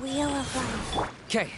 Wheel of Life. Okay.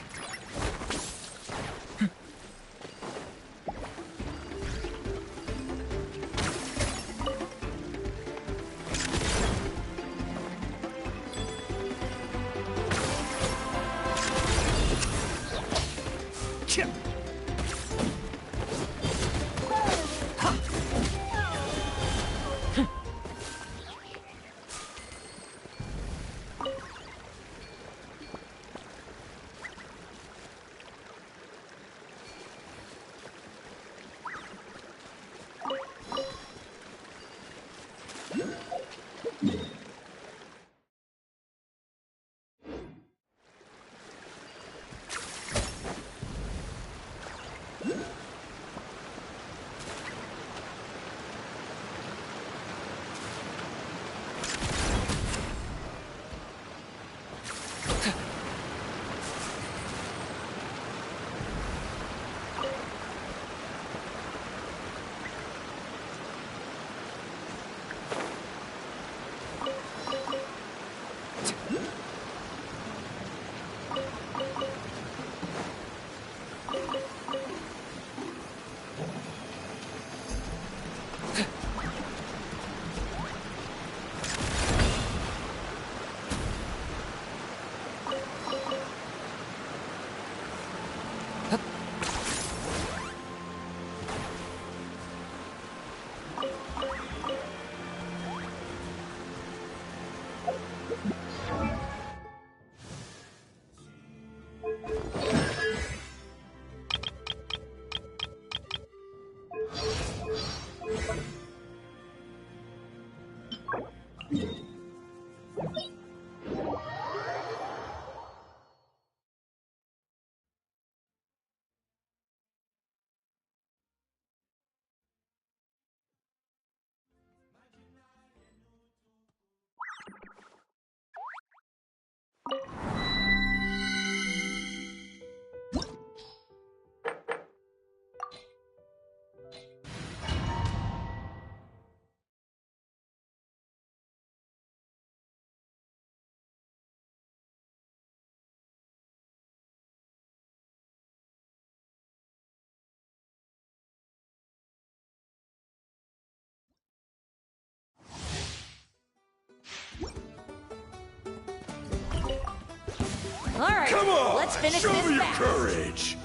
All right, come on, let's finish show this me your match. courage.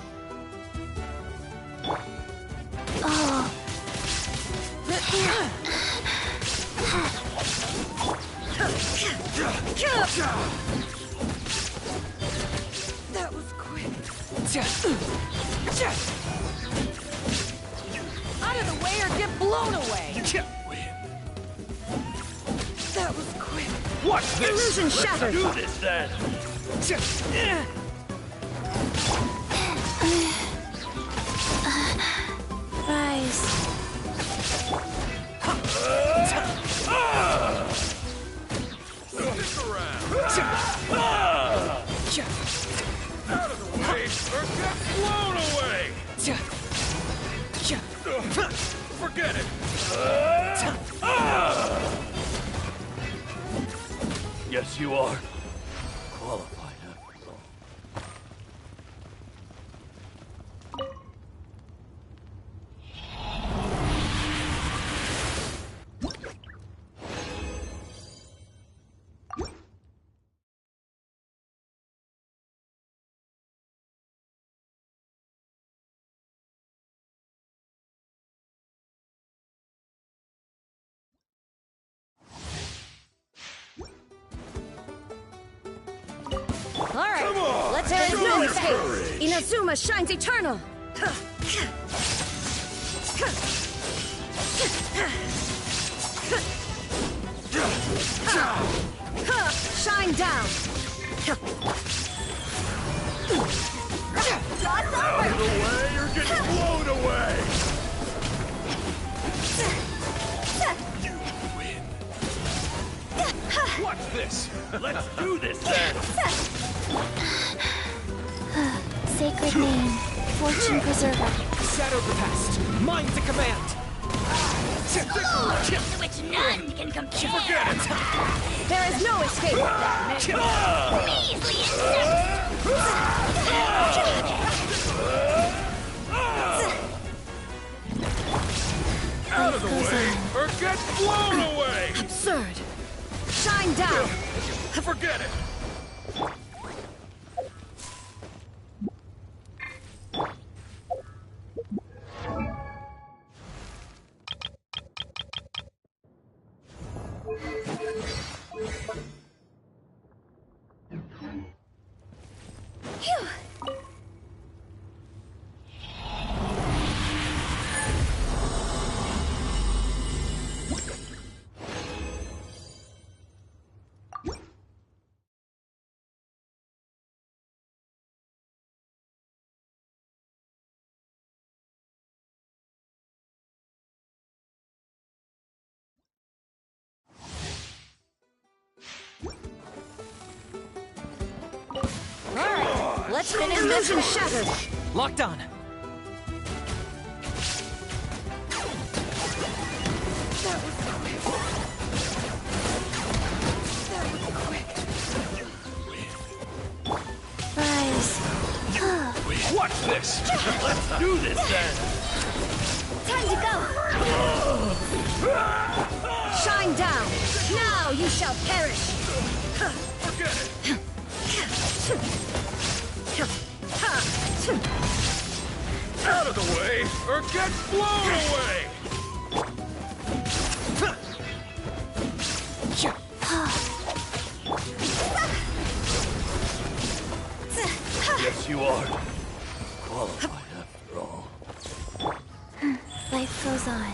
That was quick. Out of the way or get blown away. You can't win. That was quick. Watch this. Illusion shattered. Let's do this then. Rise. Stick around. Out of the way or get blown away. Forget it. Yes, you are. Qualified after all. All right, Come on, let's have show no your escape. courage. Inazuma shines eternal. Shine down. Out of the way or get blown away. You win. Watch this. Let's do this then. Sacred name, fortune preserver. Shadow the past, mine to command. Which none can compare. Forget it. There is no escape. Measly Out of the way or get blown away. Absurd. Shine down. Forget it. All right, let's finish this. Illusion shattered. Locked on. Rise. Watch this. Let's do this then. Time to go. Shine down. Now you shall perish. Forget it. Out of the way or get blown away. you are. Qualified after all. Life goes on.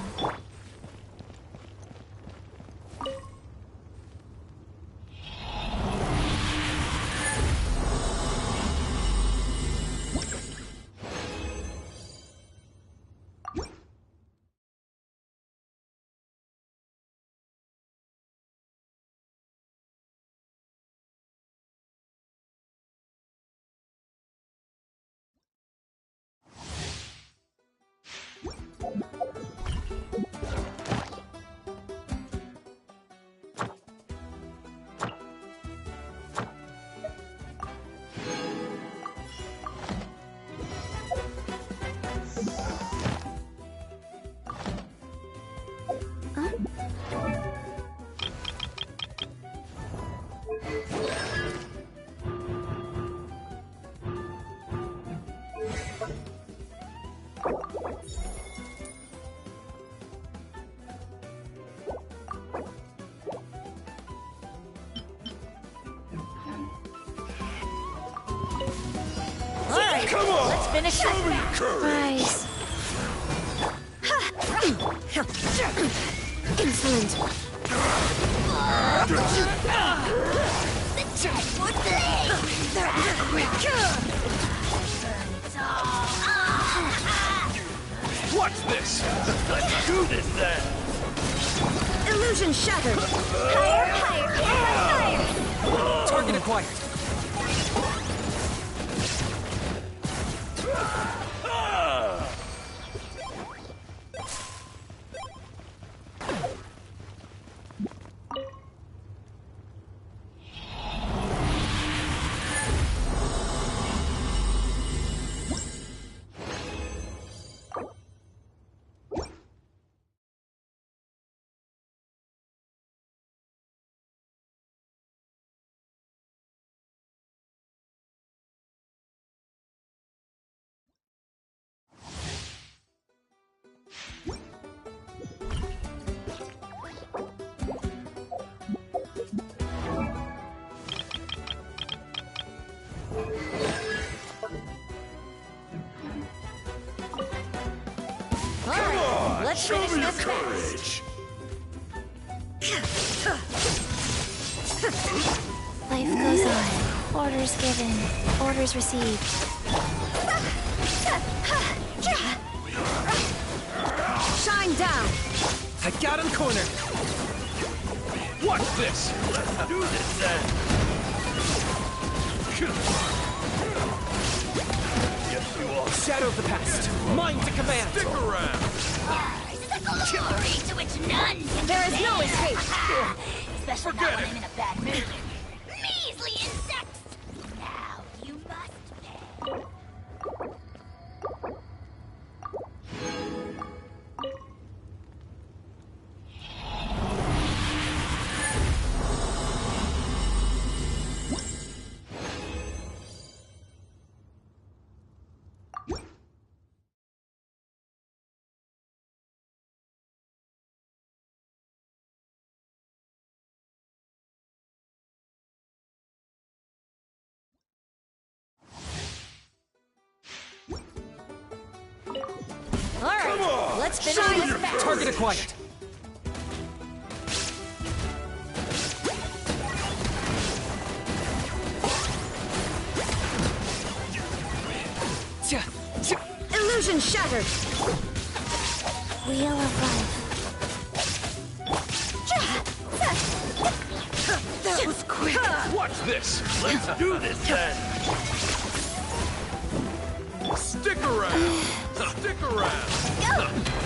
Come on! Let's finish Show this me match. courage! Rise. Insolent. Watch this! Let's do this then! Illusion shattered. Higher, higher, higher. Target acquired. Let's Show finish me your this match. courage! Life goes on. Orders given. Orders received. Shine down. I got him cornered. Watch this! Let's do this then! Yes, you are. Shadow of the past. Mine to command. Stick around! The glory to which none can There is no compare. escape. Especially Forget not when it. I'm in a bad mood. Measly insects! Now you must pay. All right, let's finish Show this your match. Target acquired. Tja, tja. Illusion shattered. Wheel of life. That was quick. Watch this! Let's do this then! Stick around! Stick around!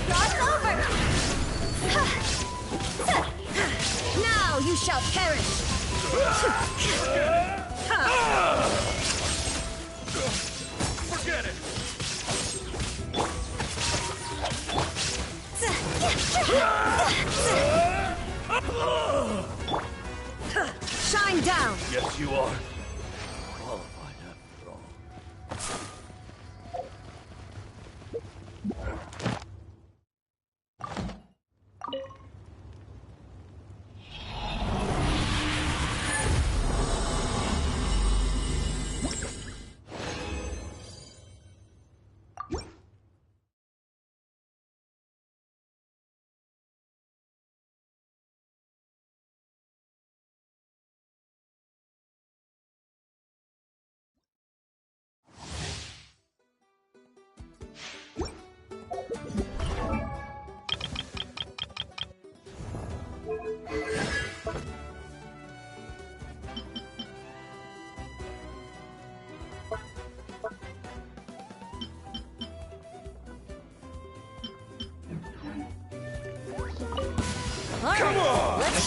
Cross over. Now you shall perish. Forget it! Shine down. Yes, you are. Qualified after all.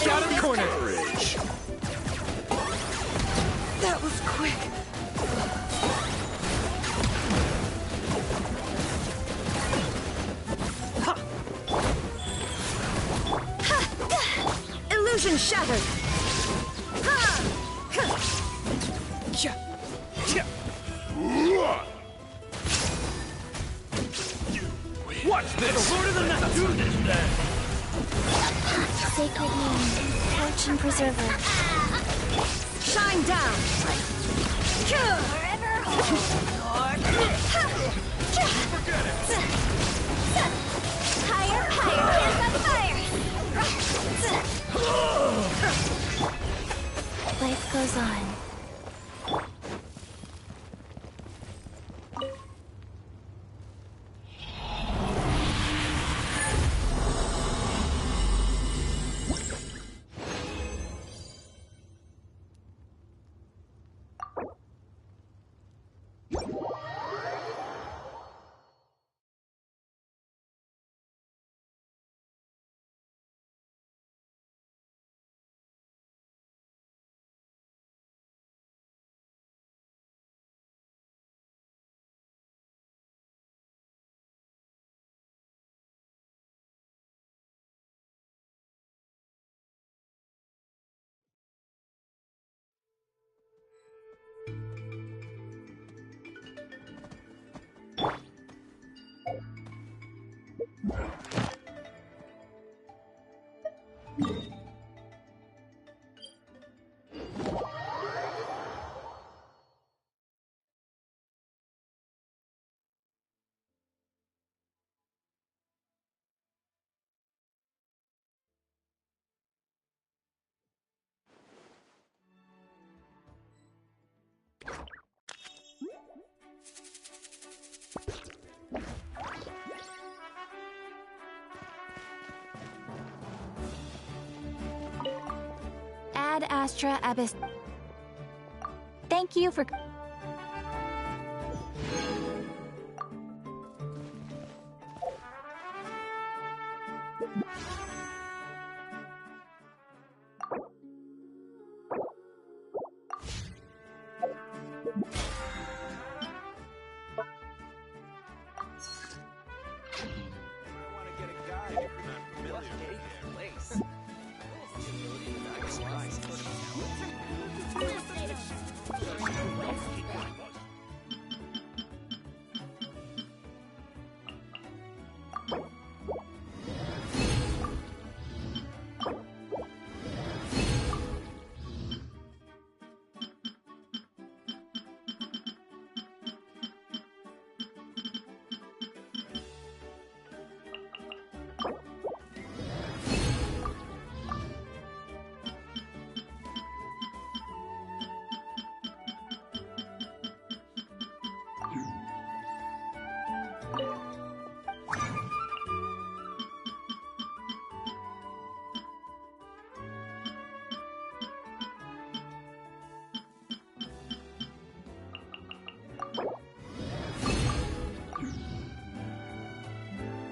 got him cornered. Courage. That was quick. Illusion shattered. Yeah. Yeah. Watch this! Lord of the Night. Do this then! Sacred name, fortune preserver. Shine down. Forever hold your Forget it! higher, higher, hands on fire! Life goes on. Ad Astra Abyss. Thank you for.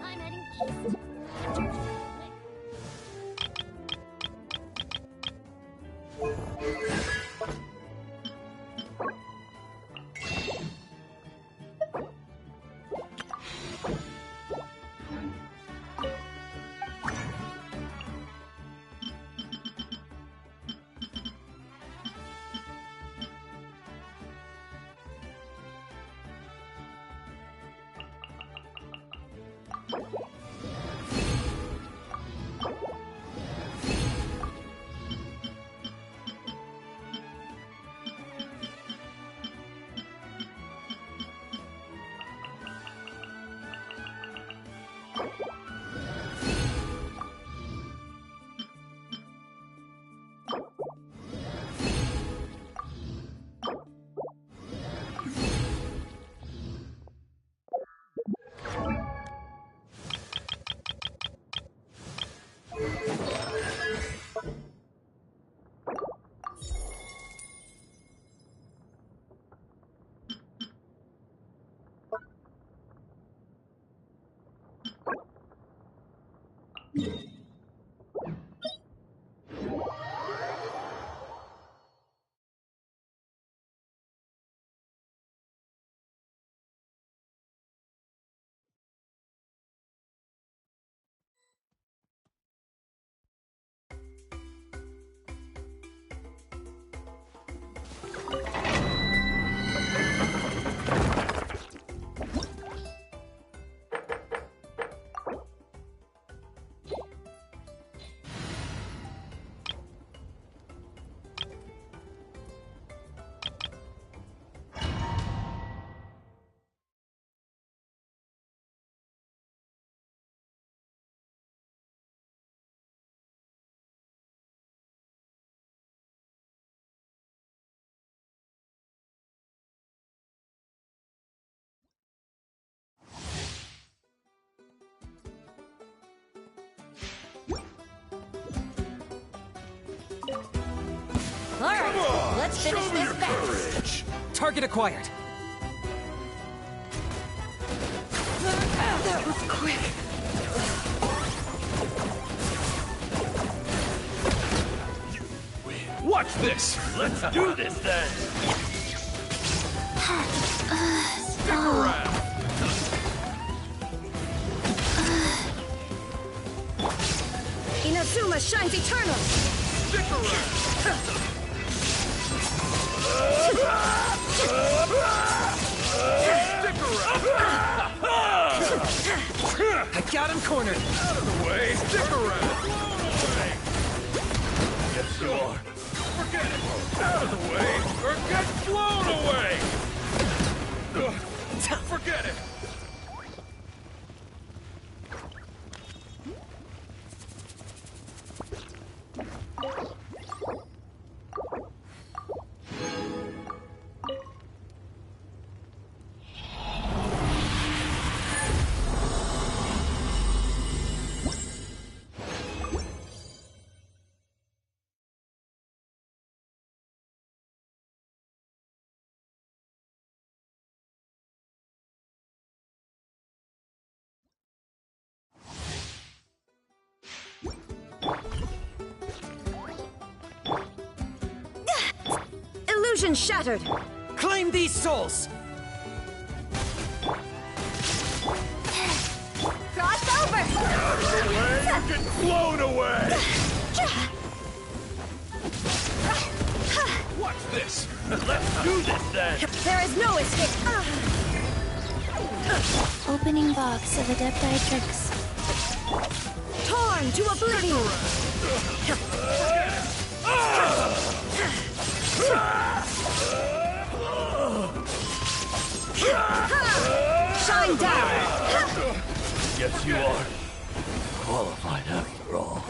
I'm heading east. Let's finish Show me this your fast. courage. Target acquired. That was quick. Watch this! Let's do this then! Stick around. Inazuma shines eternal. Stick around. Stick around. I got him cornered. Out of the way. Stick around. Blown away. Yes, you are. Forget it. Out of the way or get blown away. Ugh. Forget it. Illusion shattered. Claim these souls. Cross over. Out of the way or get blown away. Watch this! Let's do this then! There is no escape. Opening box of Adepti Torn to oblivion. Shine down. Yes, you are. Qualified after all.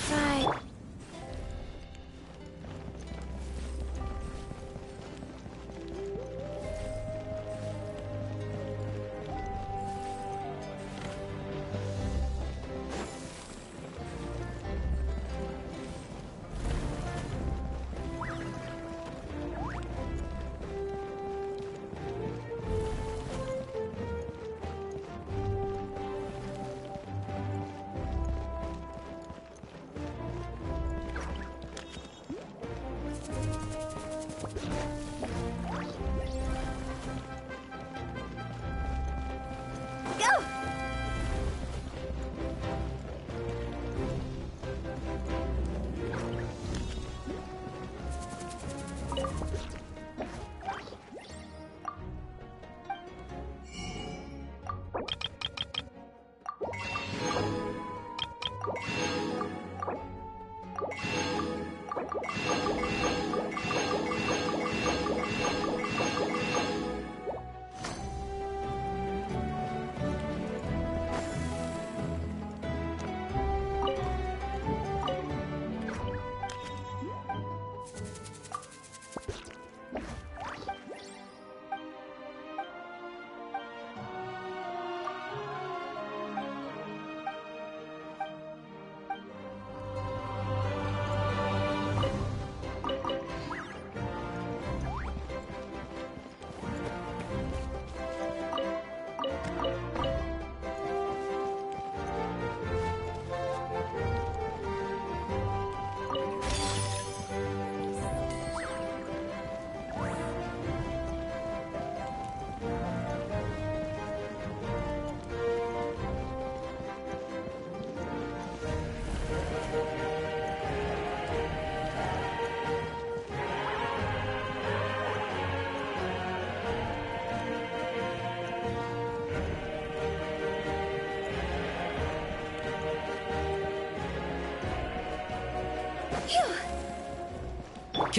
Right. Go.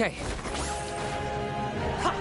Okay. Ha!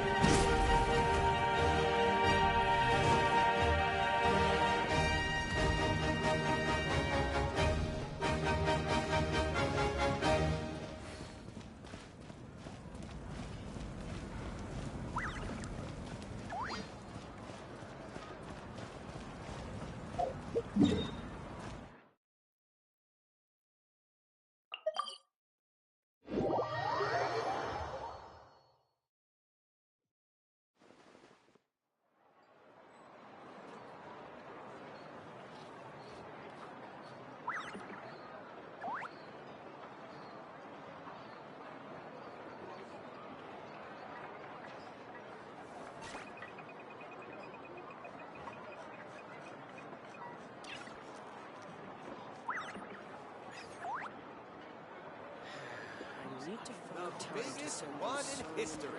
The biggest one in history.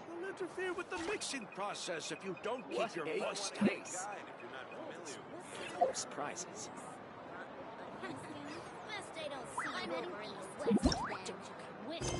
You'll interfere with the mixing process if you don't keep your voice down. Surprises. Best they don't see I'm heading east west. Don't you quit.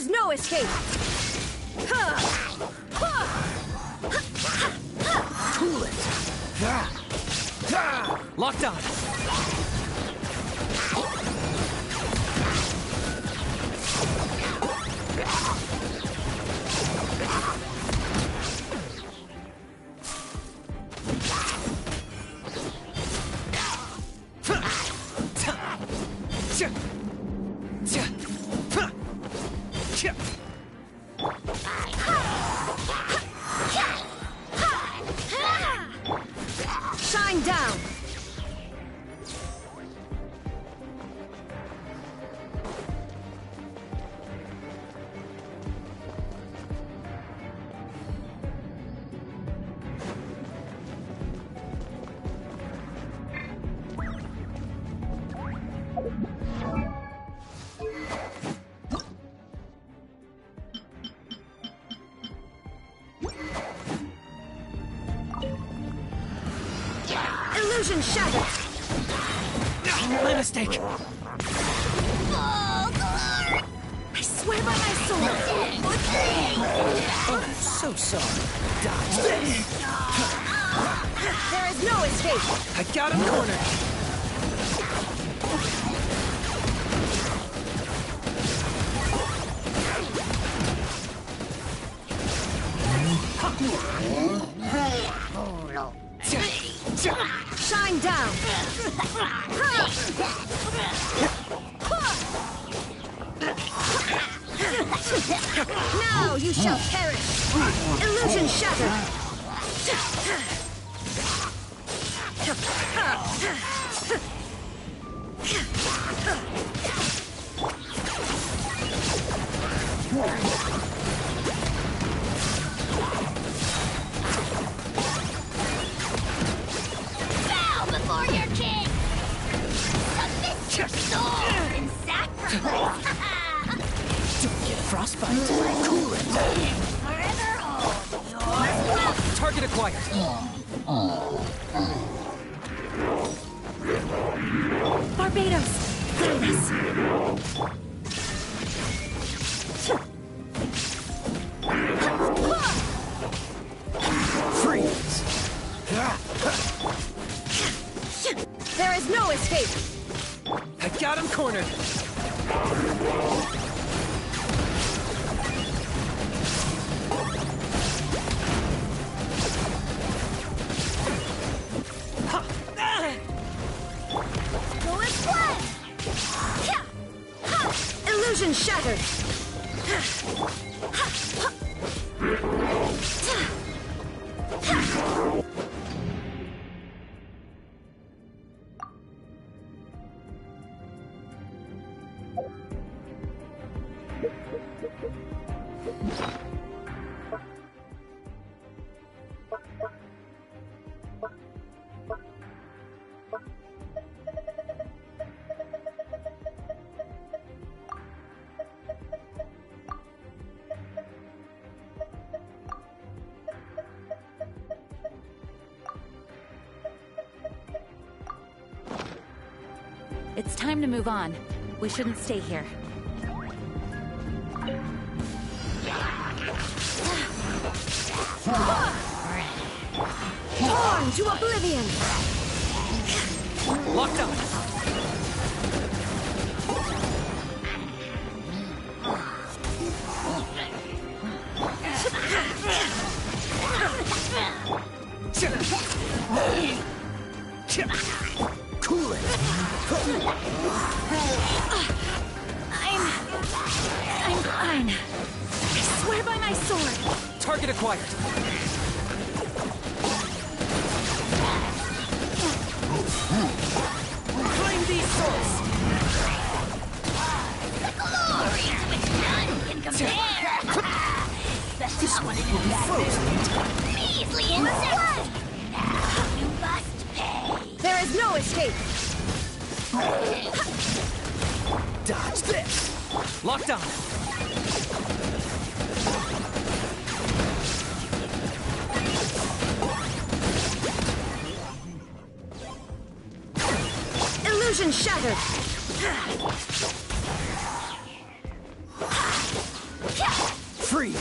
There is no escape! Cool it. Locked on. Shine down! Illusion shattered! My mistake. I swear by my sword! Oh, so sorry. Dodge this. There is no escape! I got him cornered. Shine down! Now you shall perish! Illusion shattered! Bow before your king! Submit your soul in sacrifice! Don't get frostbite. Cool it. Forever hold your breath! Target acquired. Barbados! Guide us! Freeze. There is no escape! I got him cornered. Bullet fled! Illusion shattered! It's time to move on. We shouldn't stay here. Torn to oblivion! Locked on. Cool it. I'm fine. I swear by my sword! Target acquired. Claim these souls. Glory to which none can compare! This one will be frozen. Measly insect! Now you must pay! There is no escape! Dodge this. Locked on. Illusion shattered! Freeze!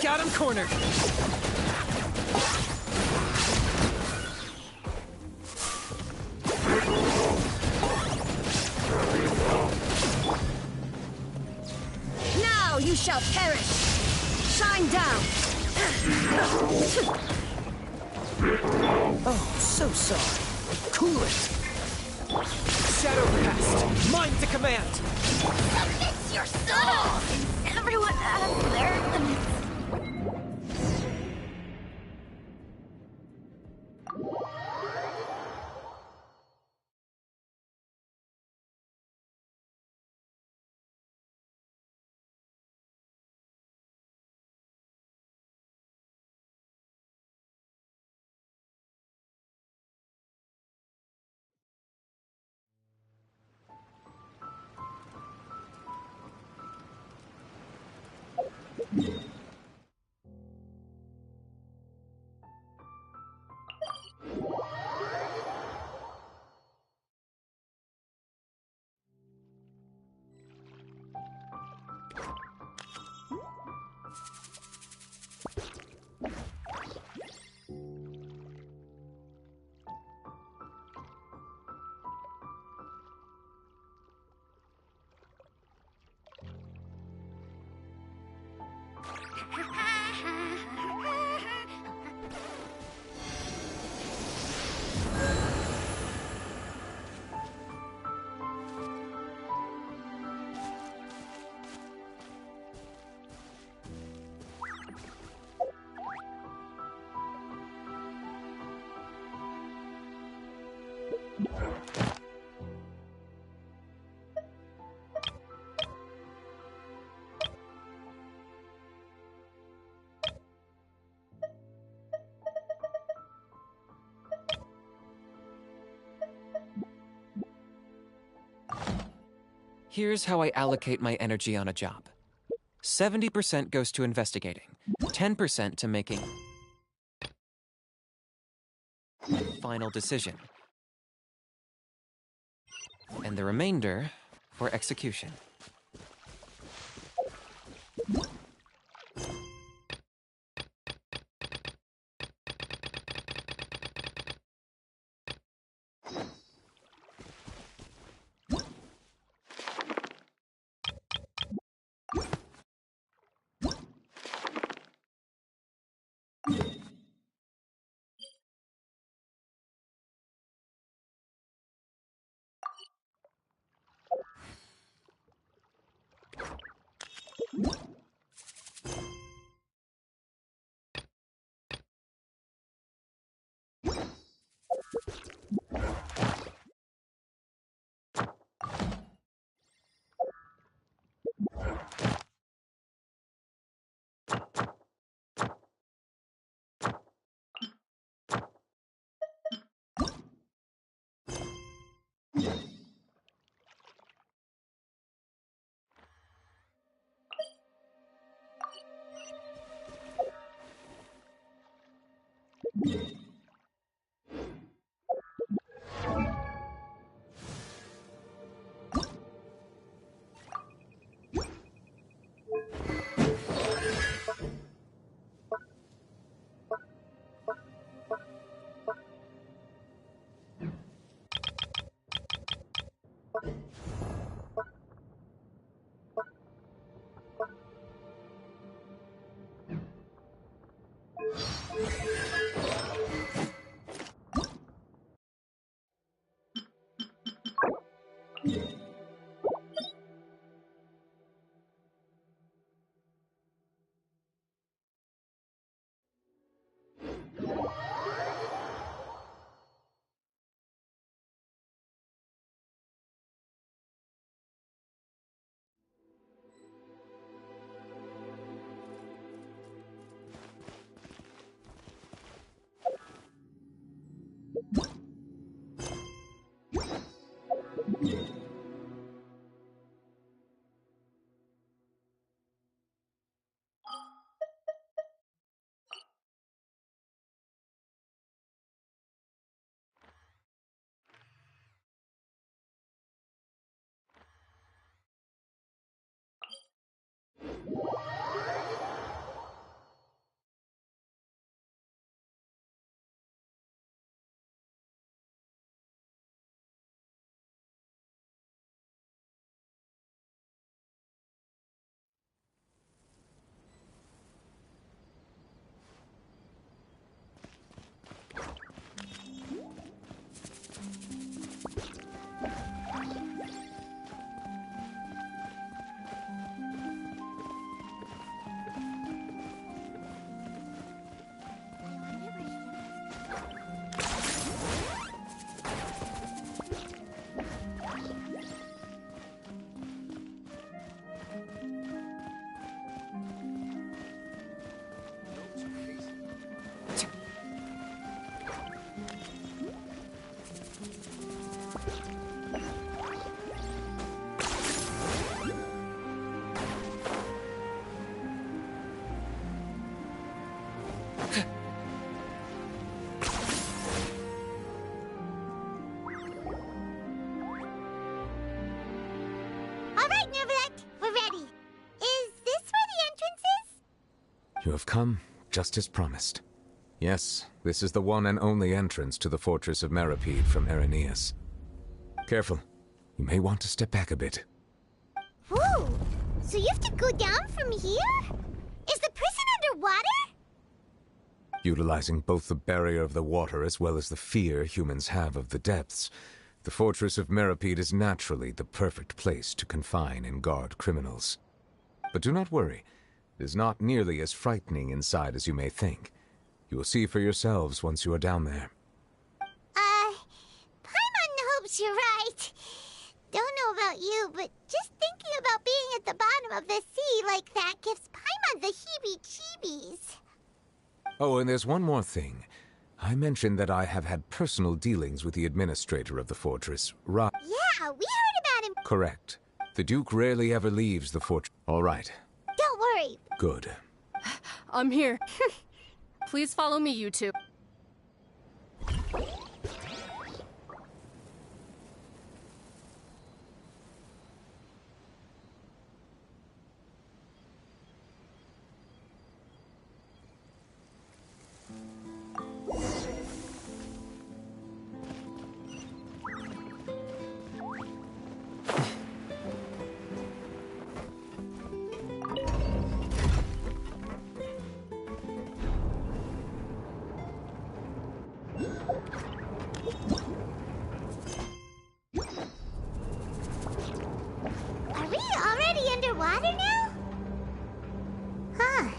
Got him cornered! Now you shall perish! Shine down! Oh, so sorry. Cool it! Shadow Cast! Mine to command! Submit your soul! Everyone has their limits. Here's how I allocate my energy on a job. 70% goes to investigating, 10% to making final decision, and the remainder for execution. have come, just as promised. Yes, this is the one and only entrance to the fortress of Meripede from Erineus. Careful. You may want to step back a bit. Whoa! So you have to go down from here? Is the prison underwater? Utilizing both the barrier of the water as well as the fear humans have of the depths, the fortress of Meripede is naturally the perfect place to confine and guard criminals. But do not worry. It is not nearly as frightening inside as you may think. You will see for yourselves once you are down there. Paimon hopes you're right. Don't know about you, but just thinking about being at the bottom of the sea like that gives Paimon the heebie-jeebies. Oh, and there's one more thing. I mentioned that I have had personal dealings with the administrator of the fortress, Yeah, we heard about him. Correct. The Duke rarely ever leaves the fortress. All right. Don't worry. Good. I'm here. Please follow me, you two. Are we already underwater now? Huh.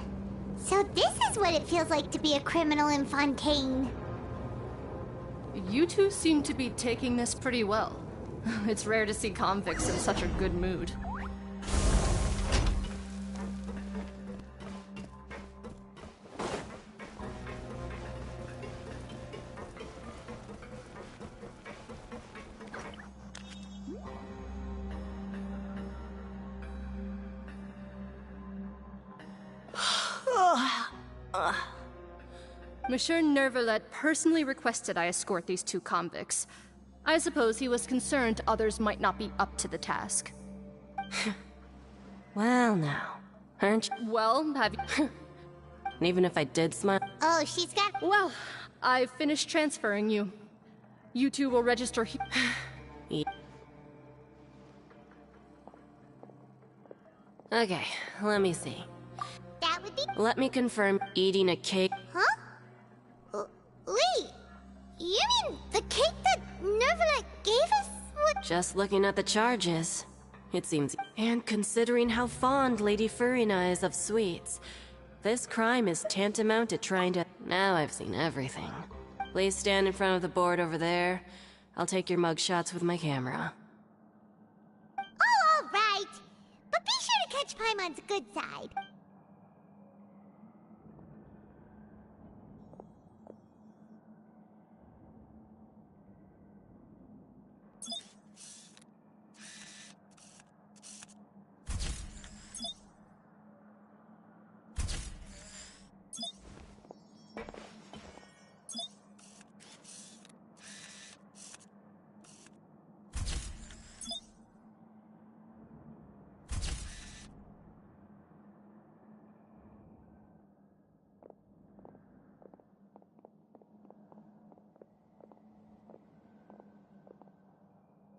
So this is what it feels like to be a criminal in Fontaine. You two seem to be taking this pretty well. It's rare to see convicts in such a good mood. Monsieur Nervalet personally requested I escort these two convicts. I suppose he was concerned others might not be up to the task. Well now, aren't you? Well, have you... And even if I did smile... Oh, she's got... Well, I've finished transferring you. You two will register here. Okay, let me see. That would be... Let me confirm eating a cake... Huh? Wait, you mean the cake that Nervalet gave us? What? Just looking at the charges, it seems... And considering how fond Lady Furina is of sweets, this crime is tantamount to trying to... Now I've seen everything. Please stand in front of the board over there. I'll take your mugshots with my camera. Oh, all right. But be sure to catch Paimon's good side.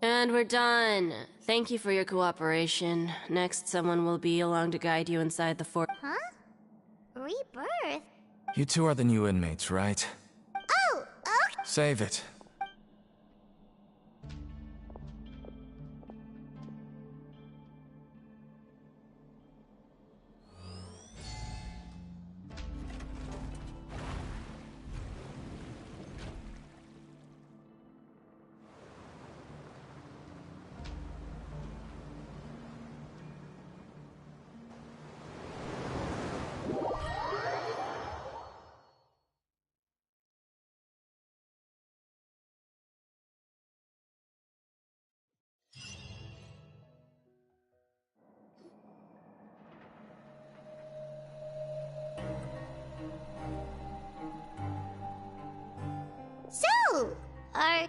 And we're done. Thank you for your cooperation. Next, someone will be along to guide you inside the fort. Huh? Rebirth? You two are the new inmates, right? Oh, okay. Save it. So, are...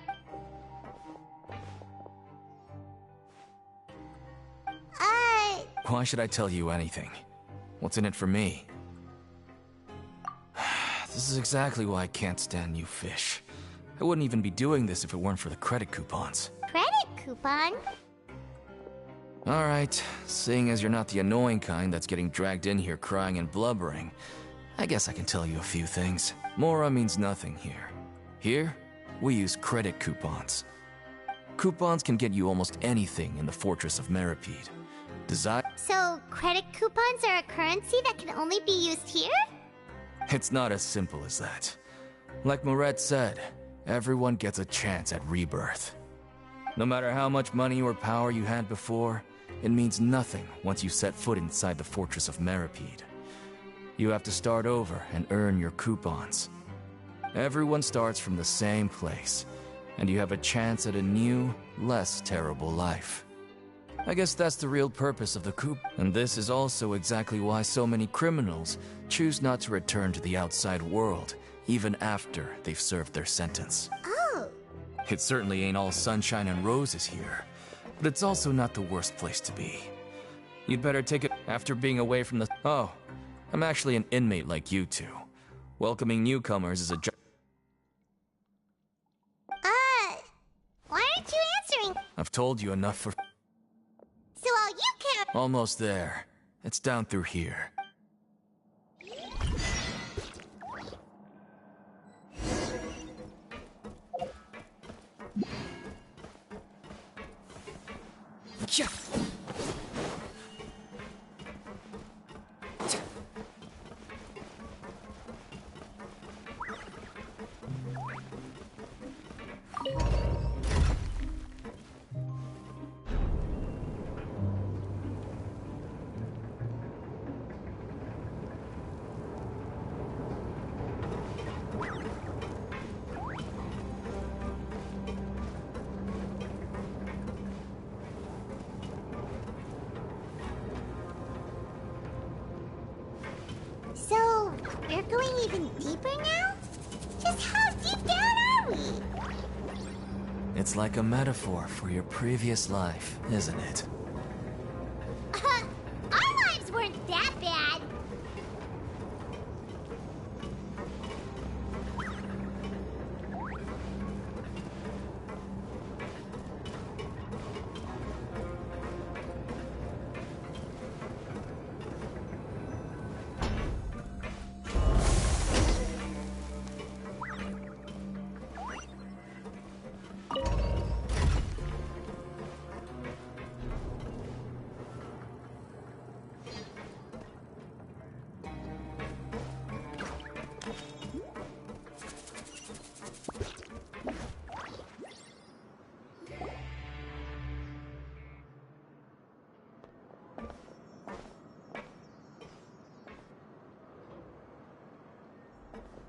Why should I tell you anything? What's in it for me? This is exactly why I can't stand you fish. I wouldn't even be doing this if it weren't for the credit coupons. Credit coupon? Alright, seeing as you're not the annoying kind that's getting dragged in here crying and blubbering, I guess I can tell you a few things. Mora means nothing here. Here, we use credit coupons. Coupons can get you almost anything in the Fortress of Meripede. So, credit coupons are a currency that can only be used here? It's not as simple as that. Like Moret said, everyone gets a chance at rebirth. No matter how much money or power you had before, it means nothing once you set foot inside the Fortress of Meripede. You have to start over and earn your coupons. Everyone starts from the same place, and you have a chance at a new, less terrible life. I guess that's the real purpose of the coup. And this is also exactly why so many criminals choose not to return to the outside world, even after they've served their sentence. Oh. It certainly ain't all sunshine and roses here, but it's also not the worst place to be. You'd better take it after being away from the— Oh, I'm actually an inmate like you two. Welcoming newcomers is a job. Why aren't you answering? I've told you enough for— So all you care— Almost there. It's down through here. Yeah. So, we're going even deeper now? Just how deep down are we? It's like a metaphor for your previous life, isn't it? Our lives weren't that bad.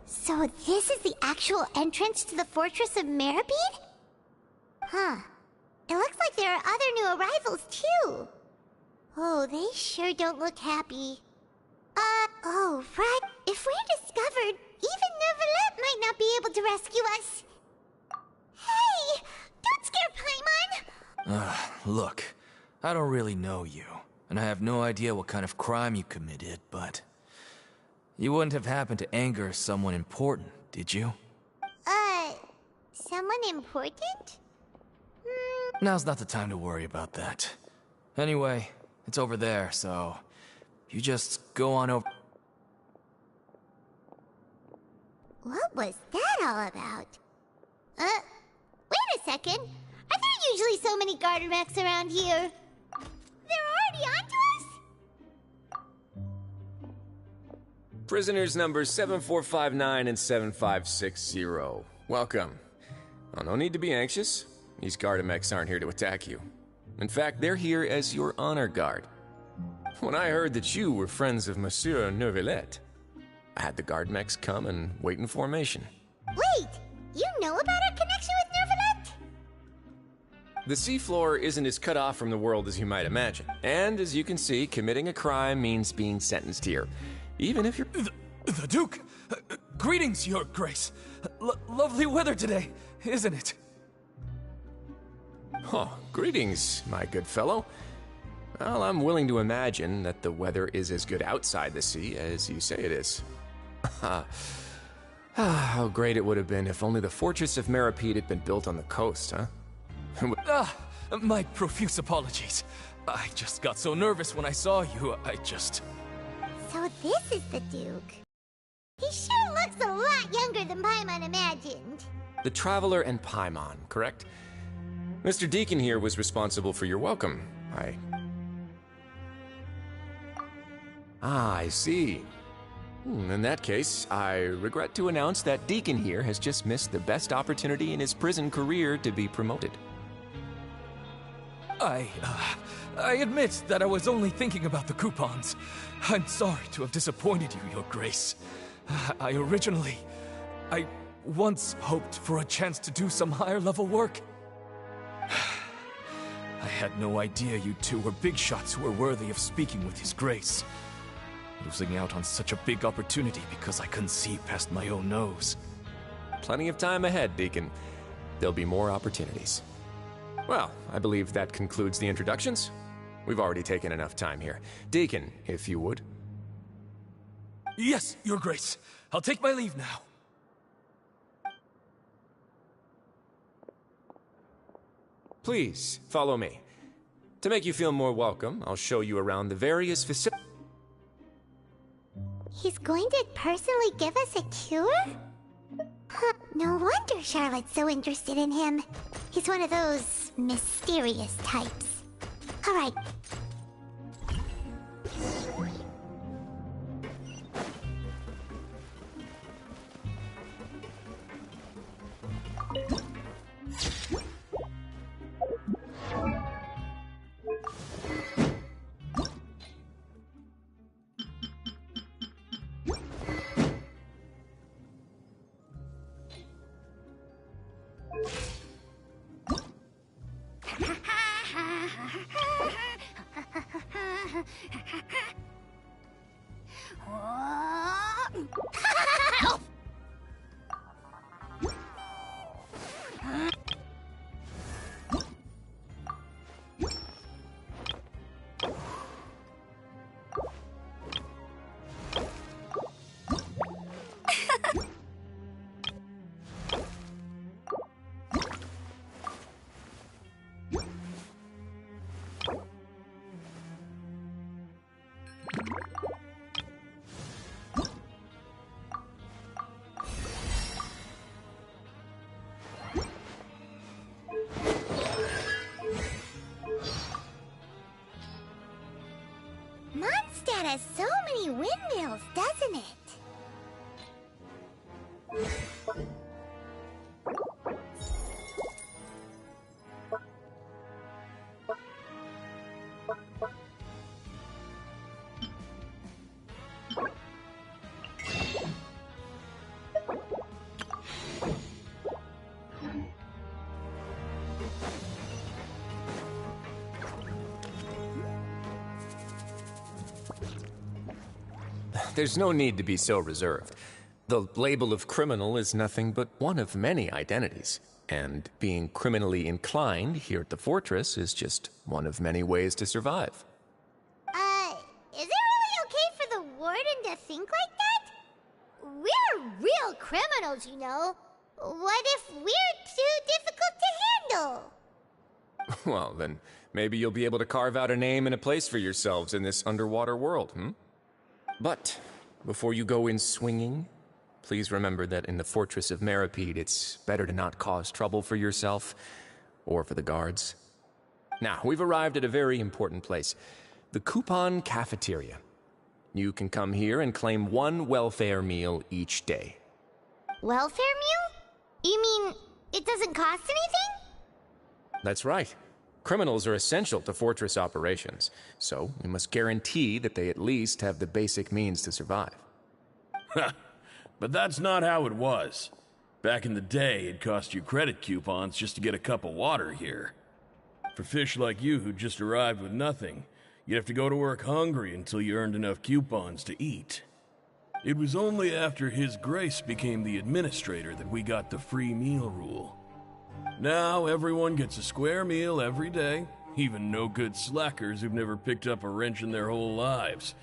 So this is the actual entrance to the Fortress of Meripede? Huh. It looks like there are other new arrivals, too. Oh, they sure don't look happy. Oh, right. If we're discovered, even Neuvillette might not be able to rescue us. Hey! Don't scare Paimon! Look, I don't really know you, and I have no idea what kind of crime you committed, but you wouldn't have happened to anger someone important, did you? Someone important? Now's not the time to worry about that. Anyway, it's over there, so you just go on over. What was that all about? Wait a second. Are there usually so many Gardermechs around here? They're already onto us? Prisoners numbers 7459 and 7560. Welcome. Oh, no need to be anxious. These Gardermechs aren't here to attack you. In fact, they're here as your honor guard. When I heard that you were friends of Monsieur Neuvillette, I had the Gardermechs come and wait in formation. Wait! You know about our connection with Neuvillette? The seafloor isn't as cut off from the world as you might imagine. And as you can see, committing a crime means being sentenced here. Even if you're— The Duke! Greetings, Your Grace. Lovely weather today, isn't it? Oh, greetings, my good fellow. Well, I'm willing to imagine that the weather is as good outside the sea as you say it is. How great it would have been if only the Fortress of Meropide had been built on the coast, huh? My profuse apologies. I just got so nervous when I saw you, So this is the Duke. He sure looks a lot younger than Paimon imagined. The Traveler and Paimon, correct? Mr. Deacon here was responsible for your welcome. I see. In that case, I regret to announce that Deacon here has just missed the best opportunity in his prison career to be promoted. I admit that I was only thinking about the coupons. I'm sorry to have disappointed you, Your Grace. I once hoped for a chance to do some higher-level work. I had no idea you two were big shots who were worthy of speaking with His Grace. Losing out on such a big opportunity because I couldn't see past my own nose. Plenty of time ahead, Deacon. There'll be more opportunities. Well, I believe that concludes the introductions. We've already taken enough time here. Deacon, if you would. Yes, Your Grace. I'll take my leave now. Please, follow me. To make you feel more welcome, I'll show you around the various facilities. He's going to personally give us a cure? Huh, no wonder Charlotte's so interested in him. He's one of those mysterious types. All right. Mondstadt has so many windmills, doesn't it? There's no need to be so reserved. The label of criminal is nothing but one of many identities. And being criminally inclined here at the fortress is just one of many ways to survive. Is it really okay for the warden to think like that? We're real criminals, you know. What if we're too difficult to handle? Well, then maybe you'll be able to carve out a name and a place for yourselves in this underwater world, But before you go in swinging, please remember that in the Fortress of Meropide, it's better to not cause trouble for yourself or for the guards. Now, we've arrived at a very important place, the Coupon Cafeteria. You can come here and claim one welfare meal each day. Welfare meal? You mean it doesn't cost anything? That's right. Criminals are essential to Fortress operations, so we must guarantee that they at least have the basic means to survive. But that's not how it was. Back in the day, it cost you credit coupons just to get a cup of water here. For fish like you who just arrived with nothing, you'd have to go to work hungry until you earned enough coupons to eat. It was only after His Grace became the administrator that we got the free meal rule. Now everyone gets a square meal every day, even no-good slackers who've never picked up a wrench in their whole lives.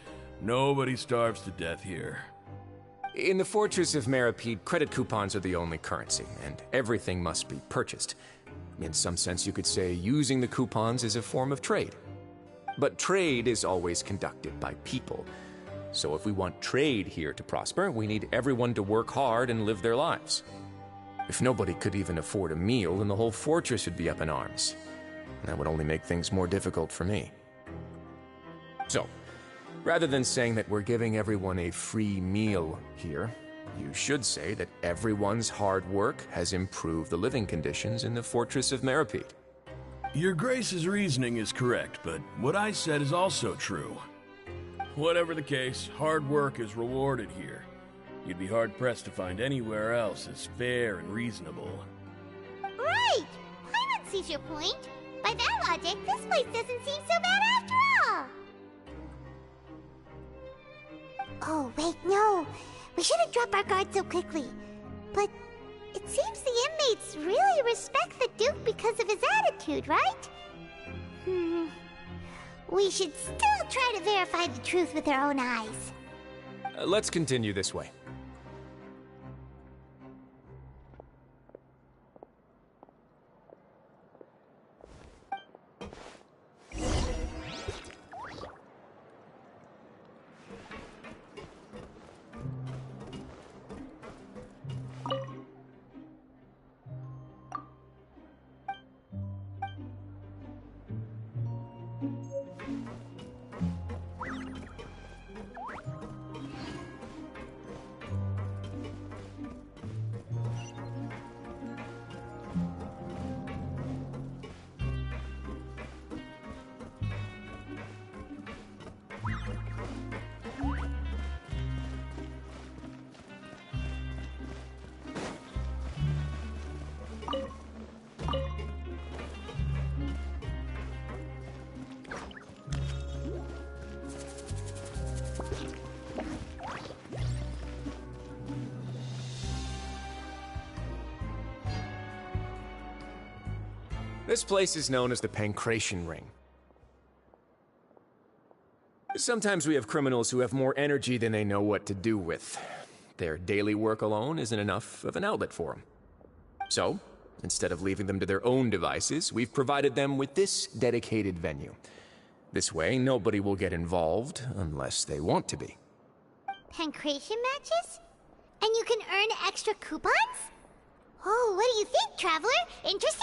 Nobody starves to death here. In the Fortress of Meropide, credit coupons are the only currency, and everything must be purchased. In some sense, you could say using the coupons is a form of trade. But trade is always conducted by people. So if we want trade here to prosper, we need everyone to work hard and live their lives. If nobody could even afford a meal, then the whole fortress would be up in arms. That would only make things more difficult for me. So, rather than saying that we're giving everyone a free meal here, you should say that everyone's hard work has improved the living conditions in the Fortress of Meropide. Your Grace's reasoning is correct, but what I said is also true. Whatever the case, hard work is rewarded here. You'd be hard-pressed to find anywhere else as fair and reasonable. Right! Paimon sees your point. By that logic, this place doesn't seem so bad after all. Oh, wait, no. We shouldn't drop our guard so quickly. But it seems the inmates really respect the Duke because of his attitude, right? We should still try to verify the truth with our own eyes. Let's continue this way. This place is known as the Pancration Ring. Sometimes we have criminals who have more energy than they know what to do with. Their daily work alone isn't enough of an outlet for them. So, instead of leaving them to their own devices, we've provided them with this dedicated venue. This way, nobody will get involved unless they want to be. Pancration matches? And you can earn extra coupons? Oh, what do you think, Traveler? Interested?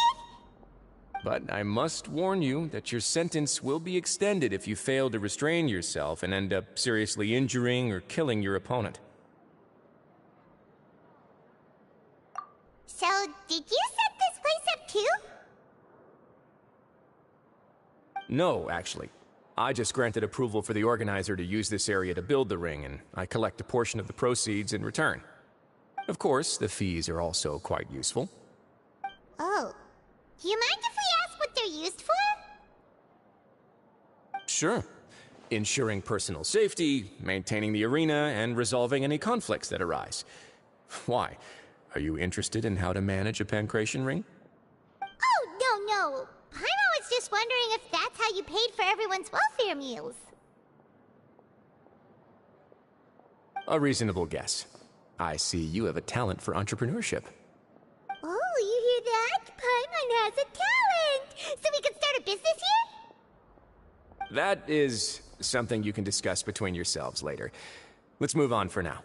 But I must warn you that your sentence will be extended if you fail to restrain yourself and end up seriously injuring or killing your opponent. So, did you set this place up too? No, actually. I just granted approval for the organizer to use this area to build the ring, and I collect a portion of the proceeds in return. Of course, the fees are also quite useful. Oh. Do you mind if we ask what they're used for? Sure. Ensuring personal safety, maintaining the arena, and resolving any conflicts that arise. Why? Are you interested in how to manage a Pancration ring? Oh, no. Paimon was just wondering if that's how you paid for everyone's welfare meals. A reasonable guess. I see you have a talent for entrepreneurship. Oh, you hear that? Paimon has a talent! So we can start a business here? That is something you can discuss between yourselves later. Let's move on for now.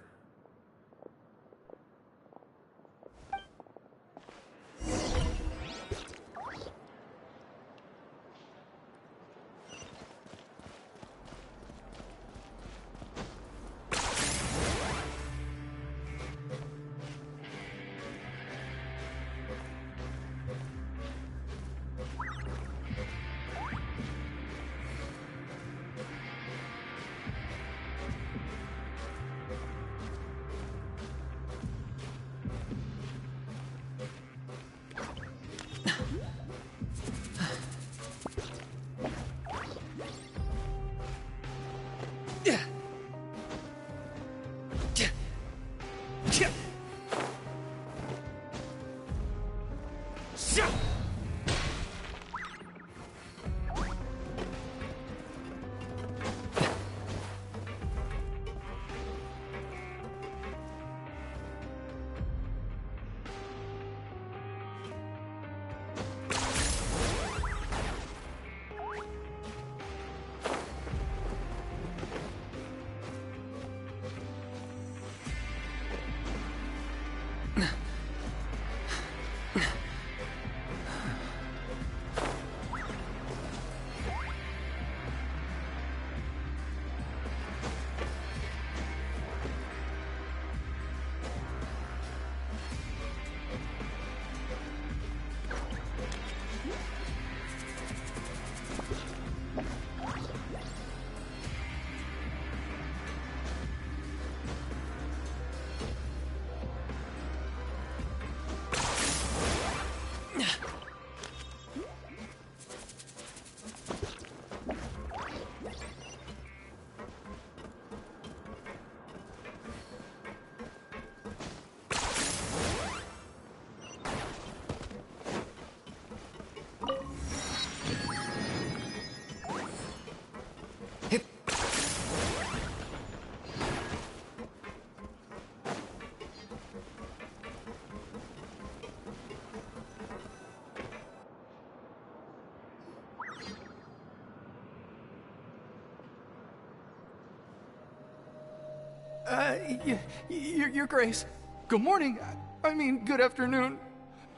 Your Grace. Good morning. I mean, good afternoon.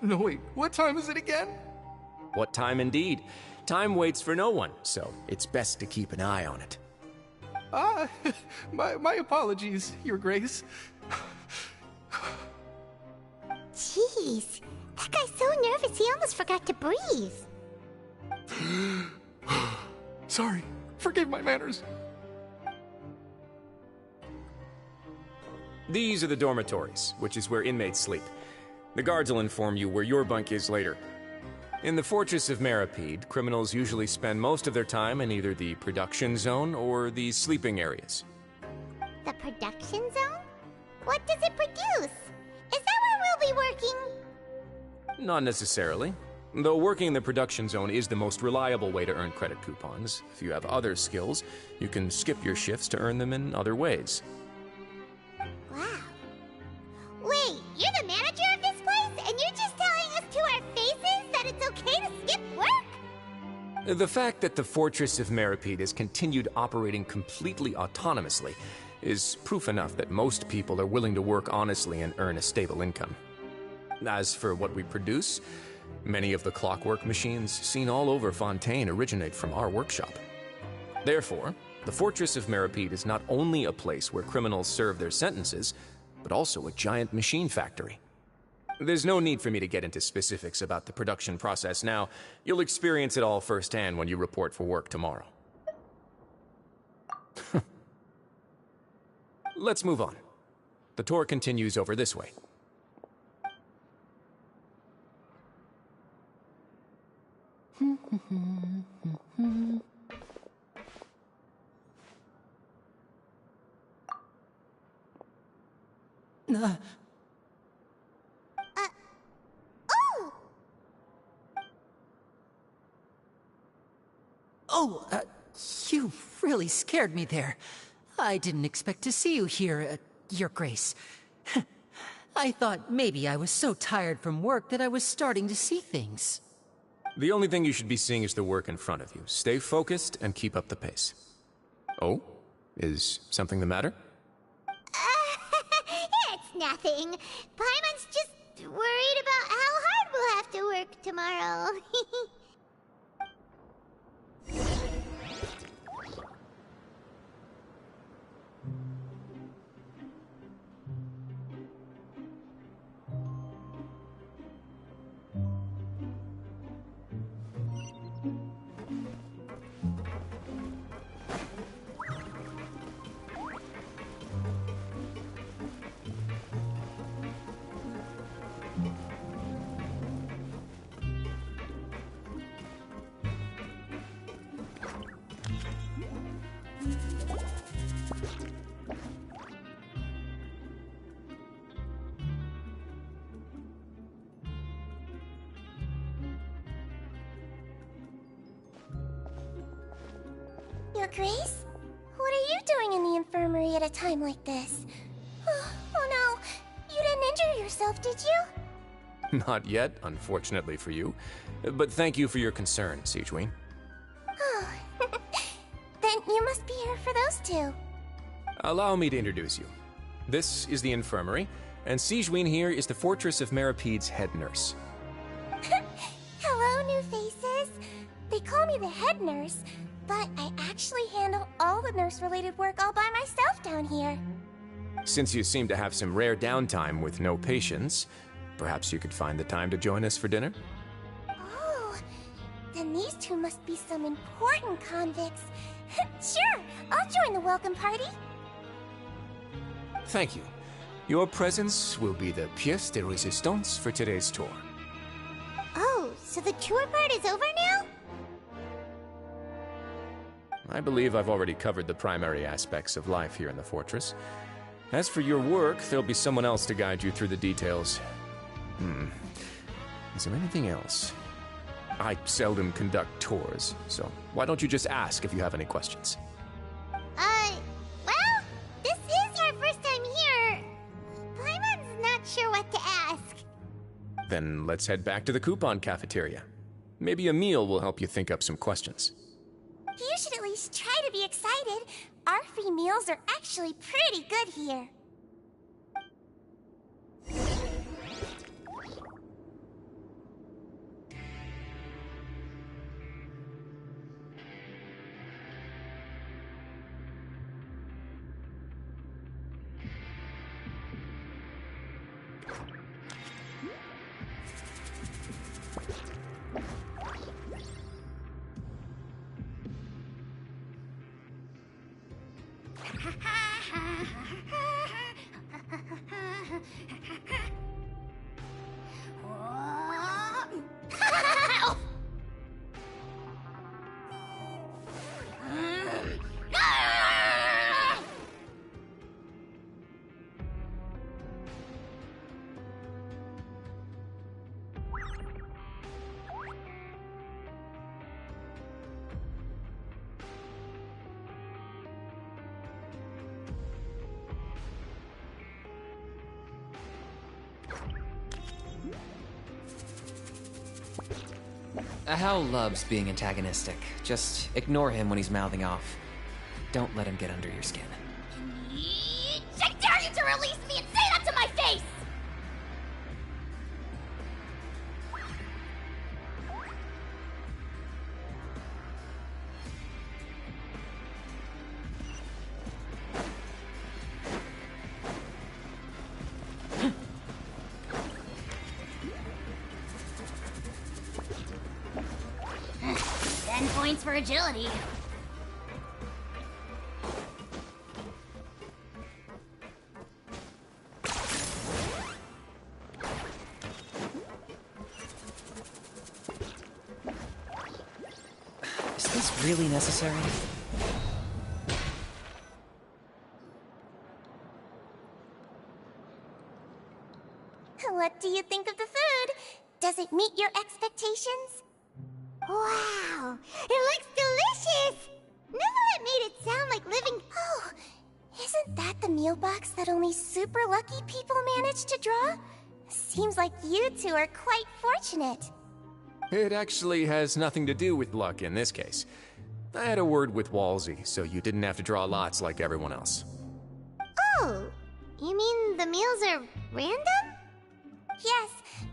No, wait, what time is it again? What time indeed? Time waits for no one, so it's best to keep an eye on it. My apologies, Your Grace. Jeez, that guy's so nervous he almost forgot to breathe. Sorry, forgive my manners. These are the dormitories, which is where inmates sleep. The guards will inform you where your bunk is later. In the Fortress of Meripede, criminals usually spend most of their time in either the production zone or the sleeping areas. The production zone? What does it produce? Is that where we'll be working? Not necessarily. Though working in the production zone is the most reliable way to earn credit coupons, if you have other skills, you can skip your shifts to earn them in other ways. Wow. Wait, you're the manager of this place, and you're just telling us to our faces that it's okay to skip work? The fact that the Fortress of Meripede has continued operating completely autonomously is proof enough that most people are willing to work honestly and earn a stable income. As for what we produce, many of the clockwork machines seen all over Fontaine originate from our workshop. Therefore, the Fortress of Meripede is not only a place where criminals serve their sentences, but also a giant machine factory. There's no need for me to get into specifics about the production process now. You'll experience it all firsthand when you report for work tomorrow. Let's move on. The tour continues over this way. You really scared me there. I didn't expect to see you here, Your Grace. I thought maybe I was so tired from work that I was starting to see things. The only thing you should be seeing is the work in front of you. Stay focused and keep up the pace. Oh? Is something the matter? It's nothing. Paimon's just worried about how hard we'll have to work tomorrow. Your Grace? What are you doing in the infirmary at a time like this? Oh no, you didn't injure yourself, did you? Not yet, unfortunately for you. But thank you for your concern, Sigewinne. Oh, then you must be here for those two. Allow me to introduce you. This is the infirmary, and Sigewinne here is the Fortress of Meripede's head nurse. Hello, new faces. They call me the head nurse, but I actually handle all the nurse-related work all by myself down here. Since you seem to have some rare downtime with no patients, perhaps you could find the time to join us for dinner? Oh, then these two must be some important convicts. Sure, I'll join the welcome party. Thank you. Your presence will be the pièce de résistance for today's tour. Oh, so the tour part is over now? I believe I've already covered the primary aspects of life here in the fortress. As for your work, there'll be someone else to guide you through the details. Is there anything else? I seldom conduct tours, so why don't you just ask if you have any questions? Well, this is our first time here. Paimon's not sure what to ask. Then let's head back to the coupon cafeteria. Maybe a meal will help you think up some questions. You should at least try to be excited. our free meals are actually pretty good here. Hal loves being antagonistic. Just ignore him when he's mouthing off. Don't let him get under your skin. I dare you to release me and say that to my face! 10 points for agility. Is this really necessary? What do you think of the food? Does it meet your expectations? Wow, it looks delicious! Neverlet made it sound like living... Oh, isn't that the meal box that only super lucky people manage to draw? Seems like you two are quite fortunate. It actually has nothing to do with luck in this case. I had a word with Walsey, so you didn't have to draw lots like everyone else. Oh, you mean the meals are random? Yes,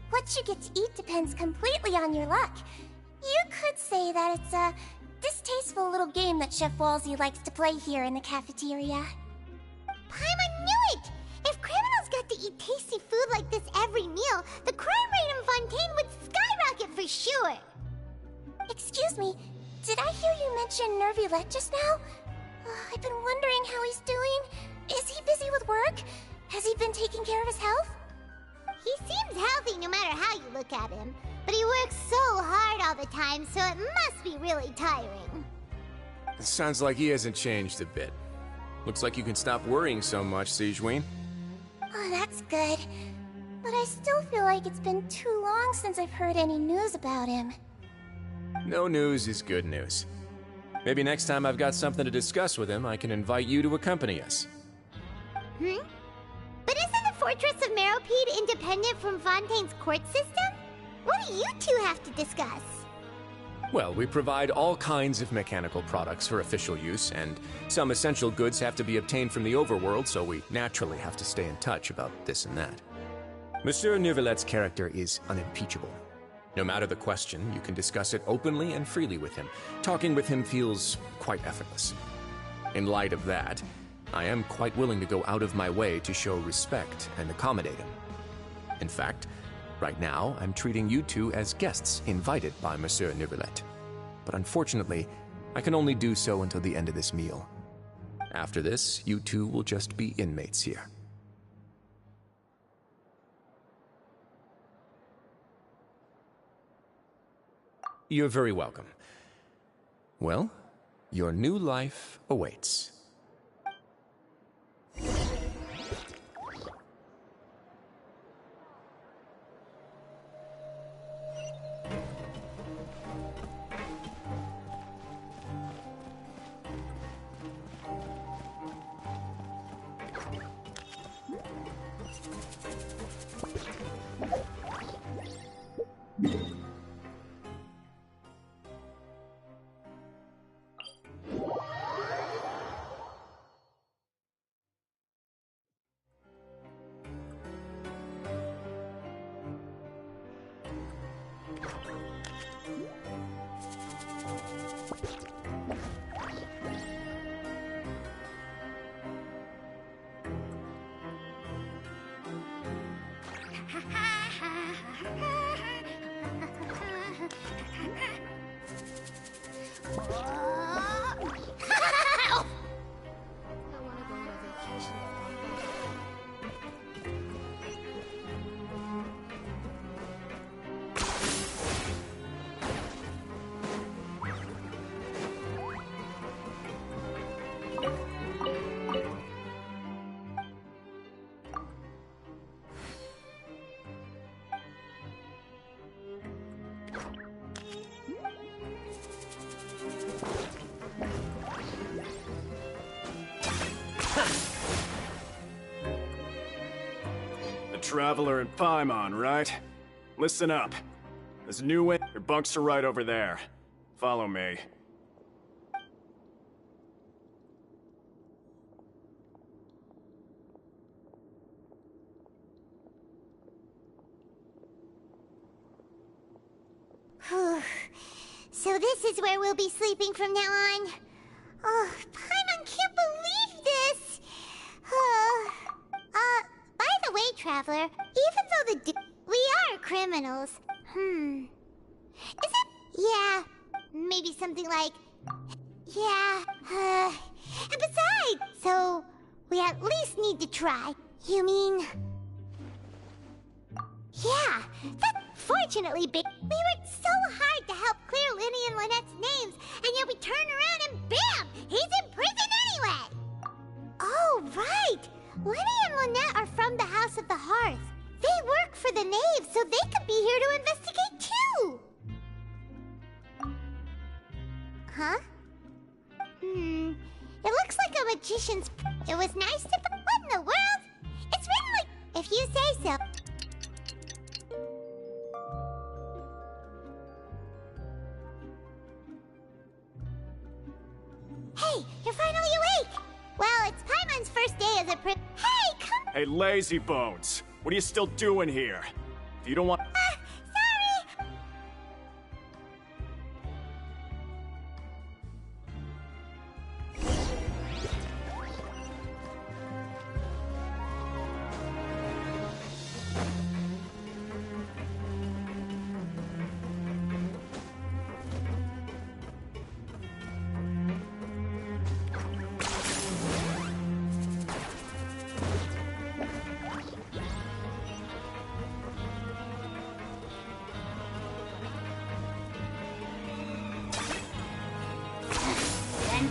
what you get to eat depends completely on your luck. You could say that it's a distasteful little game that Chef Walsey likes to play here in the cafeteria. Paimon knew it! If criminals got to eat tasty food like this every meal, the crime rate in Fontaine would skyrocket for sure! Excuse me, did I hear you mention Neuvillette just now? I've been wondering how he's doing. Is he busy with work? Has he been taking care of his health? He seems healthy no matter how you look at him, but he works so hard all the time, so it must be really tiring. It sounds like he hasn't changed a bit. Looks like you can stop worrying so much, Sigewinne. Oh, that's good. But I still feel like it's been too long since I've heard any news about him. No news is good news. Maybe next time I've got something to discuss with him, I can invite you to accompany us. But isn't the Fortress of Meropide independent from Fontaine's court system? What do you two have to discuss? Well, we provide all kinds of mechanical products for official use, and some essential goods have to be obtained from the overworld, so we naturally have to stay in touch about this and that. Monsieur Neuvillette's character is unimpeachable. No matter the question, you can discuss it openly and freely with him. Talking with him feels quite effortless. In light of that, I am quite willing to go out of my way to show respect and accommodate him. In fact, right now, I'm treating you two as guests invited by Monsieur Neuvillette. But unfortunately, I can only do so until the end of this meal. After this, you two will just be inmates here. You're very welcome. Well, your new life awaits. The Traveler in Paimon, right? Listen up. There's a new way. Your bunks are right over there. Follow me. So this is where we'll be sleeping from now on. Oh, Paimon can't believe this! By the way, Traveler, even though we are criminals, is it? Yeah, maybe something like, yeah, and besides, so we at least need to try. You mean? Yeah, fortunately, we worked so hard to help clear Lyney and Lynette's names, and yet we turn around and bam! He's in prison anyway! Oh, right! Lyney and Lynette are from the House of the Hearth. They work for the Knave, so they could be here to investigate too! Huh? It looks like a magician's... It was nice to... What in the world? It's written like... If you say so. Hey, you're finally awake! Well, it's Paimon's first day as a Hey, come... Hey, lazy bones! What are you still doing here? If you don't want... sorry!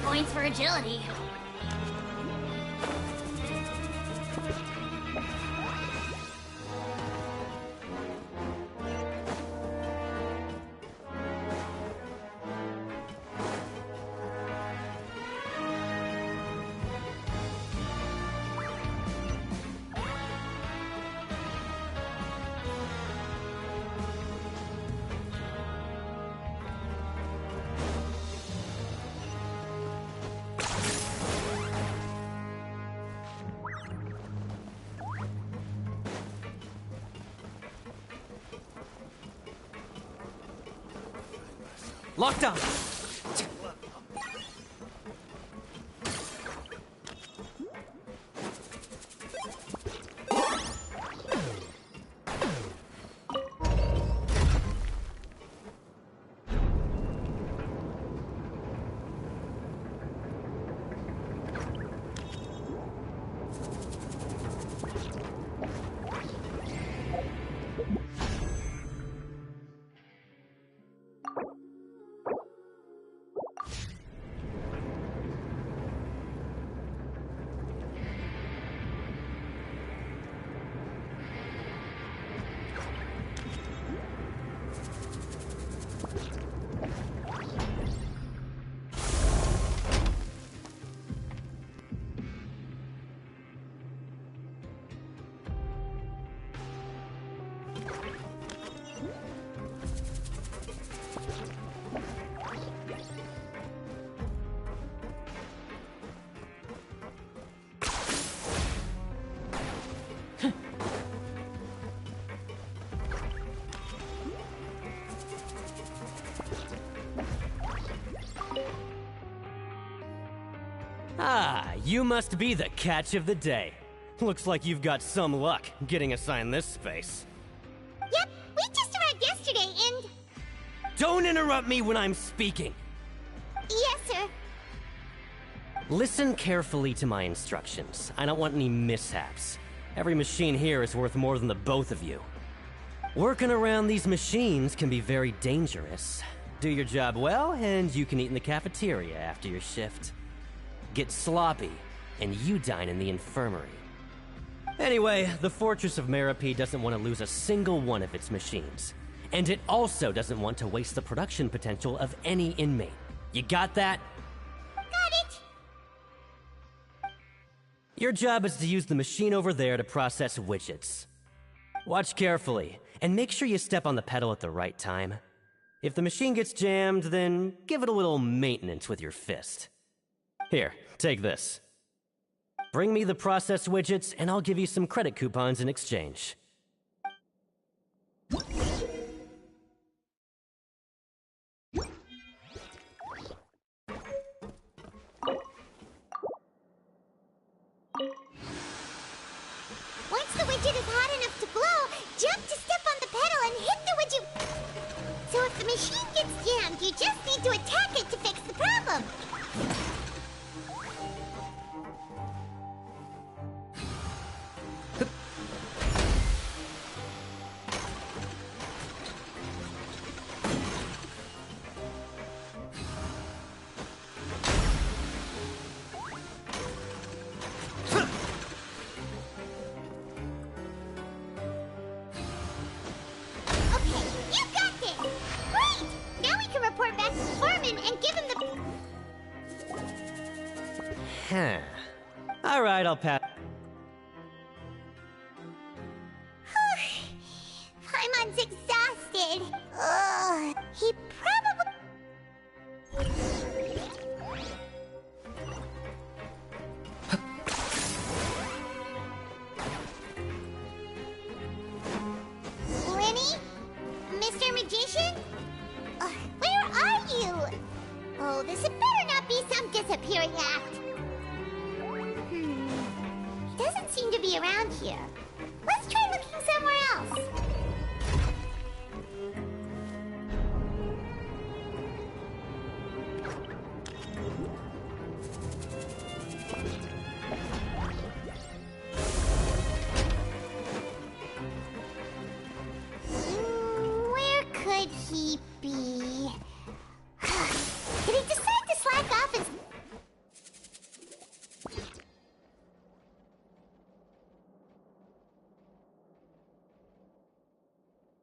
Points for agility. Lockdown! Ah, you must be the catch of the day. Looks like you've got some luck getting assigned this space. Yep, we just arrived yesterday and... Don't interrupt me when I'm speaking! Yes, sir. Listen carefully to my instructions. I don't want any mishaps. Every machine here is worth more than the both of you. Working around these machines can be very dangerous. Do your job well, and you can eat in the cafeteria after your shift. Get sloppy, and you dine in the infirmary. Anyway, the Fortress of Meropide doesn't want to lose a single one of its machines. And it also doesn't want to waste the production potential of any inmate. You got that? Got it! Your job is to use the machine over there to process widgets. Watch carefully, and make sure you step on the pedal at the right time. If the machine gets jammed, then give it a little maintenance with your fist. Here, take this. Bring me the processed widgets, and I'll give you some credit coupons in exchange. Once the widget is hot enough to blow, jump to step on the pedal and hit the widget. So if the machine gets jammed, you just need to attack it to fix the problem. Alright, I'll pass. Paimon's exhausted. Ugh, he probably... Lenny? Mr. Magician? Where are you? Oh, this had better not be some disappearing act. He doesn't seem to be around here. Let's try looking somewhere else. Where could he be? Did he decide to slack off his...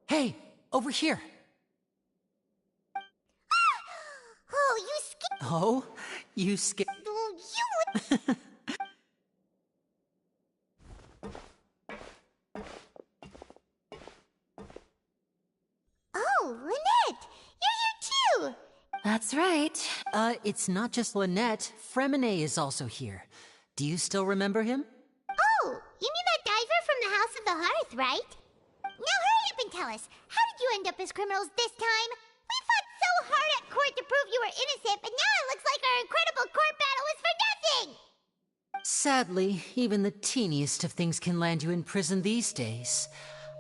Hey, over here. Oh, you scared... Oh, you scared... Oh, you... Oh, Lynette! You're here too! That's right. It's not just Lynette. Fremine is also here. Do you still remember him? Oh, you mean that diver from the House of the Hearth, right? Now hurry up and tell us, how did you end up as criminals this time? We fought so hard at court to prove you were innocent, but now it looks like our incredible court battle was for nothing! Sadly, even the teeniest of things can land you in prison these days.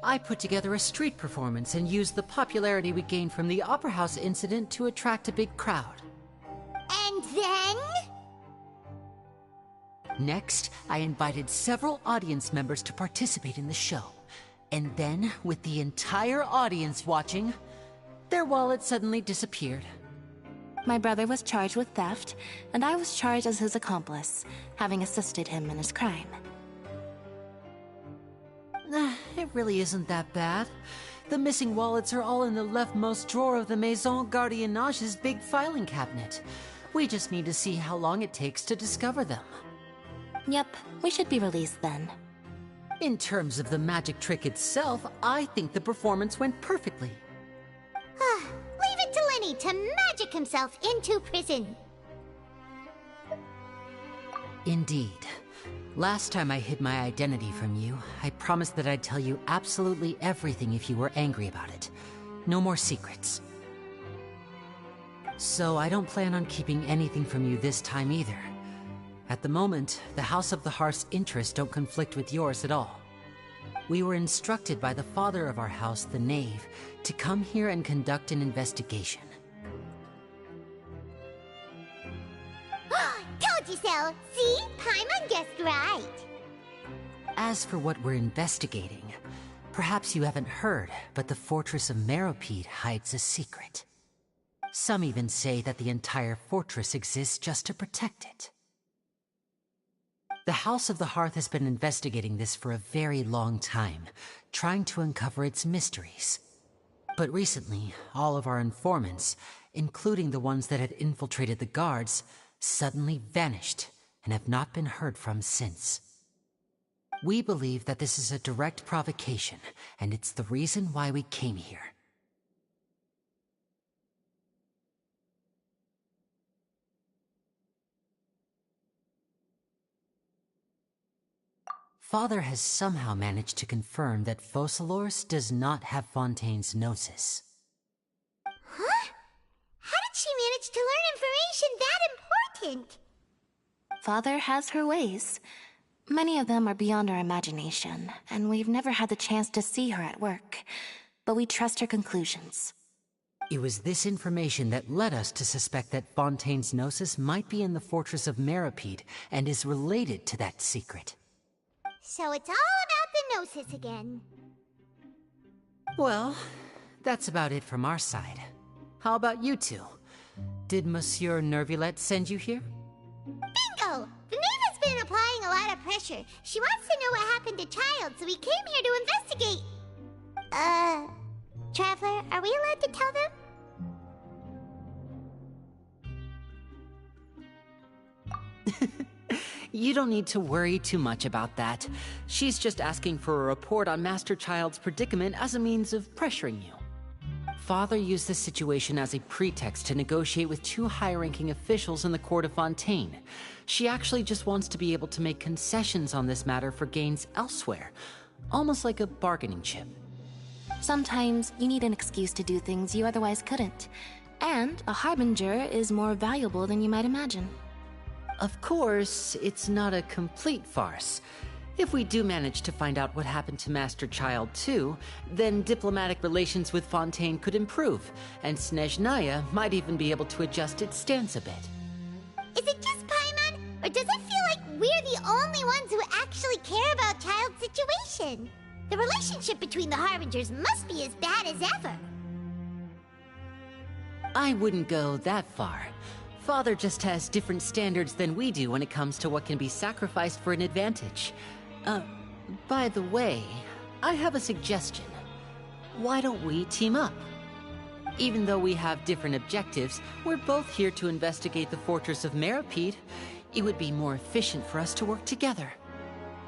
I put together a street performance and used the popularity we gained from the Opera House incident to attract a big crowd. And then? Next, I invited several audience members to participate in the show. And then, with the entire audience watching, their wallet suddenly disappeared. My brother was charged with theft, and I was charged as his accomplice, having assisted him in his crime. It really isn't that bad. The missing wallets are all in the leftmost drawer of the Maison Gardiennage's big filing cabinet. We just need to see how long it takes to discover them. Yep, we should be released then. In terms of the magic trick itself, I think the performance went perfectly. Leave it to Lenny to magic himself into prison. Indeed. Last time I hid my identity from you, I promised that I'd tell you absolutely everything if you were angry about it. No more secrets. So I don't plan on keeping anything from you this time either. At the moment, the House of the Hearth's interests don't conflict with yours at all. We were instructed by the father of our house, the Knave, to come here and conduct an investigation. Told you so! See? Paimon guessed right! As for what we're investigating, perhaps you haven't heard, but the Fortress of Meropide hides a secret. Some even say that the entire fortress exists just to protect it. The House of the Hearth has been investigating this for a very long time, trying to uncover its mysteries. But recently, all of our informants, including the ones that had infiltrated the guards, suddenly vanished and have not been heard from since. We believe that this is a direct provocation, and it's the reason why we came here. Father has somehow managed to confirm that Focalors does not have Fontaine's Gnosis. Huh? How did she manage to learn information that important? Father has her ways. Many of them are beyond our imagination, and we've never had the chance to see her at work. But we trust her conclusions. It was this information that led us to suspect that Fontaine's Gnosis might be in the Fortress of Meropide and is related to that secret. So it's all about the Gnosis again. Well, that's about it from our side. How about you two? Did Monsieur Nervulette send you here? Bingo! The Knave has been applying a lot of pressure. She wants to know what happened to Childe, so we came here to investigate. Traveler, are we allowed to tell them? You don't need to worry too much about that. She's just asking for a report on Master Childe's predicament as a means of pressuring you. Father used this situation as a pretext to negotiate with two high-ranking officials in the court of Fontaine. She actually just wants to be able to make concessions on this matter for gains elsewhere, almost like a bargaining chip. Sometimes you need an excuse to do things you otherwise couldn't. And a harbinger is more valuable than you might imagine. Of course, it's not a complete farce. If we do manage to find out what happened to Master Childe too, then diplomatic relations with Fontaine could improve, and Snezhnaya might even be able to adjust its stance a bit. Is it just Paimon, or does it feel like we're the only ones who actually care about Childe's situation? The relationship between the Harbingers must be as bad as ever. I wouldn't go that far. Father just has different standards than we do when it comes to what can be sacrificed for an advantage. By the way, I have a suggestion. Why don't we team up? Even though we have different objectives, we're both here to investigate the Fortress of Meropide. It would be more efficient for us to work together.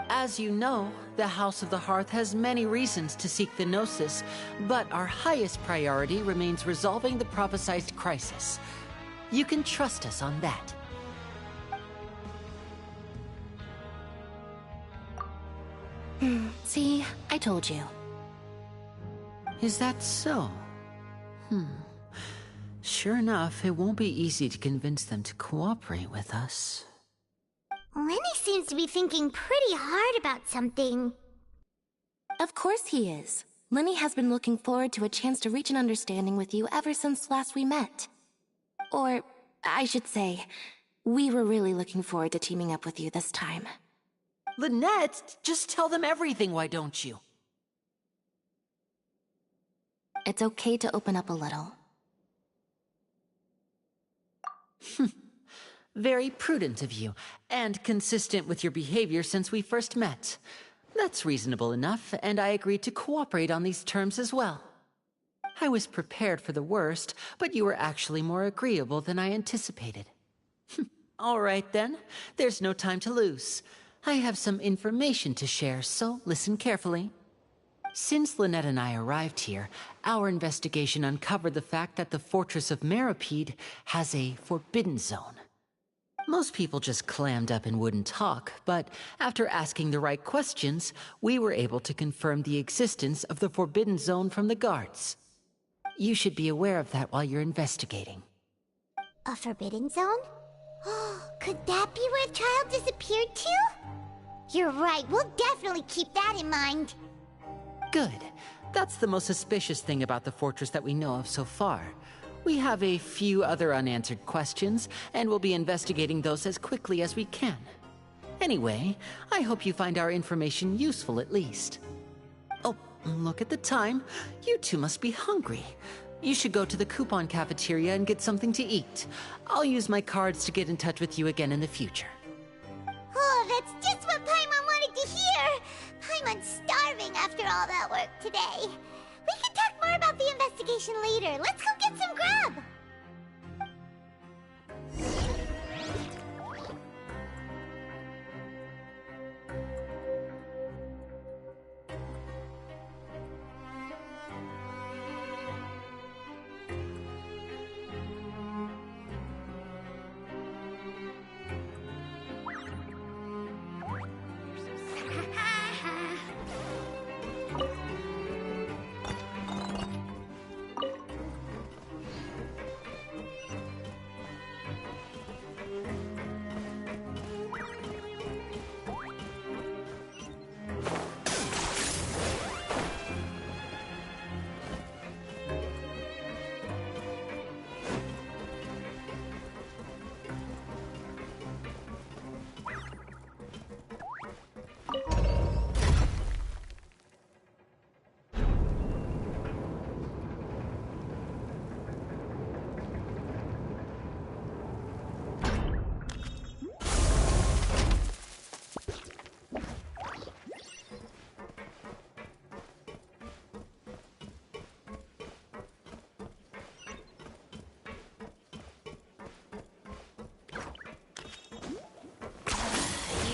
As you know, the House of the Hearth has many reasons to seek the Gnosis, but our highest priority remains resolving the prophesized crisis. You can trust us on that. See, I told you. Is that so? Sure enough, it won't be easy to convince them to cooperate with us. Lenny seems to be thinking pretty hard about something. Of course he is. Lenny has been looking forward to a chance to reach an understanding with you ever since last we met. Or, I should say, we were really looking forward to teaming up with you this time. Lynette, just tell them everything, why don't you? It's okay to open up a little. Very prudent of you, and consistent with your behavior since we first met. That's reasonable enough, and I agreed to cooperate on these terms as well. I was prepared for the worst, but you were actually more agreeable than I anticipated. All right then, there's no time to lose. I have some information to share, so listen carefully. Since Lynette and I arrived here, our investigation uncovered the fact that the Fortress of Meropide has a forbidden zone. Most people just clammed up and wouldn't talk, but after asking the right questions, we were able to confirm the existence of the forbidden zone from the guards. You should be aware of that while you're investigating. A forbidden zone? Could that be where Child disappeared to? You're right, we'll definitely keep that in mind. Good. That's the most suspicious thing about the fortress that we know of so far. We have a few other unanswered questions, and we'll be investigating those as quickly as we can. Anyway, I hope you find our information useful at least. Oh, look at the time. You two must be hungry. You should go to the coupon cafeteria and get something to eat. I'll use my cards to get in touch with you again in the future. Oh, that's just what Paimon wanted to hear! Paimon's starving after all that work today. We can talk more about the investigation later. Let's go get some grub!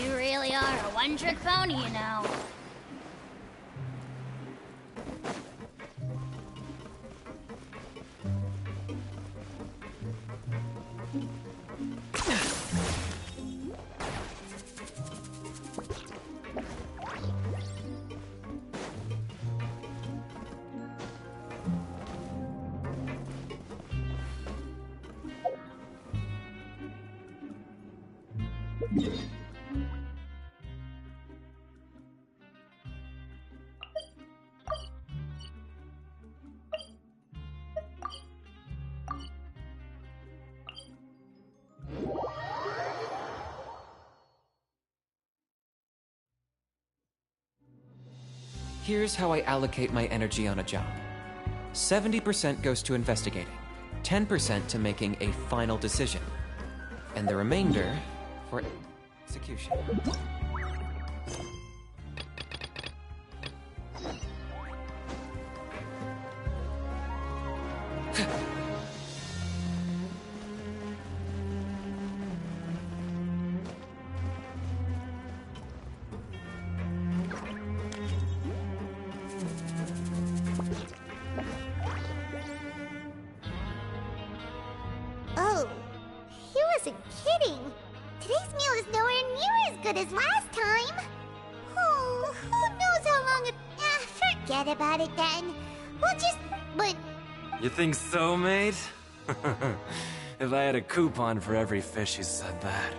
You really are a one-trick pony, you know. Here's how I allocate my energy on a job. 70% goes to investigating, 10% to making a final decision, and the remainder for execution. Oh, he wasn't kidding. Today's meal is nowhere near as good as last time. Oh, who knows how long it... forget about it then. We'll just... But... You think so, mate? If I had a coupon for every fish who said that.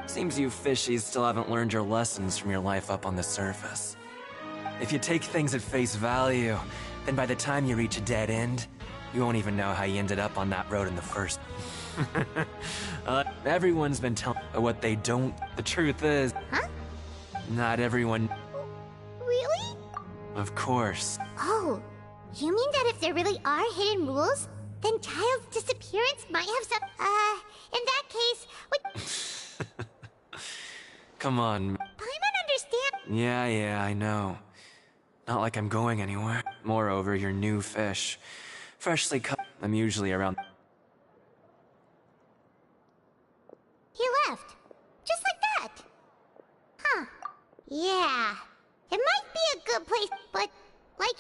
Seems you fishies still haven't learned your lessons from your life up on the surface. If you take things at face value, then by the time you reach a dead end, you won't even know how you ended up on that road in the first. Everyone's been telling what they don't. The truth is, not everyone. Really? Of course. Oh, you mean that if there really are hidden rules, then Child's disappearance might have some... in that case, what... Come on. Paimon understand... Yeah, I know. Not like I'm going anywhere. Moreover, you're new fish. Freshly cut. I'm usually around. He left. Just like that. Huh. Yeah. It might be a good place, but... like...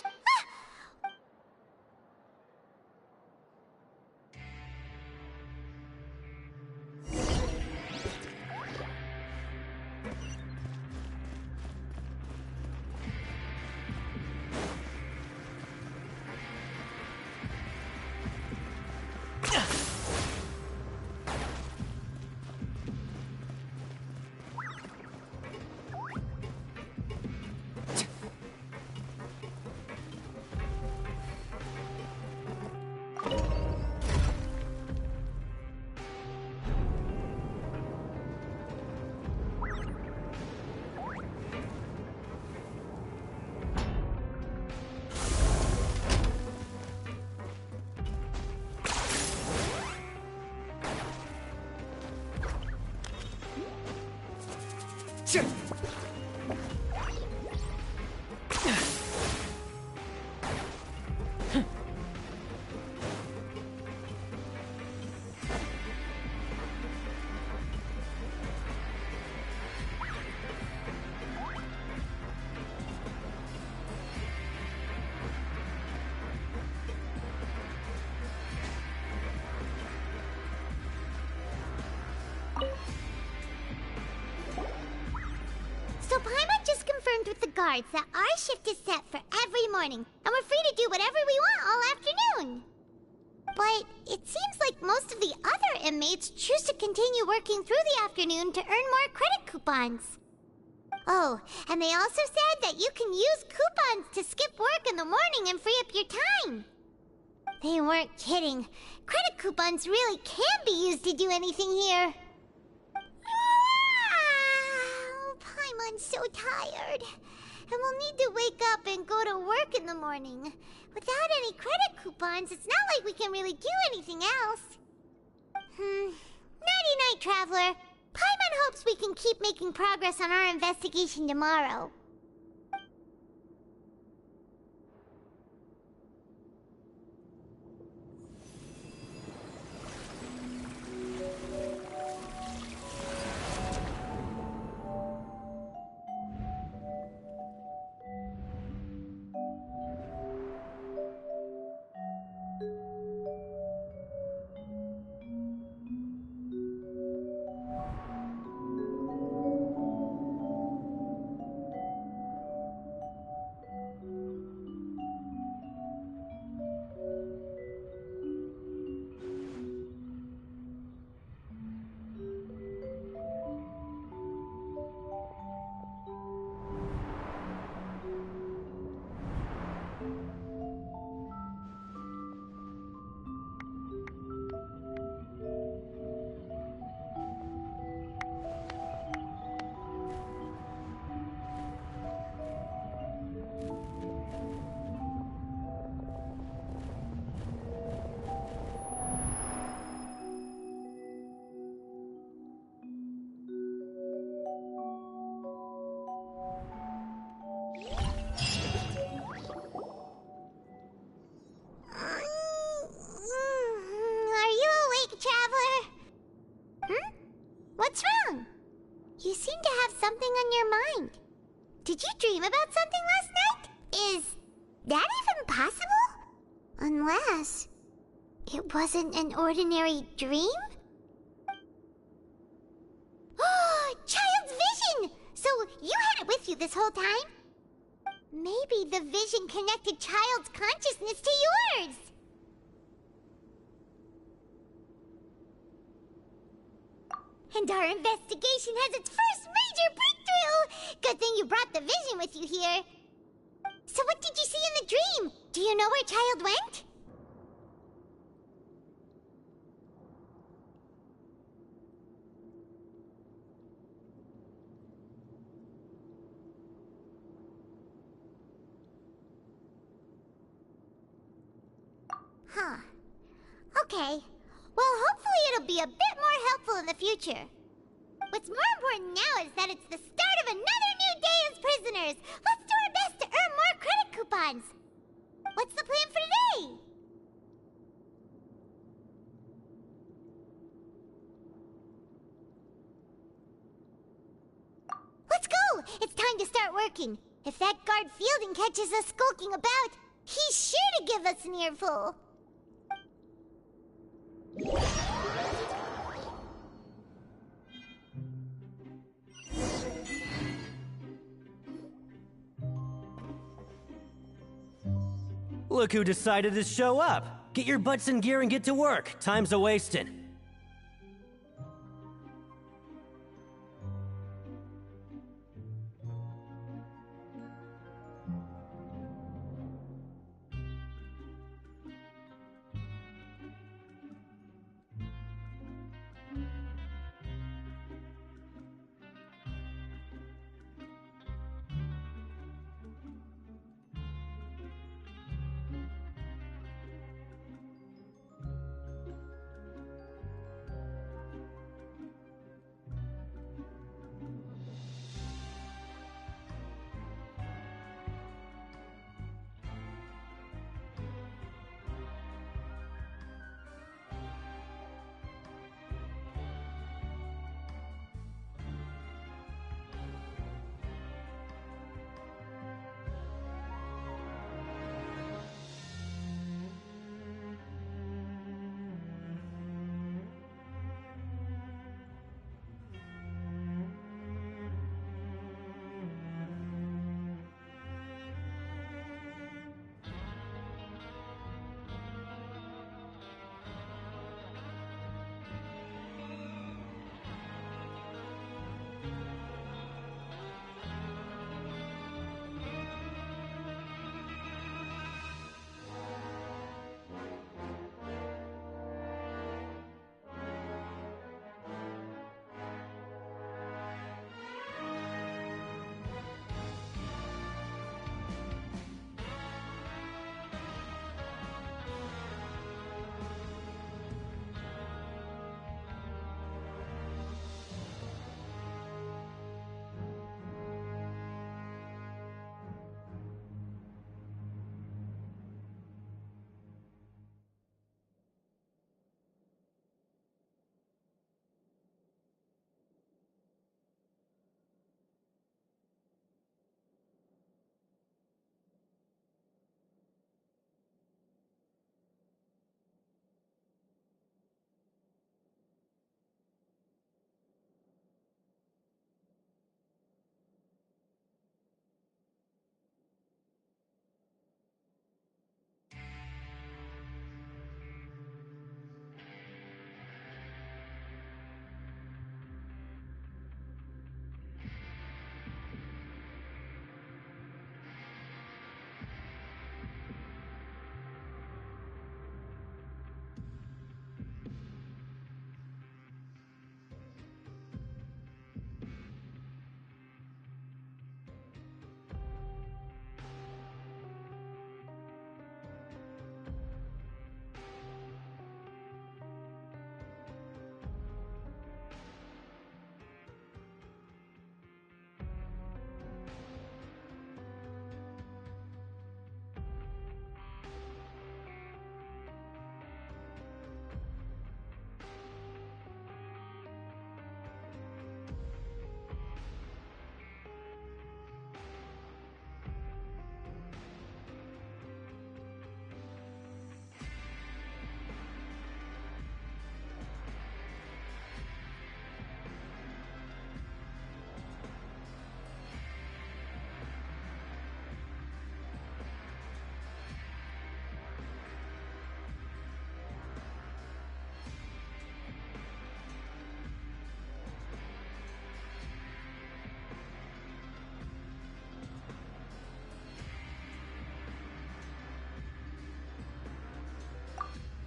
guards that our shift is set for every morning, and we're free to do whatever we want all afternoon. But it seems like most of the other inmates choose to continue working through the afternoon to earn more credit coupons. Oh, and they also said that you can use coupons to skip work in the morning and free up your time. They weren't kidding. Credit coupons really can be used to do anything here. Paimon's so tired. And we'll need to wake up and go to work in the morning. Without any credit coupons, it's not like we can really do anything else. Nighty-night, Traveler. Paimon hopes we can keep making progress on our investigation tomorrow. What's wrong? You seem to have something on your mind. Did you dream about something last night? Is that even possible? Unless it wasn't an ordinary dream? Oh, Child's vision! So you had it with you this whole time? Maybe the vision connected Child's consciousness to yours. And our investigation has its first major breakthrough! Good thing you brought the vision with you here. So what did you see in the dream? Do you know where Child went? Huh. Okay. Well, hopefully it'll be a bit more helpful in the future. What's more important now is that it's the start of another new day as prisoners. Let's do our best to earn more credit coupons. What's the plan for today? Let's go! It's time to start working. If that guard Fielding catches us skulking about, he's sure to give us an earful. Look who decided to show up! Get your butts in gear and get to work. Time's a-wasting.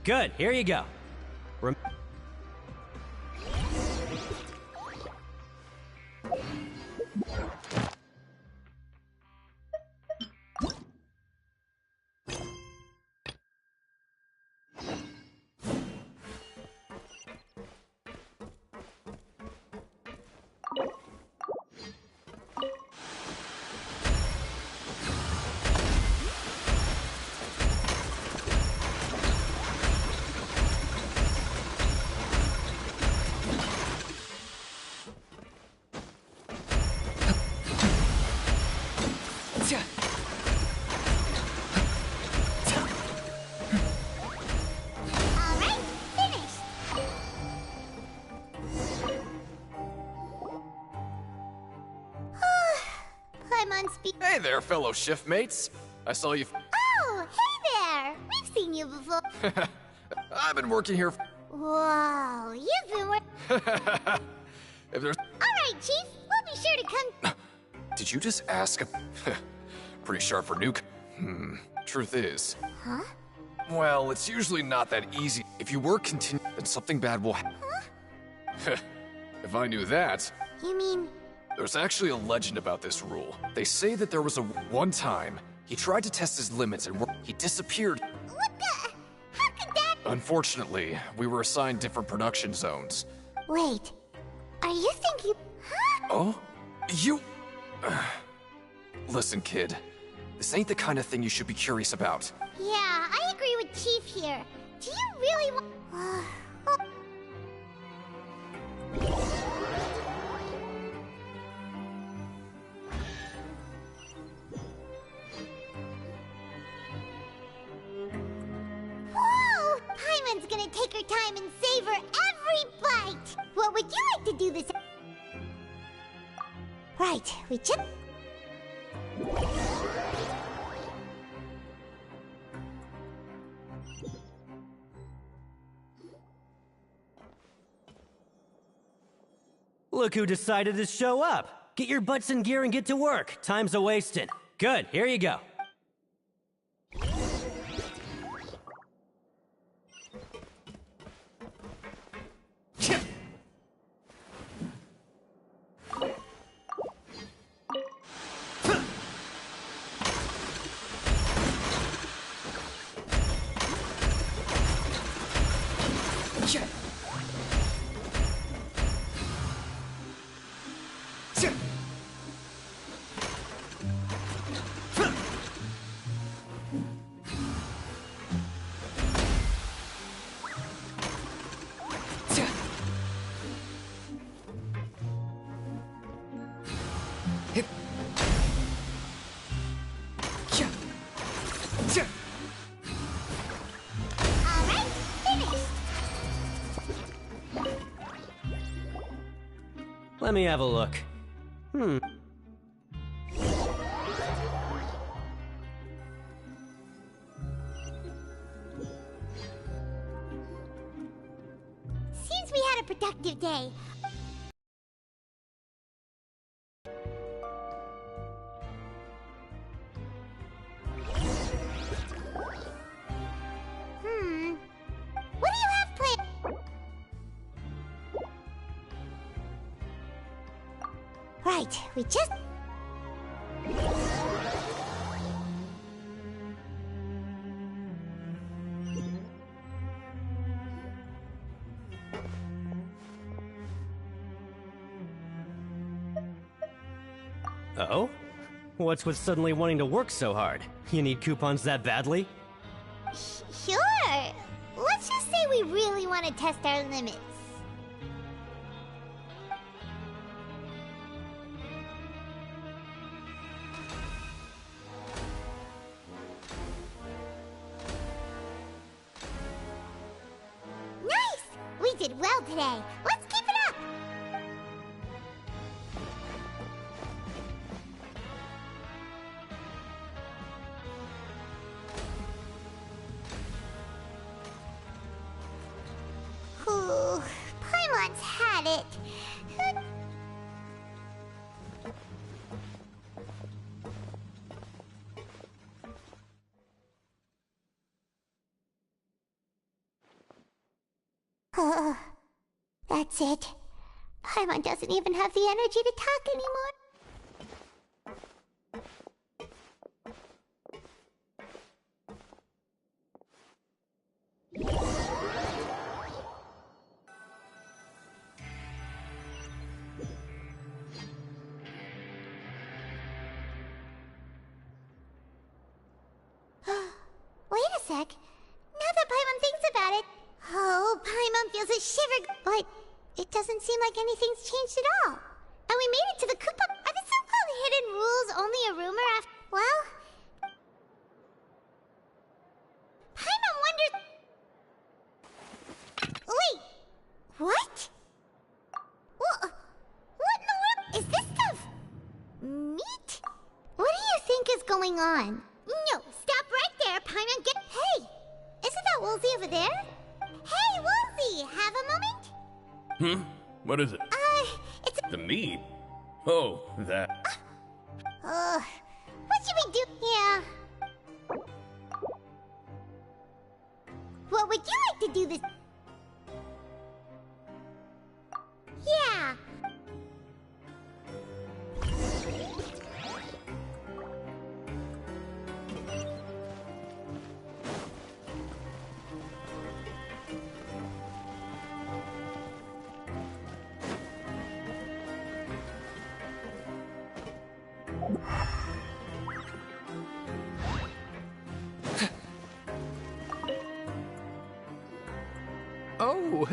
Good, here you go. Hey there, fellow shiftmates. I saw you. Oh, hey there! We've seen you before. I've been working here. Whoa, you've been If there's. Alright, Chief. We'll be sure to come. Did you just ask? Pretty sharp for Nuke. Truth is. Huh? Well, it's usually not that easy. If you work then something bad will happen. Huh? If I knew that. You mean? There's actually a legend about this rule. They say that there was one time he tried to test his limits and he disappeared. What the? How could that? Unfortunately, we were assigned different production zones. Wait. Are you thinking? Huh? Oh? You... Listen, kid. This ain't the kind of thing you should be curious about. Yeah, I agree with Chief here. Do you really want... Whoa! Paimon's gonna take her time and savor every bite! What would you like to do this... Right, we just... Look who decided to show up. Get your butts in gear and get to work. Time's a-wasting. Good, here you go. Let me have a look. Seems we had a productive day. What do you have planned? Right, we just... Oh? What's with suddenly wanting to work so hard? You need coupons that badly? Sure. Let's just say we really want to test our limits. Nice! We did well today. Let's keep it up! Ooh, Paimon's had it. That's it. Paimon doesn't even have the energy to talk anymore. Wait a sec. Now that Paimon thinks about it, oh, Paimon feels a shiver. But it doesn't seem like anything's changed at all. And we made it to the Koopa. Are the so-called hidden rules only a rumor after? Well, Paimon wonders. Wait, what? What in the world is this stuff? Meat? What do you think is going on? No, stop right there, Paimon. Hey, isn't that Woolsey over there? Hey, Woolsey, have a moment? What is it? It's The meat? Oh, that. What should we do? Yeah. What would you like to do this? Yeah. Oh,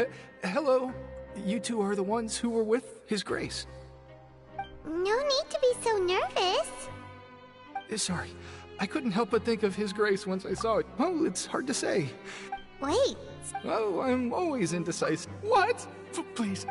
hello. You two are the ones who were with His Grace. No need to be so nervous. Sorry, I couldn't help but think of His Grace once I saw it. Oh, it's hard to say. Wait. Oh, I'm always indecisive. What? Please.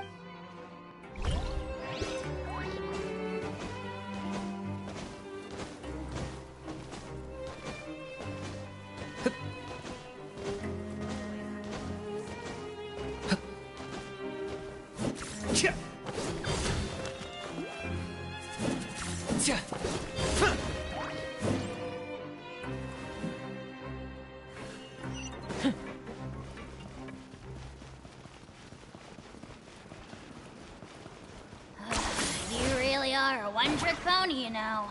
You really are a one-trick pony, you know.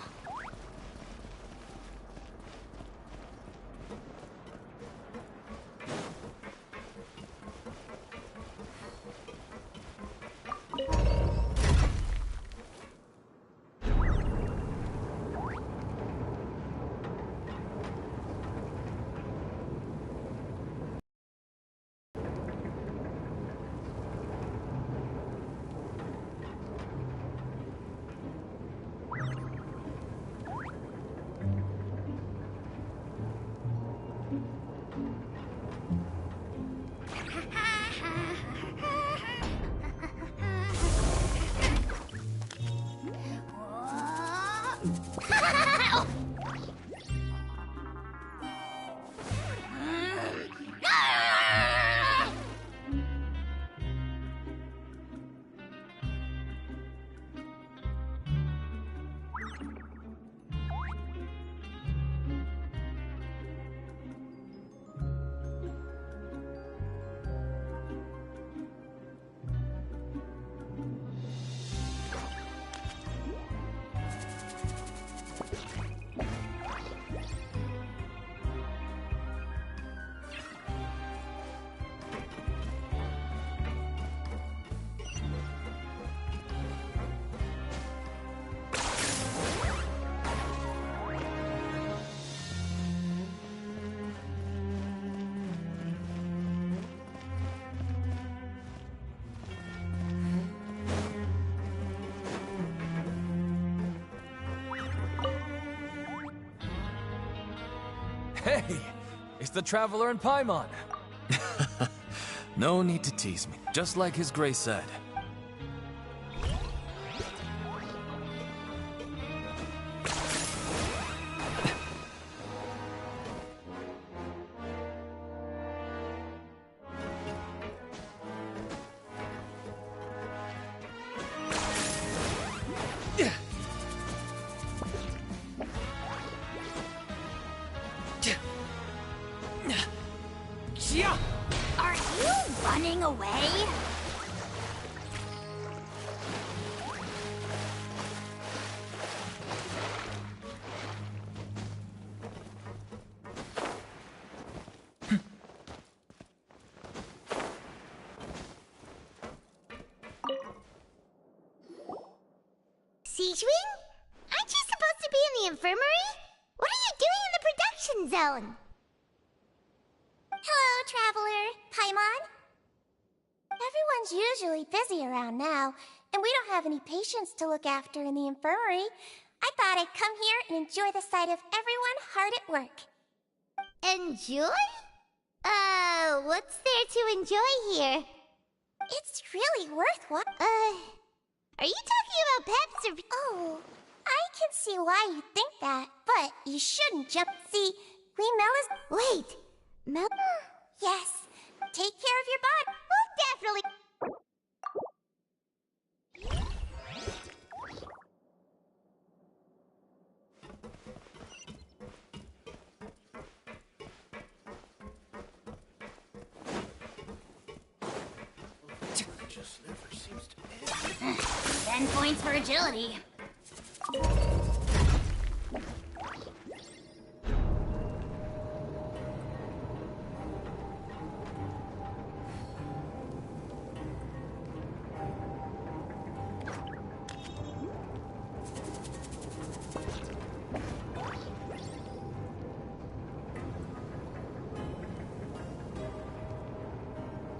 Hey, it's the Traveler and Paimon. No need to tease me, just like His Grace said. Are you running away? Siegewing? Aren't you supposed to be in the infirmary? What are you doing in the production zone? Hello, Traveler. Paimon? Everyone's usually busy around now, and we don't have any patients to look after in the infirmary. I thought I'd come here and enjoy the sight of everyone hard at work. Enjoy? What's there to enjoy here? It's really worthwhile. Are you talking about Peps or... Oh, I can see why you think that, but you shouldn't jump. See, Queen Mel is... Wait, Mel... Yes, take care of your body. We'll definitely... Just never seems to end. 10 points for agility.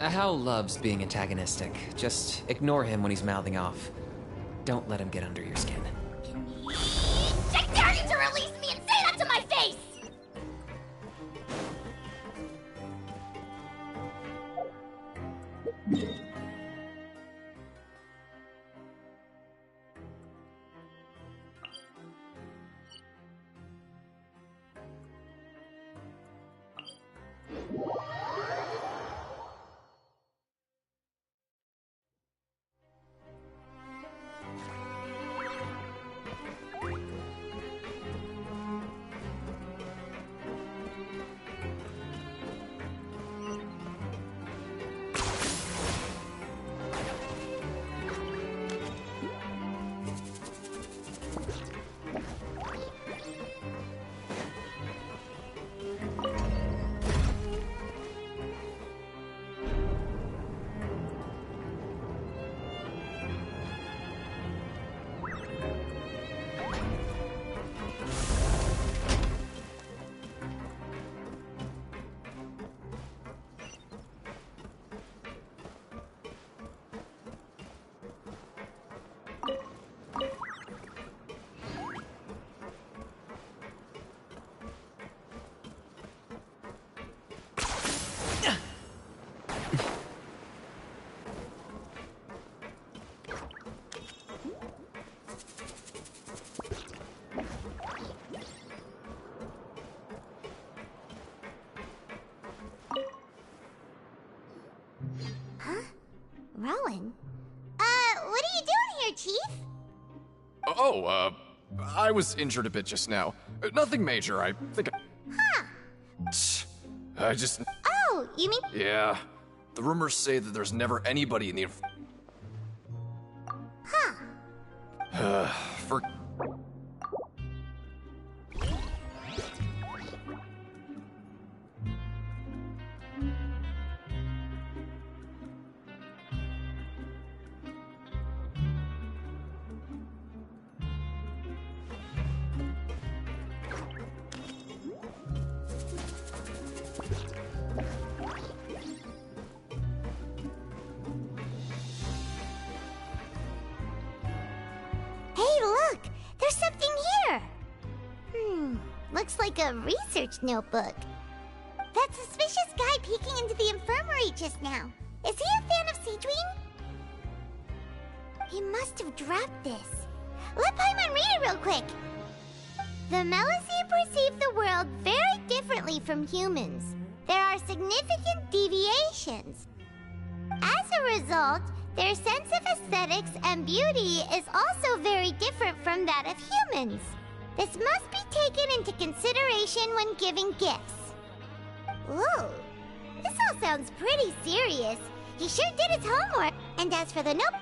Hal loves being antagonistic. Just ignore him when he's mouthing off. Don't let him get under your skin. I dare you to release me and say that to my face! Rowan? What are you doing here, Chief? Oh, I was injured a bit just now. Nothing major, I think I just... Oh, you mean... Yeah. The rumors say that there's never anybody in the... For... Looks like a research notebook. That suspicious guy peeking into the infirmary just now. Is he a fan of Siegewing? He must have dropped this. Let Paimon read it real quick. The Melusine perceive the world very differently from humans. There are significant deviations. As a result, their sense of aesthetics and beauty is also very different from that of humans. This must be taken into consideration when giving gifts. Ooh, this all sounds pretty serious. He sure did his homework. And as for the nope...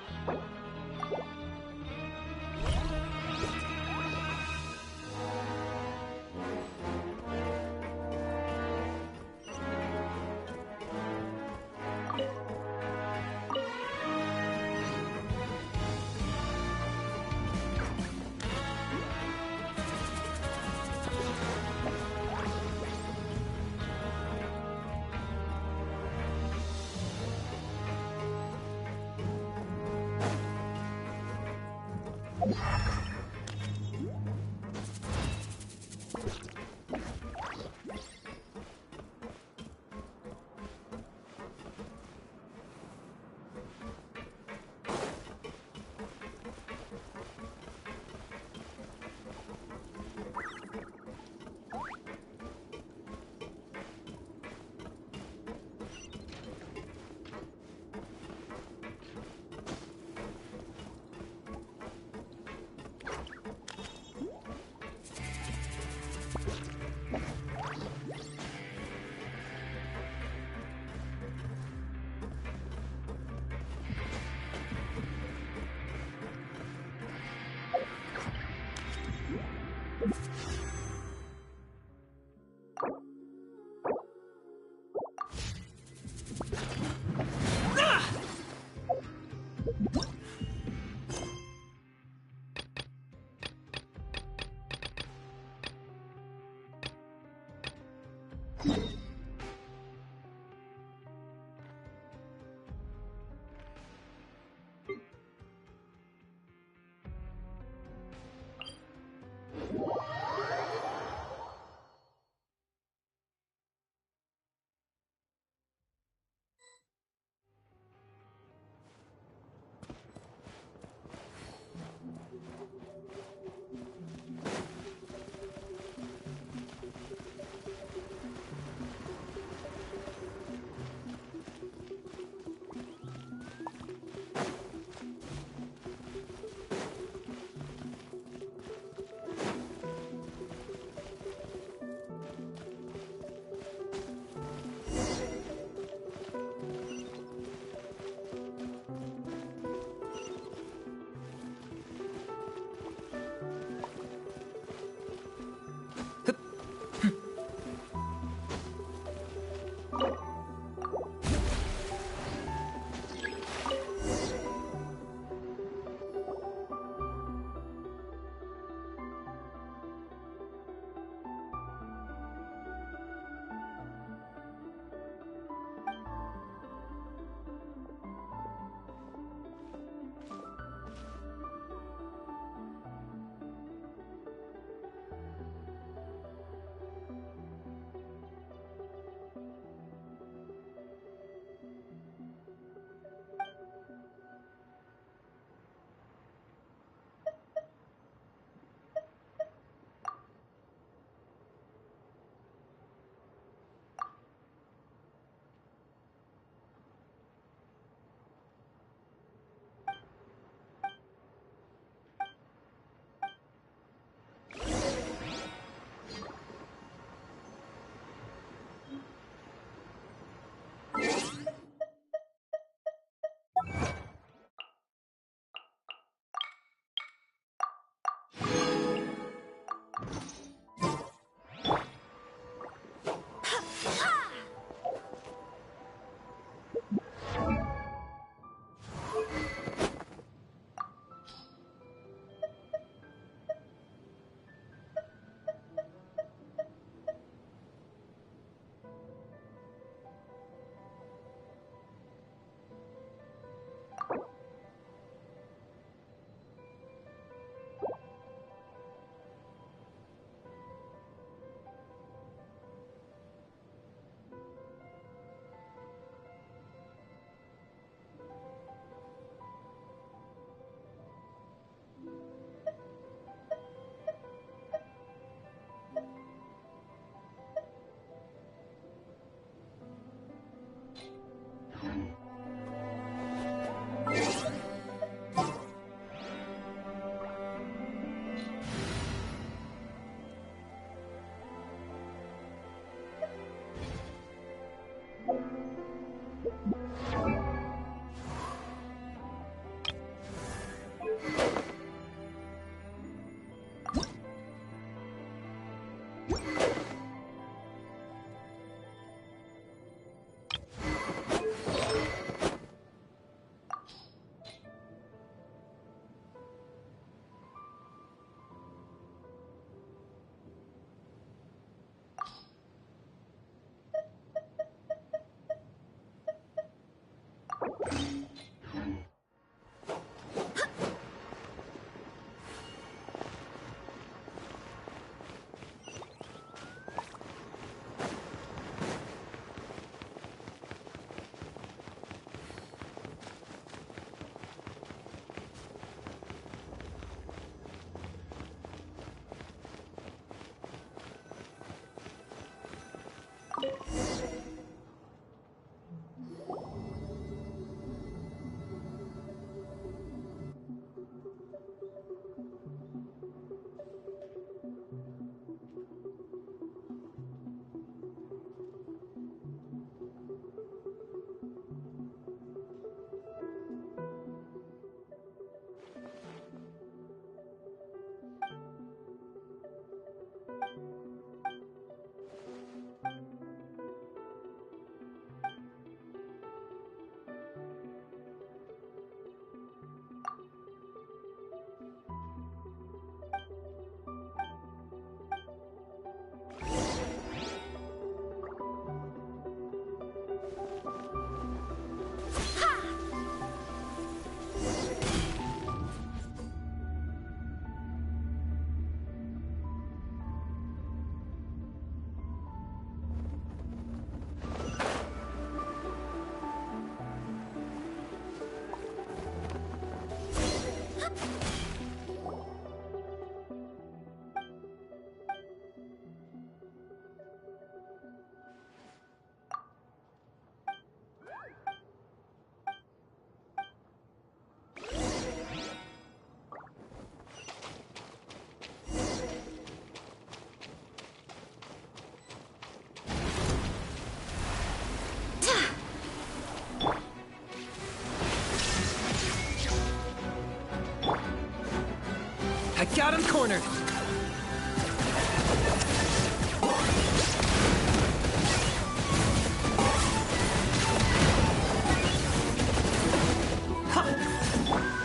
got him cornered.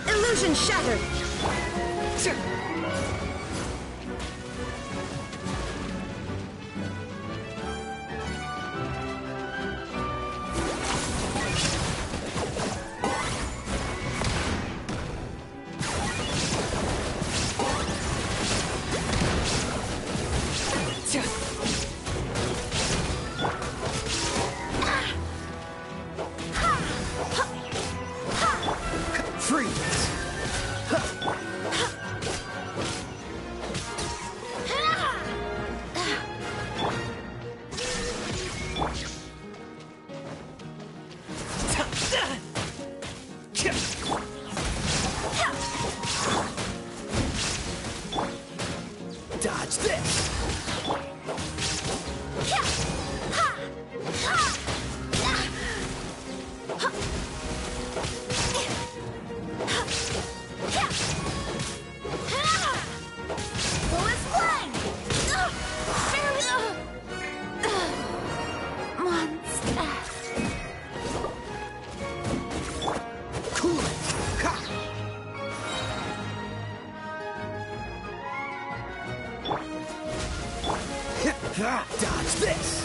Illusion shattered! Dodge this! Dodge this!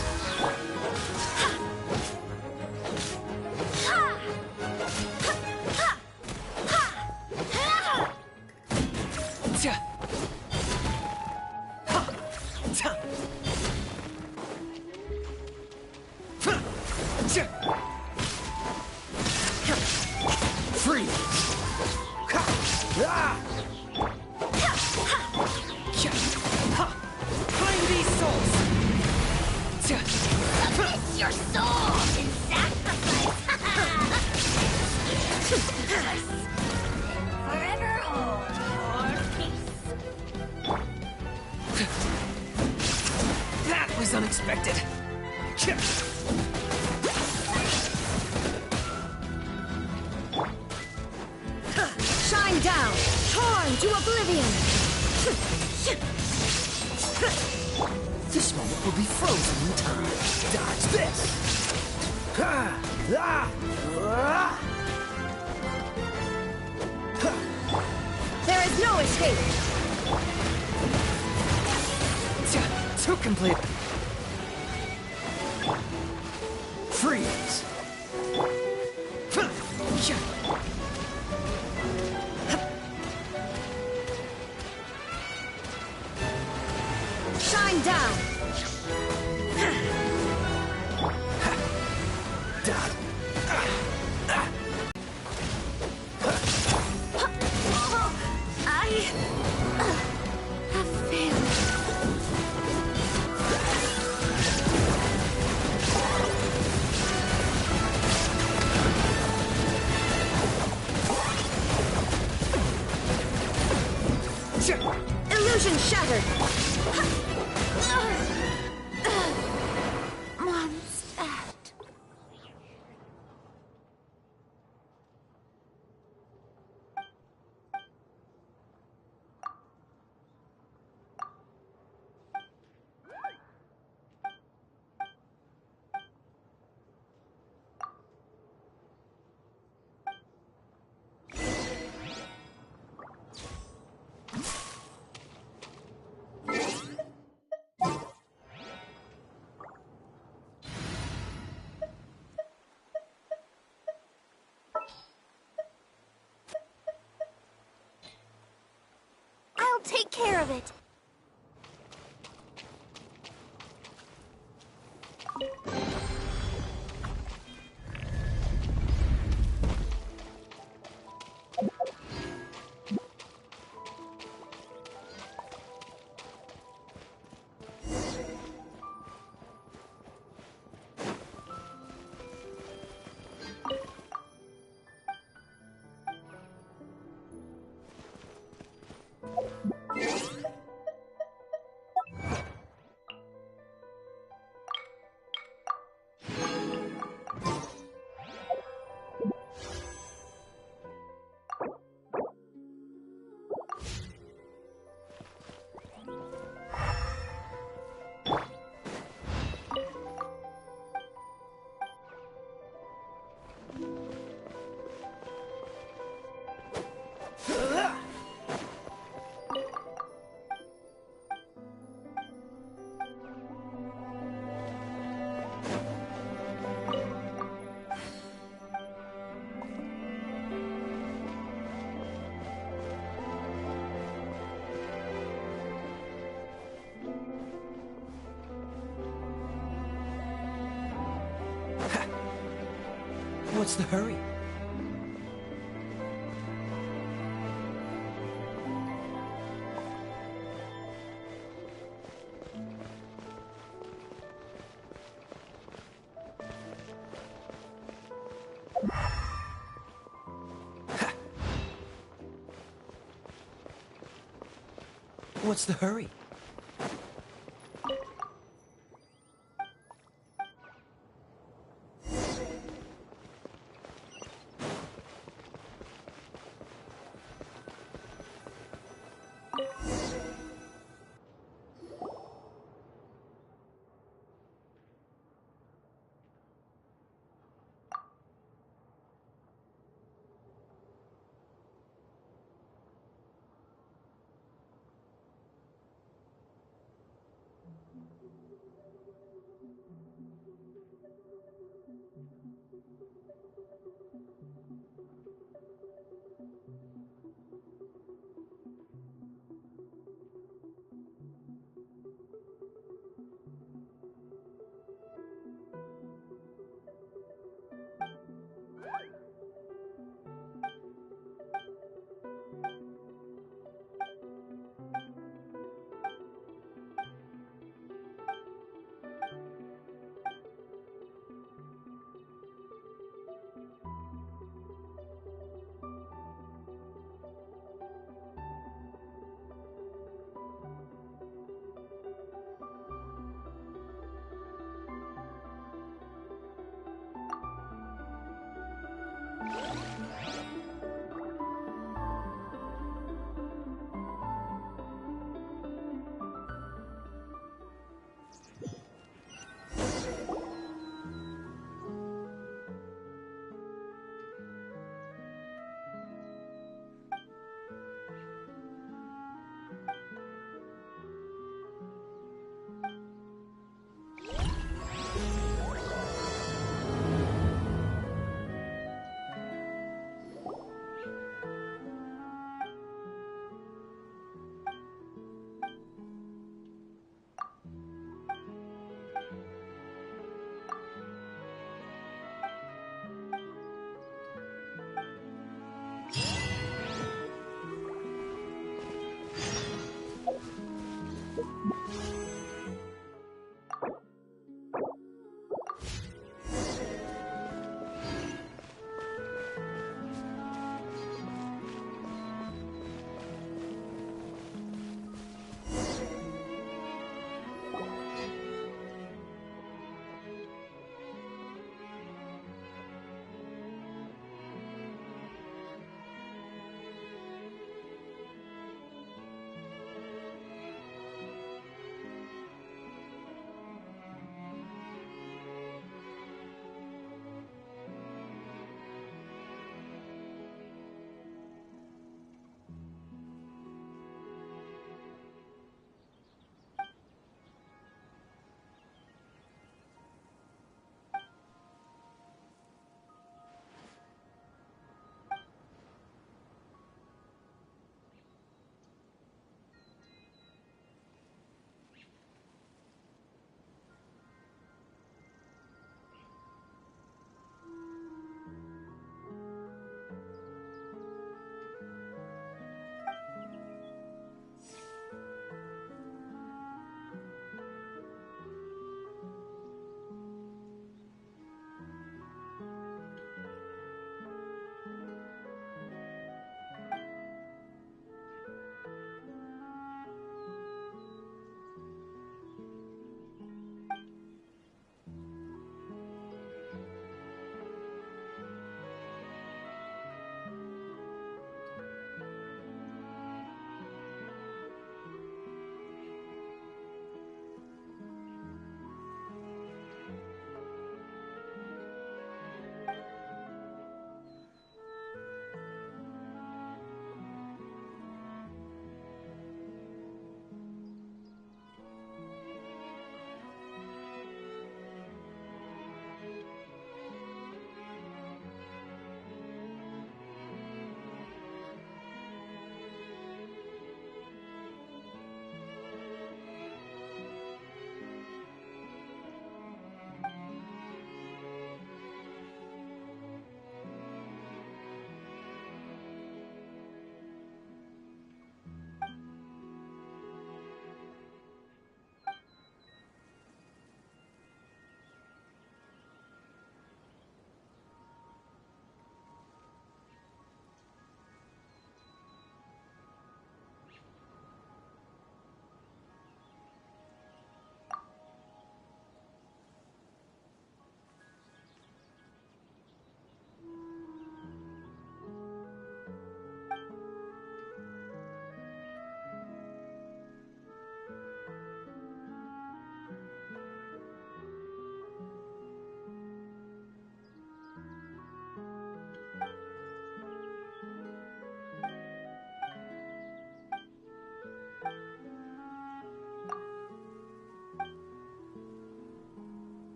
Your soul in sacrifice! Forever hold your peace. That was unexpected. Shine down! Torn to oblivion! This moment will be frozen in time. Dodge this! There is no escape! To complete. Freeze! Shine down! Dodge. I have failed. Illusion shattered! Mondstadt. I'll take care of it. What's the hurry? What's the hurry?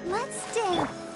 Let's dance.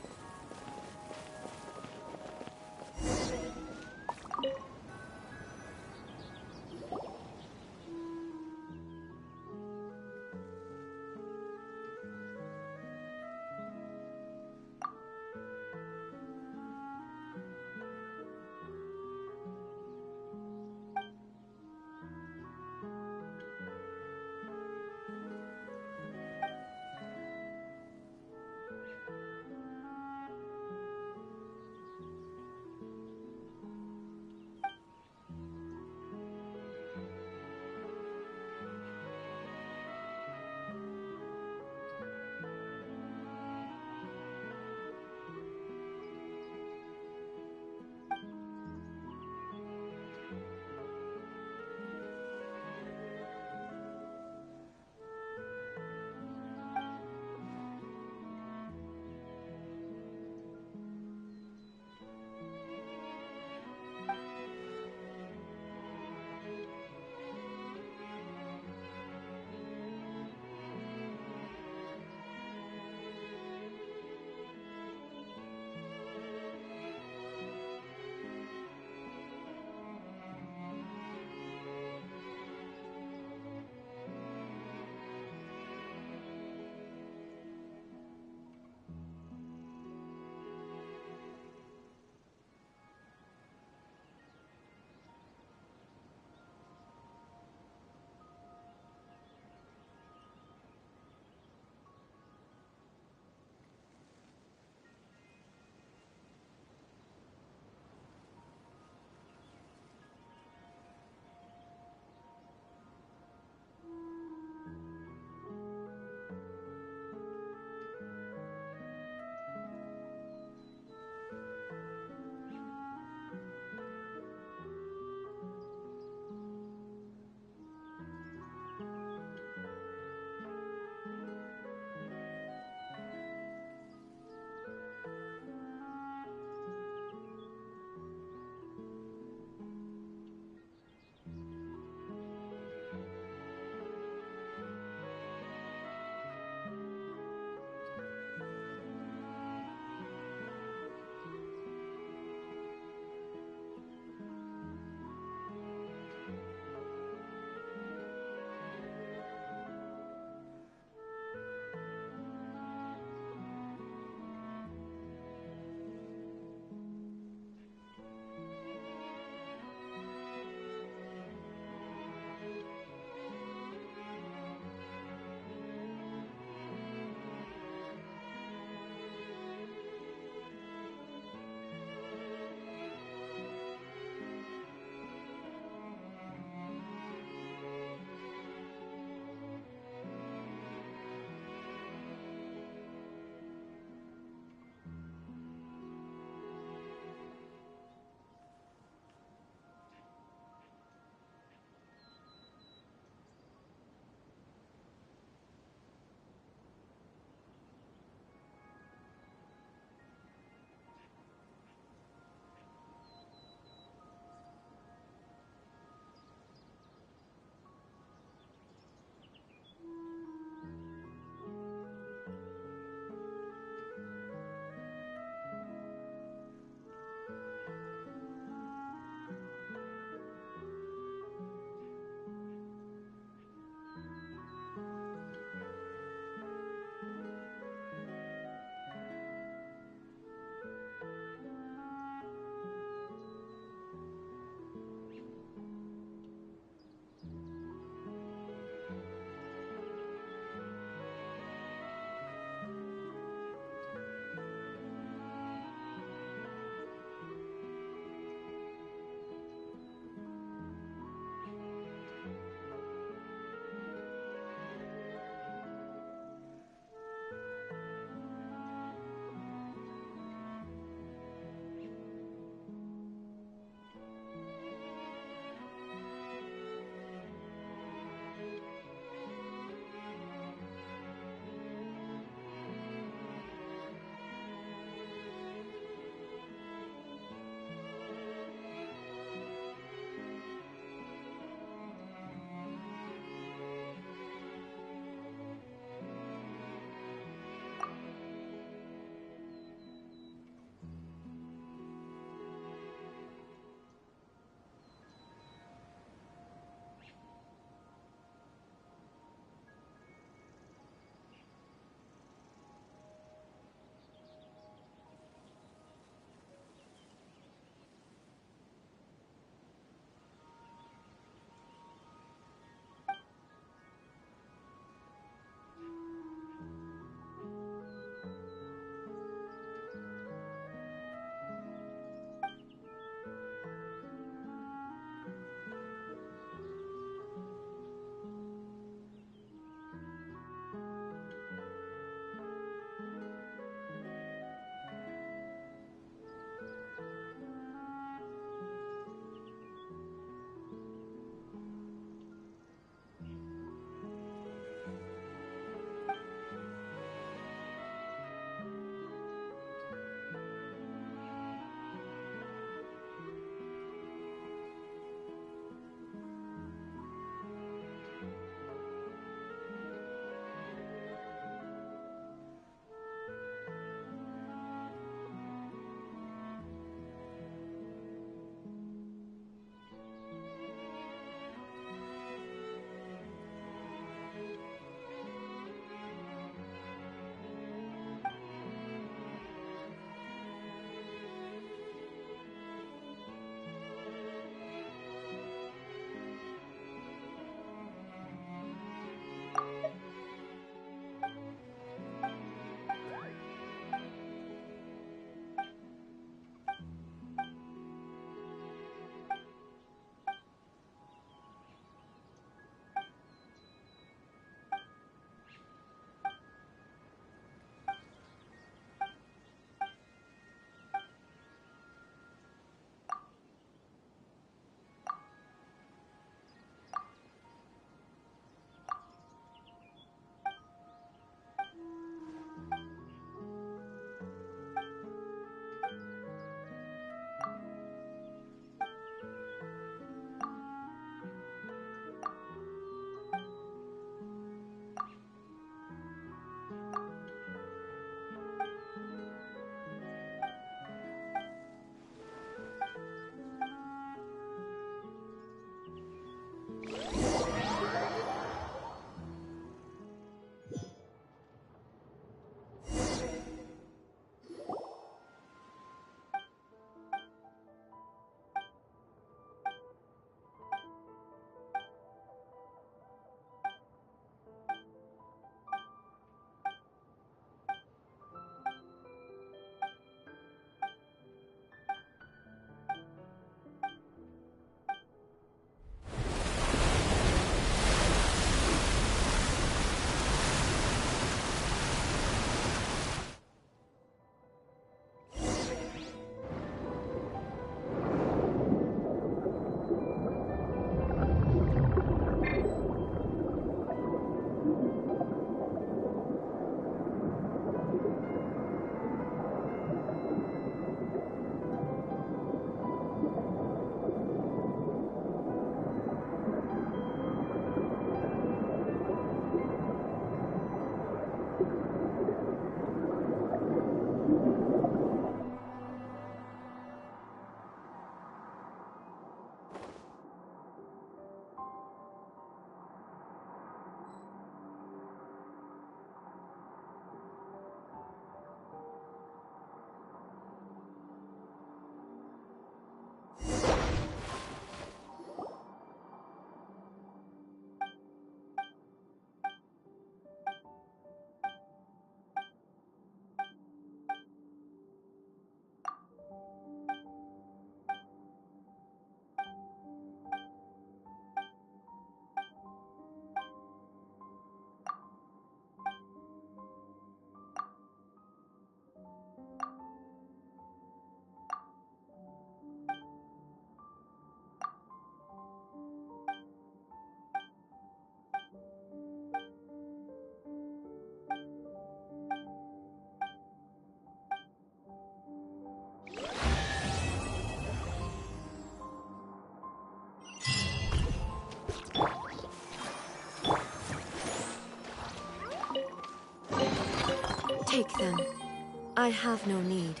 I have no need.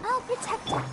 I'll protect her.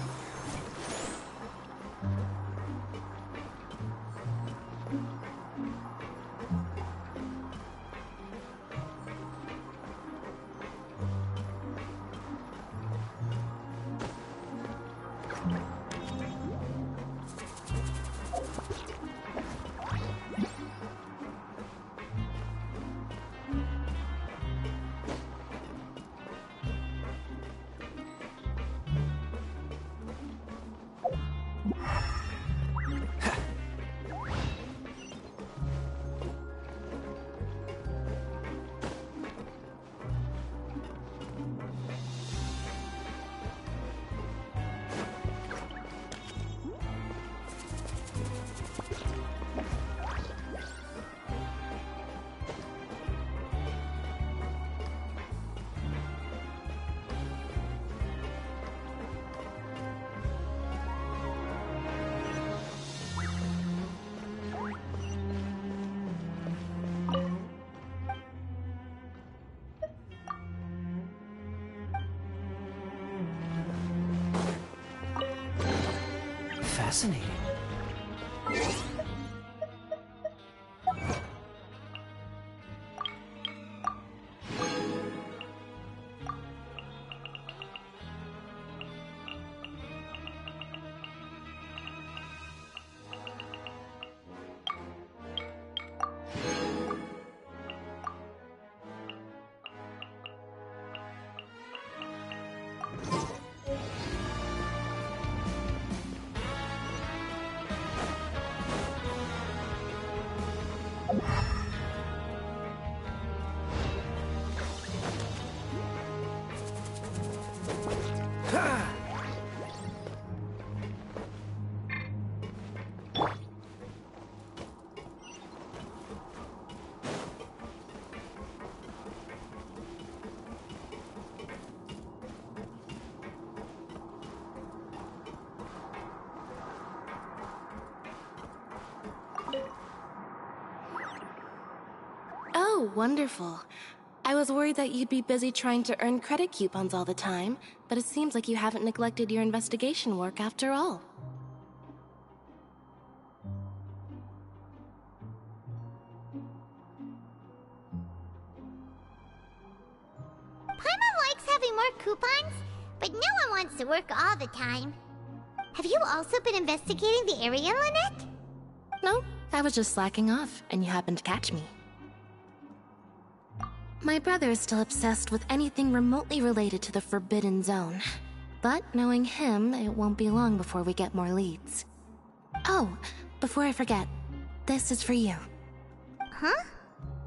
Fascinating. Oh, wonderful. I was worried that you'd be busy trying to earn credit coupons all the time, but it seems like you haven't neglected your investigation work after all. Paimon likes having more coupons, but no one wants to work all the time. Have you also been investigating the area, Lynette? No, I was just slacking off, and you happened to catch me. My brother is still obsessed with anything remotely related to the Forbidden Zone. But knowing him, it won't be long before we get more leads. Oh, before I forget, this is for you. Huh?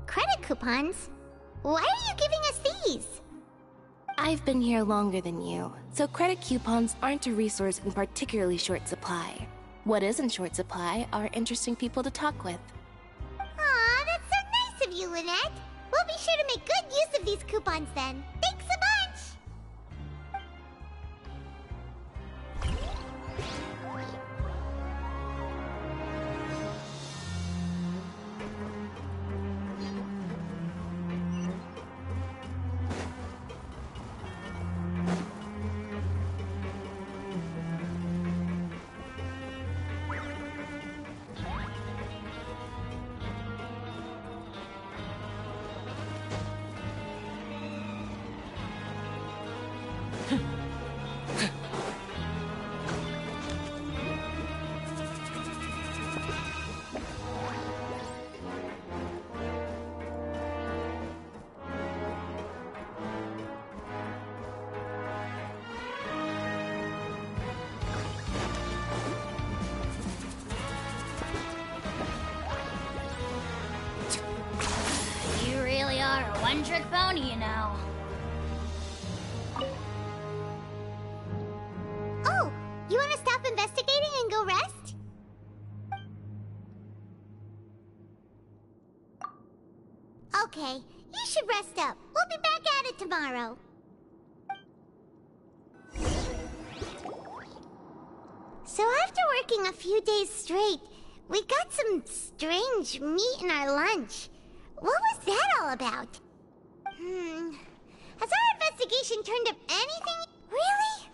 Credit coupons? Why are you giving us these? I've been here longer than you, so credit coupons aren't a resource in particularly short supply. What is in short supply are interesting people to talk with. Aw, that's so nice of you, Lynette. We'll be sure to make good use of these coupons then. Thanks a bunch! one-trick pony, you know. Oh, you want to stop investigating and go rest? Okay, you should rest up. We'll be back at it tomorrow. So after working a few days straight, we got some strange meat in our lunch. What was that all about? Has our investigation turned up anything? Really?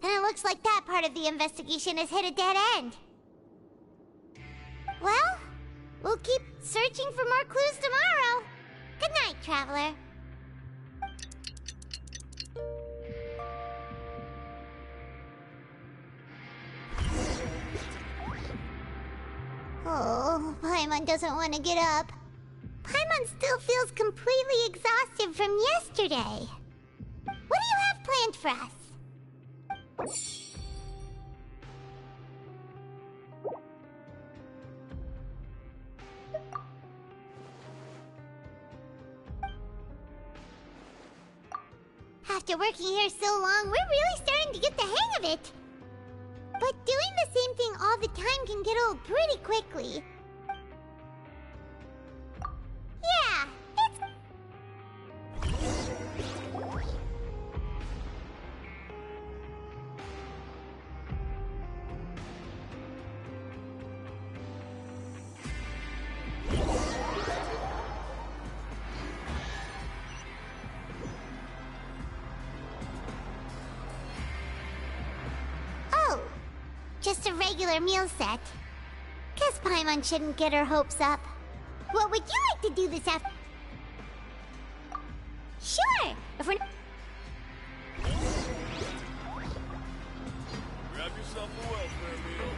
Then it looks like that part of the investigation has hit a dead end. Well, we'll keep searching for more clues tomorrow. Good night, Traveler. Oh, Paimon doesn't want to get up. Paimon still feels completely exhausted from yesterday. What do you have planned for us? After working here so long, we're really starting to get the hang of it. But doing the same thing all the time can get old pretty quickly. Yeah, it's... Oh, just a regular meal set. Guess Paimon shouldn't get her hopes up. What would you like to do this after? Sure, if we're... Grab yourself a welfare meal.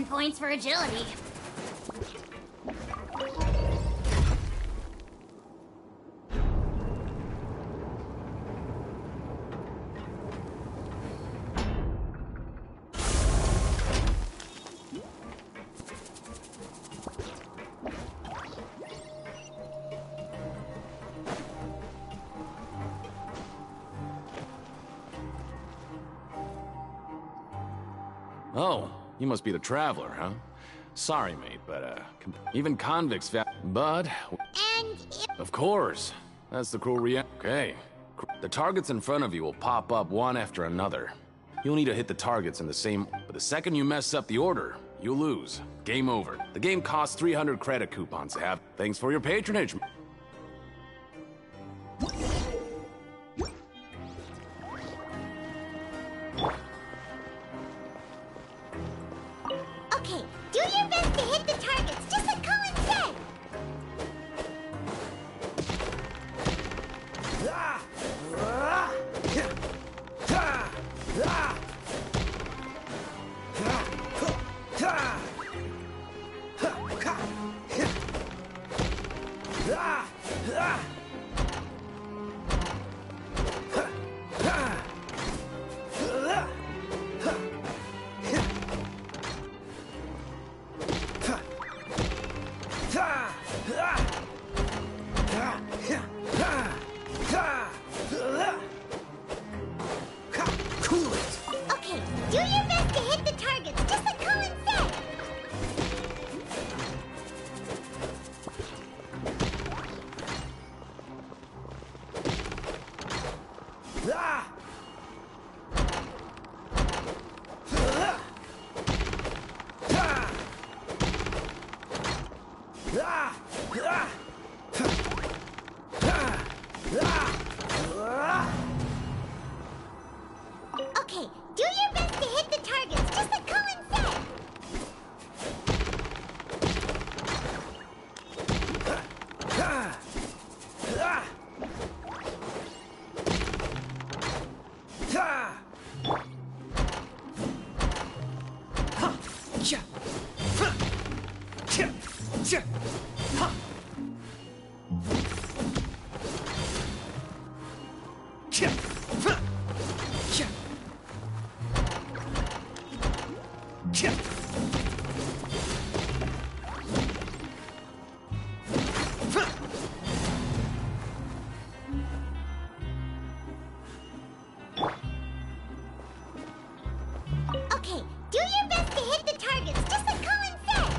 Points for agility. Oh, you must be the Traveler, huh? Sorry, mate, but, even convicts but... And Of course. That's the cruel reality. Okay. The targets in front of you will pop up one after another. You'll need to hit the targets in the same... But the second you mess up the order, you'll lose. Game over. The game costs 300 credit coupons to have. Thanks for your patronage. Okay, do your best to hit the targets, just like Colin said! Ah! Okay, do your best to hit the targets, just like Colin said!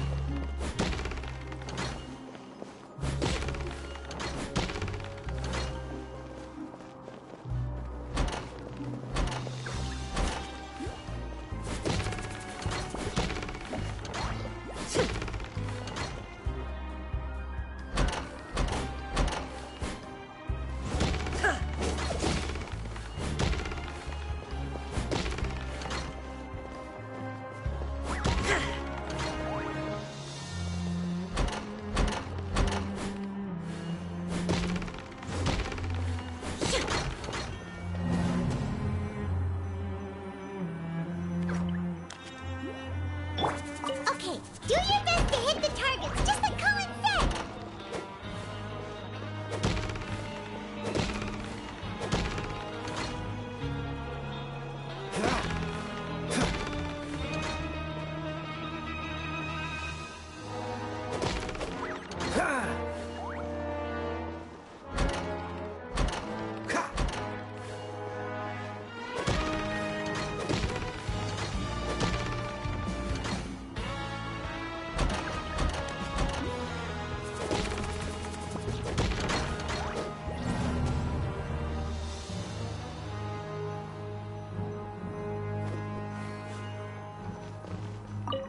Okay, do your best to hit the targets, just like Colin said!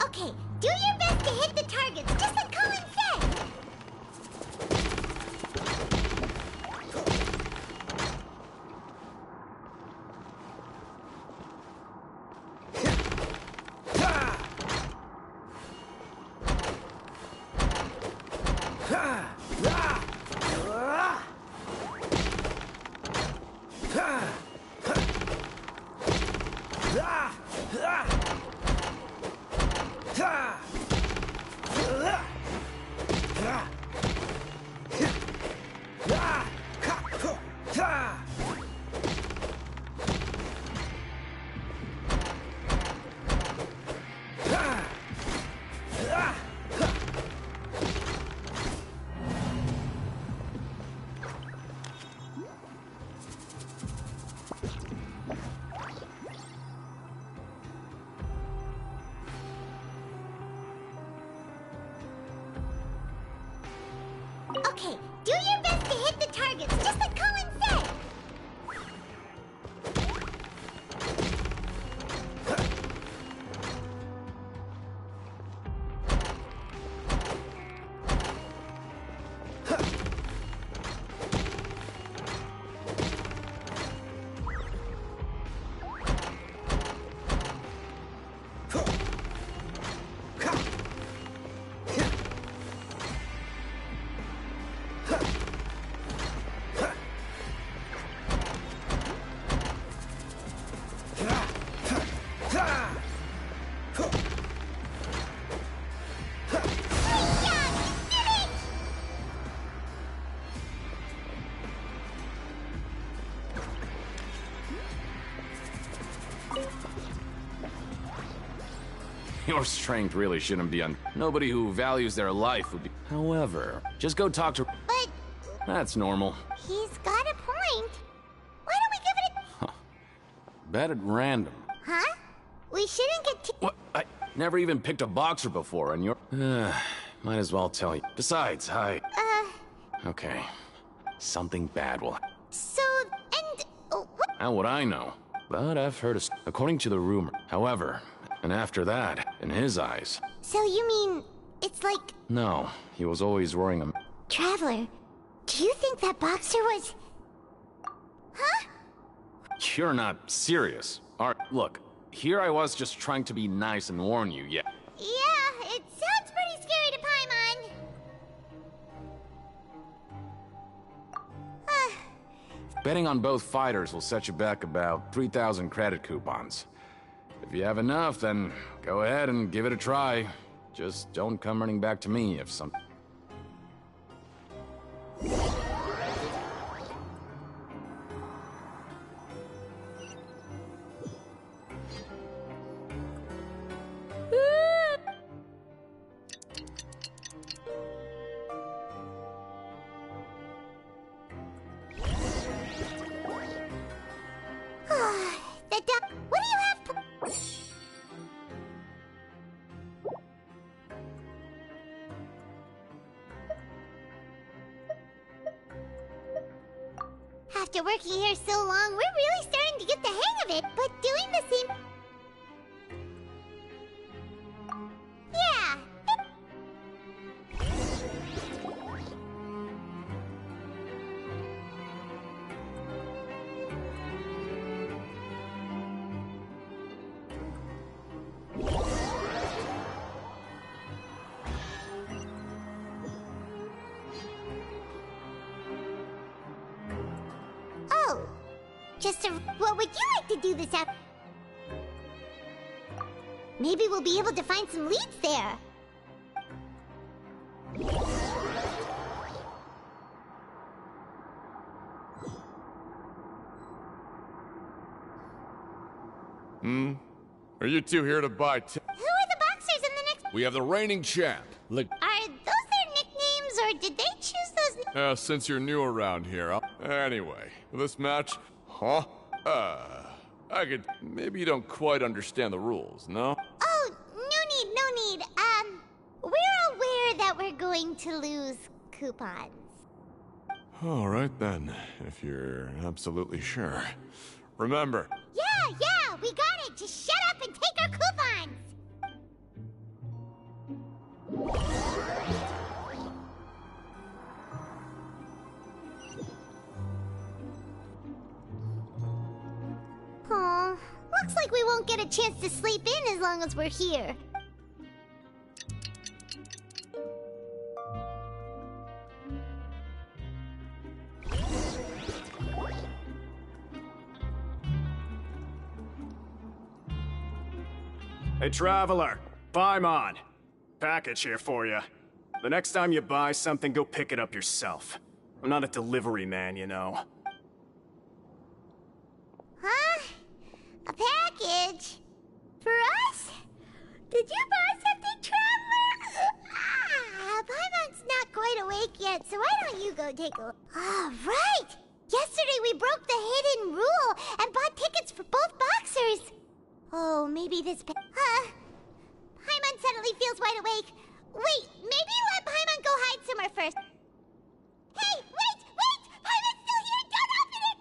Okay, do your best to hit the targets, just like Colin said! Okay, do your best to hit the targets, just like Colin said! Your strength really shouldn't be on... Nobody who values their life would be... However, just go talk to... But... That's normal. He's got a point. Why don't we give it a... Bet at random. Huh? We shouldn't get too... What? I never even picked a boxer before, and you're... might as well tell you. Besides, Okay. Something bad will... So, and... what? How would I know? But I've heard a... According to the rumor. However... And after that, in his eyes... So you mean, it's like... No, he was always worrying him. Traveler, do you think that boxer was... Huh? You're not serious. Look, here I was just trying to be nice and warn you, yeah. Yeah, it sounds pretty scary to Paimon. Betting on both fighters will set you back about 3,000 credit coupons. If you have enough, then go ahead and give it a try. Just don't come running back to me if some... After working here so long, we're really starting to get the hang of it, but doing the same... Yeah. Oh, what would you like to do this afternoon? Maybe we'll be able to find some leads there. Are you two here to buy Who are the boxers in the next... We have the reigning champ. Are those their nicknames, or did they choose those... Since you're new around here, Anyway, this match... Huh? Maybe you don't quite understand the rules, no? Oh, no need. We're aware that we're going to lose coupons. All right then, if you're absolutely sure. Remember... Yeah, we got it! Just shut up and take our coupons! Aw, looks like we won't get a chance to sleep in as long as we're here. Hey, Traveler. Paimon. Package here for you. The next time you buy something, go pick it up yourself. I'm not a delivery man, you know. Huh? A package? For us? Did you buy something, Traveler? Paimon's not quite awake yet, so why don't you go take a look? Ah, right! Yesterday we broke the hidden rule and bought tickets for both boxers. Oh, maybe this... Paimon suddenly feels wide awake. Wait, maybe let Paimon go hide somewhere first. Hey, wait! Paimon's still here! Don't open it!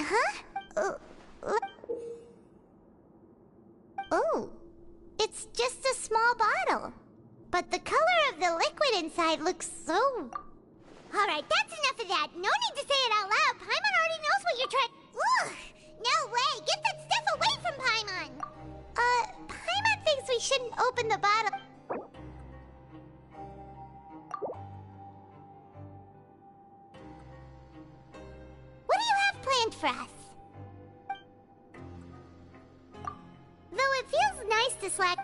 Huh? Oh, it's just a small bottle. But the color of the liquid inside looks so... Alright, that's enough of that. No need to say it out loud. Paimon already knows what you're trying... Ugh! No way! Get that stuff away from Paimon! Paimon thinks we shouldn't open the bottle. What do you have planned for us? Though it feels nice to slack...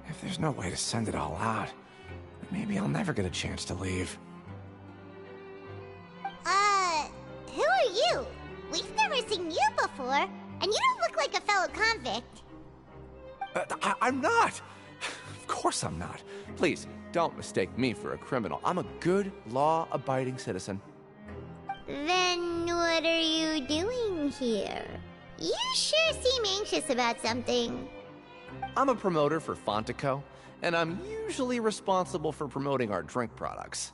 If there's no way to send it all out, maybe I'll never get a chance to leave. Who are you? We've never seen you before, and you don't look like a fellow convict. I'm not! Of course I'm not. Please, don't mistake me for a criminal. I'm a good, law-abiding citizen. Then what are you doing here? You sure seem anxious about something. I'm a promoter for Fontico, and I'm usually responsible for promoting our drink products.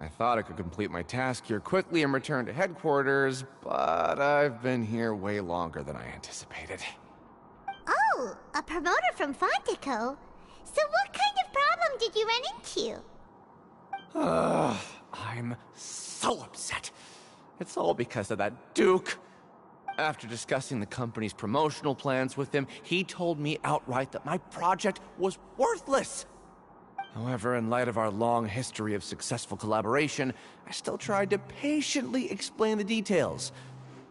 I thought I could complete my task here quickly and return to headquarters, but I've been here way longer than I anticipated. Oh, a promoter from Fontico? So what kind of problem did you run into? I'm so upset. It's all because of that Duke. After discussing the company's promotional plans with him, he told me outright that my project was worthless. However, in light of our long history of successful collaboration, I still tried to patiently explain the details.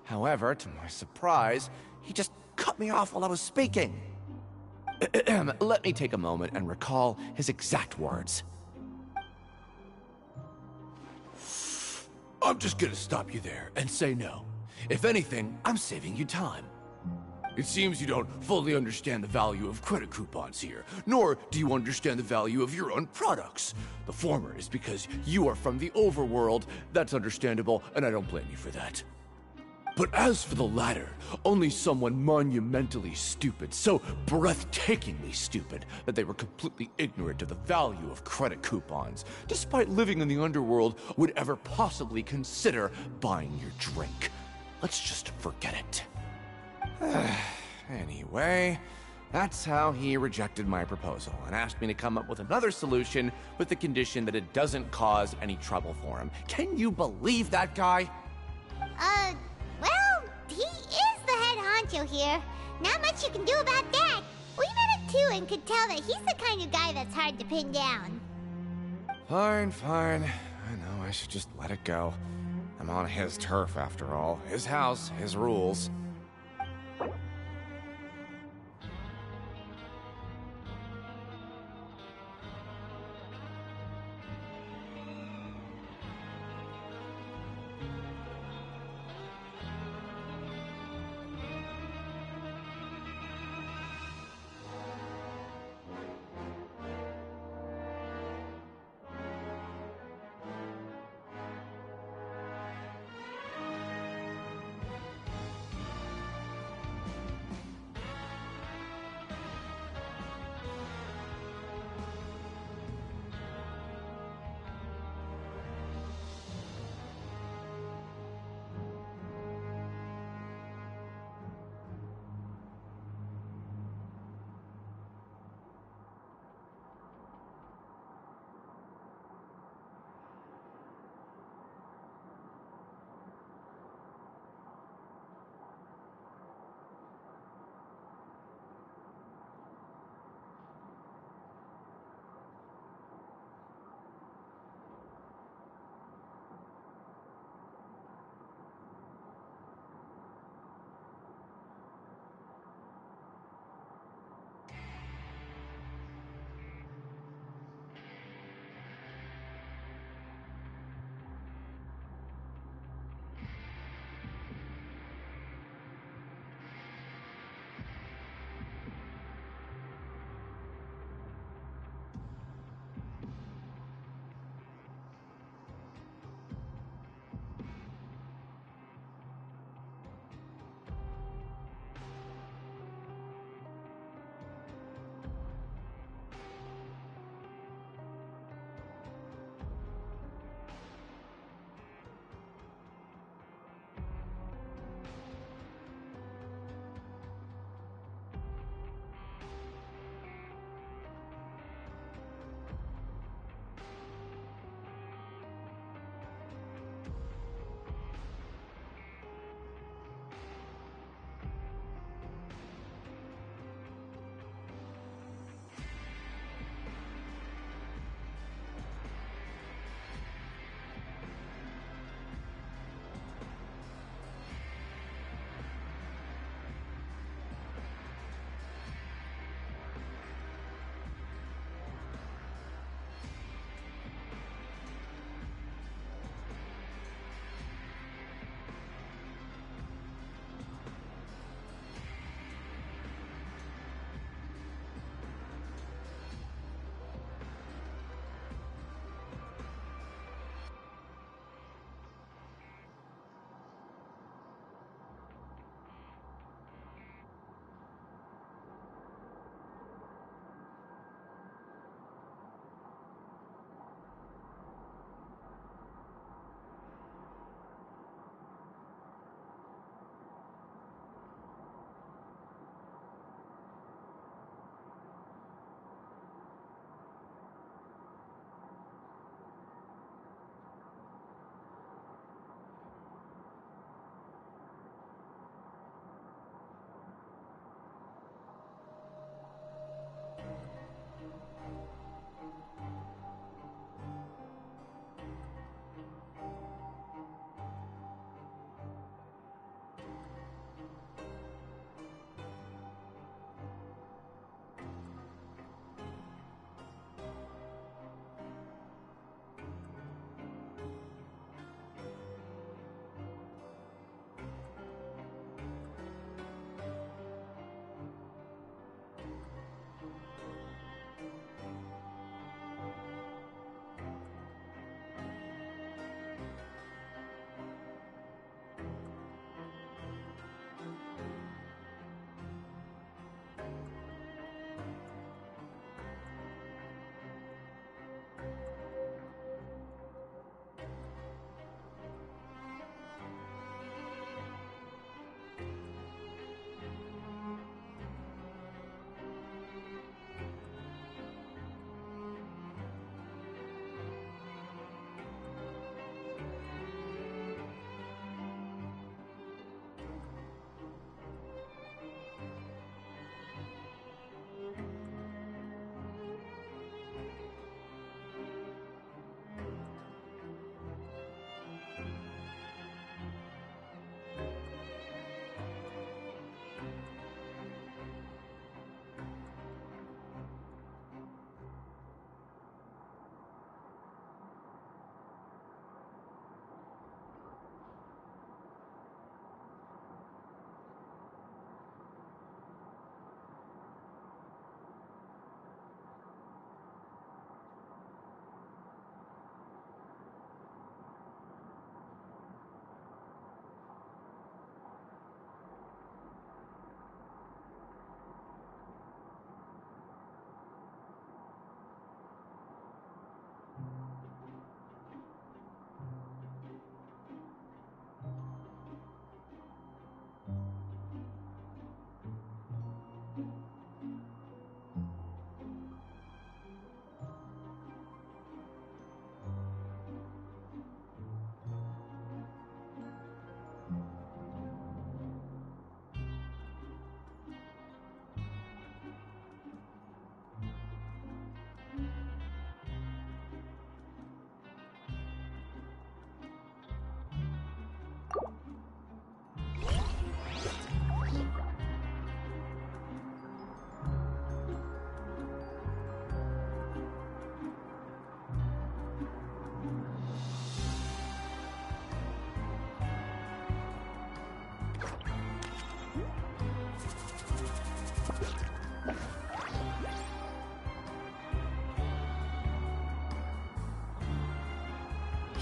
However, to my surprise, he just cut me off while I was speaking. Let me take a moment and recall his exact words. I'm just gonna stop you there and say no. If anything, I'm saving you time. It seems you don't fully understand the value of credit coupons here, nor do you understand the value of your own products. The former is because you are from the overworld. That's understandable, and I don't blame you for that. But as for the latter, only someone monumentally stupid, so breathtakingly stupid, that they were completely ignorant of the value of credit coupons, despite living in the underworld, would ever possibly consider buying your drink. Let's just forget it. Anyway, that's how he rejected my proposal and asked me to come up with another solution with the condition that it doesn't cause any trouble for him. Can you believe that guy? Well, he is the head honcho here. Not much you can do about that. We met him too and could tell that he's the kind of guy that's hard to pin down. Fine. I know I should just let it go. I'm on his turf after all. His house, his rules.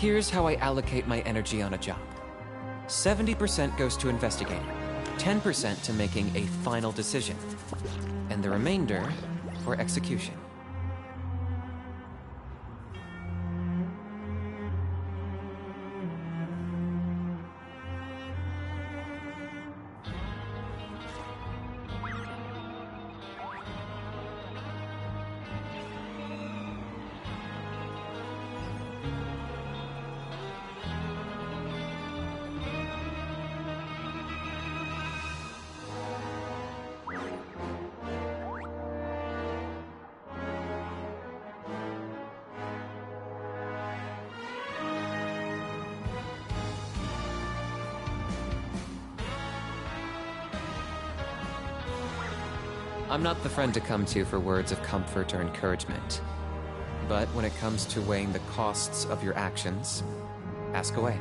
Here's how I allocate my energy on a job. 70% goes to investigating, 10% to making a final decision, and the remainder for execution. I'm not the friend to come to for words of comfort or encouragement. But when it comes to weighing the costs of your actions, ask away.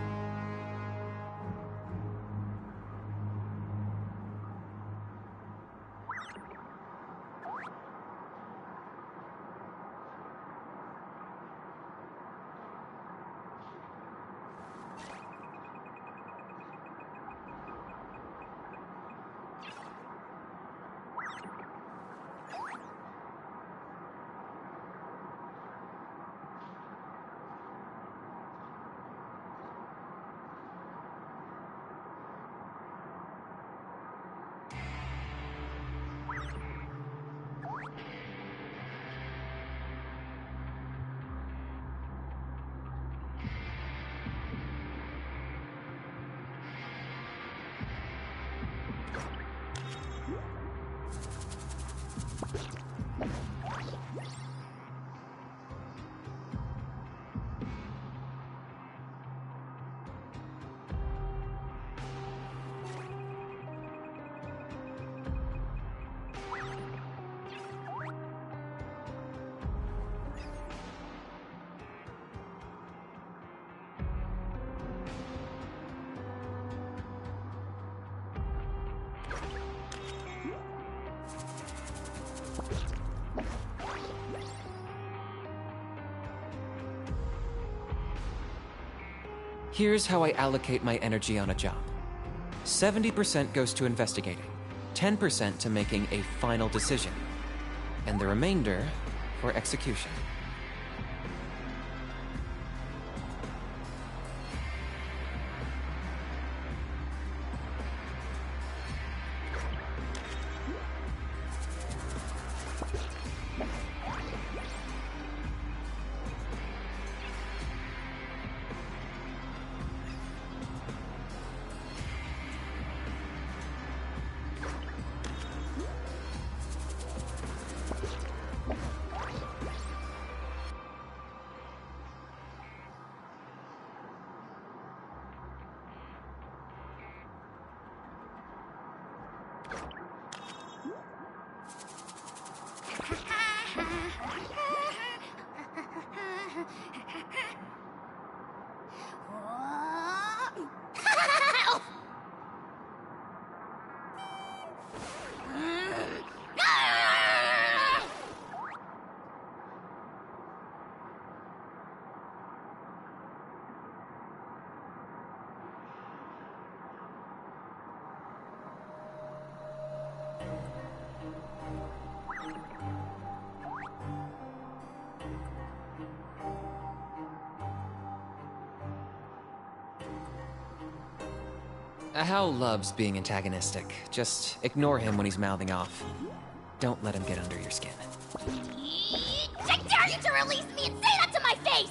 Here's how I allocate my energy on a job. 70% goes to investigating, 10% to making a final decision, and the remainder for execution. Hal loves being antagonistic. Just ignore him when he's mouthing off. Don't let him get under your skin. I dare you to release me and say that to my face!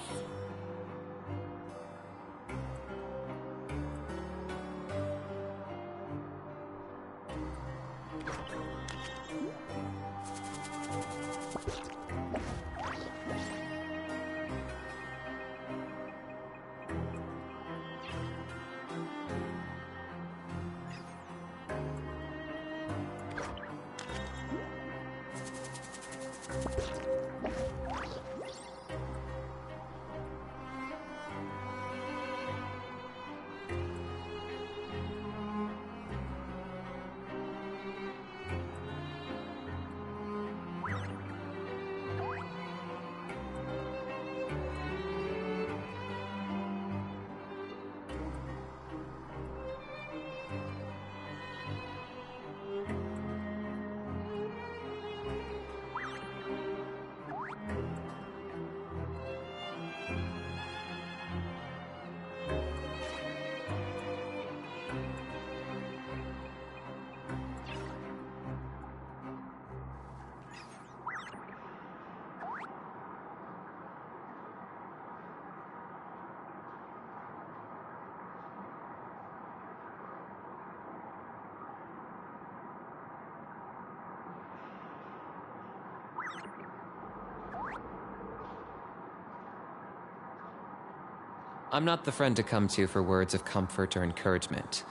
I'm not the friend to come to for words of comfort or encouragement.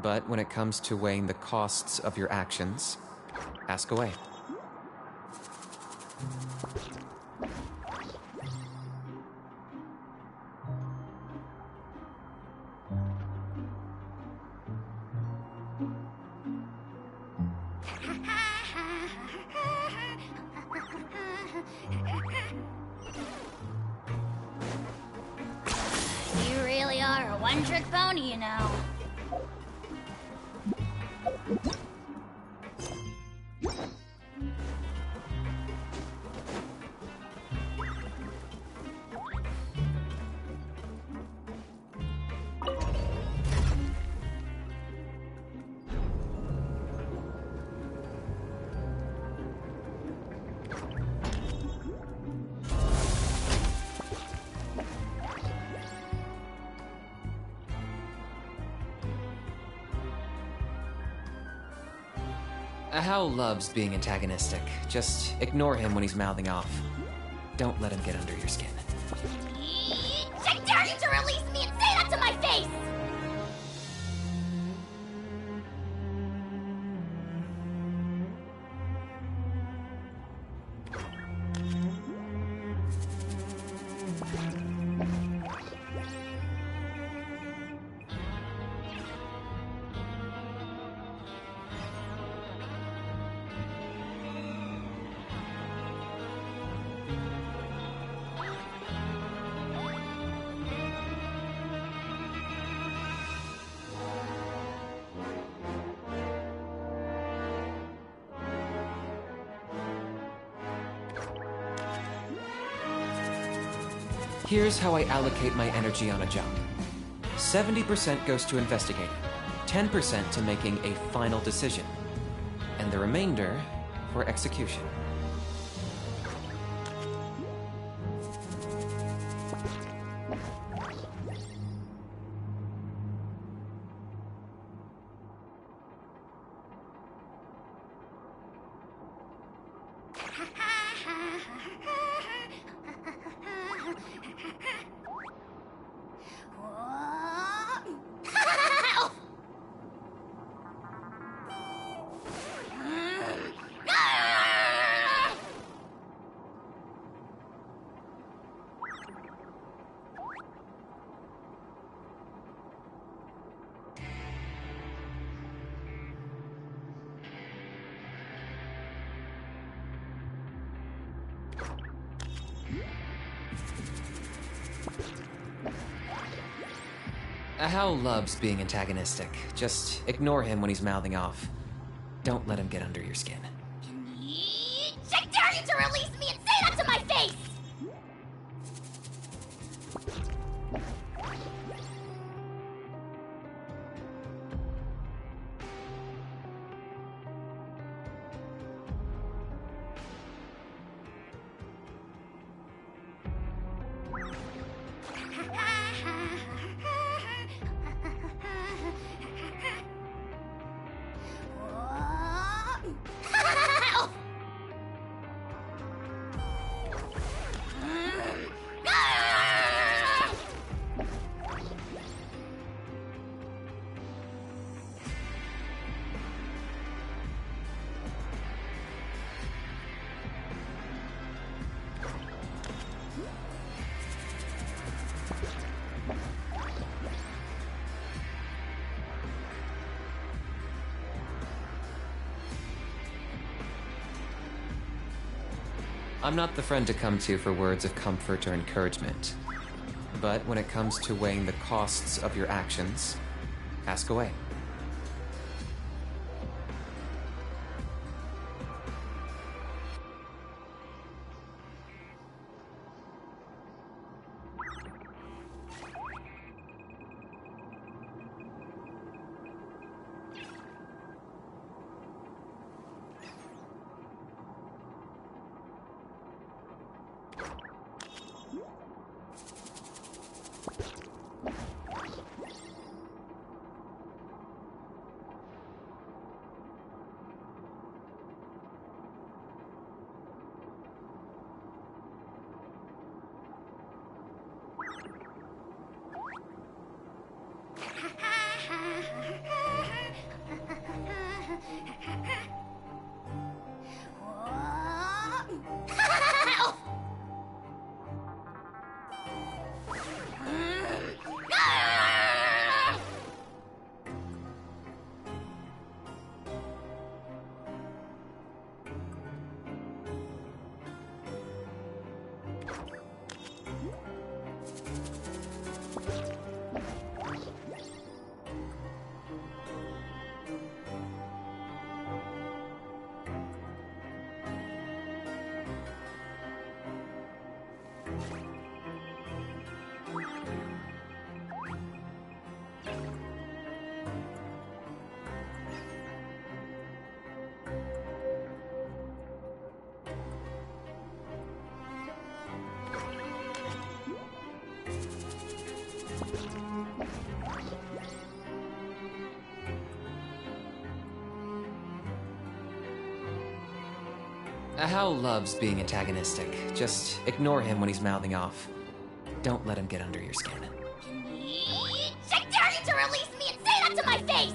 But when it comes to weighing the costs of your actions, ask away. You really are a one-trick pony, you know. Hal loves being antagonistic. Just ignore him when he's mouthing off. Don't let him get under your skin. I dare you to release me and say that to my face! Here's how I allocate my energy on a job. 70% goes to investigating, 10% to making a final decision, and the remainder for execution. Hal loves being antagonistic. Just ignore him when he's mouthing off. Don't let him get under your skin. I dare you to release me and say that to my face! I'm not the friend to come to for words of comfort or encouragement. But when it comes to weighing the costs of your actions, ask away. Hal loves being antagonistic. Just ignore him when he's mouthing off. Don't let him get under your skin. I dare you to release me and say that to my face!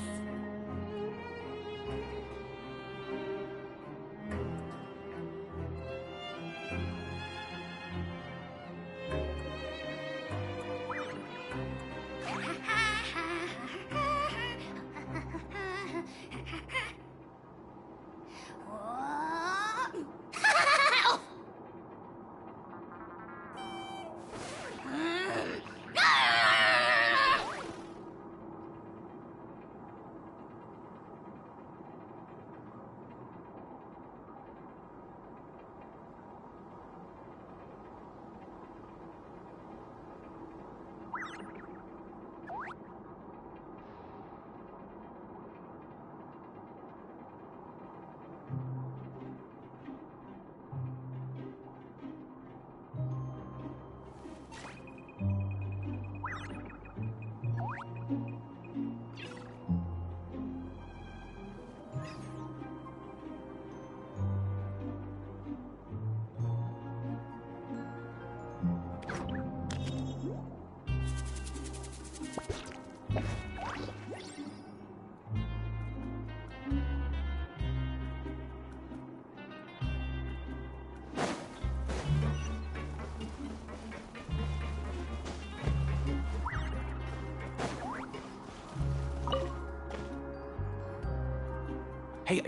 Hey,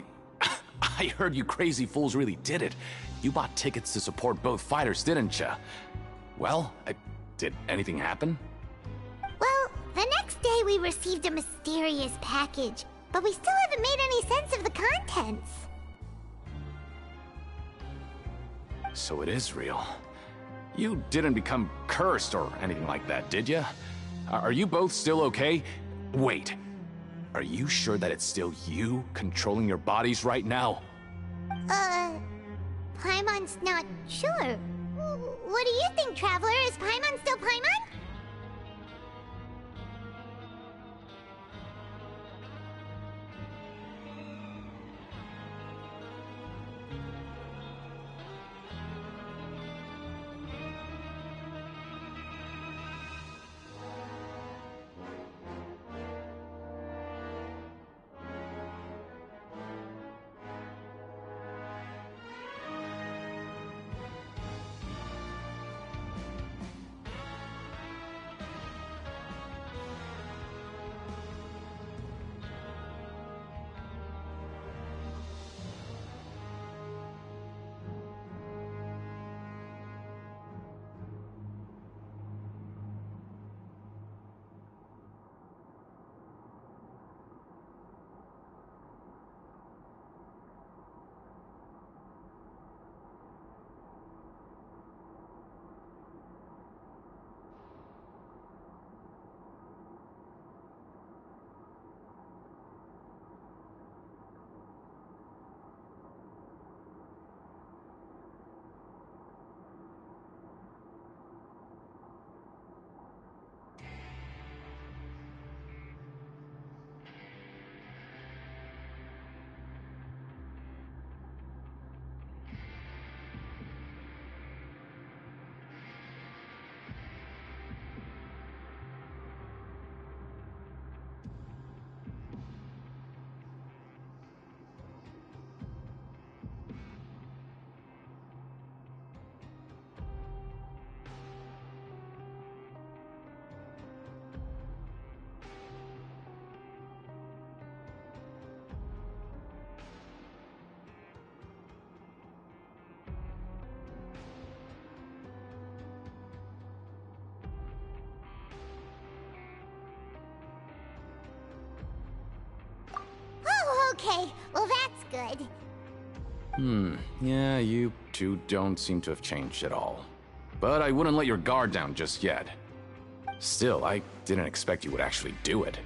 I heard you crazy fools really did it. You bought tickets to support both fighters, didn't ya? Well, did anything happen? Well, the next day we received a mysterious package, but we still haven't made any sense of the contents. So it is real. You didn't become cursed or anything like that, did ya? Are you both still okay? Wait. Are you sure that it's still you controlling your bodies right now? Paimon's not sure. What do you think, Traveler? Is Paimon still Paimon? Okay, well that's good. Yeah, you two don't seem to have changed at all. But I wouldn't let your guard down just yet. Still, I didn't expect you would actually do it.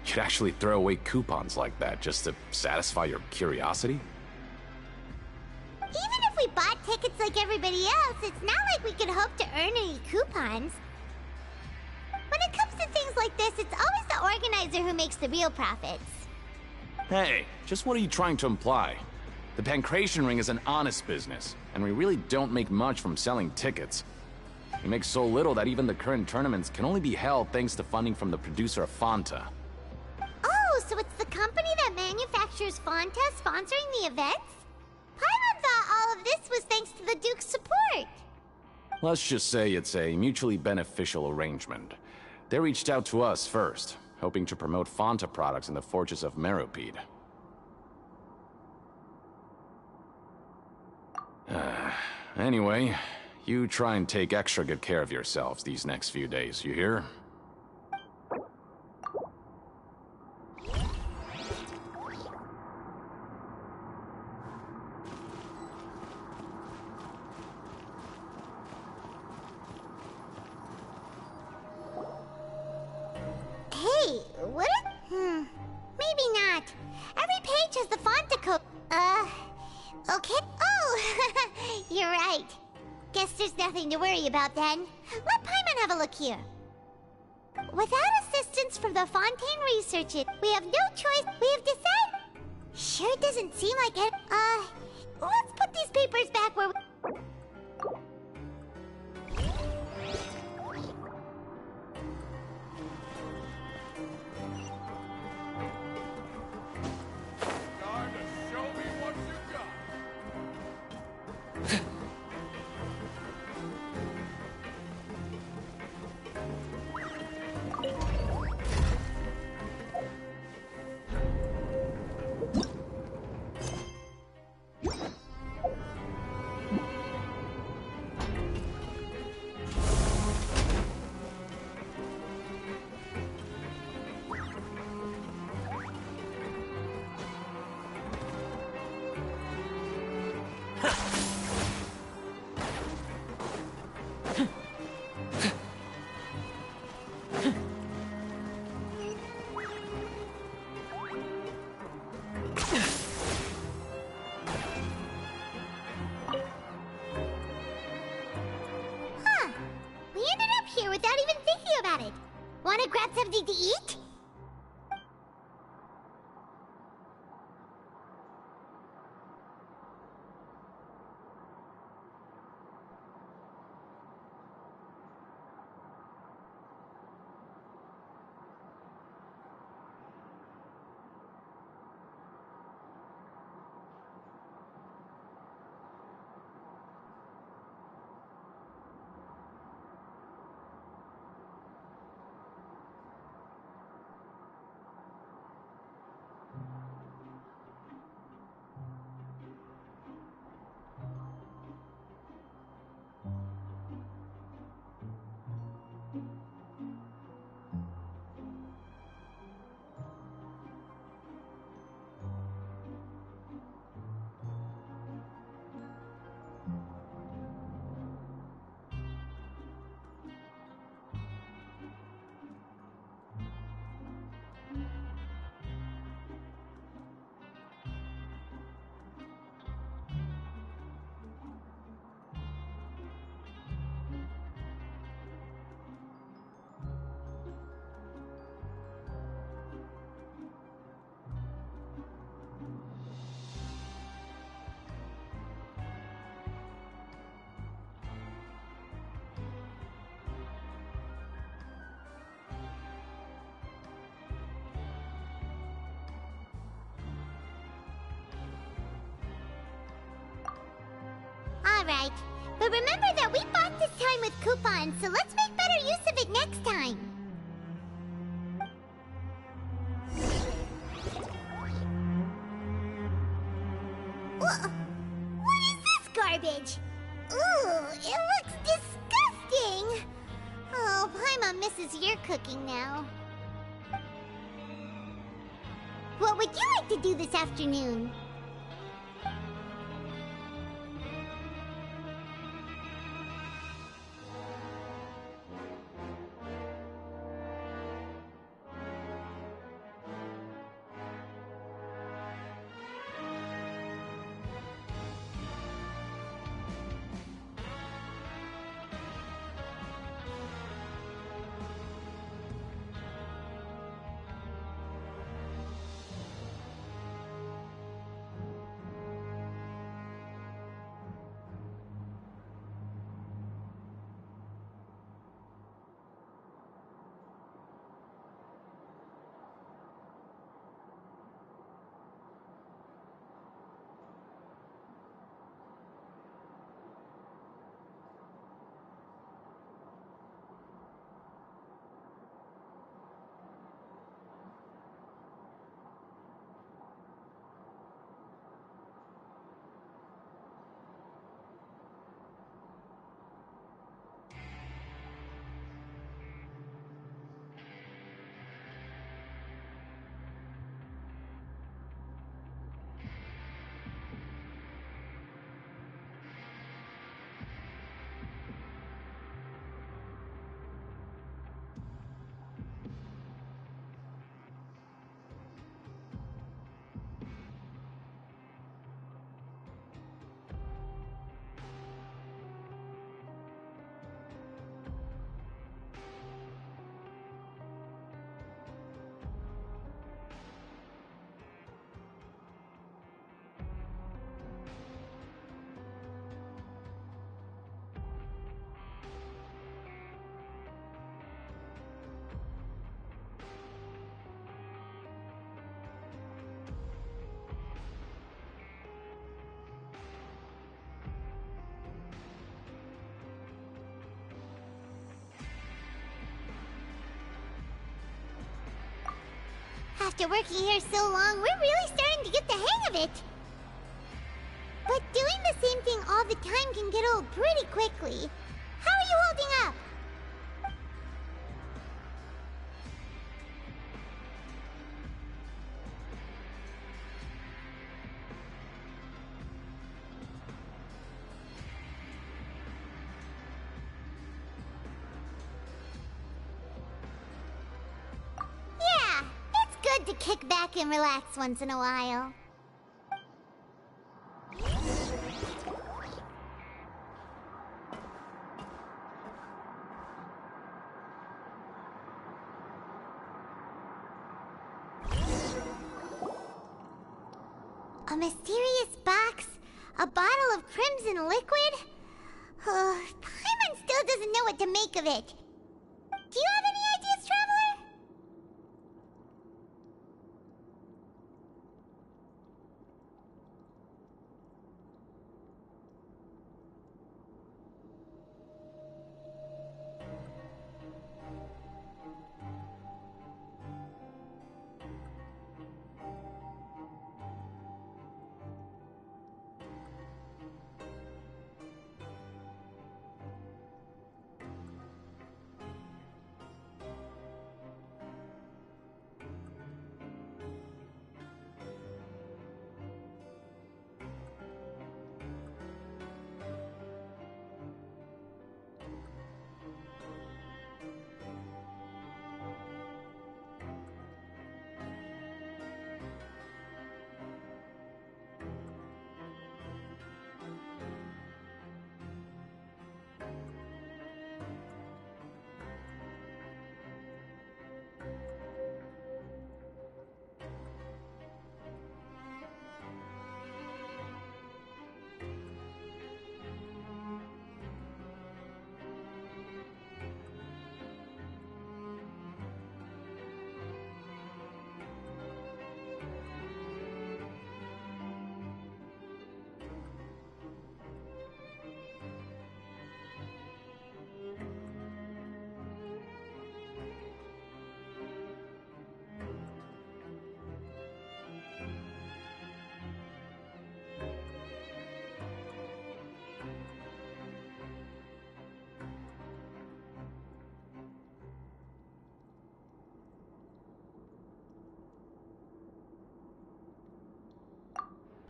You'd actually throw away coupons like that just to satisfy your curiosity? Even if we bought tickets like everybody else, it's not like we could hope to earn any coupons. When it comes to things like this, it's always the organizer who makes the real profits. Hey, just what are you trying to imply? The Pancration Ring is an honest business, and we really don't make much from selling tickets. We make so little that even the current tournaments can only be held thanks to funding from the producer of Fanta. Oh, so it's the company that manufactures Fanta sponsoring the events? Paimon thought all of this was thanks to the Duke's support. Let's just say it's a mutually beneficial arrangement. They reached out to us first, hoping to promote Fanta products in the Fortress of Meropide. Anyway, you try and take extra good care of yourselves these next few days, you hear? Hey, what? Maybe not. Every page has the Fanta code. Okay. Oh, you're right. Guess there's nothing to worry about then. Let Paimon have a look here. Without assistance from the Fontaine Research, we have no choice. We have decided. Sure doesn't seem like it. Let's put these papers back where we... We ended up here without even thinking about it. Wanna grab something to eat? Alright, but remember that we bought this time with coupons, so let's make better use of it next time. What is this garbage? Ooh, it looks disgusting! Oh, Paimon misses your cooking now. What would you like to do this afternoon? After working here so long, we're really starting to get the hang of it. But doing the same thing all the time can get old pretty quickly. How are you holding up? Yeah, it's good to kick back and relax once in a while. A mysterious box? A bottle of crimson liquid? Paimon still doesn't know what to make of it. Do you have any ideas, Traveler?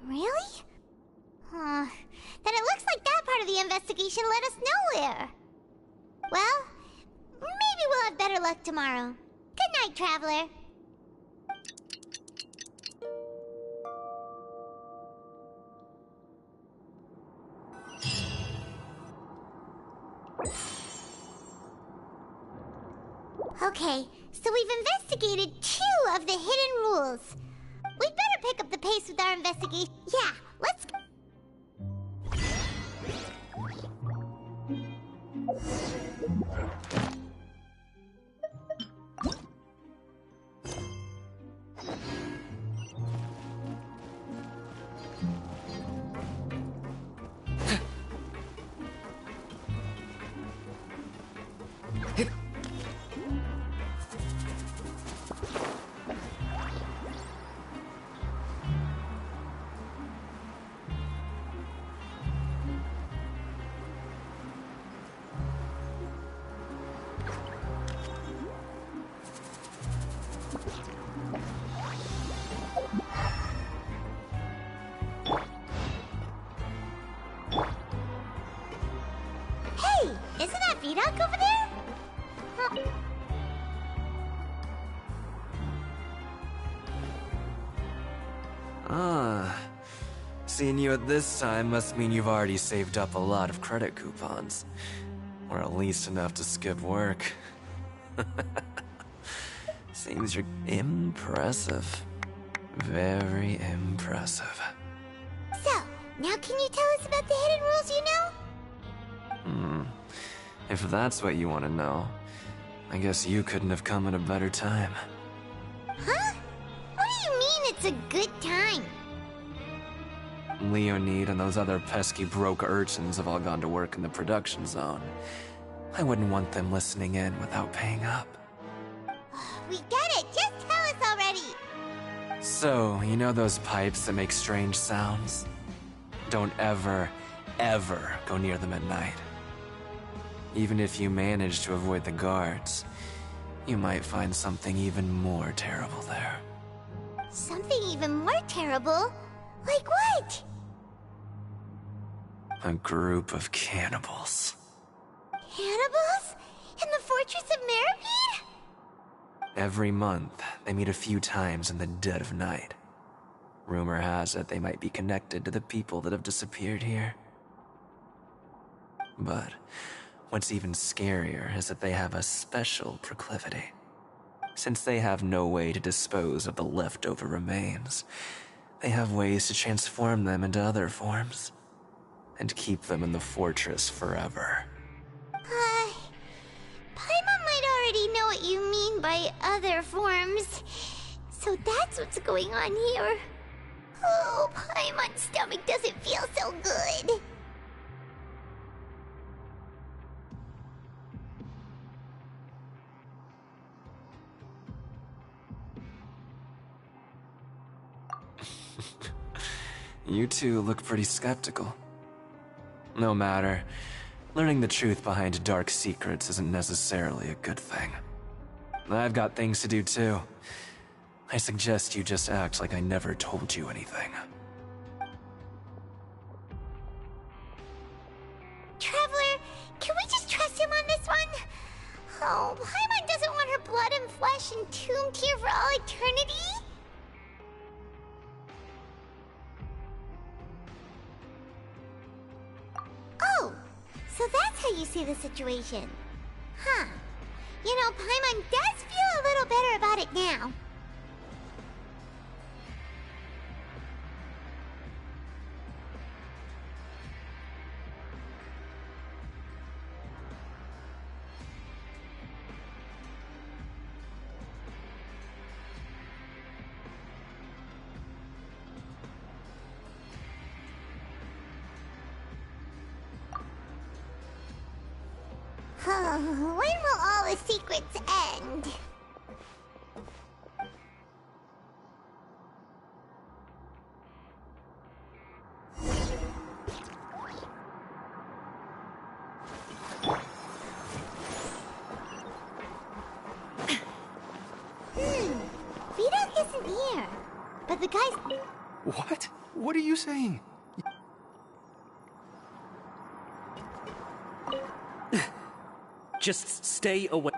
Really? Then it looks like that part of the investigation led us nowhere. Well, maybe we'll have better luck tomorrow. Good night, Traveler. Okay, so we've investigated 2 of the hidden rules. We'd better pick up the pace with our investigation. Yeah, let's go. Vidoc over there? Huh. Ah. Seeing you at this time must mean you've already saved up a lot of credit coupons. Or at least enough to skip work. Seems you're impressive. Very impressive. So, now can you tell us about the hidden rules you know? If that's what you want to know, I guess you couldn't have come at a better time. Huh? What do you mean it's a good time? Leonid and those other pesky broke urchins have all gone to work in the production zone. I wouldn't want them listening in without paying up. We get it! Just tell us already! So, you know those pipes that make strange sounds? Don't ever, ever go near them at night. Even if you manage to avoid the guards, you might find something even more terrible there. Something even more terrible? Like what? A group of cannibals. Cannibals? In the Fortress of Meripede? Every month, they meet a few times in the dead of night. Rumor has it they might be connected to the people that have disappeared here. But what's even scarier is that they have a special proclivity. Since they have no way to dispose of the leftover remains, they have ways to transform them into other forms and keep them in the fortress forever. Paimon might already know what you mean by other forms. So that's what's going on here. Oh, Paimon's stomach doesn't feel so good. You two look pretty skeptical. No matter. Learning the truth behind dark secrets isn't necessarily a good thing. I've got things to do too. I suggest you just act like I never told you anything. Traveler, can we just trust him on this one? Oh, Paimon doesn't want her blood and flesh entombed here for all eternity? Oh, so that's how you see the situation. Huh. You know, Paimon does feel a little better about it now. When will all the secrets end? Vidocq isn't here. But the guys... What? What are you saying? Just stay away.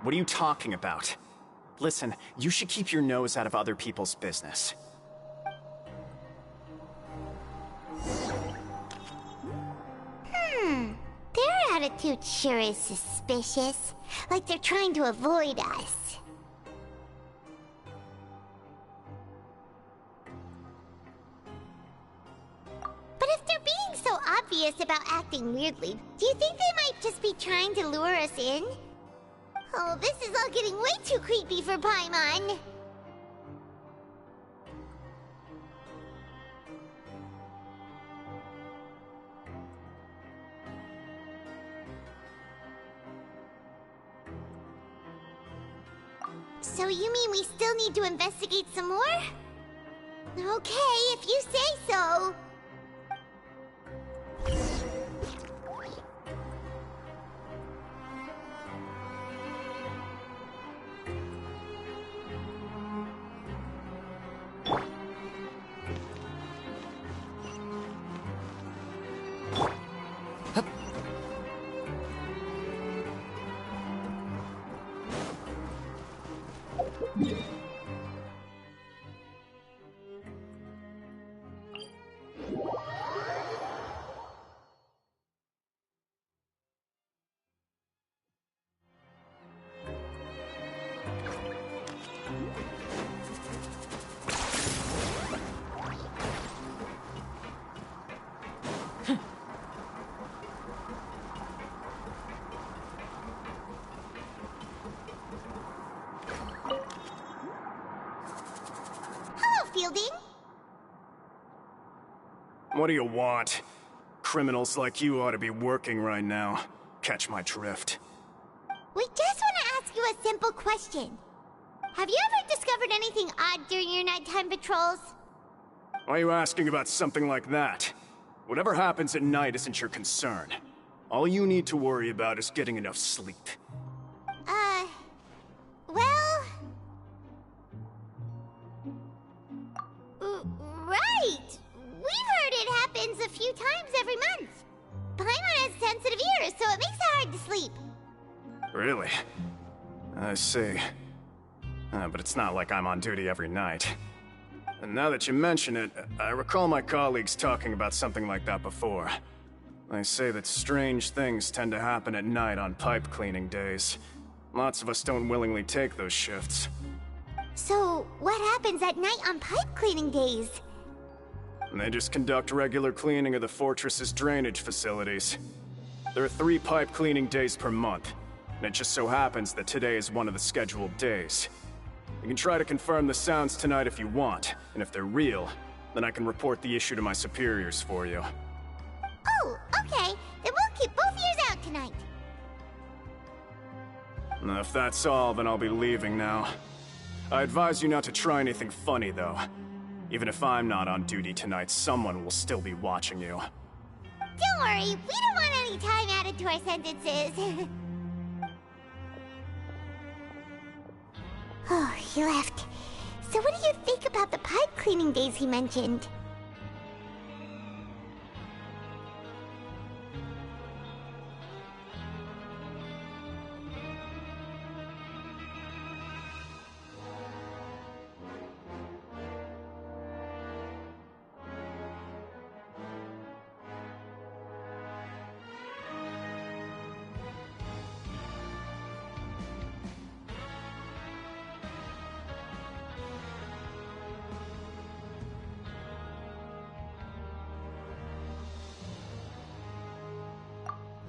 What are you talking about? Listen, you should keep your nose out of other people's business. Their attitude sure is suspicious. Like they're trying to avoid us. But if they're being so obvious about acting weirdly, do you think they might just be trying to lure us in? Oh, this is all getting way too creepy for Paimon. So you mean we still need to investigate some more? Okay, if you say so. Fielding? What do you want? Criminals like you ought to be working right now. Catch my drift. We just want to a simple question. Have you ever discovered anything odd during your nighttime patrols? Why are you asking about something like that? Whatever happens at night isn't your concern. All you need to worry about is getting enough sleep. Well... right! We've heard it happens a few times every month. Paimon has sensitive ears, so it makes it hard to sleep. Really? I see. But it's not like I'm on duty every night. And now that you mention it, I recall my colleagues talking about something like that before. They say that strange things tend to happen at night on pipe cleaning days. Lots of us don't willingly take those shifts. So, what happens at night on pipe cleaning days? They just conduct regular cleaning of the fortress's drainage facilities. There are 3 pipe cleaning days per month, and it just so happens that today is one of the scheduled days. You can try to confirm the sounds tonight if you want, and if they're real, then I can report the issue to my superiors for you. Oh, okay. Then we'll keep both ears out tonight. If that's all, then I'll be leaving now. I advise you not to try anything funny, though. Even if I'm not on duty tonight, someone will still be watching you. Don't worry, we don't want any time added to our sentences. Oh, he left. So what do you think about the pipe cleaning days he mentioned?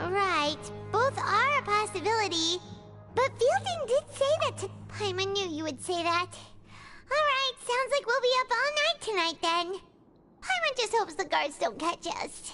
Right, both are a possibility. But Fielding did say that to... Paimon knew you would say that. Alright, sounds like we'll be up all night tonight then. Paimon just hopes the guards don't catch us.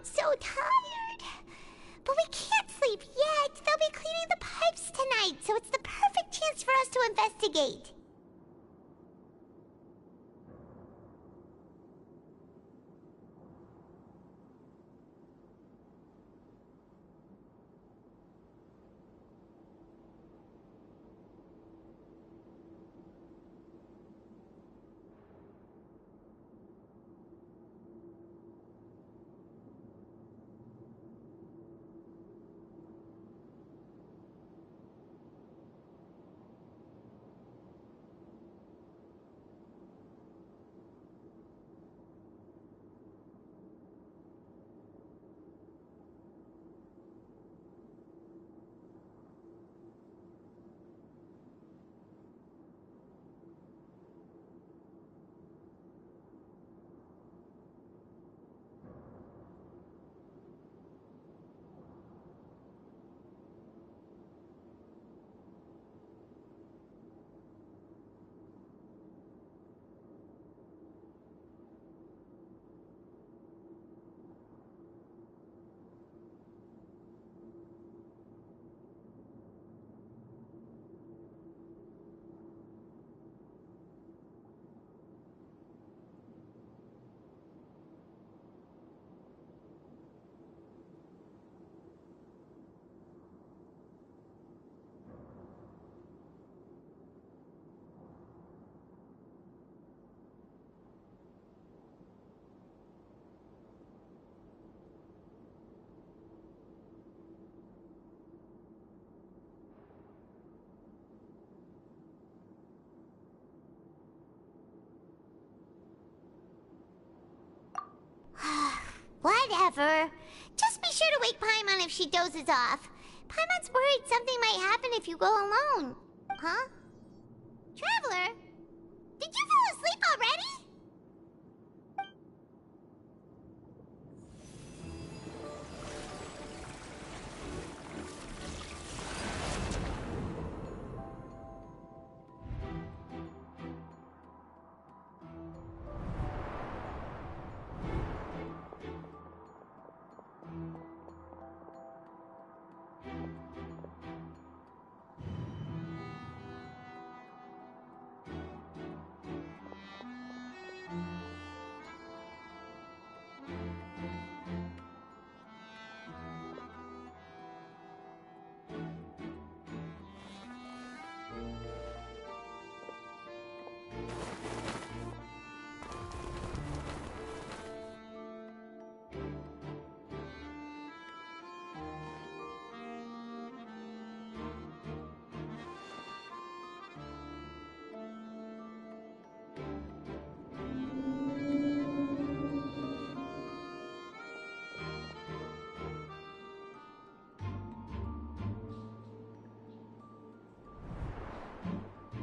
So tired. But we can't sleep yet. They'll be cleaning the pipes tonight, so it's the perfect chance for us to investigate. Whatever. Just be sure to wake Paimon if she dozes off. Paimon's worried something might happen if you go alone. Huh? Traveler? Did you fall asleep already?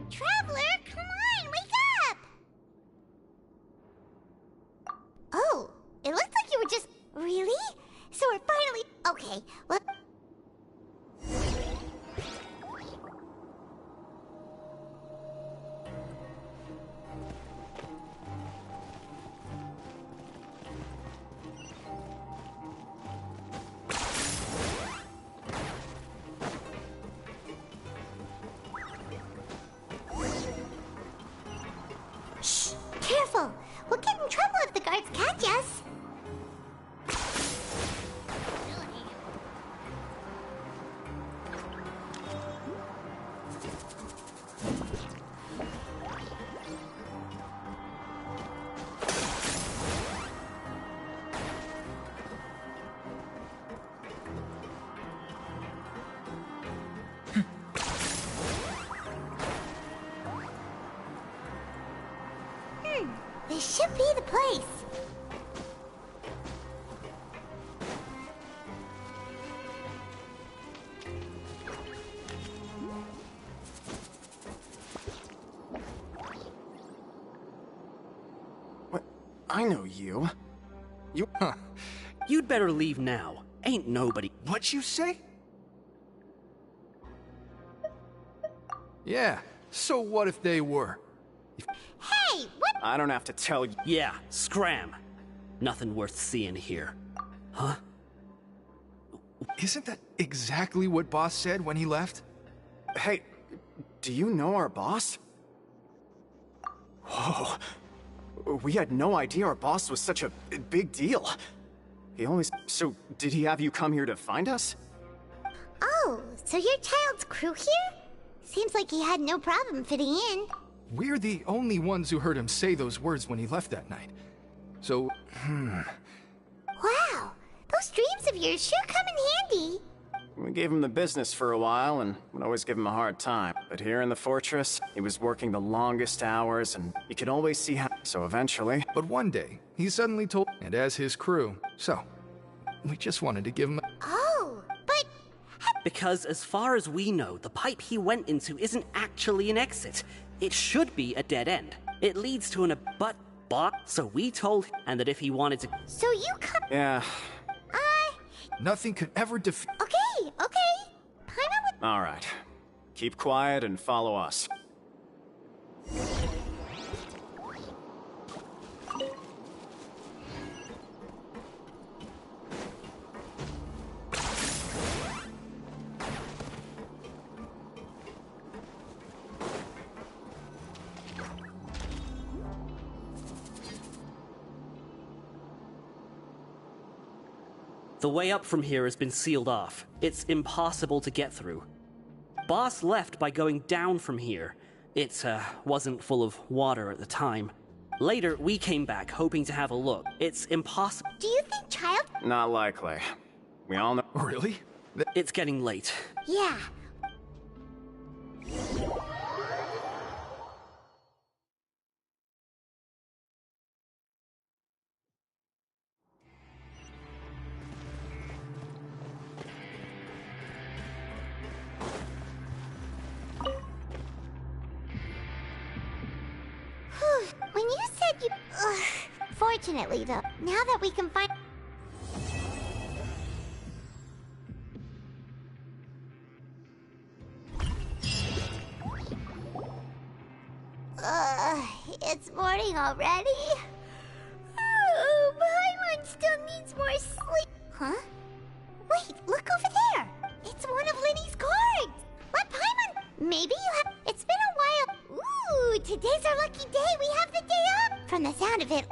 Traveler, come on, wake up! Oh, it looks like you were just... Really? So we're finally... Okay, well... Shh! Careful! We'll get in trouble if the guards catch us! This should be the place. What? I know you. You... Huh. You'd better leave now. Ain't nobody... What'd you say? Yeah, so what if they were? Hey, what? I don't have to tell you. Yeah, scram. Nothing worth seeing here. Huh? Isn't that exactly what Boss said when he left? Hey, do you know our boss? Whoa. We had no idea our boss was such a big deal. He always... So, did he have you come here to find us? Oh, so your child's crew here? Seems like he had no problem fitting in. We're the only ones who heard him say those words when he left that night. So, Wow, those dreams of yours sure come in handy. We gave him the business for a while and would always give him a hard time. But here in the fortress, he was working the longest hours and you could always see how... So eventually... But one day, he suddenly told... And as his crew. So, we just wanted to give him... Oh, but... Because as far as we know, the pipe he went into isn't actually an exit. It should be a dead end. It leads to an but so we told him, and that if he wanted to... So you come... Yeah. Nothing could ever defeat... Okay. Paimon would... Alright. Keep quiet and follow us. The way up from here has been sealed off. It's impossible to get through. Boss left by going down from here. It wasn't full of water at the time. Later, we came back hoping to have a look. It's impossible. Do you think child... Not likely. We all know... Really? It's getting late. Yeah. you. Ugh. Fortunately, though, now that we can find. It's morning already? Oh, Paimon still needs more sleep. Huh? Wait, look over there! It's one of Linny's cards! Let Paimon... Maybe you have... It's been a while. Ooh, today's our lucky day. We have the day off. From the sound of it,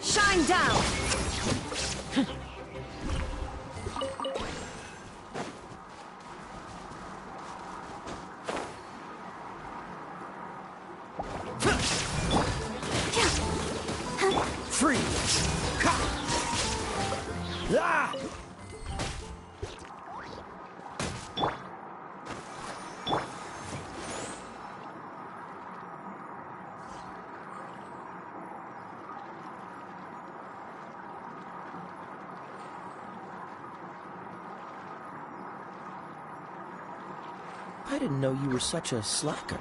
Shine down! Freeze! Ah! I didn't know you were such a slacker.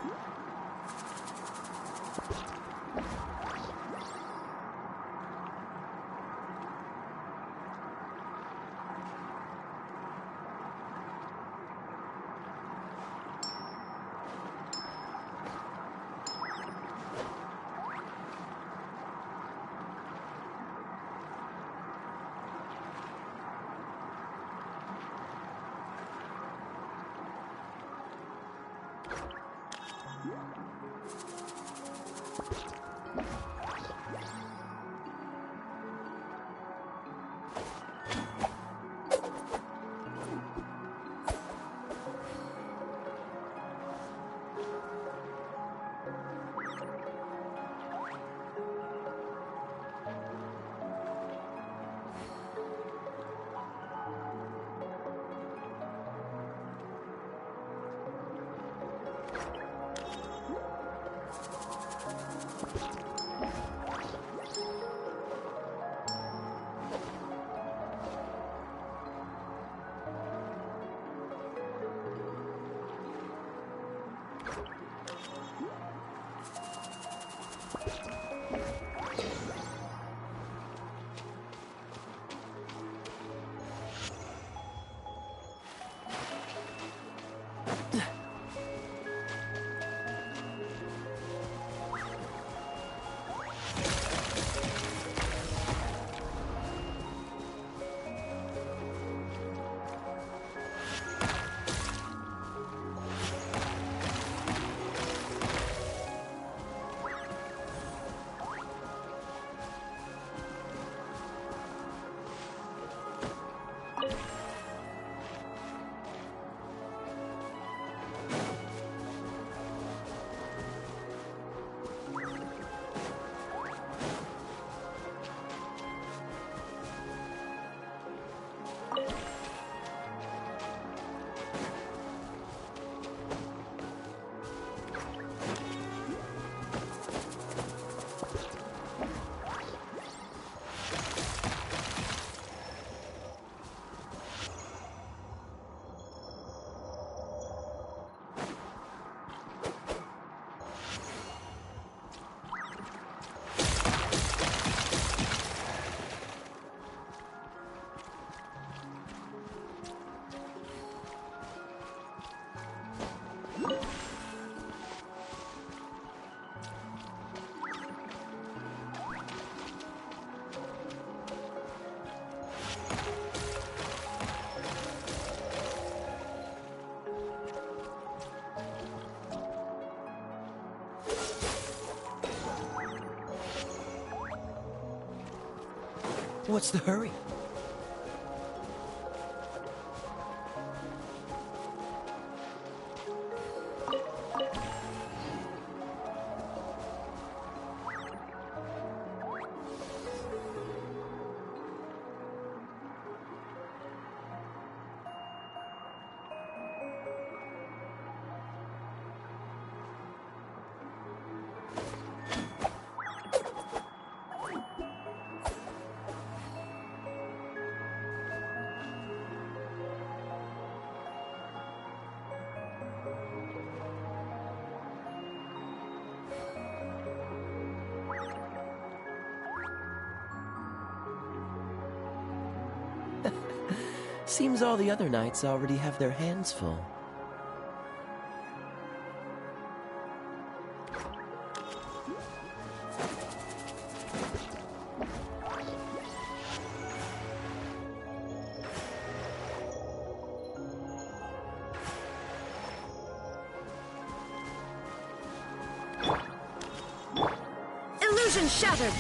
What's the hurry? Seems all the other knights already have their hands full. Illusion shattered!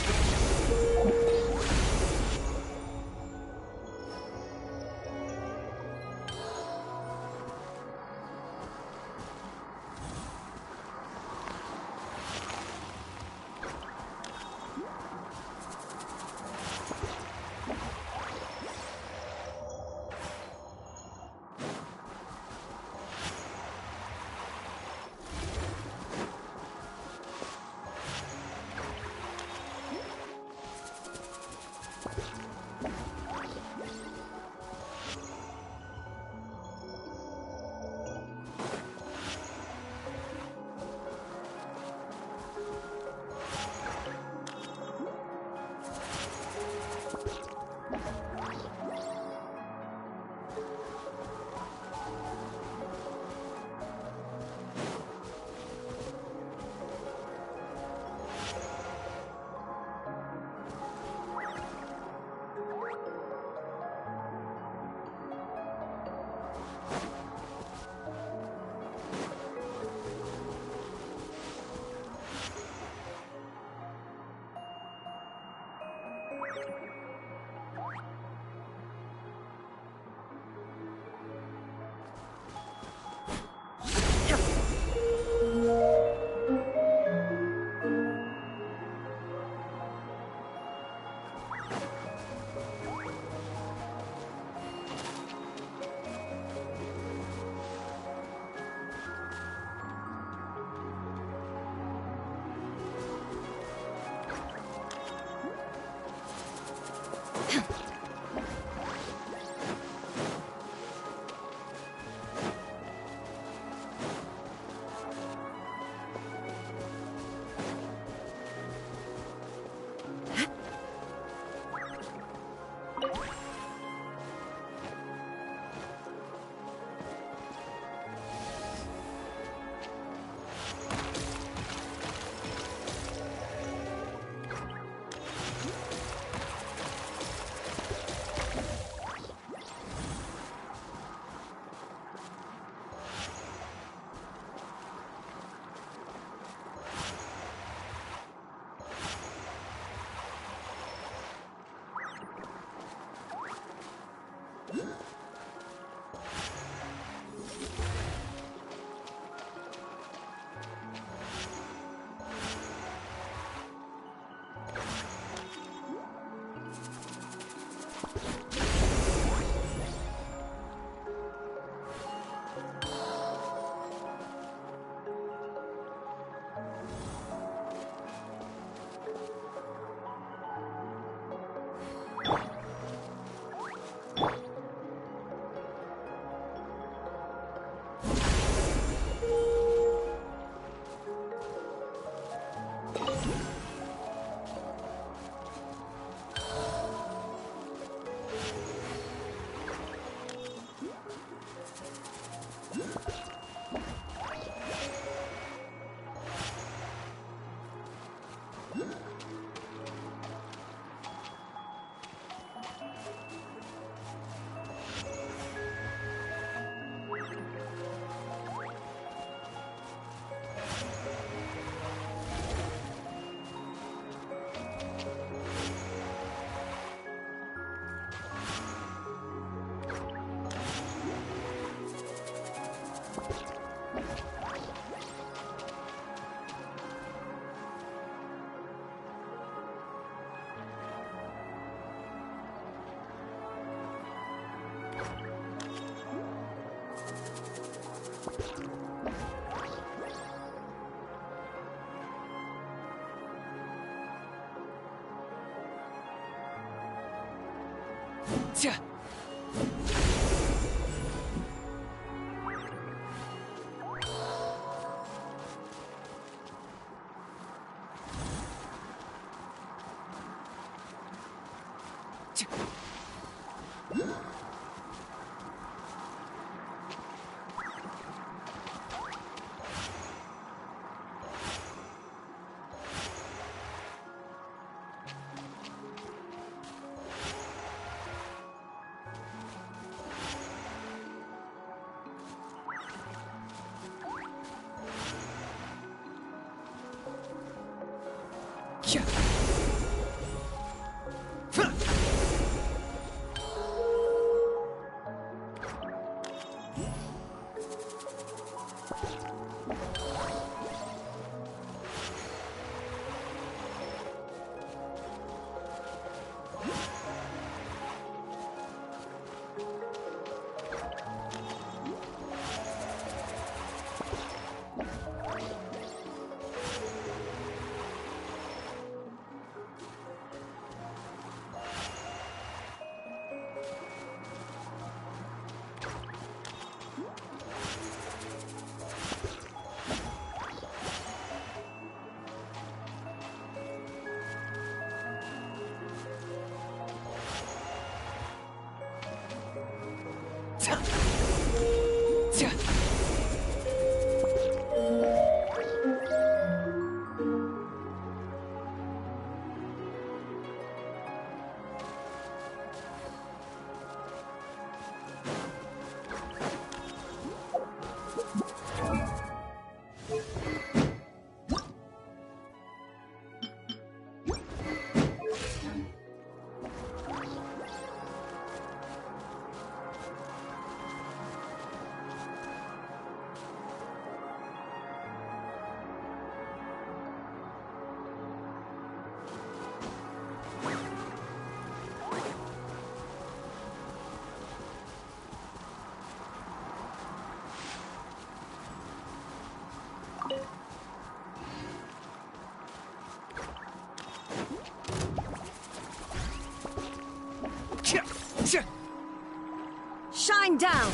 Shine down!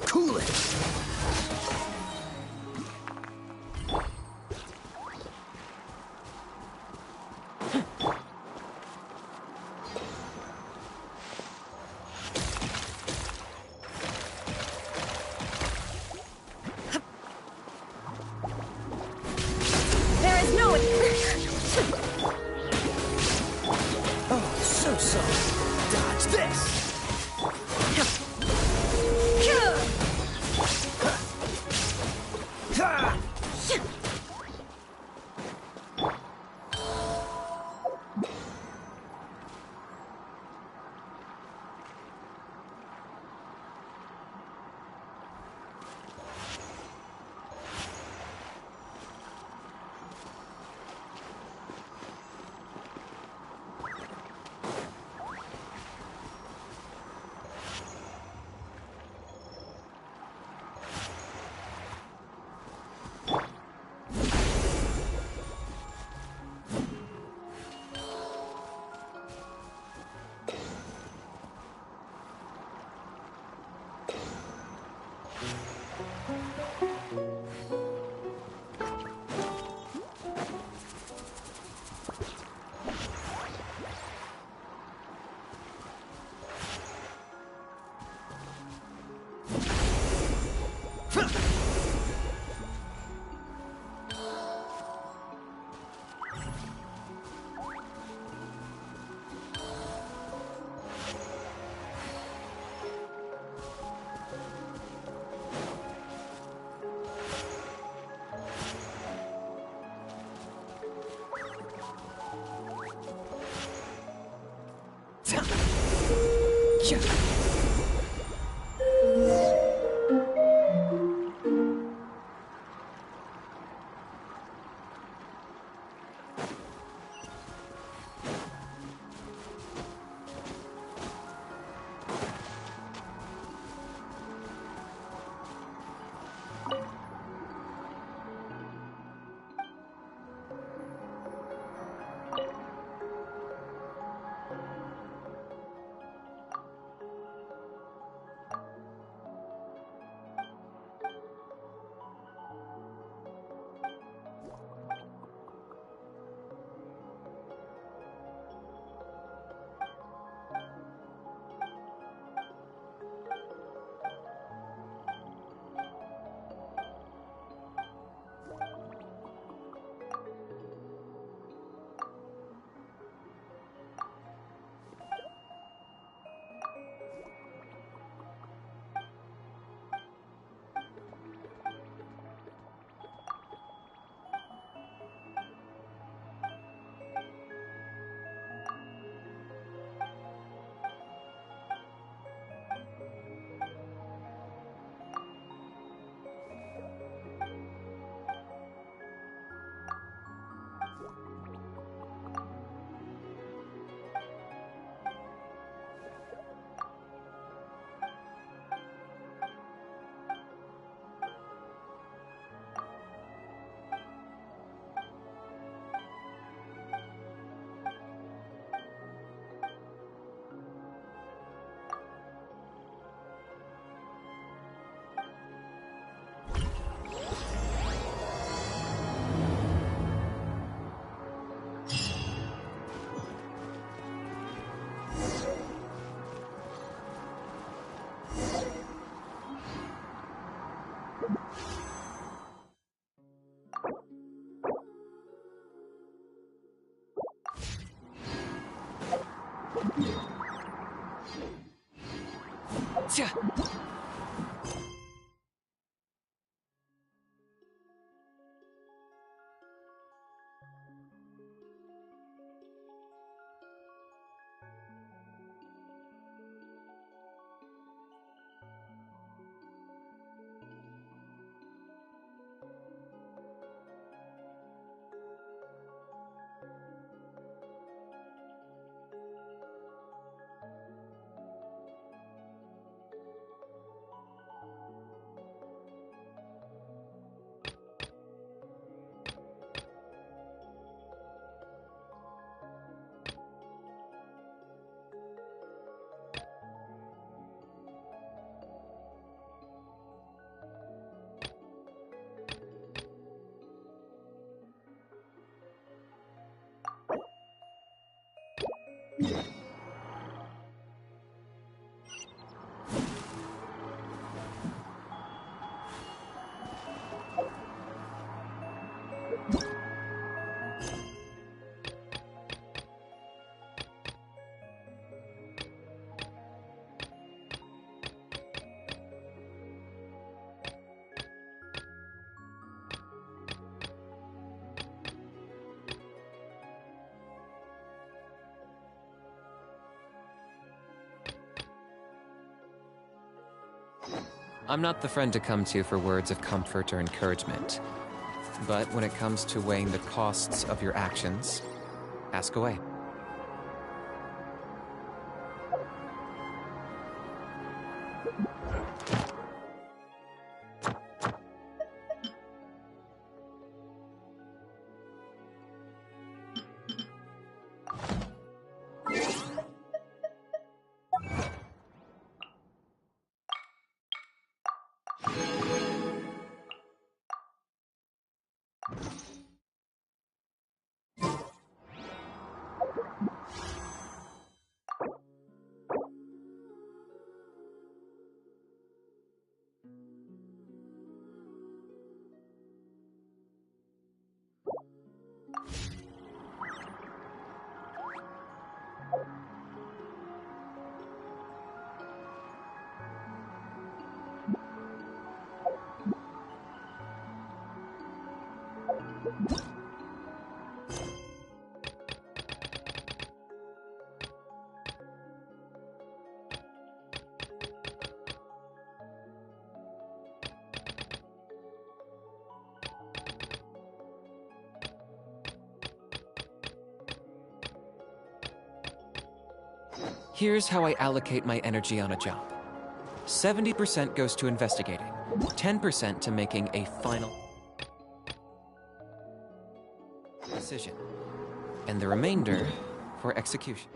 Cool it! There is no... Oh, so. Dodge this! I'm not the friend to come to for words of comfort or encouragement. But when it comes to weighing the costs of your actions, ask away. Here's how I allocate my energy on a job. 70% goes to investigating, 10% to making a final decision, and the remainder for execution.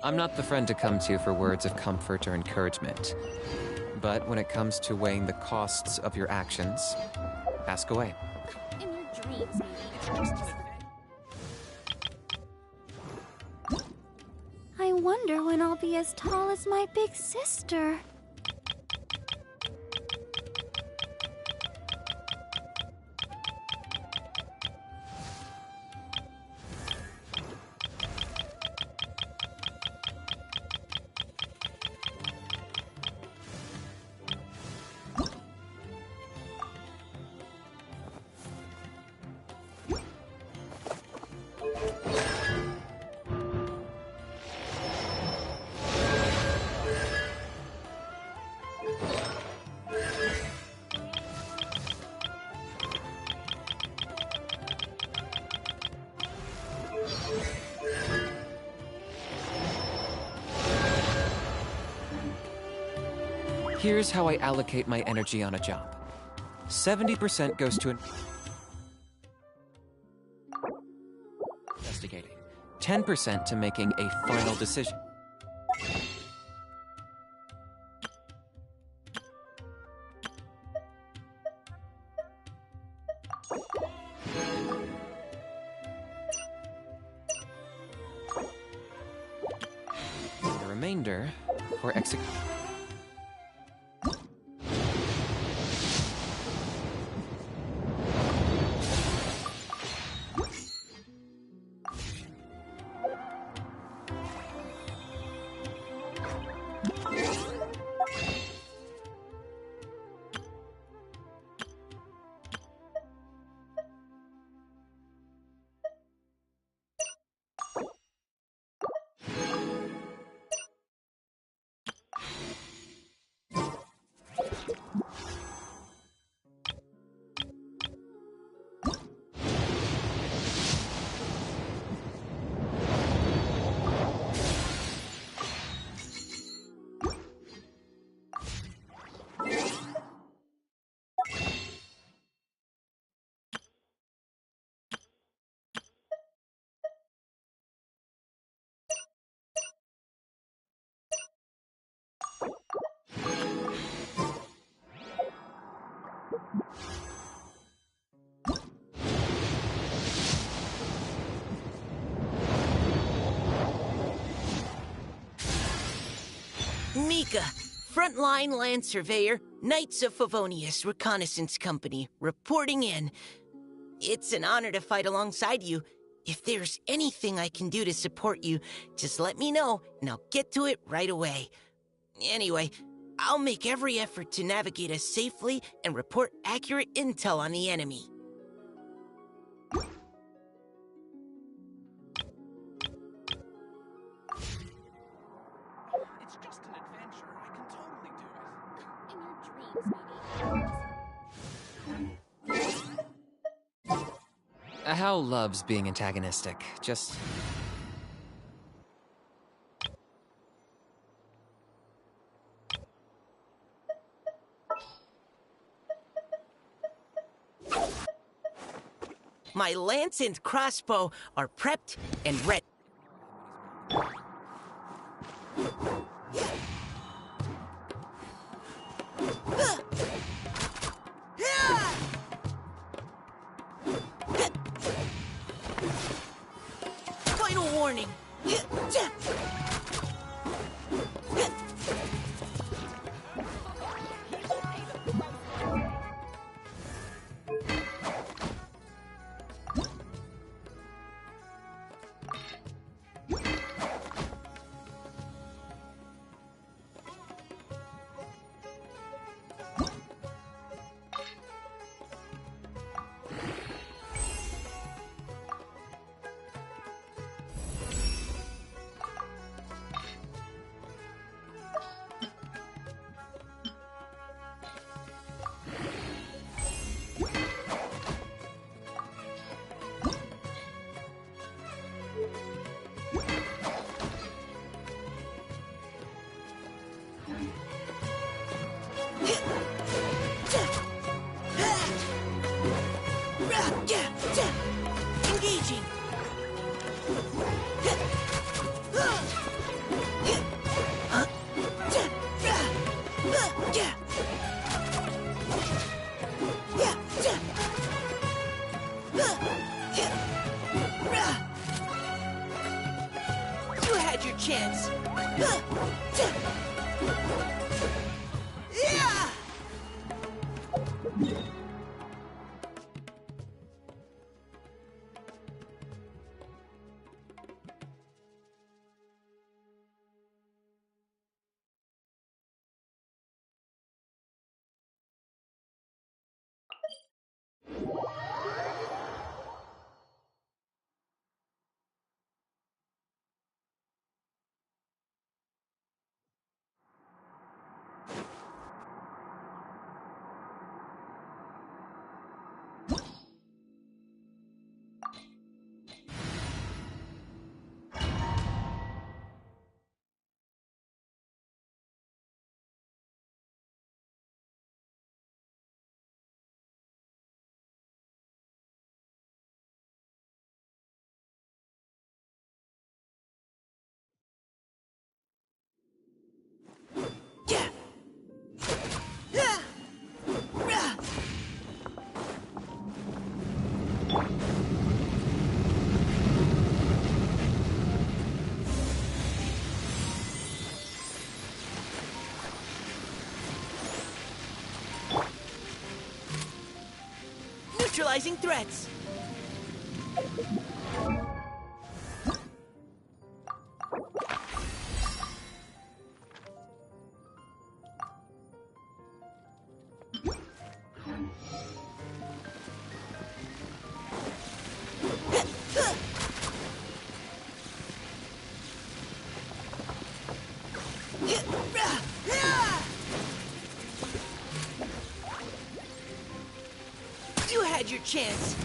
I'm not the friend to come to for words of comfort or encouragement. But when it comes to weighing the costs of your actions, ask away. In your dreams, maybe. I wonder when I'll be as tall as my big sister. Here's how I allocate my energy on a job. 70% goes to investigating, 10% to making a final decision. The remainder for execution. Mika, Frontline Land Surveyor, Knights of Favonius Reconnaissance Company, reporting in. It's an honor to fight alongside you. If there's anything I can do to support you, just let me know, and I'll get to it right away. Anyway, I'll make every effort to navigate us safely and report accurate intel on the enemy. Hal loves being antagonistic. Just... My lance and crossbow are prepped and ready. Final warning. Engaging. You had your chance. Yeah! Neutralizing threats. You had your chance.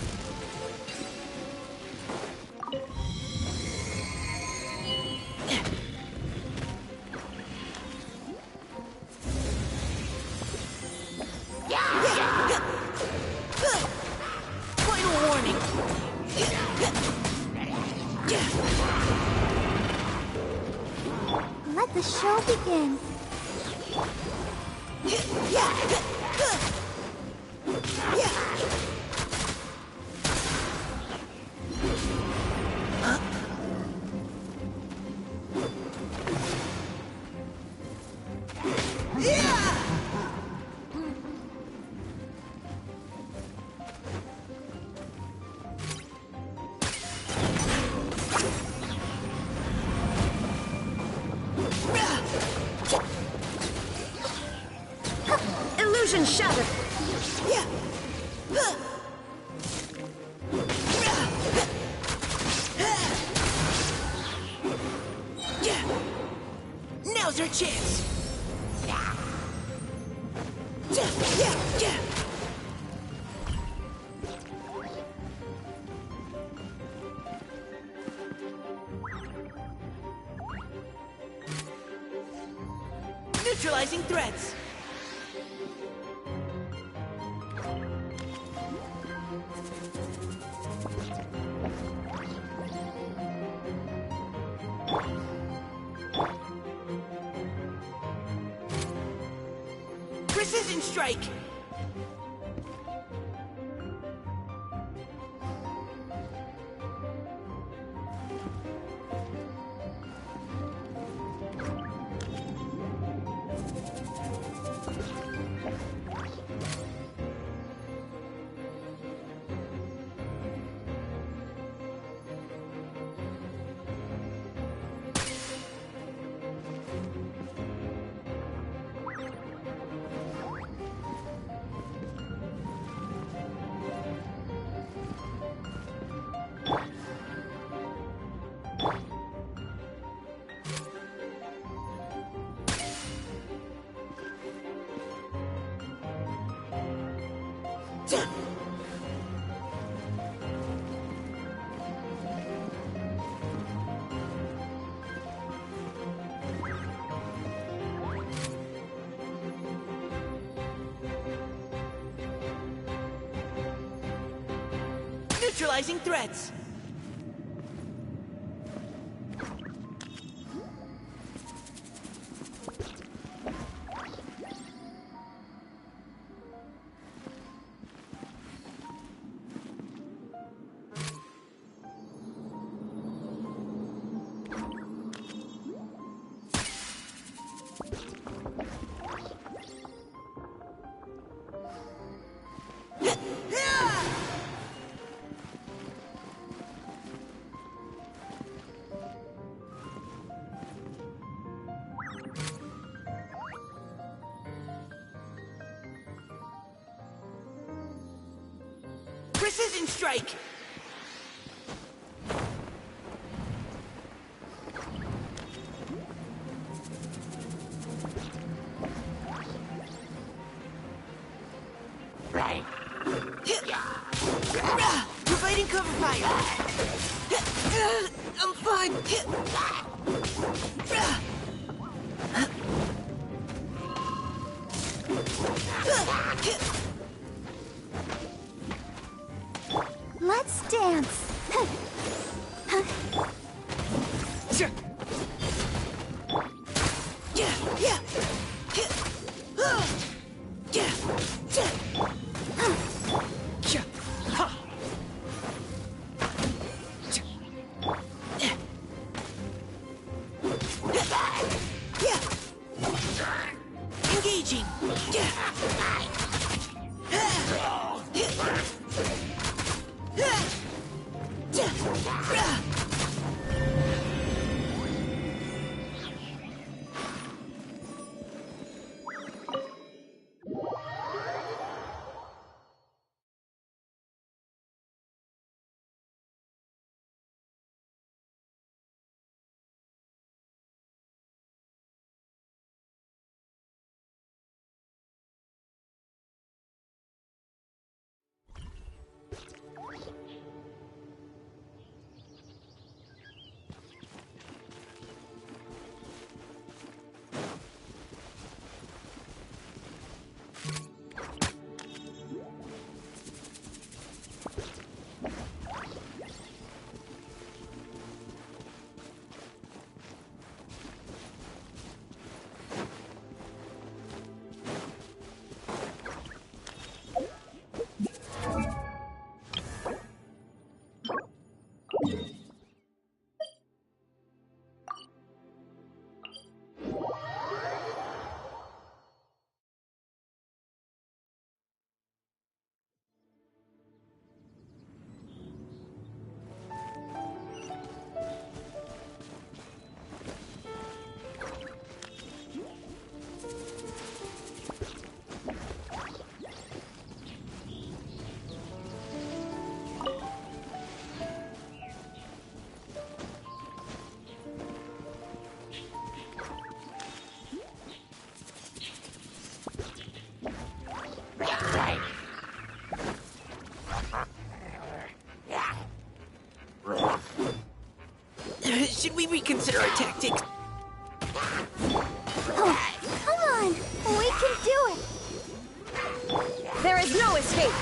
Final warning. Let the show begin. Illusion shattered. Now's our chance. Neutralizing threats. Precision strike. Neutralizing threats. Precision strike! Right. Providing cover fire. I'm fine. Let's dance. Engaging. Should we reconsider our tactics? Oh, come on! We can do it! There is no escape!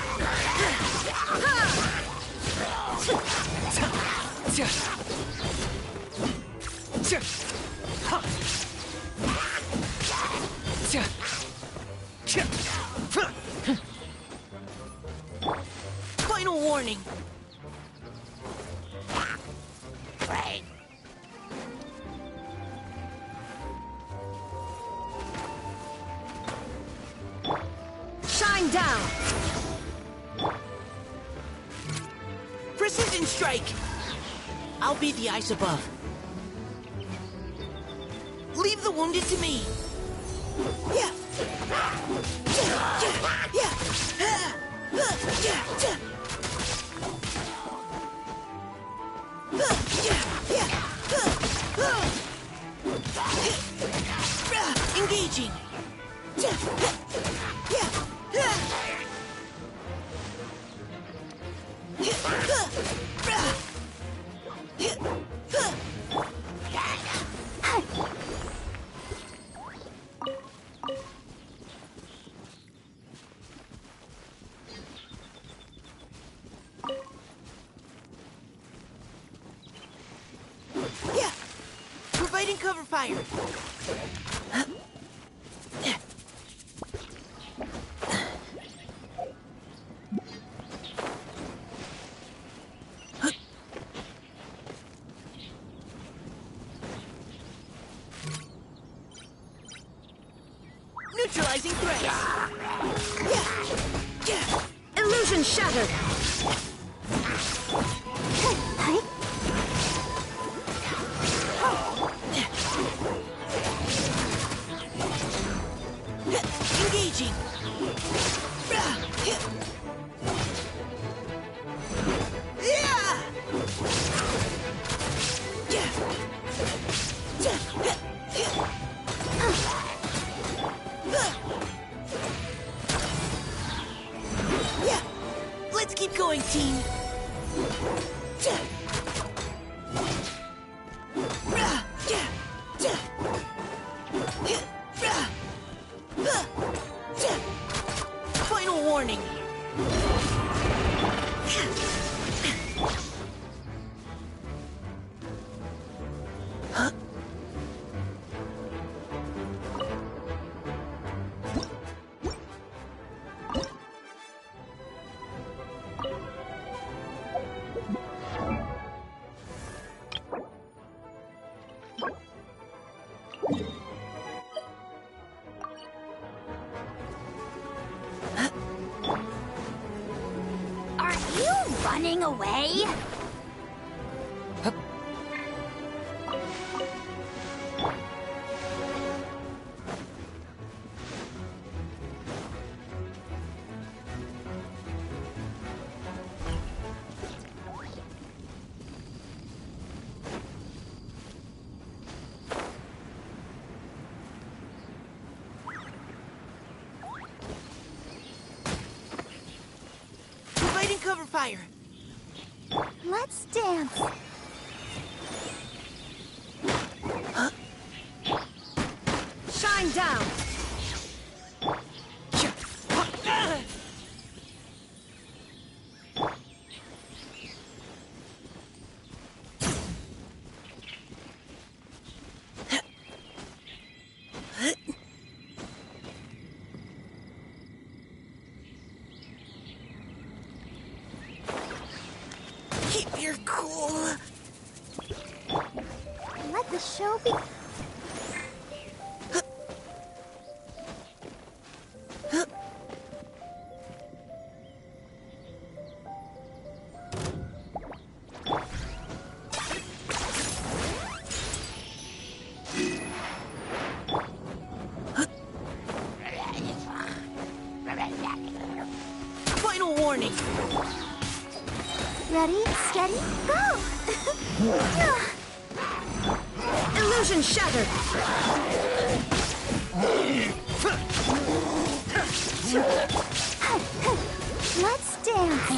Final warning. Right. Shine down! Precision strike! I'll be the eyes above. Leave the wounded to me. Yeah. Engaging. fire! Neutralizing threats! Illusion shattered! Engaging! Let's keep going, team! Final warning! Are you running away? Providing cover fire! Let's dance. Shine down! Keep your cool! Let the show be. Final warning! Ready, steady, go! Illusion shattered! Let's dance.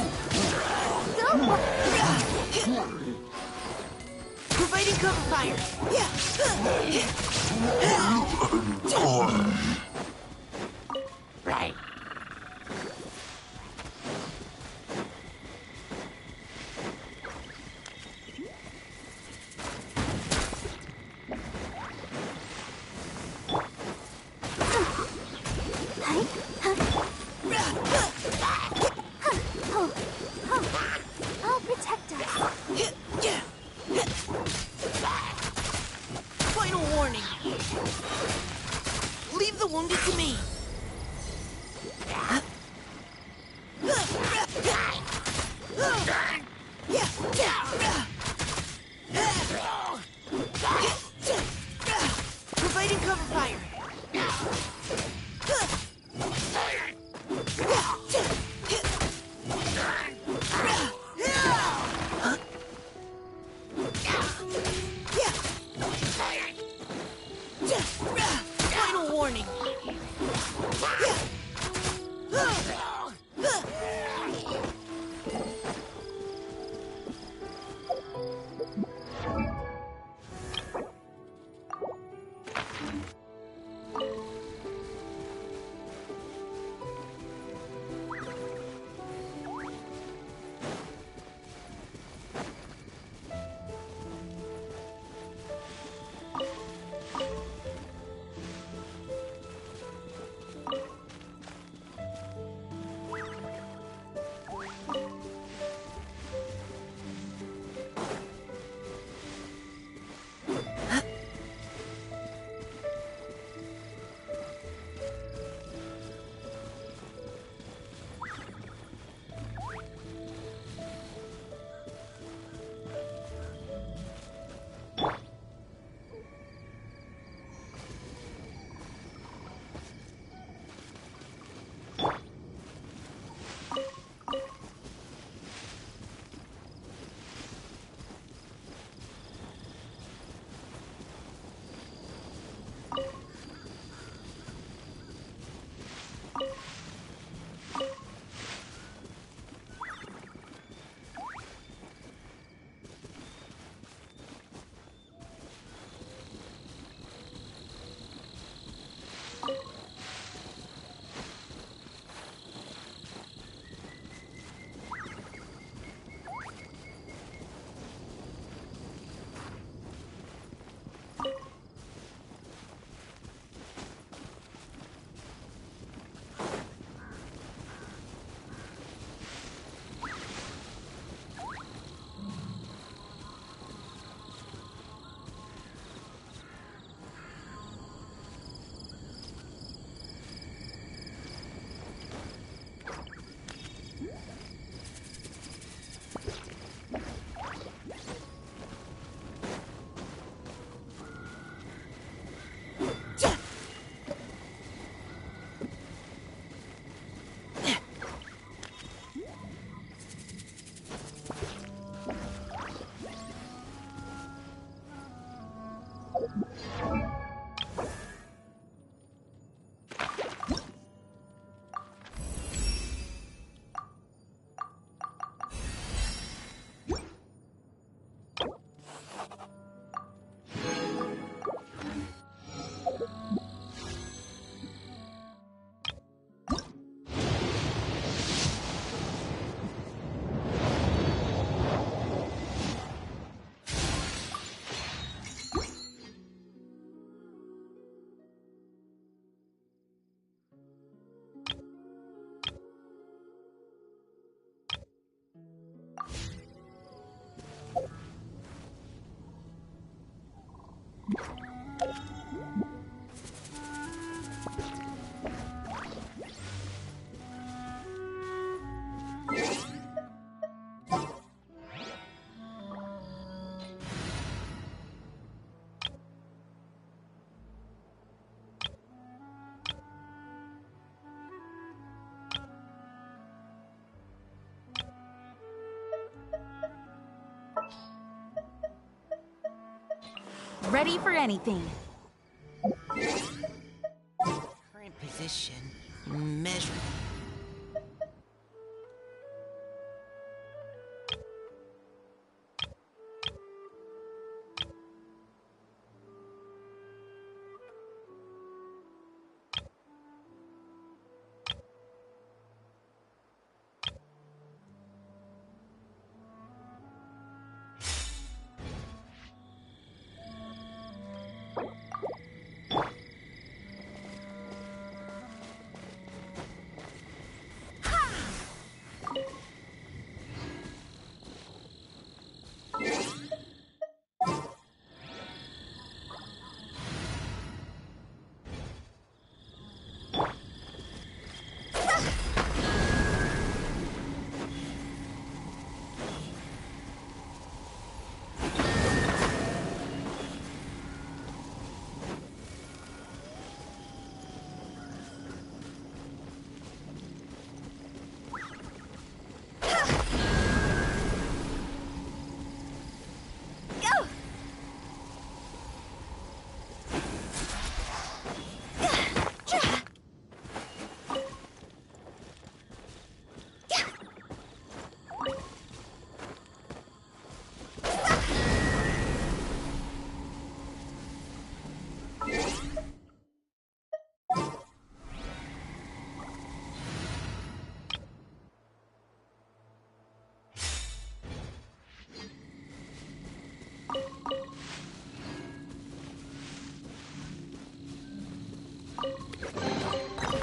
Go! Providing cover fire! Right. I'll protect us. Final warning! Leave the wounded to me! Providing cover fire! Final warning! Ready for anything. Current position. Measure.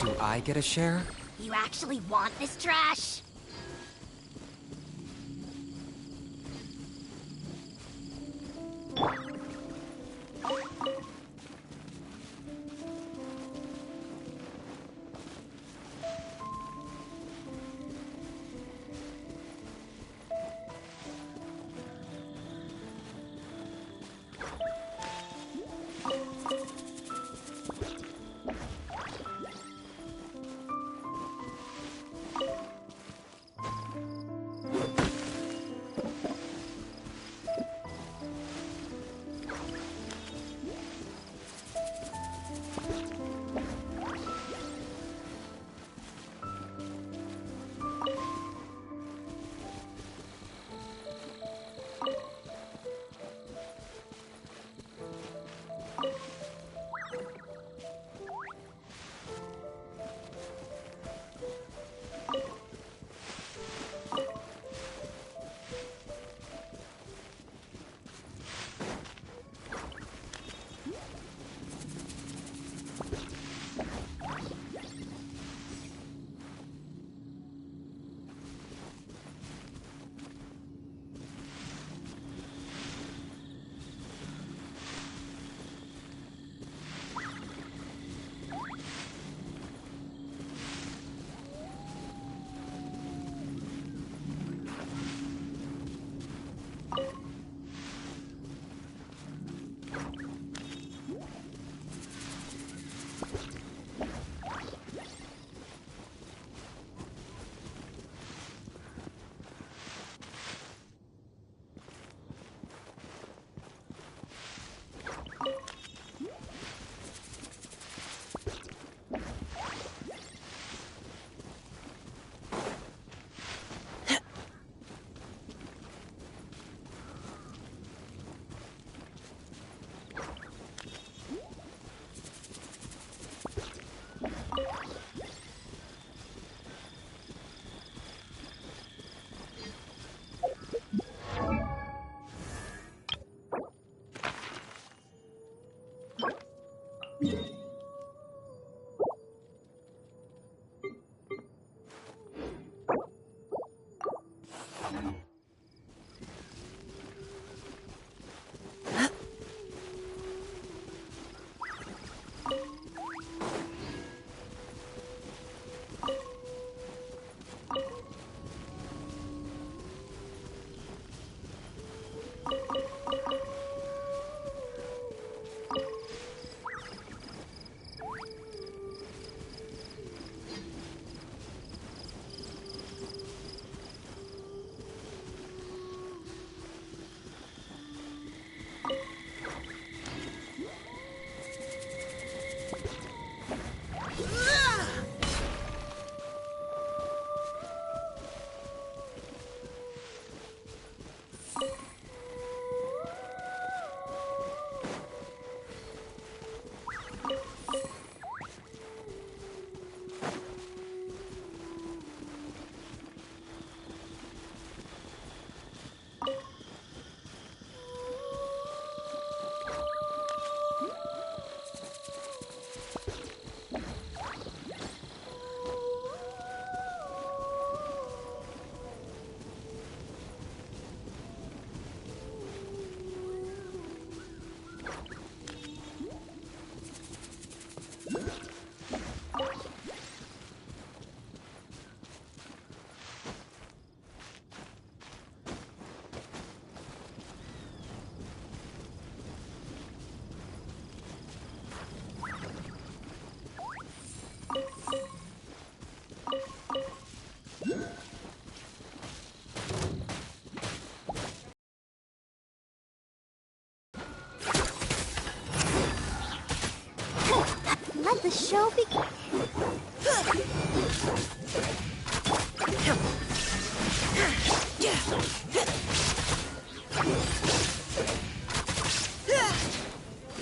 Do I get a share? You actually want this trash?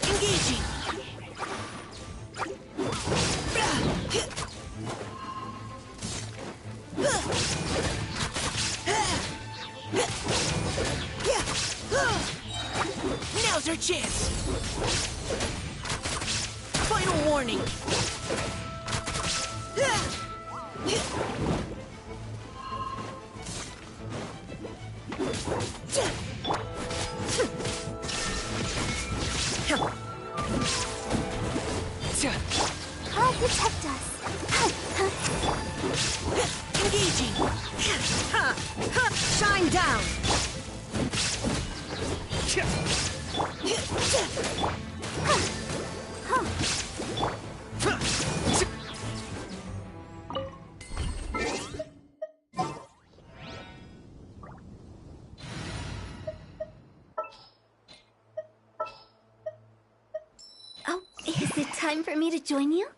Engaging. Now's our chance. Final warning. I'll protect us. Engaging. Shine down. Oh, is it time for me to join you?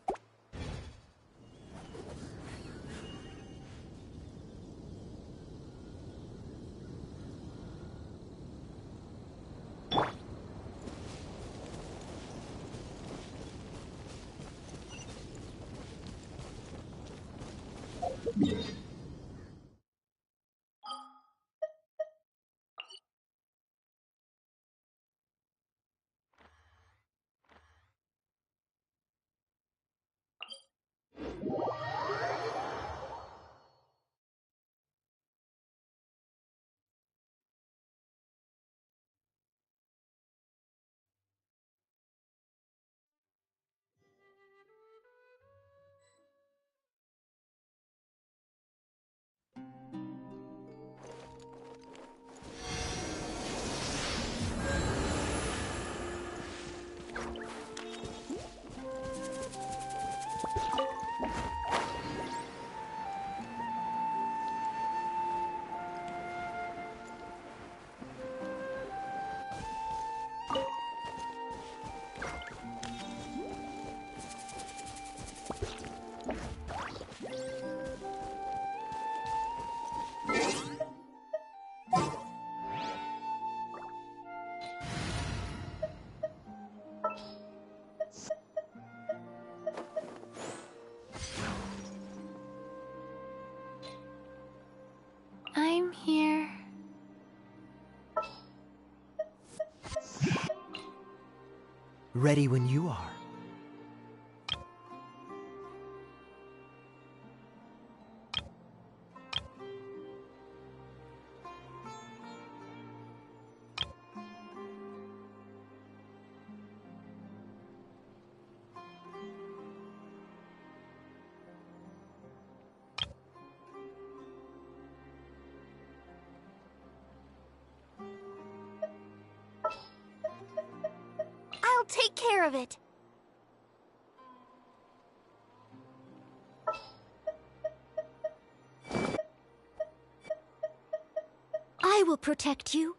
I'm here. Ready when you are. I'll take care of it. I will protect you.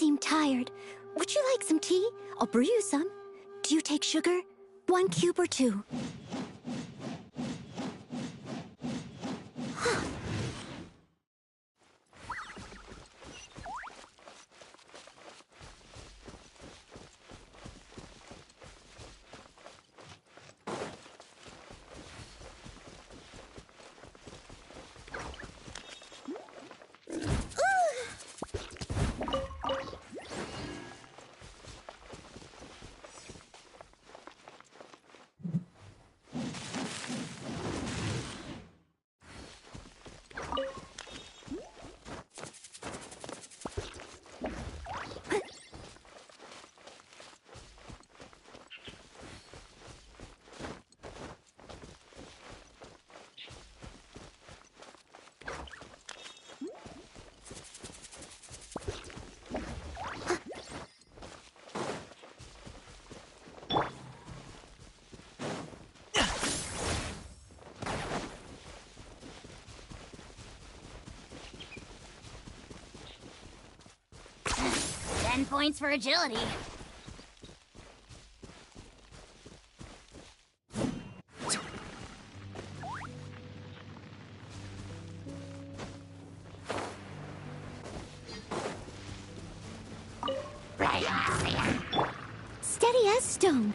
seem tired. Would you like some tea? I'll brew you some. Do you take sugar? 1 cube or 2? Ten points for agility. Steady as stone.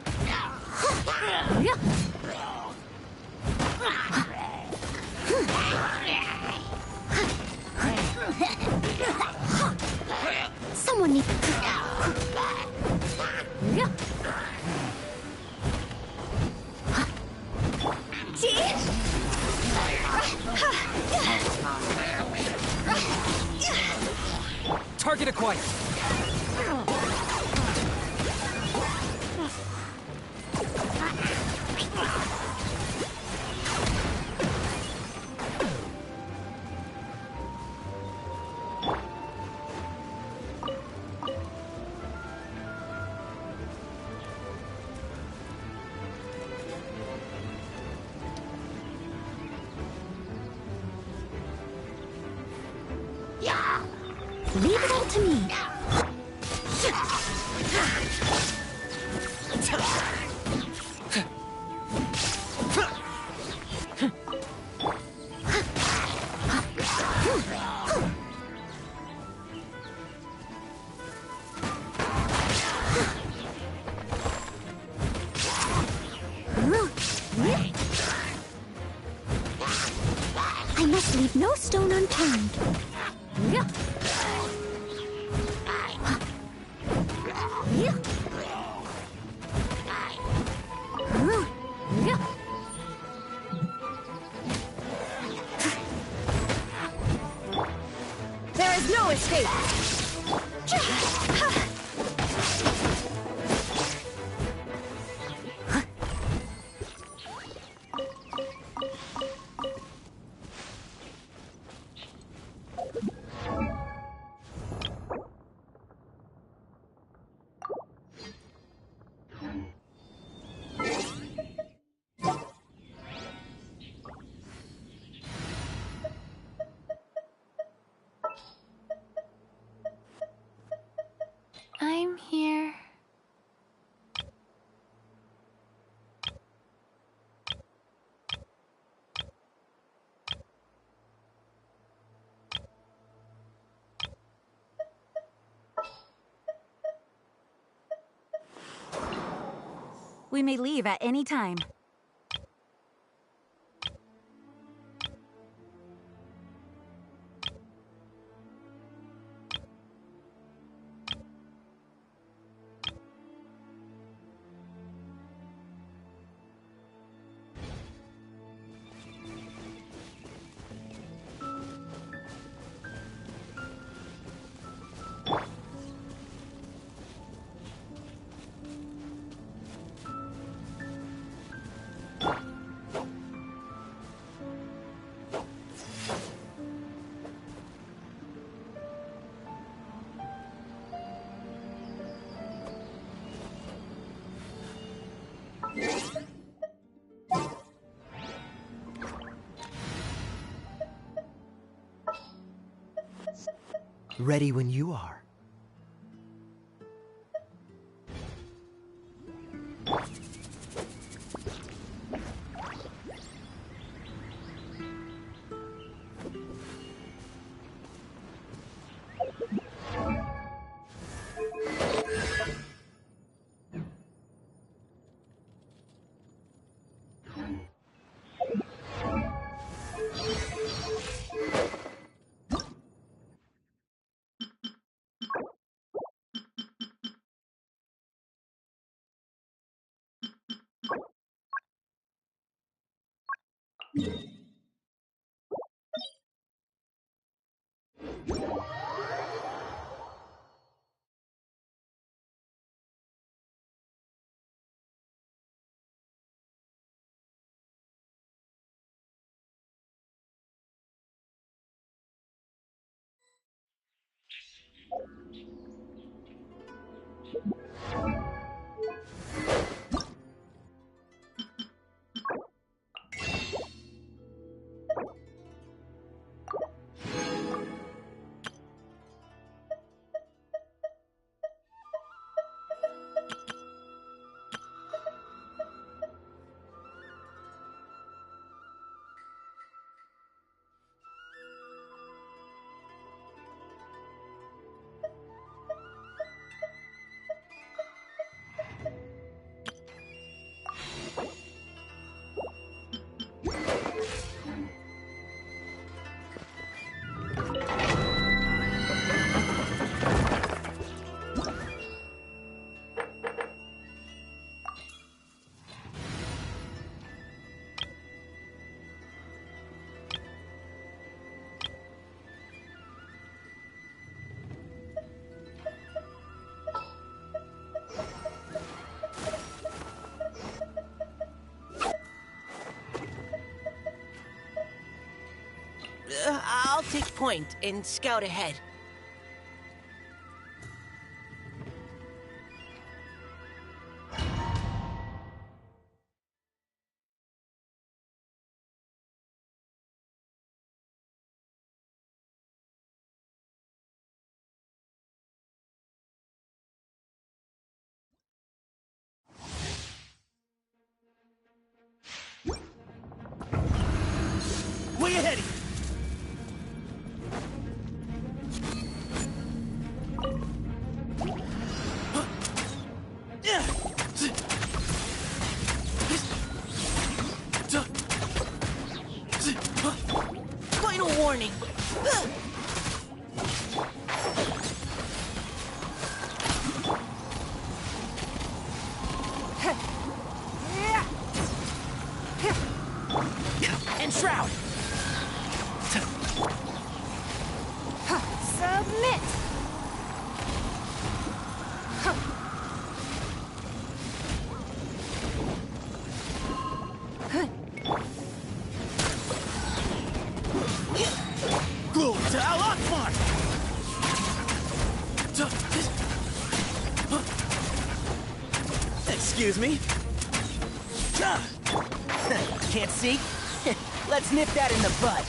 Someone needs Target acquired. Leave it all to me. I must leave no stone unturned. There is no escape! I'm here. We may leave at any time. Ready when you are. I'll take point and scout ahead. Way ahead! Final warning. Enshroud! Submit! Glory to Al Akbar! Excuse me? Can't see? Let's nip that in the bud.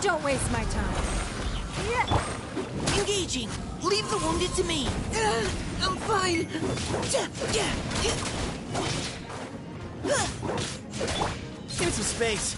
Don't waste my time. Engaging. Leave the wounded to me. I'm fine. Give it some space.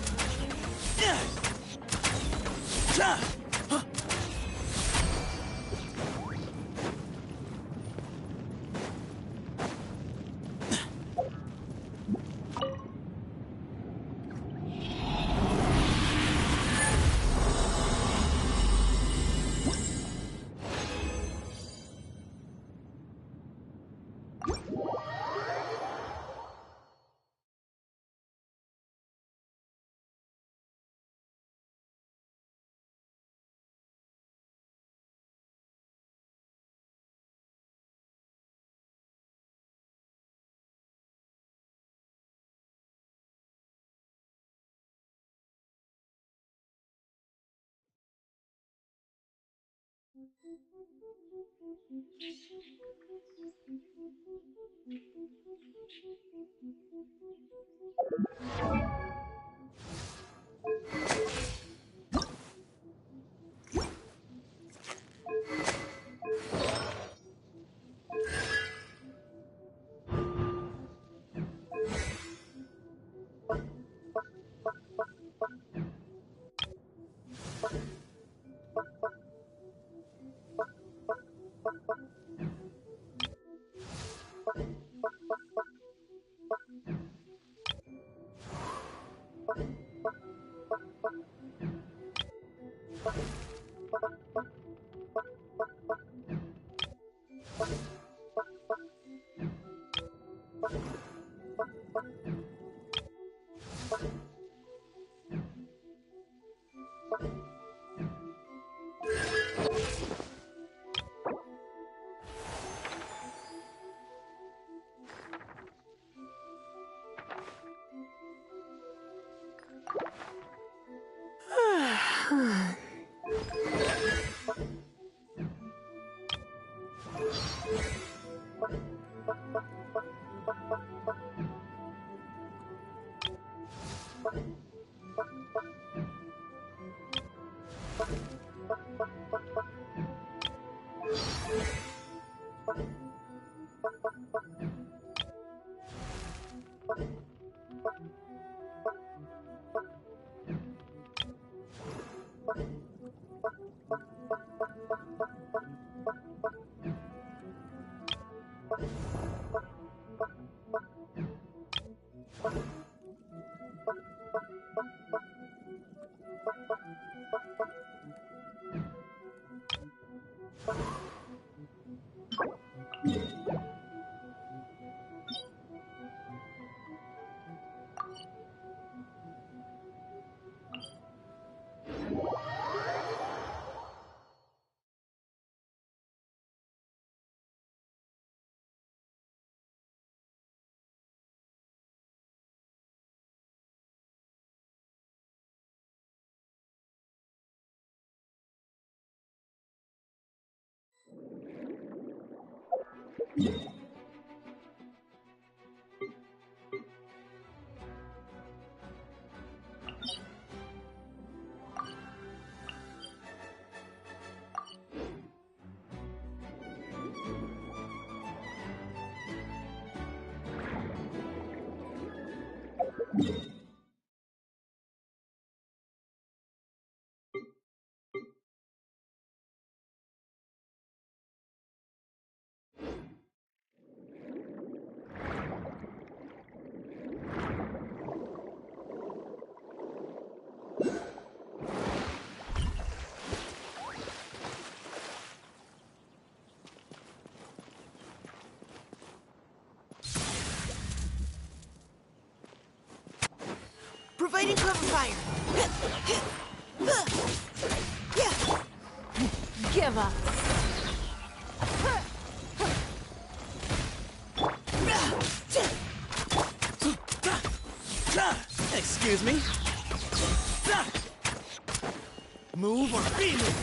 Providing cover fire. Give up. Excuse me? Move or be moved.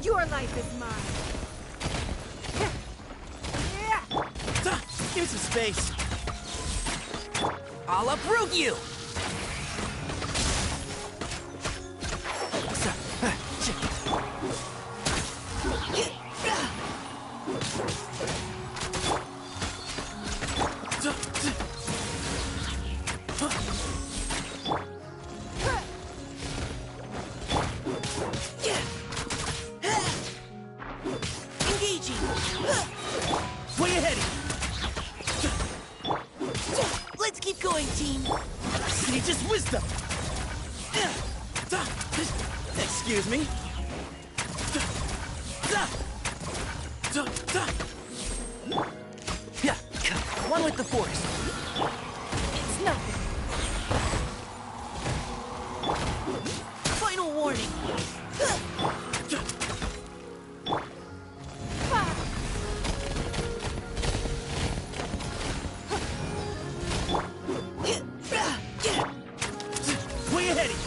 Your life is mine. Give me some space. I'll uproot you! Engaging. Where you heading? Let's keep going, team. Need just wisdom. Excuse me? Yeah, one with the force. It's nothing. Final warning. Where you heading?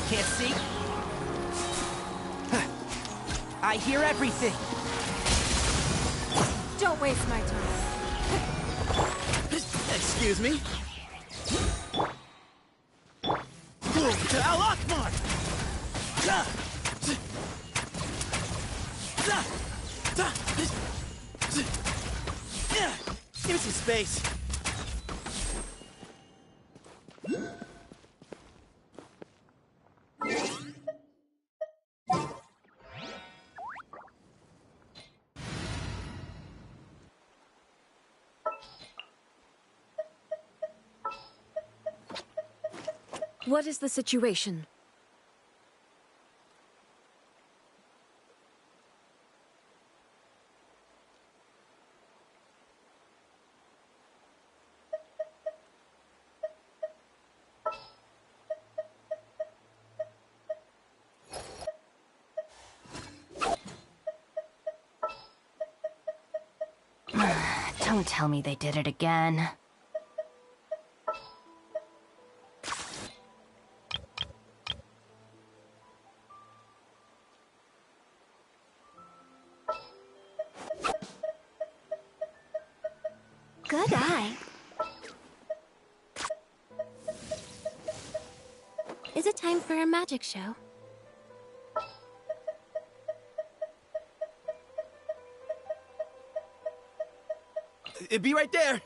Can't see? I hear everything. Don't waste my time. Excuse me? To Al Akbar! Give me some space. What is the situation? Don't tell me they did it again. Good eye. Is it time for a magic show? It'd be right there.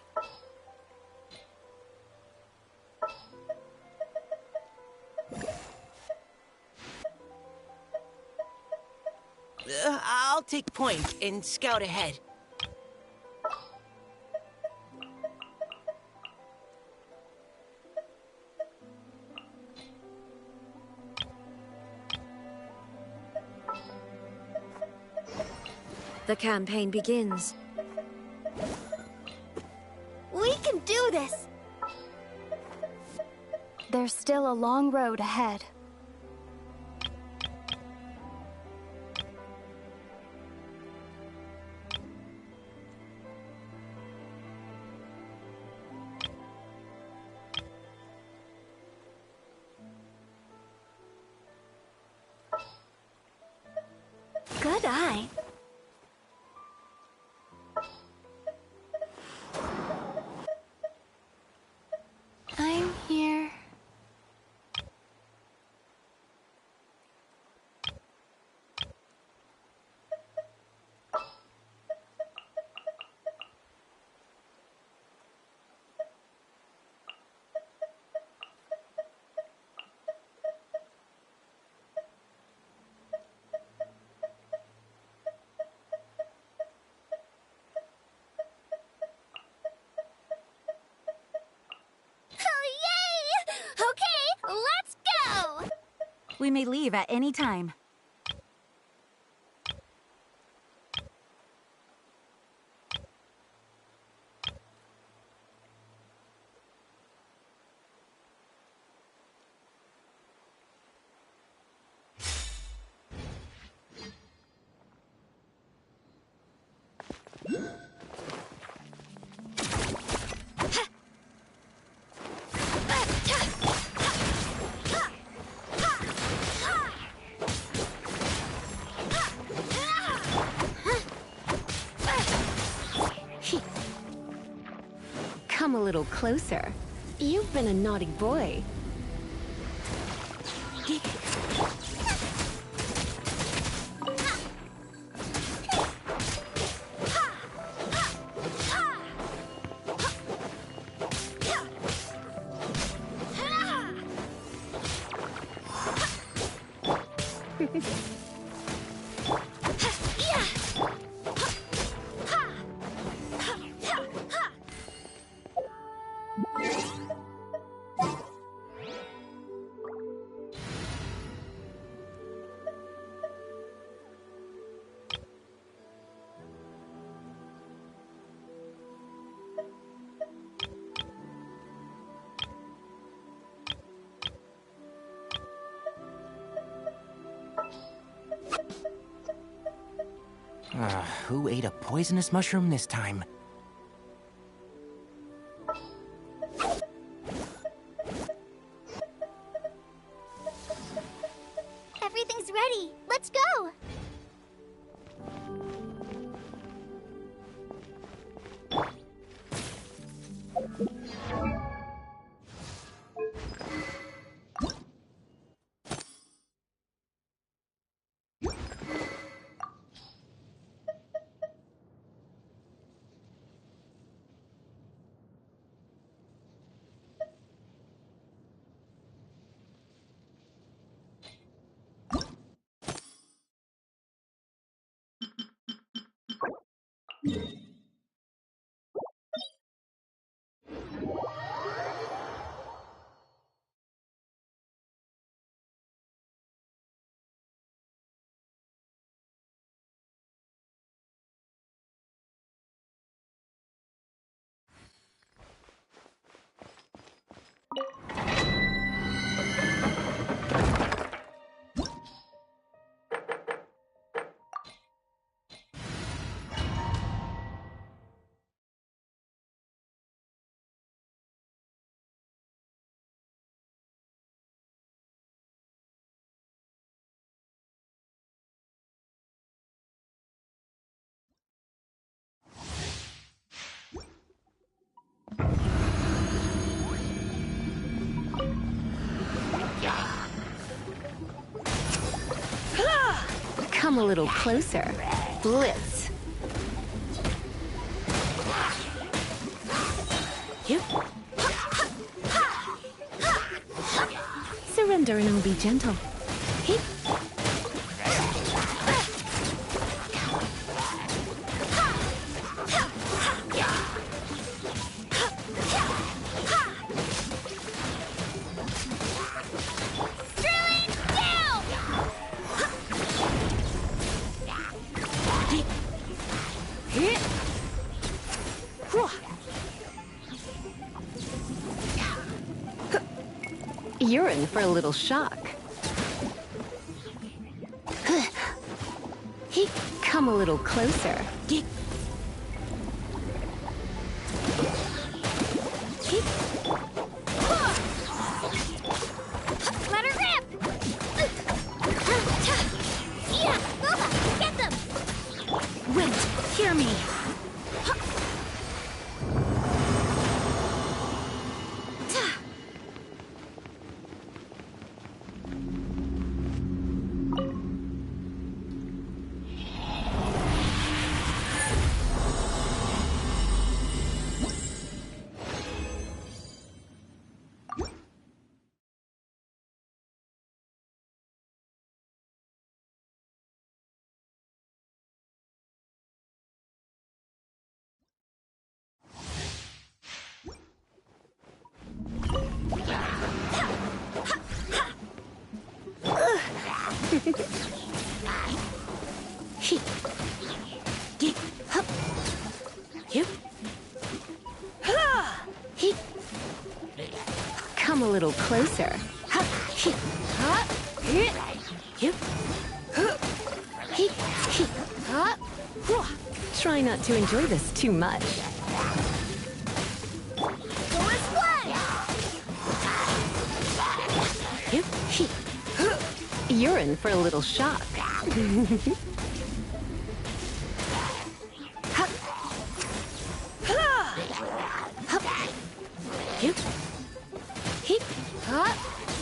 I'll take point and scout ahead. The campaign begins. We can do this! There's still a long road ahead. Good eye. I'm here. We may leave at any time. Come a little closer. You've been a naughty boy. Who ate a poisonous mushroom this time? Everything's ready. Let's go! Come a little closer. Blitz. Surrender and I'll be gentle. You're in for a little shock. Come a little closer. Let her rip! Yeah, Boba, get them! Wait, hear me. Come a little closer. Try not to enjoy this too much. You're in for a little shock. Let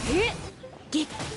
her rip! Get back!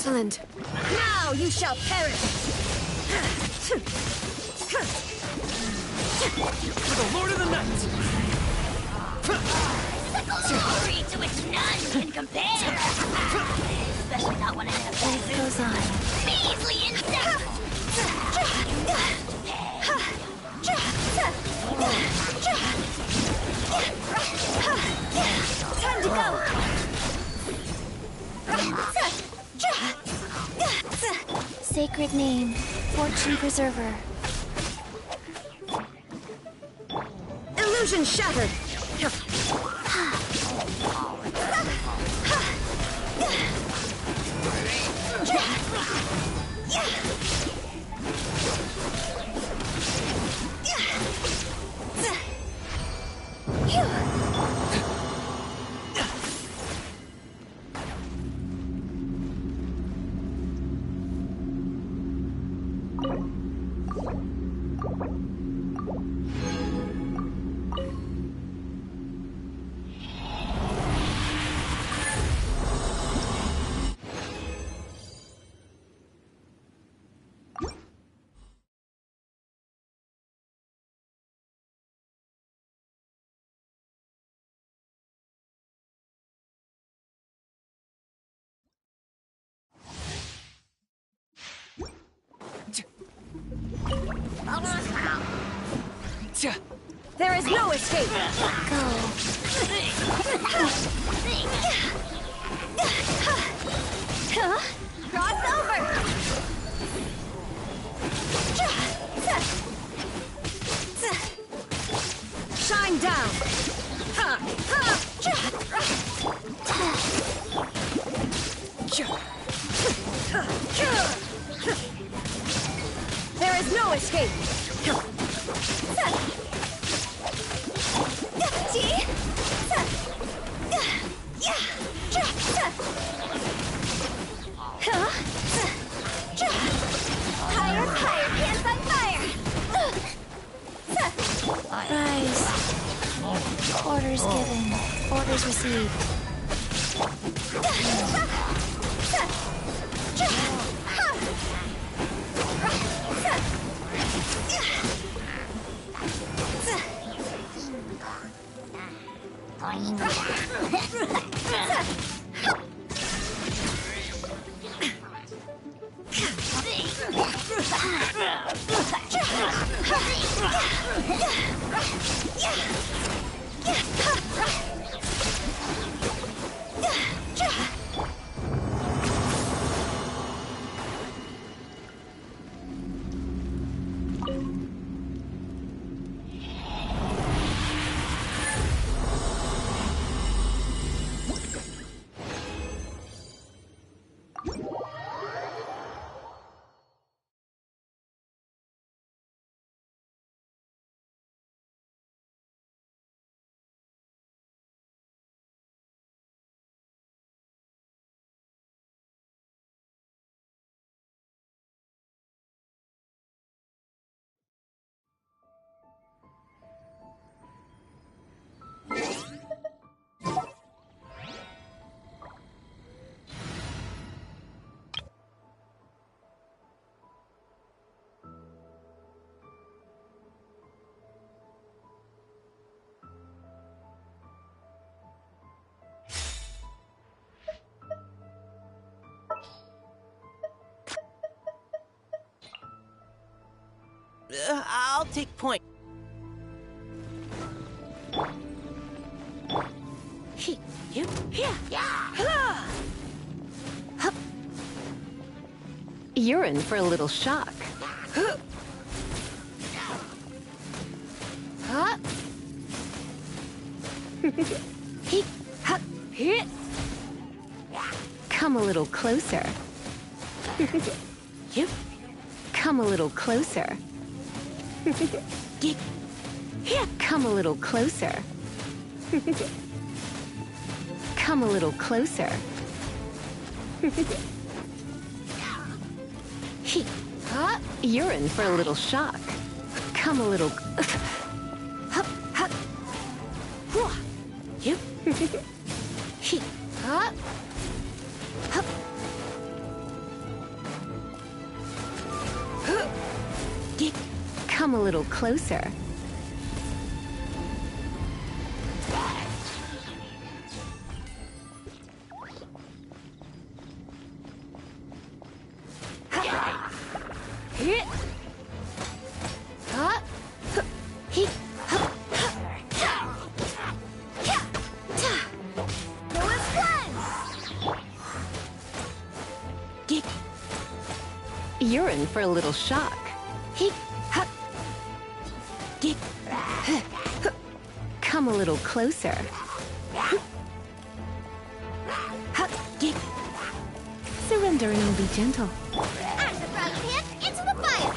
Excellent. Now you shall perish! For the Lord of the Night! The glory to which none can compare! Especially not when I have Life goes on. measly insect! Time to go! Sacred name, Fortune Preserver. Illusion shattered! There is no escape! Go. Cross over! Shine down! There is no escape! Higher, higher, pants on fire! Rise. Orders given. Orders received. I'll take point. You're in for a little shock. Come a little closer. Come a little closer. Come a little closer. Come a little closer. You're in for a little shock. Come a little... Come a little closer. You're in for a little shock. Come a little closer. Surrender and be gentle. And the frog pants into the fire!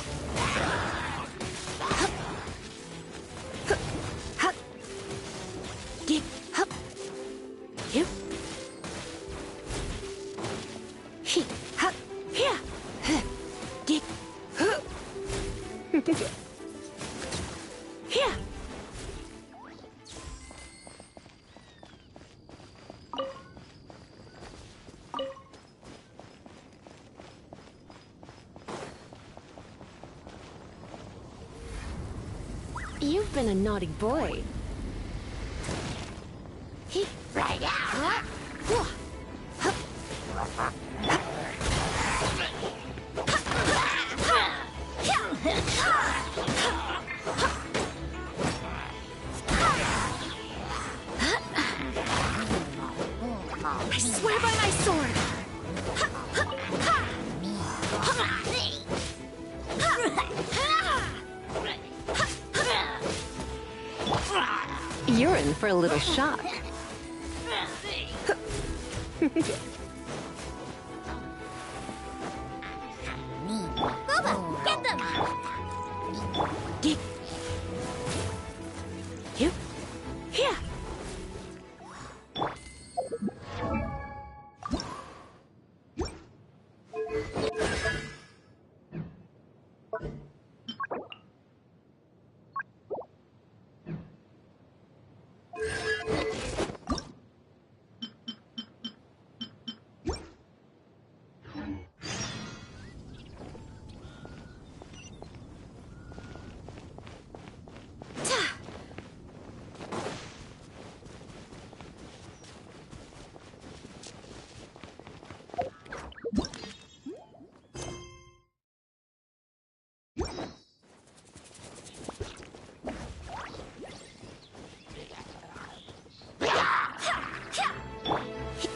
You've been a naughty boy. Right out! I swear by my sword! You're in for a little shock. Boba, get them!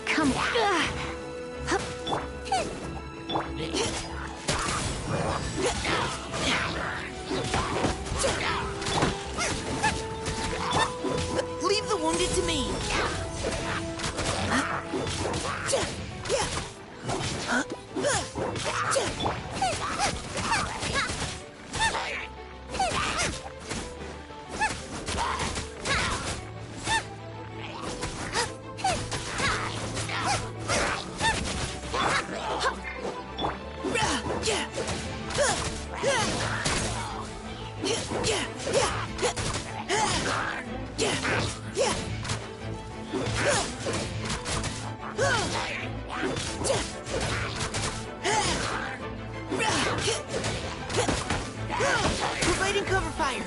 Come on. Leave the wounded to me. Providing cover fire.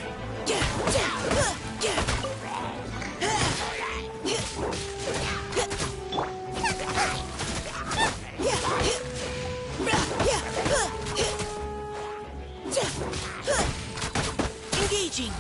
Engaging.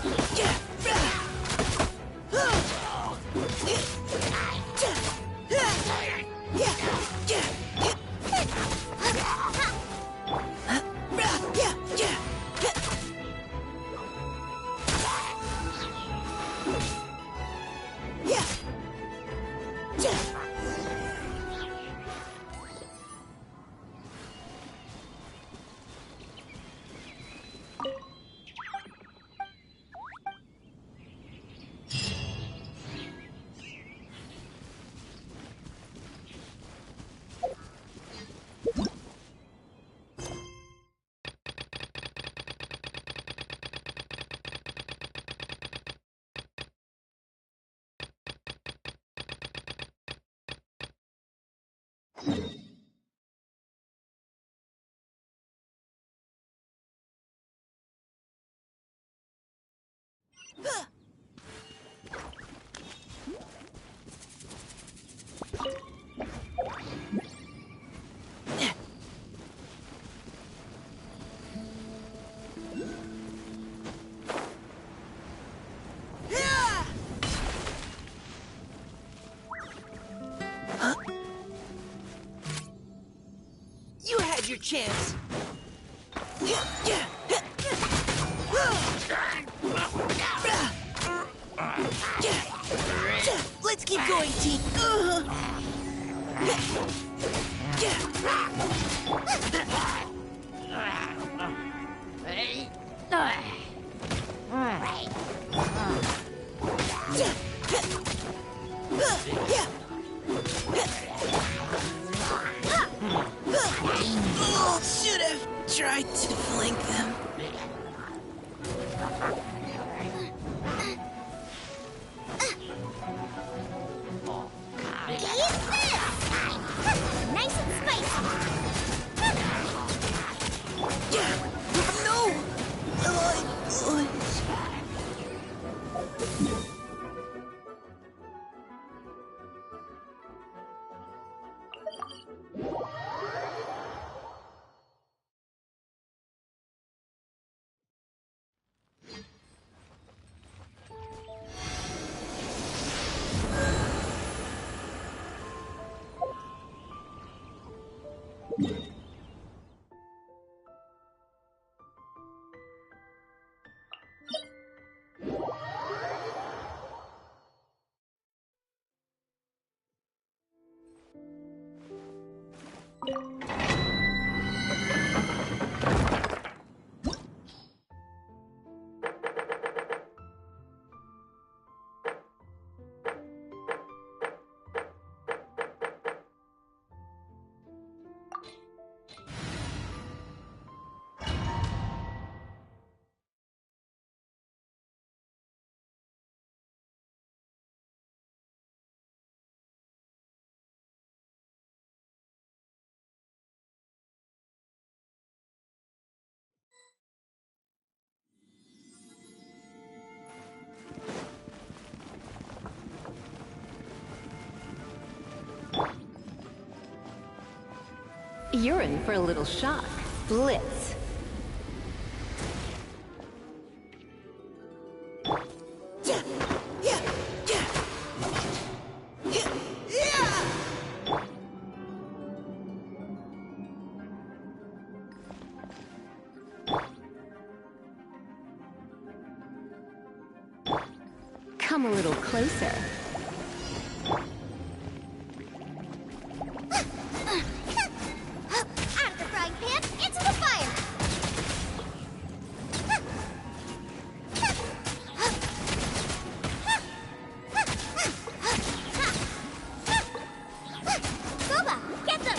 You had your chance. Let's keep going, team. Should have tried to flank them. Nice and spicy. No! You're in for a little shock. Blitz. Come a little closer. Out of the frying pan, into the fire! Boba, get them!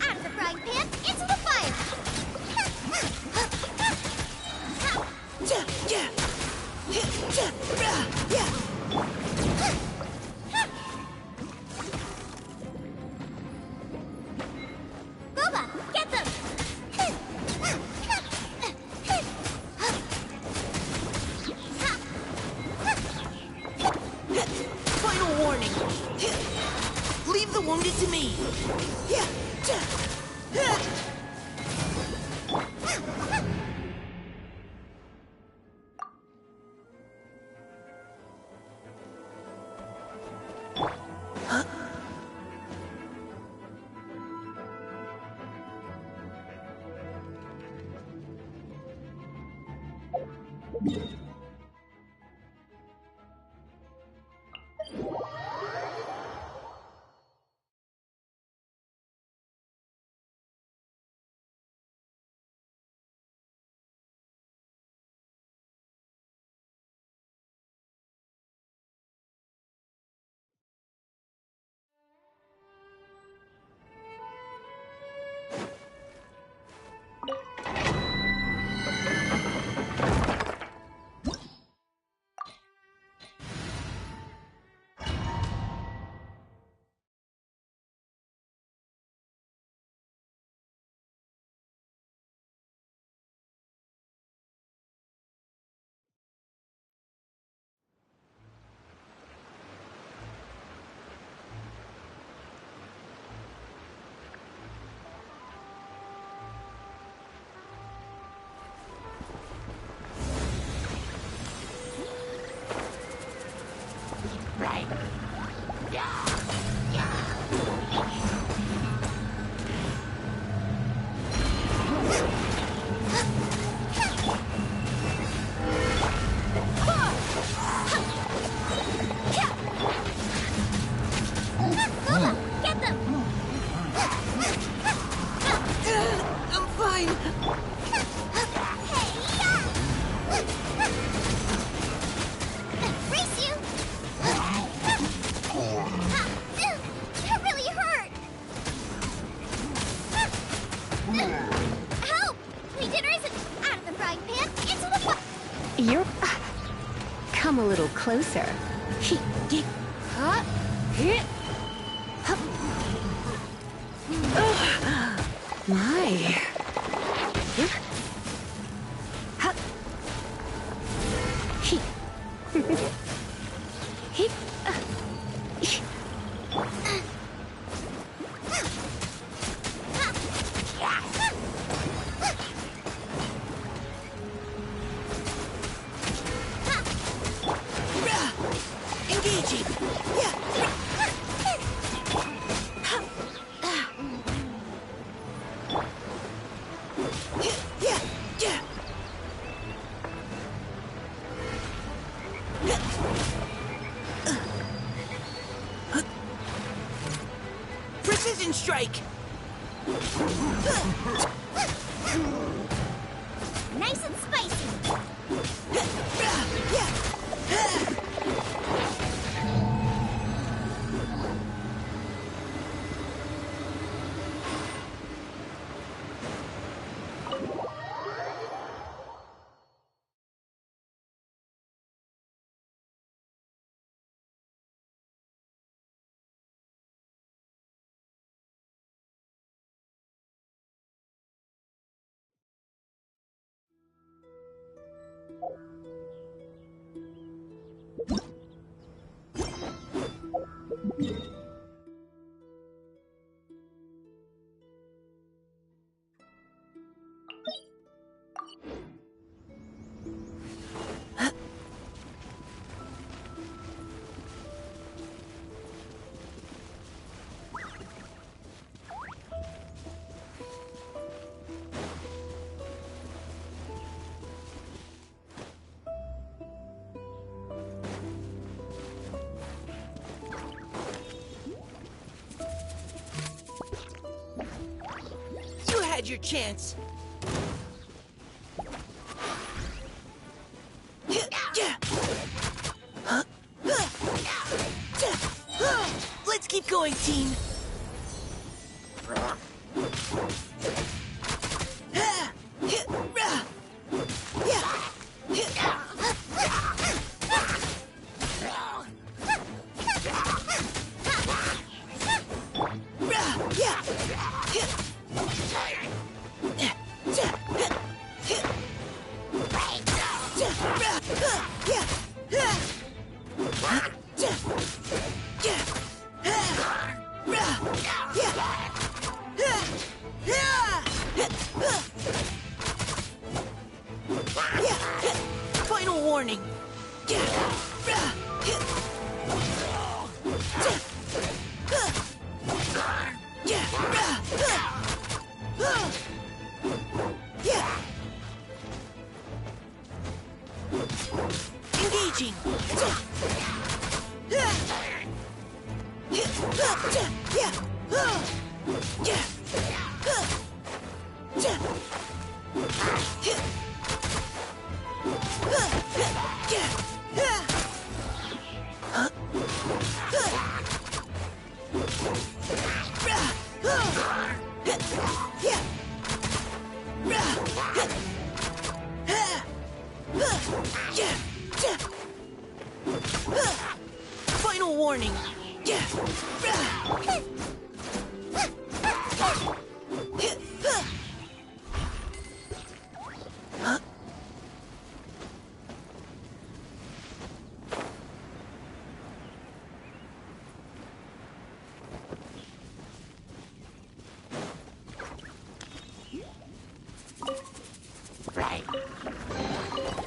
Out of the frying pan, into the fire! Boba, get them! Final warning. Leave the wounded to me. You're... Come a little closer. My... Engaging! Precision strike! Nice and spicy. You had your chance. Let's keep going, team. Final warning. Engaging. Final warning.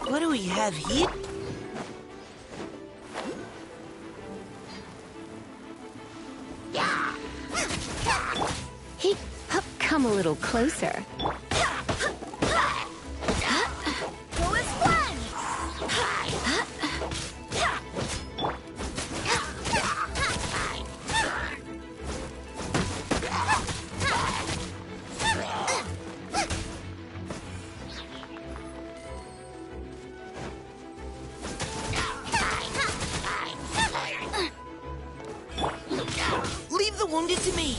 What do we have here? Come a little closer. Go as one. Leave the wounded to me.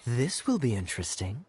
This will be interesting.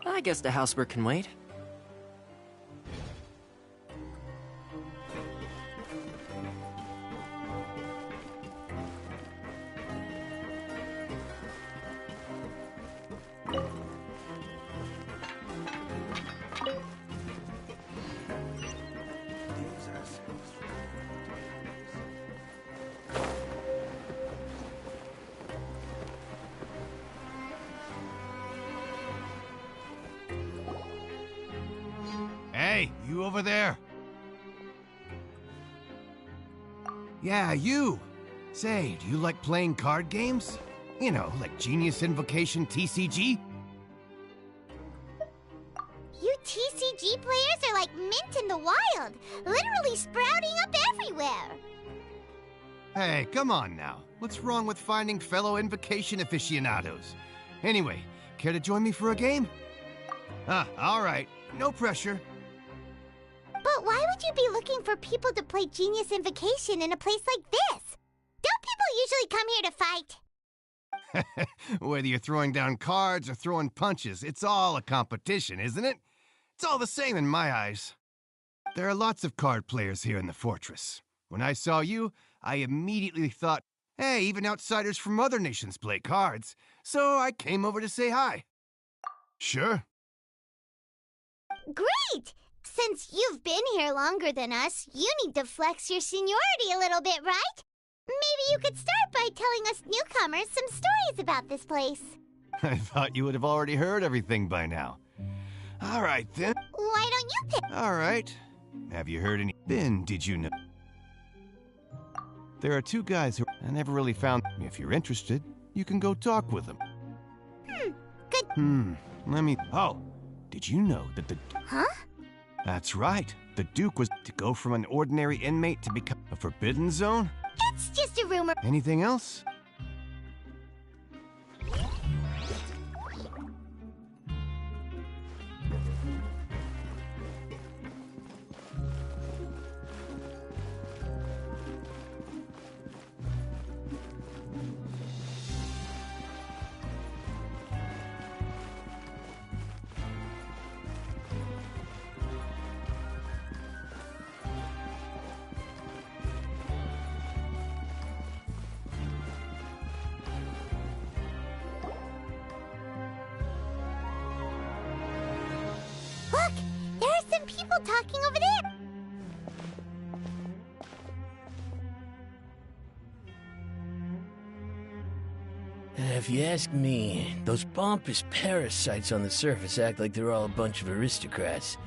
I guess the housework can wait. Hey, you over there? Yeah, you! Say, do you like playing card games? You know, like Genius Invocation TCG? You TCG players are like mint in the wild, literally sprouting up everywhere. Hey, come on now. What's wrong with finding fellow Invocation aficionados? Anyway, care to join me for a game? All right. No pressure. But why would you be looking for people to play Genius Invocation in a place like this? Don't people usually come here to fight? Whether you're throwing down cards or throwing punches, it's all a competition, isn't it? It's all the same in my eyes. There are lots of card players here in the fortress. When I saw you, I immediately thought, hey, even outsiders from other nations play cards, so I came over to say hi. Sure. Great! Since you've been here longer than us, you need to flex your seniority a little bit, right? Maybe you could start by telling us newcomers some stories about this place. I thought you would have already heard everything by now. All right, then. Why don't you pick? All right. Have you heard any? Then, did you know? There are two guys who I never really found. If you're interested, you can go talk with them. Good. Let me. Oh, did you know that the. Huh? That's right. The Duke was to go from an ordinary inmate to become a forbidden zone? It's just a rumor. Anything else? Look! There are some people talking over there! If you ask me, those pompous parasites on the surface act like they're all a bunch of aristocrats.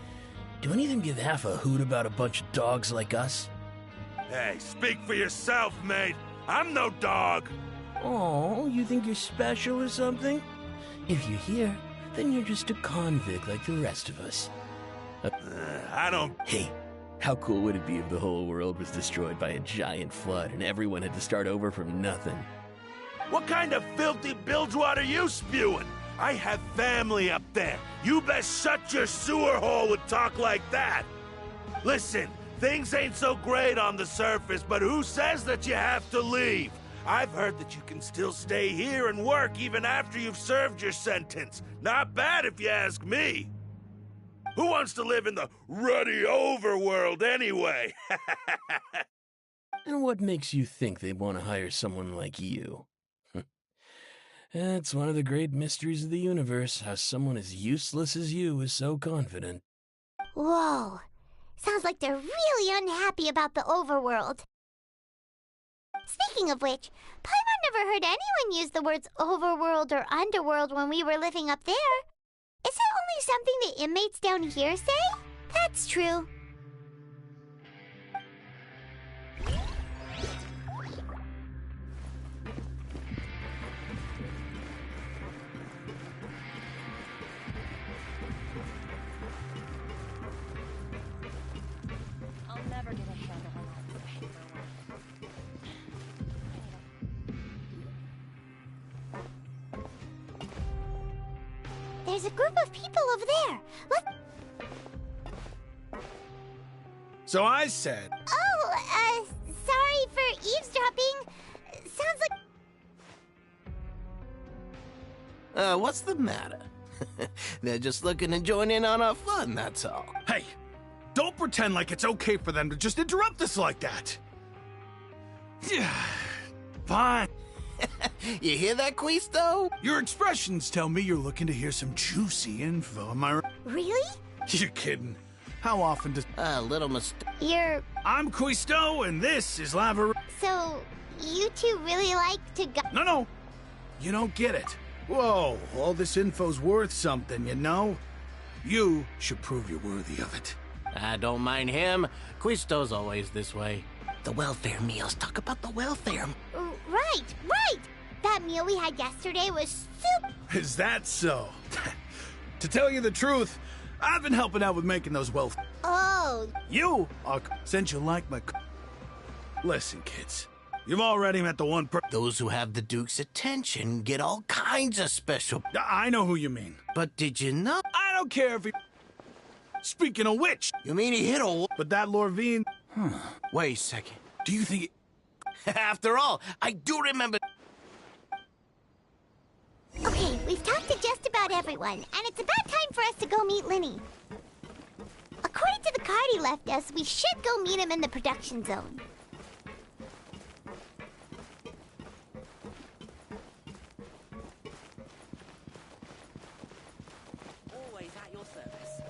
Do any of them give half a hoot about a bunch of dogs like us? Hey, speak for yourself, mate. I'm no dog. Oh, you think you're special or something? If you're here, then you're just a convict like the rest of us. I don't... Hey, how cool would it be if the whole world was destroyed by a giant flood and everyone had to start over from nothing? What kind of filthy bilgewater are you spewing? I have family up there. You best shut your sewer hole with talk like that. Listen, things ain't so great on the surface, but who says that you have to leave? I've heard that you can still stay here and work even after you've served your sentence. Not bad if you ask me. Who wants to live in the ruddy overworld anyway? And what makes you think they want to hire someone like you? It's one of the great mysteries of the universe, how someone as useless as you is so confident. Whoa. Sounds like they're really unhappy about the overworld. Speaking of which, Paimon never heard anyone use the words overworld or underworld when we were living up there. Is it only something the inmates down here say? That's true. I'll never get a handle on There's a group of people over there. Look. So I said... Oh, sorry for eavesdropping. Sounds like... What's the matter? They're just looking to join in on our fun, that's all. Hey, don't pretend like it's okay for them to just interrupt us like that. Fine. You hear that, Quisto? Your expressions tell me you're looking to hear some juicy info, am I right? Really? You're kidding. How often does... A little mistake. I'm Quisto, and this is Lava... So, you two really like to go... No. You don't get it. Whoa, all this info's worth something, you know? You should prove you're worthy of it. I don't mind him. Quisto's always this way. The welfare meals. Talk about the welfare. Right. That meal we had yesterday was soup. Is that so? To tell you the truth, I've been helping out with making those Oh. You are... Since you like my... Listen, kids. You've already met the one Those who have the Duke's attention get all kinds of special... I know who you mean. But did you know? I don't care if he... Speaking of which... You mean he hit a... But that Lorvine... Wait a second. Do you think... After all, I do remember... Okay, we've talked to just about everyone, and it's about time for us to go meet Linny. According to the card he left us, we should go meet him in the production zone. Always at your service.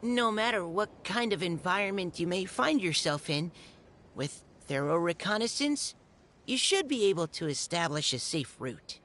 No matter what kind of environment you may find yourself in, with thorough reconnaissance, you should be able to establish a safe route.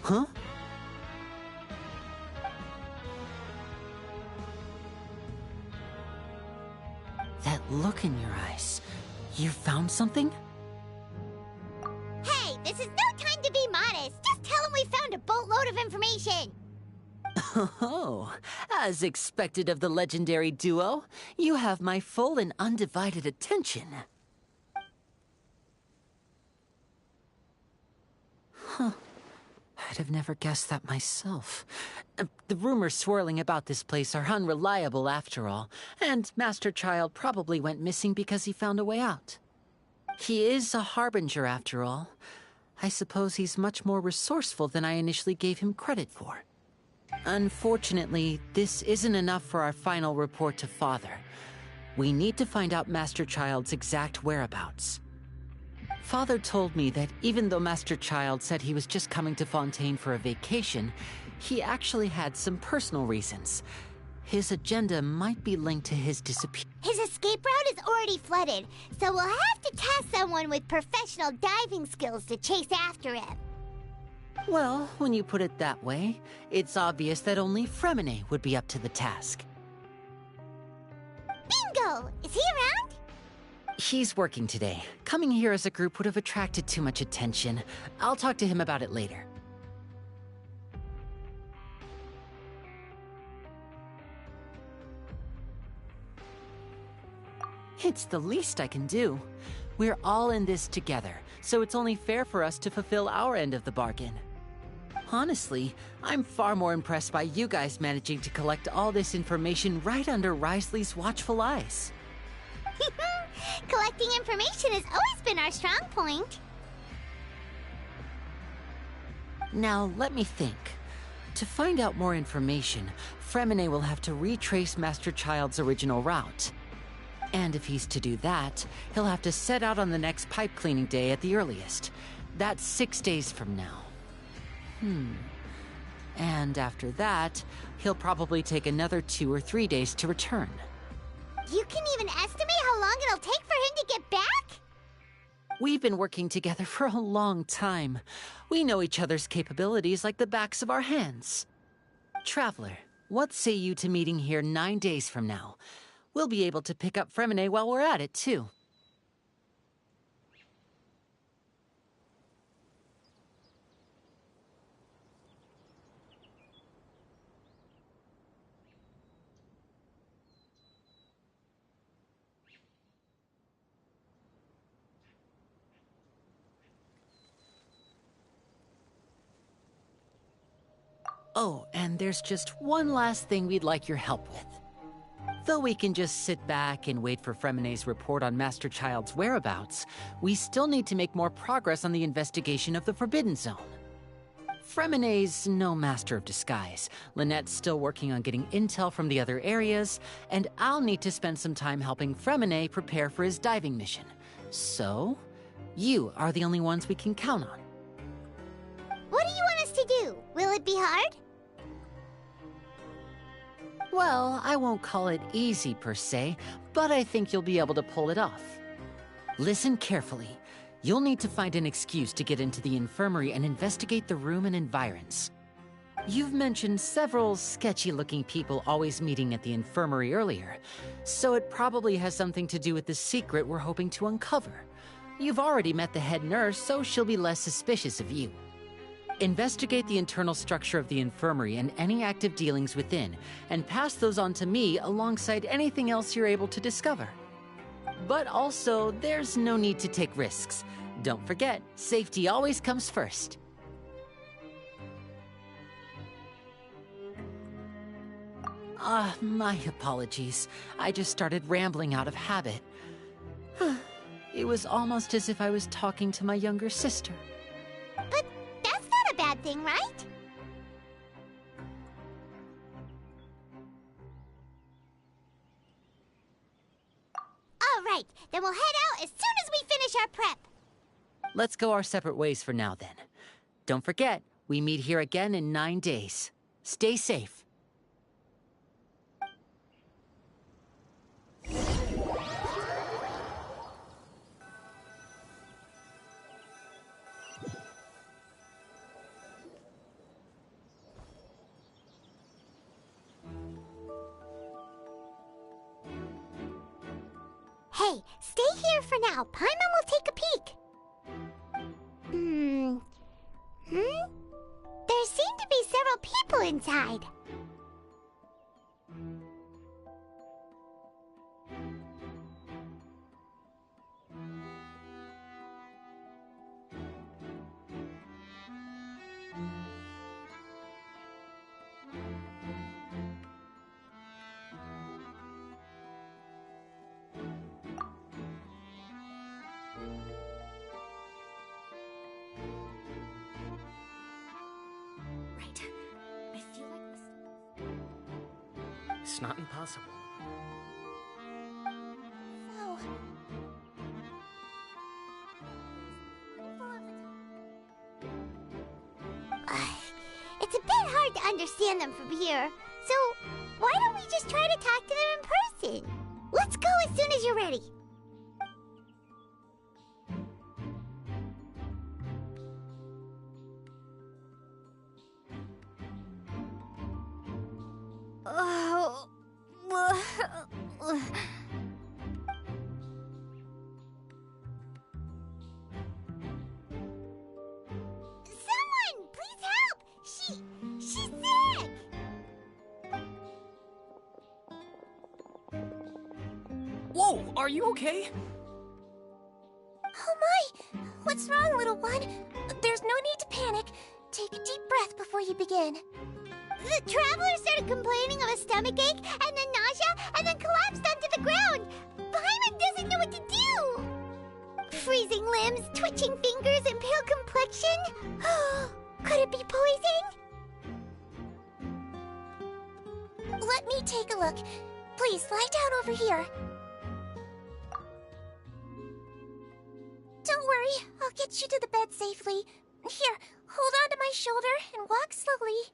Huh? That look in your eyes. You found something? Hey, this is no time to be modest. Just tell him we found a boatload of information. Oh, as expected of the legendary duo, you have my full and undivided attention. Huh. I'd have never guessed that myself. The rumors swirling about this place are unreliable after all, and Master Child probably went missing because he found a way out. He is a harbinger after all. I suppose he's much more resourceful than I initially gave him credit for. Unfortunately, this isn't enough for our final report to Father. We need to find out Master Child's exact whereabouts. Father told me that even though Master Child said he was just coming to Fontaine for a vacation, he actually had some personal reasons. His agenda might be linked to his disappearance. His escape route is already flooded, so we'll have to task someone with professional diving skills to chase after him. Well, when you put it that way, it's obvious that only Fremine would be up to the task. Bingo! Is he around? He's working today. Coming here as a group would have attracted too much attention. I'll talk to him about it later. It's the least I can do. We're all in this together, so it's only fair for us to fulfill our end of the bargain. Honestly, I'm far more impressed by you guys managing to collect all this information right under Wriothesley's watchful eyes. Collecting information has always been our strong point. Now, let me think. To find out more information, Fremine will have to retrace Master Child's original route. And if he's to do that, he'll have to set out on the next pipe cleaning day at the earliest. That's 6 days from now. And after that, he'll probably take another 2 or 3 days to return. You can even estimate how long it'll take for him to get back? We've been working together for a long time. We know each other's capabilities like the backs of our hands. Traveler, what say you to meeting here 9 days from now? We'll be able to pick up Fremine while we're at it, too. Oh, and there's just one last thing we'd like your help with. Though we can just sit back and wait for Fremene's report on Master Child's whereabouts, we still need to make more progress on the investigation of the Forbidden Zone. Fremene's no master of disguise, Lynette's still working on getting intel from the other areas, and I'll need to spend some time helping Fremene prepare for his diving mission. So, you are the only ones we can count on. What do you want us to do? Will it be hard? Well, I won't call it easy per se, but I think you'll be able to pull it off. Listen carefully. You'll need to find an excuse to get into the infirmary and investigate the room and environs. You've mentioned several sketchy-looking people always meeting at the infirmary earlier, so it probably has something to do with the secret we're hoping to uncover. You've already met the head nurse, so she'll be less suspicious of you. Investigate the internal structure of the infirmary and any active dealings within, and pass those on to me alongside anything else you're able to discover. But also, there's no need to take risks. Don't forget, safety always comes first. My apologies. I just started rambling out of habit. It was almost as if I was talking to my younger sister. But that's not a bad thing, right? All right, then we'll head out as soon as we finish our prep. Let's go our separate ways for now, then. Don't forget, we meet here again in 9 days. Stay safe. Hey, stay here for now. Paimon will take a peek. There seem to be several people inside. It's not impossible. So... it's a bit hard to understand them from here. So, why don't we just try to talk to them in person? Let's go as soon as you're ready. Someone, please help! She's sick! Whoa, are you okay? Oh my! What's wrong, little one? There's no need to panic. Take a deep breath before you begin. The traveler started complaining of a stomachache, and then nausea, and then collapsed onto the ground. Paimon doesn't know what to do. Freezing limbs, twitching fingers, and pale complexion? Could it be poison? Let me take a look. Please, lie down over here. Don't worry, I'll get you to the bed safely. Here, hold on to my shoulder and walk slowly.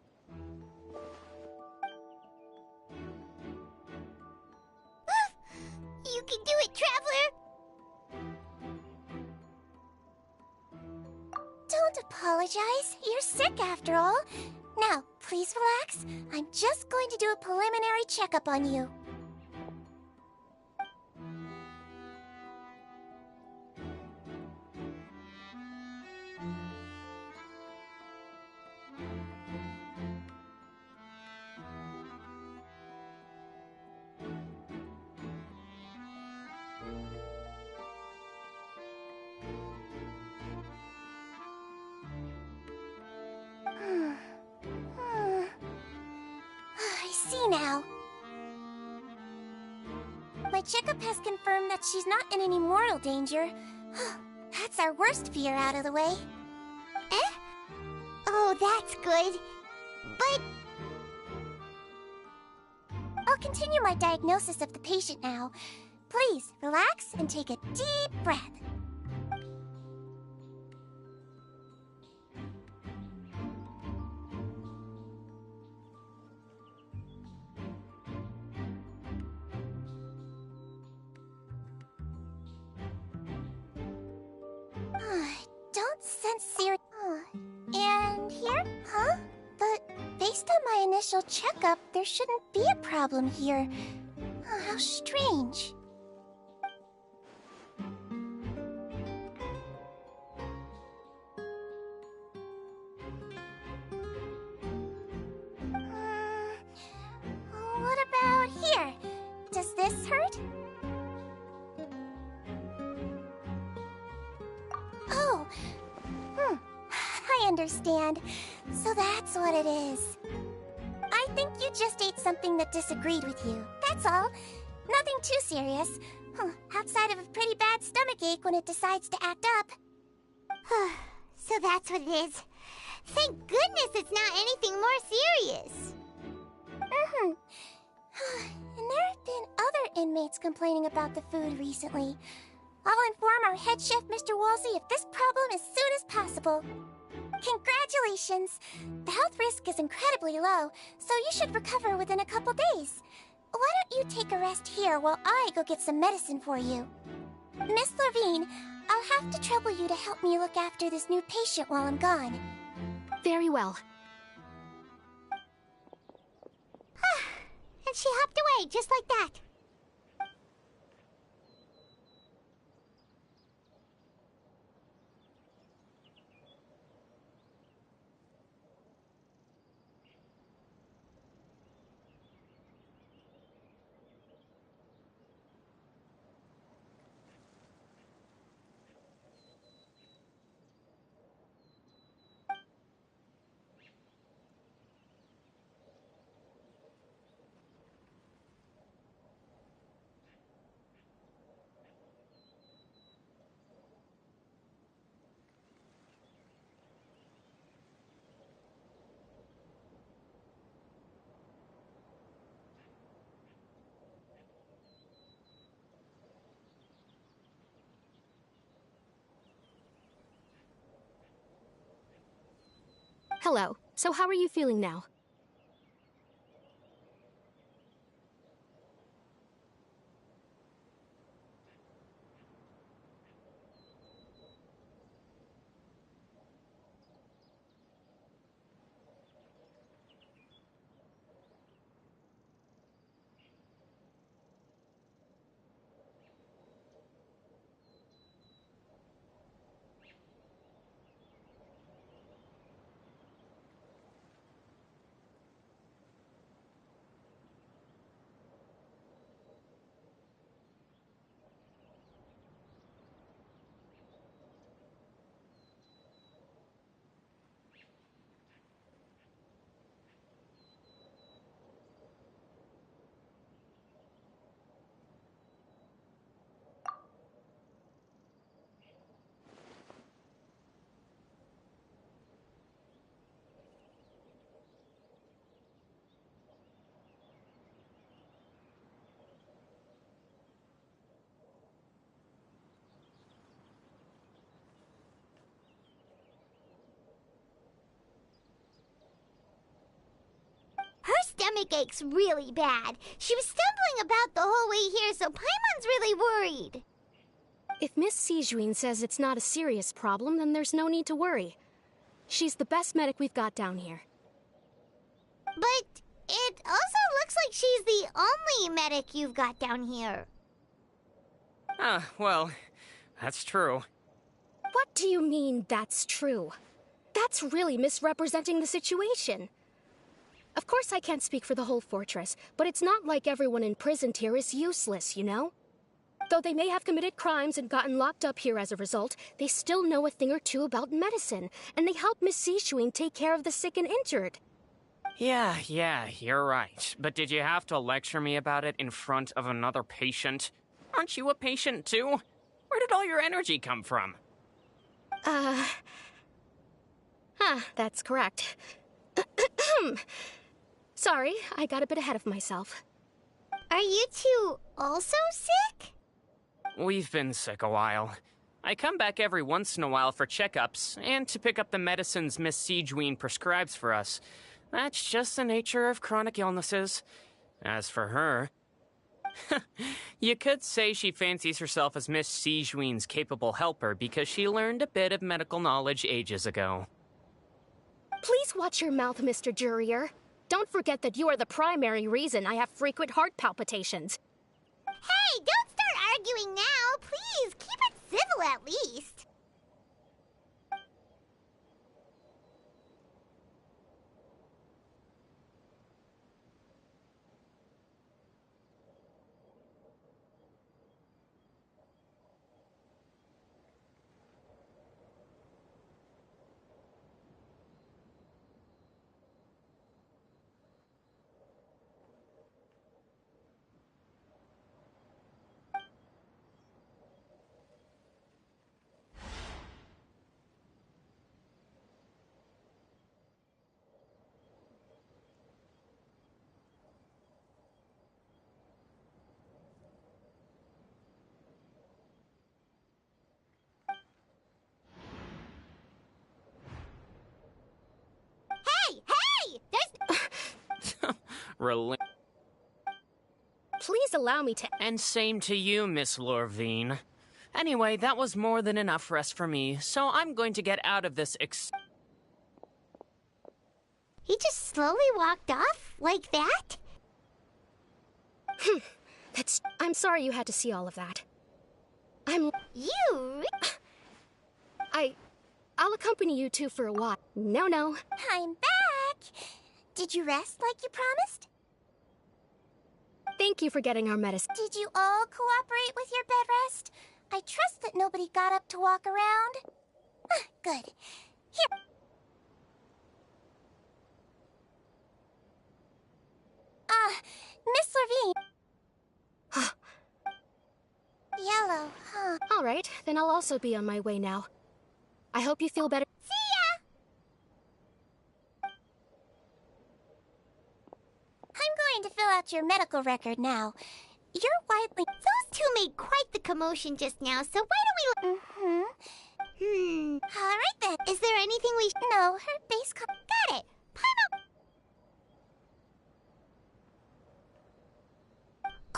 You can do it, traveler! Don't apologize. You're sick after all. Now, please relax. I'm just going to do a preliminary checkup on you. see now. My checkup has confirmed that she's not in any mortal danger. That's our worst fear out of the way. Eh? Oh, that's good. But... I'll continue my diagnosis of the patient now. Please, relax and take a deep breath. Don't sense serious... And here? Huh? But based on my initial checkup, there shouldn't be a problem here. How strange. What about here? Does this hurt? Oh, I understand. So that's what it is. I think you just ate something that disagreed with you. That's all. Nothing too serious. Outside of a pretty bad stomachache when it decides to act up. So that's what it is. Thank goodness it's not anything more serious. And there have been other inmates complaining about the food recently. I'll inform our head chef, Mr. Woolsey, of this problem as soon as possible. Congratulations! The health risk is incredibly low, so you should recover within a couple days. Why don't you take a rest here while I go get some medicine for you? Miss Levine, I'll have to trouble you to help me look after this new patient while I'm gone. Very well. And she hopped away just like that. Hello. So how are you feeling now? Her stomach aches really bad. She was stumbling about the whole way here, so Paimon's really worried. If Miss Sijuin says it's not a serious problem, then there's no need to worry. She's the best medic we've got down here. But it also looks like she's the only medic you've got down here. Well, that's true. What do you mean, that's true? That's really misrepresenting the situation. Of course I can't speak for the whole fortress, but it's not like everyone imprisoned here is useless, you know? Though they may have committed crimes and gotten locked up here as a result, they still know a thing or two about medicine, and they help Miss Sijuin take care of the sick and injured. Yeah, you're right. But did you have to lecture me about it in front of another patient? Aren't you a patient too? Where did all your energy come from? That's correct. Sorry, I got a bit ahead of myself. Are you two also sick? We've been sick a while. I come back every once in a while for checkups, and to pick up the medicines Miss Siegewien prescribes for us. That's just the nature of chronic illnesses. As for her... you could say she fancies herself as Miss Siegewien's capable helper because she learned a bit of medical knowledge ages ago. Please watch your mouth, Mr. Jurier. Don't forget that you are the primary reason I have frequent heart palpitations. Hey, don't start arguing now! Please, keep it civil at least! Please allow me to... And same to you, Miss Lorvine. Anyway, that was more than enough rest for me, so I'm going to get out of this He just slowly walked off? Like that? I'm sorry you had to see all of that. I'll accompany you two for a while. No. I'm back! Did you rest like you promised? Thank you for getting our medicine. Did you all cooperate with your bed rest? I trust that nobody got up to walk around. Good. Here. Miss Lorvine. Yellow, huh? All right, then I'll also be on my way now. I hope you feel better. See ya! I'm going to fill out your medical record now. You're widely... Those two made quite the commotion just now, so why don't we... Alright then. Is there anything we... No, her base... Got it.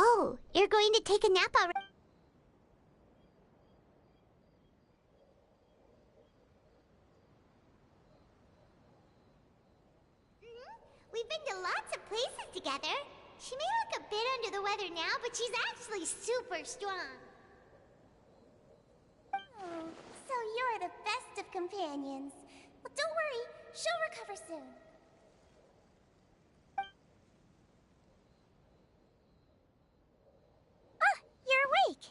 Oh, you're going to take a nap already? We've been to lots of places together. She may look a bit under the weather now, but she's actually super strong. Oh, so you're the best of companions. Well, don't worry. She'll recover soon. You're awake.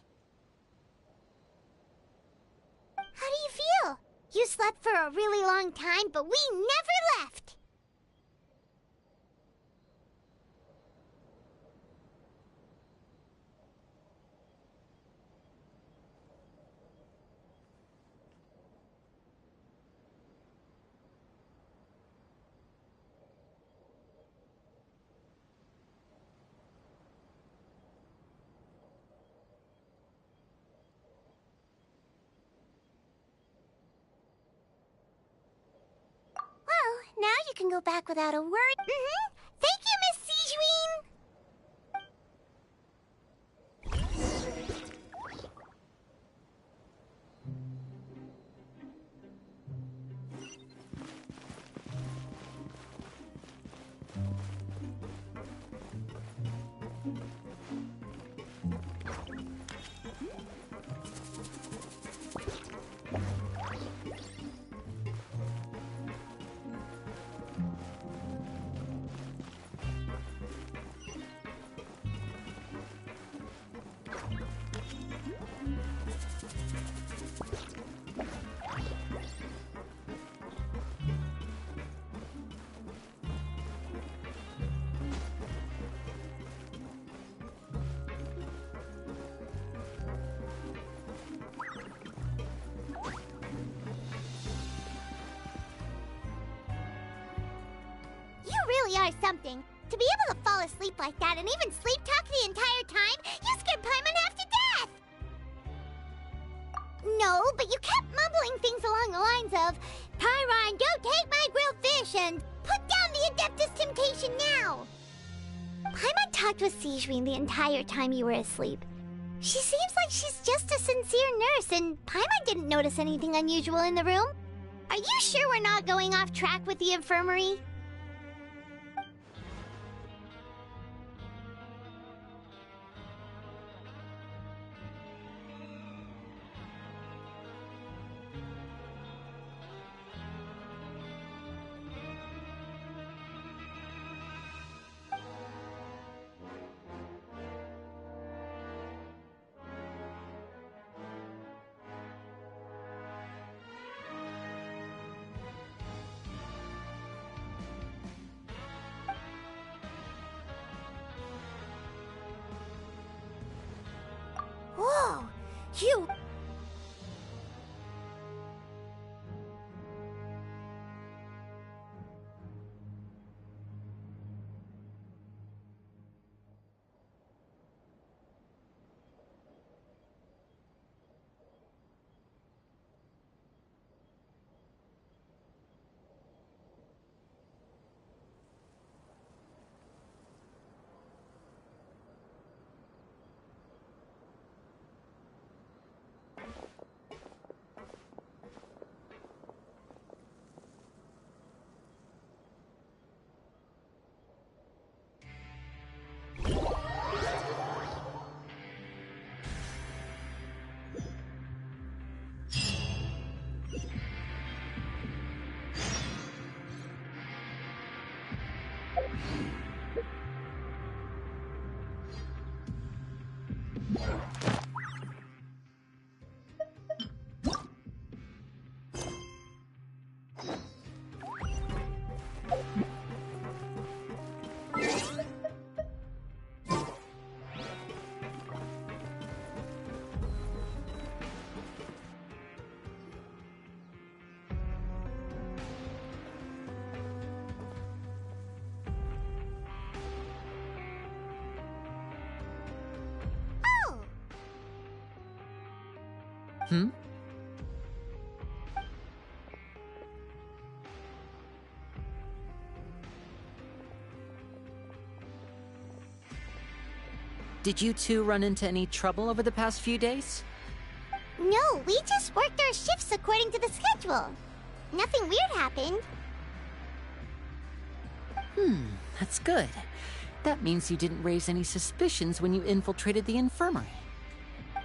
How do you feel? You slept for a really long time, but we never left. Now you can go back without a worry. Thank you, Miss Siegewien! are something. To be able to fall asleep like that and even sleep talk the entire time, you scared Paimon half to death! No, but you kept mumbling things along the lines of, Pyron, don't take my grilled fish, and put down the Adeptus Temptation now! Paimon talked with Sigewinne the entire time you were asleep. She seems like she's just a sincere nurse, and Paimon didn't notice anything unusual in the room. Are you sure we're not going off track with the infirmary? Whoa! You... Hmm? Did you two run into any trouble over the past few days? No, we just worked our shifts according to the schedule. Nothing weird happened. That's good. That means you didn't raise any suspicions when you infiltrated the infirmary.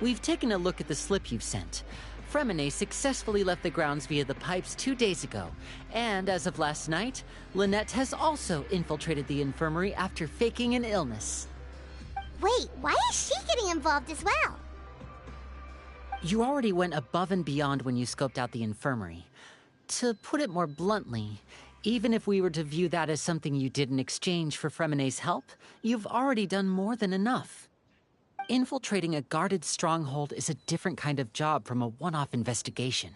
We've taken a look at the slip you've sent. Freminet successfully left the grounds via the pipes 2 days ago, and as of last night, Lynette has also infiltrated the infirmary after faking an illness. Wait, why is she getting involved as well? You already went above and beyond when you scoped out the infirmary. To put it more bluntly, even if we were to view that as something you did in exchange for Freminet's help, you've already done more than enough. Infiltrating a guarded stronghold is a different kind of job from a one-off investigation.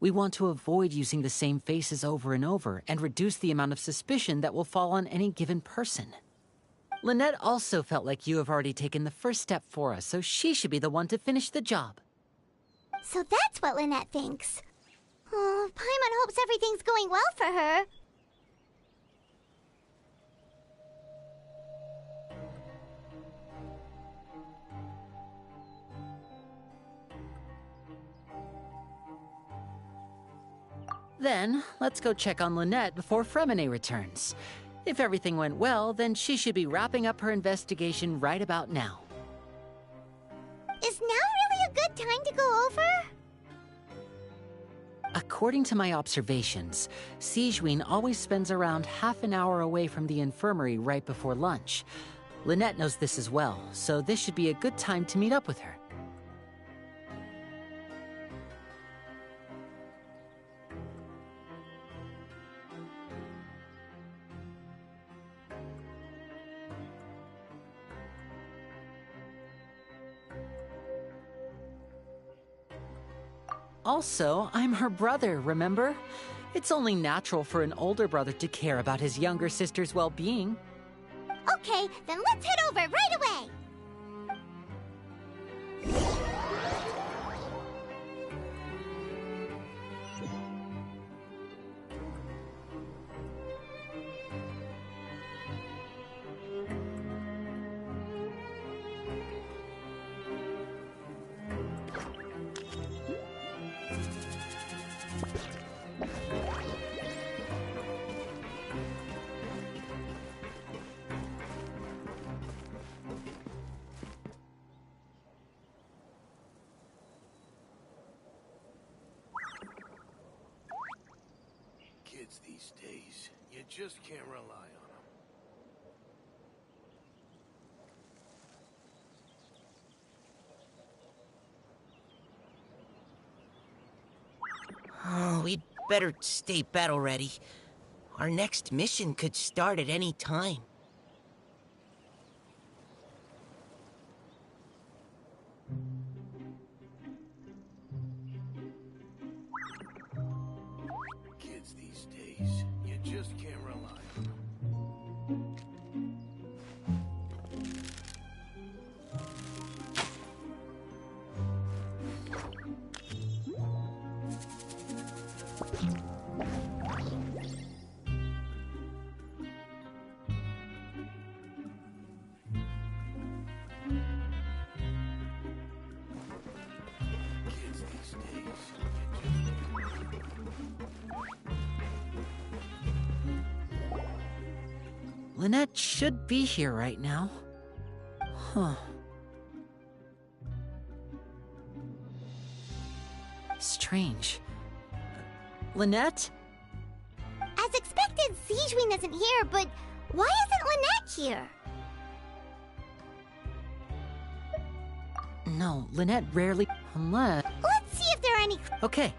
We want to avoid using the same faces over and over and reduce the amount of suspicion that will fall on any given person. Lynette also felt like you have already taken the first step for us, so she should be the one to finish the job. So that's what Lynette thinks. Oh, Paimon hopes everything's going well for her. Then, let's go check on Lynette before Freminet returns. If everything went well, then she should be wrapping up her investigation right about now. Is now really a good time to go over? According to my observations, Sigewinne always spends around half an hour away from the infirmary right before lunch. Lynette knows this as well, so this should be a good time to meet up with her. Also, I'm her brother, remember? It's only natural for an older brother to care about his younger sister's well-being. Okay, then let's head over right away. Kids these days, you just can't rely on them. Oh, we'd better stay battle ready. Our next mission could start at any time. Kids these days, you just can't rely on them. Kids these days, Lynette should be here right now. Huh. Strange. Lynette? As expected, Sigewinne isn't here, but why isn't Lynette here? No, Lynette rarely... Unless... Let's see if there are any... Okay.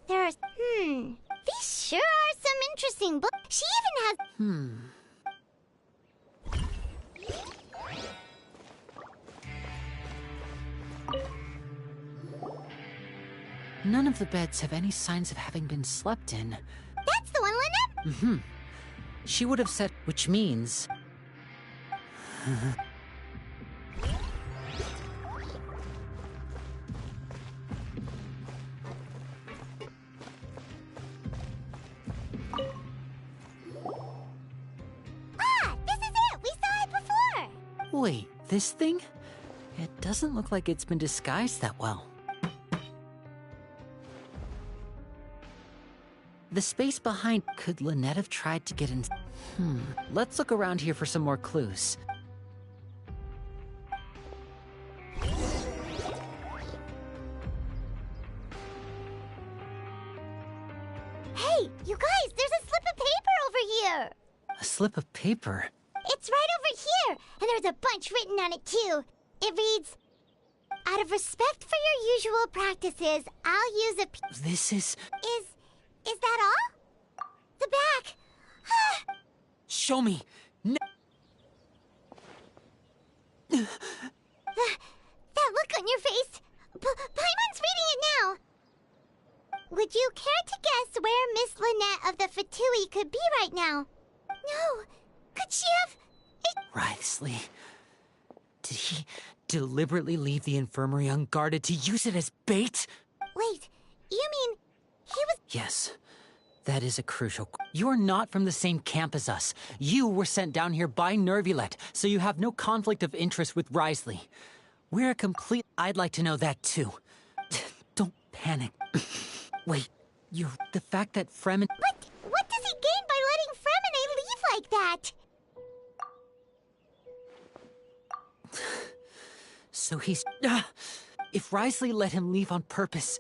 There's... These sure are some interesting books. She even has... None of the beds have any signs of having been slept in. That's the one Lynette... She would have said... Which means... This is it! We saw it before! Wait, this thing? It doesn't look like it's been disguised that well. The space behind... Could Lynette have tried to get in... Let's look around here for some more clues. Hey, you guys, there's a slip of paper over here! A slip of paper? It's right over here! And there's a bunch written on it, too. It reads... Out of respect for your usual practices, I'll use a... This is... Is that all? The back! Show me! No. know. Could she have... Wriothesley. Did he deliberately leave the infirmary unguarded to use it as bait? Wait, you mean he was... Yes. That is a crucial... You're not from the same camp as us. You were sent down here by Nervulet, so you have no conflict of interest with Wriothesley. We're a complete... I'd like to know that too. Don't panic. Wait, the fact that Fremen... What does he gain by letting Fremine leave like that? So he's... if Wriothesley let him leave on purpose,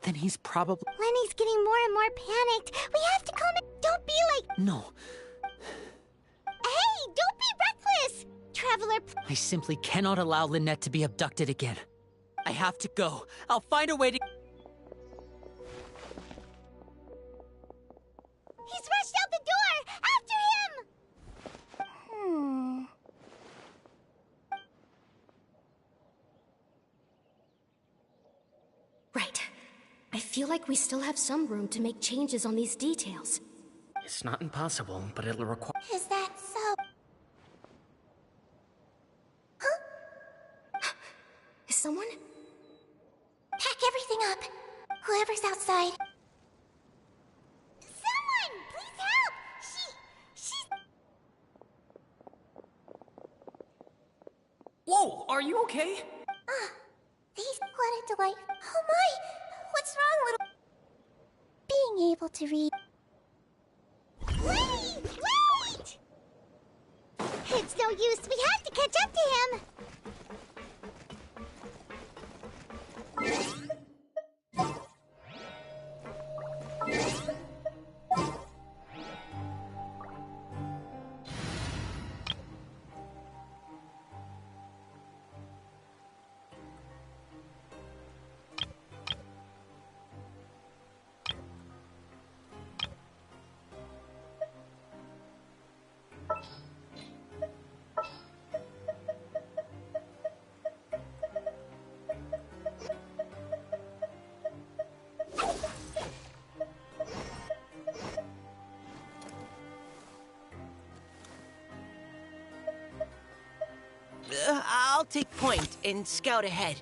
then he's probably... Lenny's getting more and more panicked. We have to calm it. Don't be like... No. Hey, don't be reckless! Traveler... I simply cannot allow Lynette to be abducted again. I have to go. I'll find a way to... He's rushed out the door! After him! Right. I feel like we still have some room to make changes on these details. It's not impossible, but it'll require... Is that so? Huh? Is someone? Pack everything up. Whoever's outside. Someone! Please help! She's... Whoa! Are you okay? These wanted to life. Oh my! What's wrong, little... Being able to read... Wait! Wait! It's no use. We have to catch up to him. I'll take point and scout ahead.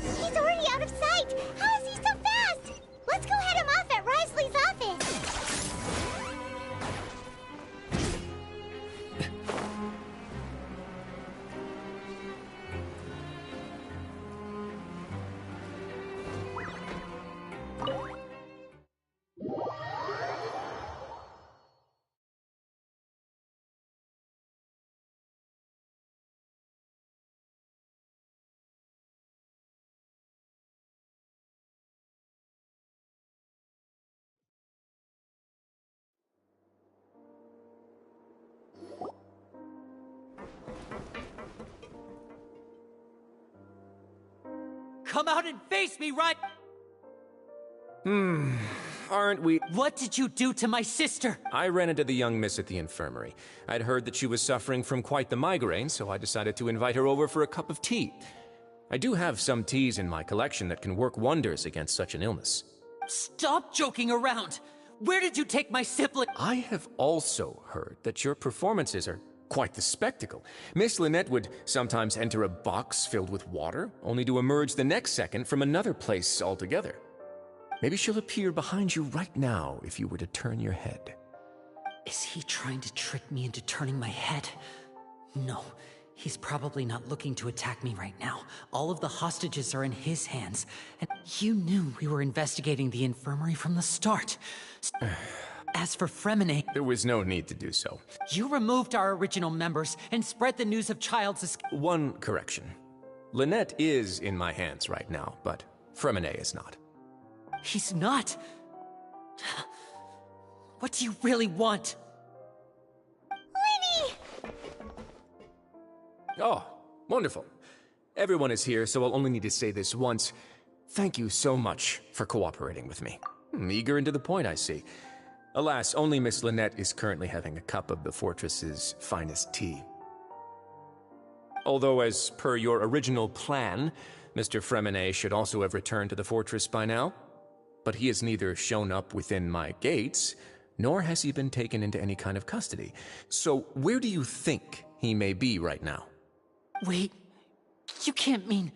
He's already out of sight! How is he so fast? Let's go head him off at Wriothesley's office! Come out and face me, right? Aren't we... What did you do to my sister? I ran into the young miss at the infirmary. I'd heard that she was suffering from quite the migraine, so I decided to invite her over for a cup of tea. I do have some teas in my collection that can work wonders against such an illness. Stop joking around! Where did you take my sibling? I have also heard that your performances are quite the spectacle. Miss Lynette would sometimes enter a box filled with water, only to emerge the next second from another place altogether. Maybe she'll appear behind you right now if you were to turn your head. Is he trying to trick me into turning my head? No, he's probably not looking to attack me right now. All of the hostages are in his hands, and you knew we were investigating the infirmary from the start. As for Fremine... There was no need to do so. You removed our original members and spread the news of Child's escape. One correction. Lynette is in my hands right now, but Fremine is not. He's not? What do you really want? Lenny! Oh, wonderful. Everyone is here, so I'll only need to say this once. Thank you so much for cooperating with me. Eager and to the point, I see. Alas, only Miss Lynette is currently having a cup of the fortress's finest tea. Although, as per your original plan, Mr. Freminet should also have returned to the fortress by now, but he has neither shown up within my gates, nor has he been taken into any kind of custody. So where do you think he may be right now? Wait, you can't mean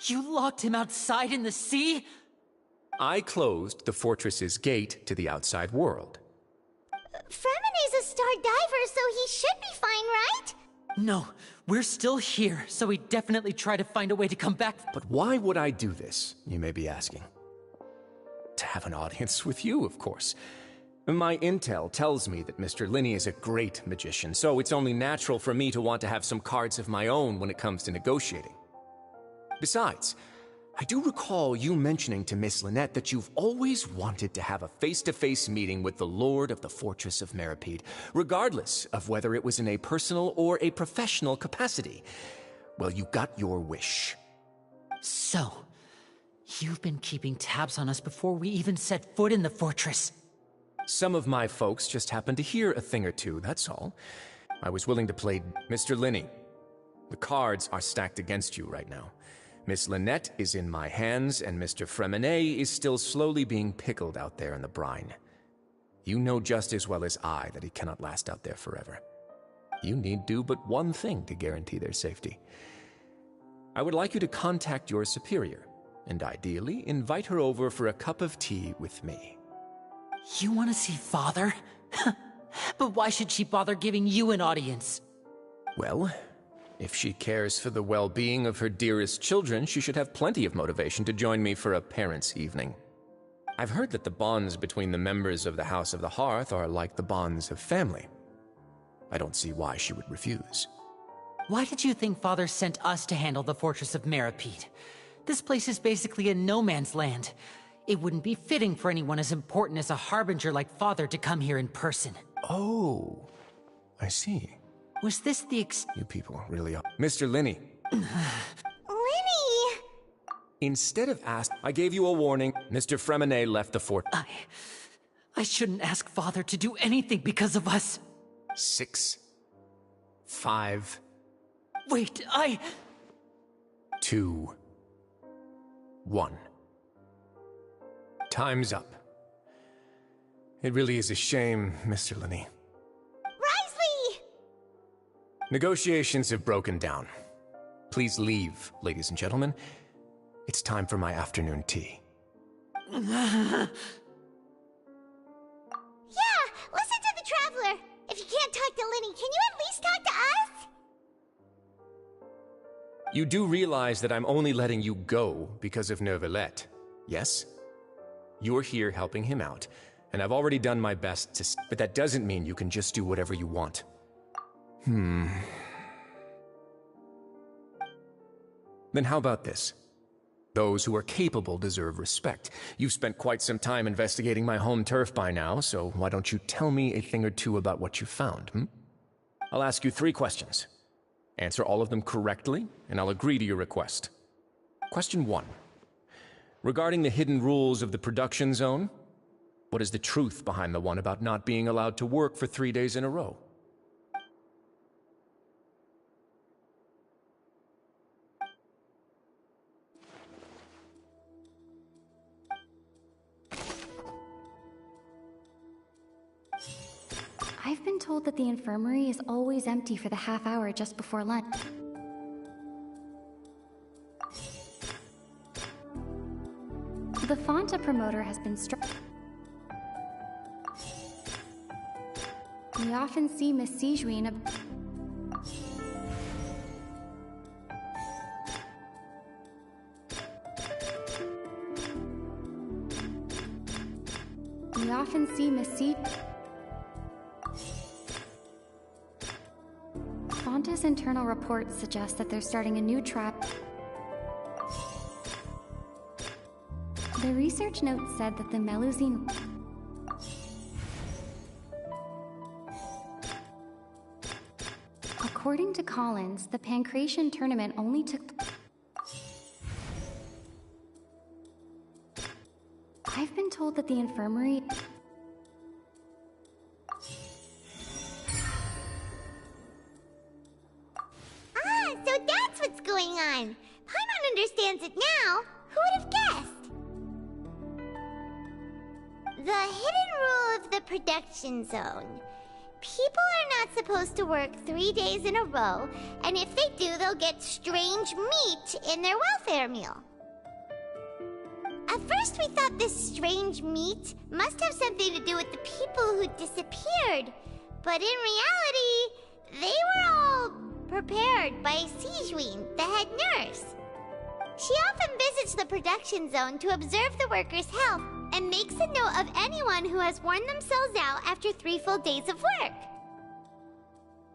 you locked him outside in the sea? I closed the fortress's gate to the outside world. Freminet's a star diver, so he should be fine, right? No, we're still here, so we definitely try to find a way to come back. But why would I do this, you may be asking? To have an audience with you, of course. My intel tells me that Mr. Linney is a great magician, so it's only natural for me to want to have some cards of my own when it comes to negotiating. Besides, I do recall you mentioning to Miss Lynette that you've always wanted to have a face-to-face meeting with the Lord of the Fortress of Meripede, regardless of whether it was in a personal or a professional capacity. Well, you got your wish. So, you've been keeping tabs on us before we even set foot in the fortress. Some of my folks just happened to hear a thing or two, that's all. I was willing to play Mr. Linney. The cards are stacked against you right now. Miss Lynette is in my hands, and Mr. Freminet is still slowly being pickled out there in the brine. You know just as well as I that he cannot last out there forever. You need do but one thing to guarantee their safety. I would like you to contact your superior, and ideally invite her over for a cup of tea with me. You want to see Father? But why should she bother giving you an audience? Well, if she cares for the well-being of her dearest children, she should have plenty of motivation to join me for a parents' evening. I've heard that the bonds between the members of the House of the Hearth are like the bonds of family. I don't see why she would refuse. Why did you think Father sent us to handle the Fortress of Meripede? This place is basically a no-man's land. It wouldn't be fitting for anyone as important as a Harbinger like Father to come here in person. Oh, I see. Was this the You people really are. Mr. Linney. Linney! Instead of I gave you a warning. Mr. Freminet left the fort. I shouldn't ask Father to do anything because of us. 6, 5... Wait, 2, 1. Time's up. It really is a shame, Mr. Linney. Wriothesley! Negotiations have broken down. Please leave, ladies and gentlemen. It's time for my afternoon tea. Yeah, listen to the Traveler. If you can't talk to Linney, can you at least talk to us? You do realize that I'm only letting you go because of Neuvillette, yes? You're here helping him out, and I've already done my best to... But that doesn't mean you can just do whatever you want. Then how about this? Those who are capable deserve respect. You've spent quite some time investigating my home turf by now, so why don't you tell me a thing or two about what you found, I'll ask you 3 questions. Answer all of them correctly, and I'll agree to your request. Question 1. Regarding the hidden rules of the production zone, what is the truth behind the one about not being allowed to work for 3 days in a row? I've been told that the infirmary is always empty for the half hour just before lunch. The Fonta promoter has been struck. We often see Miss Sigewinne Fonta's internal reports suggest that they're starting a new trap. The research note said that the Melusine... According to Collins, the Pancration tournament only took... I've been told that the infirmary... Ah, so that's what's going on. Paimon understands it now. The hidden rule of the production zone. People are not supposed to work 3 days in a row, and if they do, they'll get strange meat in their welfare meal. At first we thought this strange meat must have something to do with the people who disappeared, but in reality, they were all prepared by Sigewinne, the head nurse. She often visits the production zone to observe the workers' health and makes a note of anyone who has worn themselves out after 3 full days of work.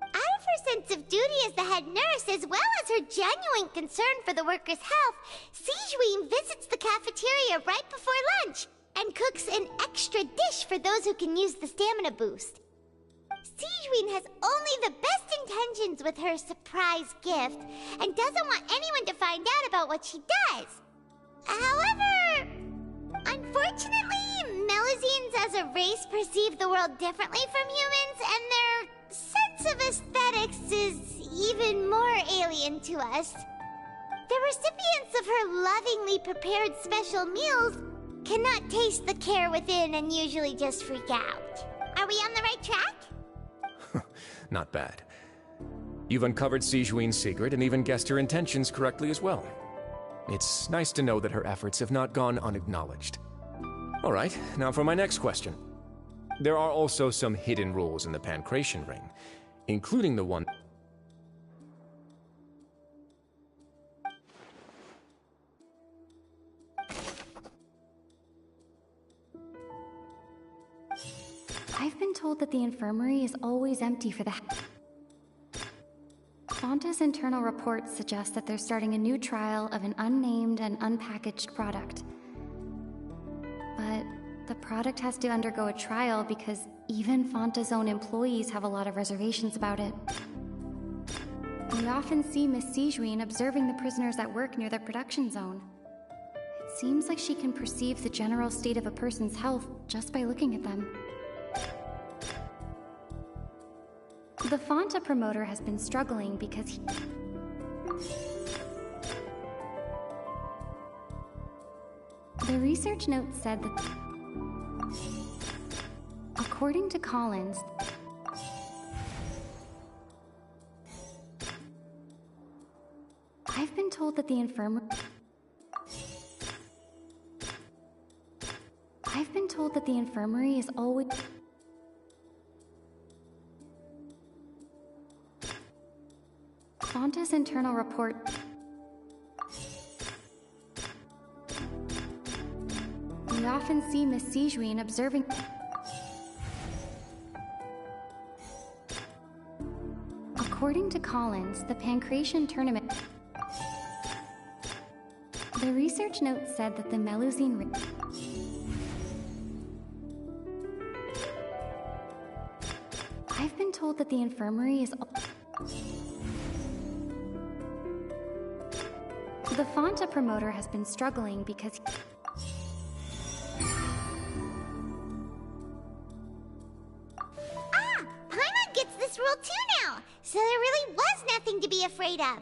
Out of her sense of duty as the head nurse, as well as her genuine concern for the workers' health, Sigewinne visits the cafeteria right before lunch and cooks an extra dish for those who can use the stamina boost. Sigewinne has only the best intentions with her surprise gift and doesn't want anyone to find out about what she does. However, unfortunately, Melusines as a race perceive the world differently from humans, and their sense of aesthetics is even more alien to us. The recipients of her lovingly prepared special meals cannot taste the care within and usually just freak out. Are we on the right track? Not bad. You've uncovered Sigewinne's secret and even guessed her intentions correctly as well. It's nice to know that her efforts have not gone unacknowledged. All right, now for my next question. There are also some hidden rules in the Pancration Ring, including the one... I've been told that the infirmary is always empty for the... Fonta's internal reports suggest that they're starting a new trial of an unnamed and unpackaged product. But the product has to undergo a trial because even Fonta's own employees have a lot of reservations about it. We often see Miss Sigewinne observing the prisoners at work near the production zone. It seems like she can perceive the general state of a person's health just by looking at them. The Fonta promoter has been struggling because he... The research note said that... According to Collins... I've been told that the infirmary... I've been told that the infirmary is always... Fonta's internal report... We often see Miss Sigewinne observing... According to Collins, the Pancration tournament... The research note said that the Melusine... I've been told that the infirmary is... The Fonta promoter has been struggling because... Paimon gets this rule too now, so there really was nothing to be afraid of.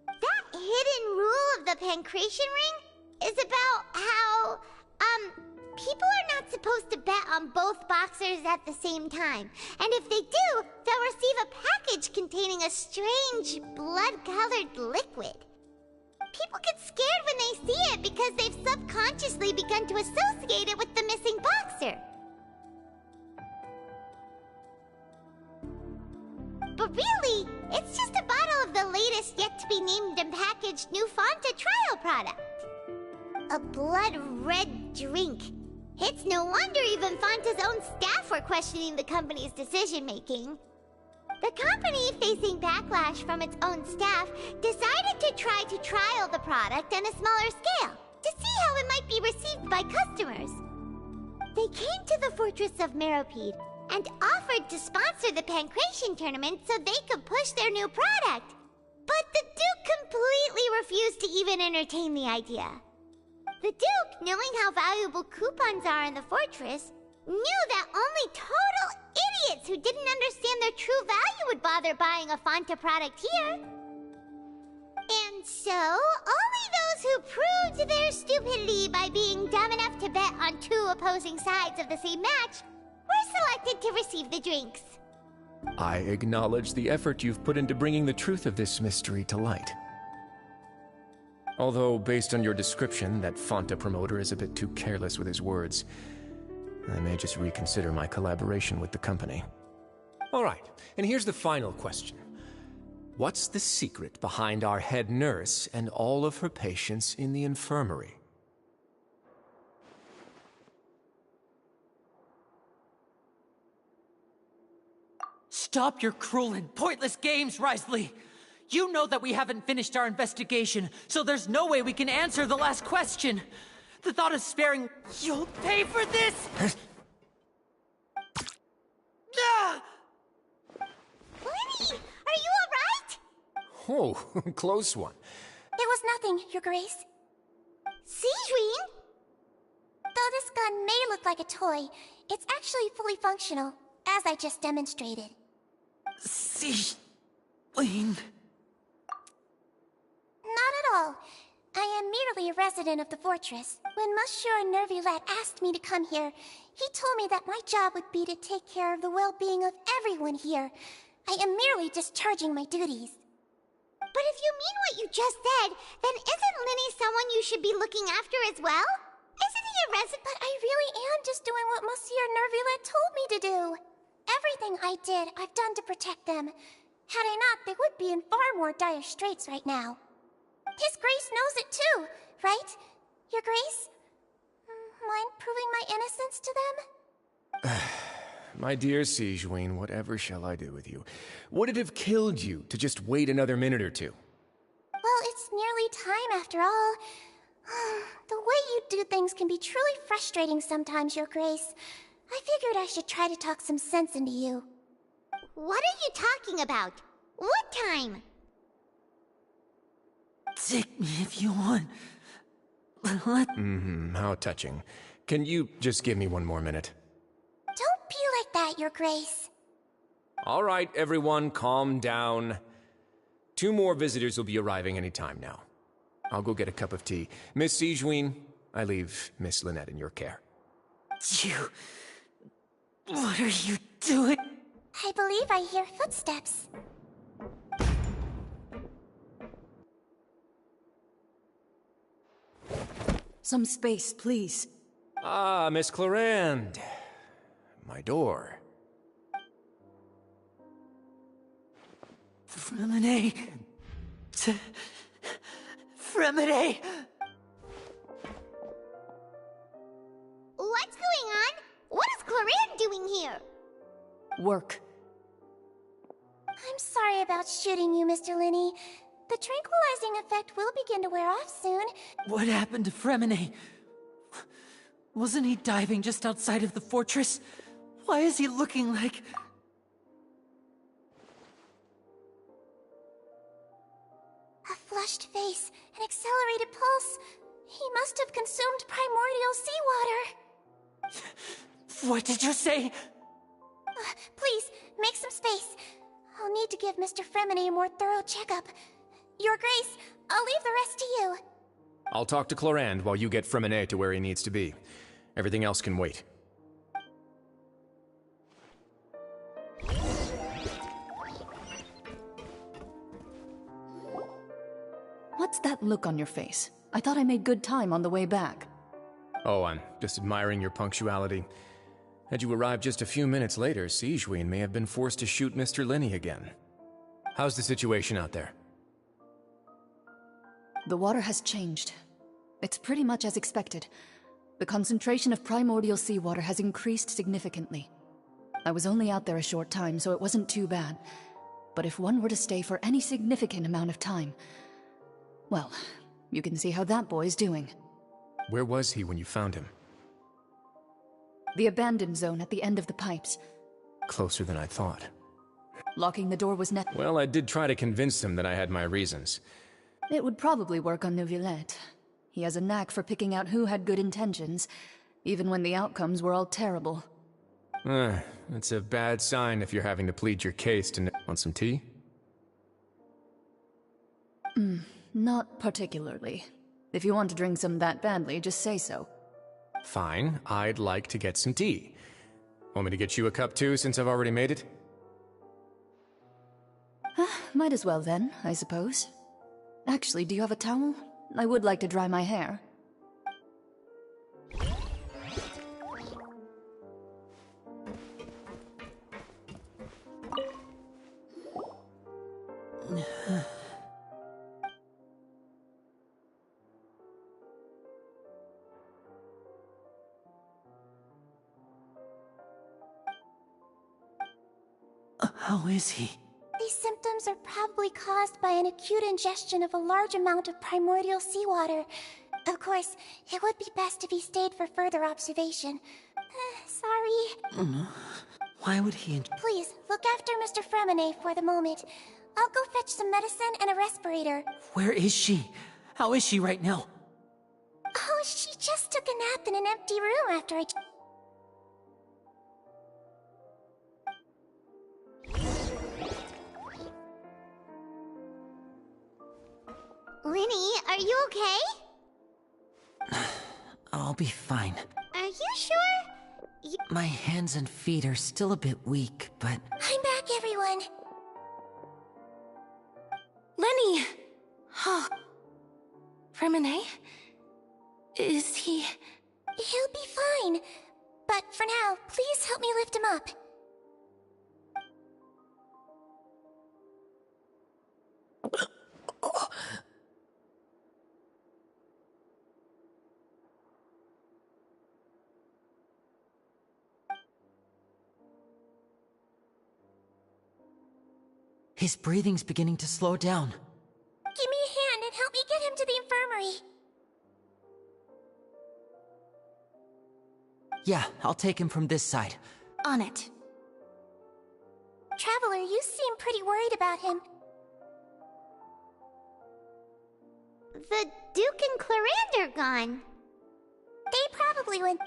That hidden rule of the Pancration Ring is about how, people are not supposed to bet on both boxers at the same time. And if they do, they'll receive a package containing a strange, blood-colored liquid. People get scared when they see it because they've subconsciously begun to associate it with the missing boxer. But really, it's just a bottle of the latest yet-to-be-named and packaged new Fonta trial product. A blood-red drink. It's no wonder even Fonta's own staff were questioning the company's decision-making. The company, facing backlash from its own staff, decided to try to trial the product on a smaller scale, to see how it might be received by customers. They came to the Fortress of Meropide and offered to sponsor the Pancration tournament so they could push their new product. But the Duke completely refused to even entertain the idea. The Duke, knowing how valuable coupons are in the fortress, knew that only total idiots who didn't understand their true value would bother buying a Fonta product here. And so, only those who proved their stupidity by being dumb enough to bet on two opposing sides of the same match were selected to receive the drinks. I acknowledge the effort you've put into bringing the truth of this mystery to light. Although, based on your description, that Fanta promoter is a bit too careless with his words. I may just reconsider my collaboration with the company. All right, and here's the final question. What's the secret behind our head nurse and all of her patients in the infirmary? Stop your cruel and pointless games, Wriothesley! You know that we haven't finished our investigation, so there's no way we can answer the last question. The thought of sparing... You'll pay for this! Ah! Lenny, are you alright? Oh, close one. It was nothing, Your Grace. Sigewinne? Though this gun may look like a toy, it's actually fully functional, as I just demonstrated. Sigewinne... Not at all. I am merely a resident of the fortress. When Monsieur Neuvillette asked me to come here, he told me that my job would be to take care of the well-being of everyone here. I am merely discharging my duties. But if you mean what you just said, then isn't Linny someone you should be looking after as well? Isn't he a resident? But I really am just doing what Monsieur Neuvillette told me to do. Everything I did, I've done to protect them. Had I not, they would be in far more dire straits right now. His Grace knows it too, right? Your Grace? Mind proving my innocence to them? My dear Sigewinne, whatever shall I do with you? Would it have killed you to just wait another minute or two? Well, it's nearly time after all. The way you do things can be truly frustrating sometimes, Your Grace. I figured I should try to talk some sense into you. What are you talking about? What time? Take me if you want. How touching. Can you just give me one more minute? Don't be like that, Your Grace. All right, everyone, calm down. 2 more visitors will be arriving any time now. I'll go get a cup of tea. Miss Sigewinne, I leave Miss Lynette in your care. What are you doing? I believe I hear footsteps. Some space, please. Ah, Miss Clorinde. My door. Freminet. Freminet! What's going on? What is Clorinde doing here? Work. I'm sorry about shooting you, Mr. Linny. The tranquilizing effect will begin to wear off soon. What happened to Freminet? Wasn't he diving just outside of the fortress? Why is he looking like... A flushed face, an accelerated pulse. He must have consumed primordial seawater. What did you say? Please, make some space. I'll need to give Mr. Freminet a more thorough checkup. Your Grace, I'll leave the rest to you. I'll talk to Clorinde while you get Freminet to where he needs to be. Everything else can wait. What's that look on your face? I thought I made good time on the way back. Oh, I'm just admiring your punctuality. Had you arrived just a few minutes later, Sigewinne may have been forced to shoot Mr. Linny again. How's the situation out there? The water has changed. It's pretty much as expected. The concentration of primordial seawater has increased significantly. I was only out there a short time, so it wasn't too bad. But if one were to stay for any significant amount of time... well, you can see how that boy's doing. Where was he when you found him? The abandoned zone at the end of the pipes. Closer than I thought. Locking the door was Well, I did try to convince him that I had my reasons. It would probably work on Neuvillette. He has a knack for picking out who had good intentions, even when the outcomes were all terrible. That's a bad sign if you're having to plead your case to... Want some tea? Not particularly. If you want to drink some that badly, just say so. Fine, I'd like to get some tea. Want me to get you a cup too, since I've already made it? Might as well then, I suppose. Actually, do you have a towel? I would like to dry my hair. How is he? These symptoms are probably caused by an acute ingestion of a large amount of primordial seawater. Of course, it would be best if he stayed for further observation. Sorry. Why would he... Please, look after Mr. Fremine for the moment. I'll go fetch some medicine and a respirator. Where is she? How is she right now? Oh, she just took a nap in an empty room after I... Linny, are you okay? I'll be fine. Are you sure? My hands and feet are still a bit weak, but... I'm back, everyone. Lenny! Oh. Fremine? Is he... He'll be fine. But for now, please help me lift him up. His breathing's beginning to slow down. Give me a hand and help me get him to the infirmary. Yeah, I'll take him from this side. On it. Traveler, you seem pretty worried about him. The Duke and Clarander gone. They probably went...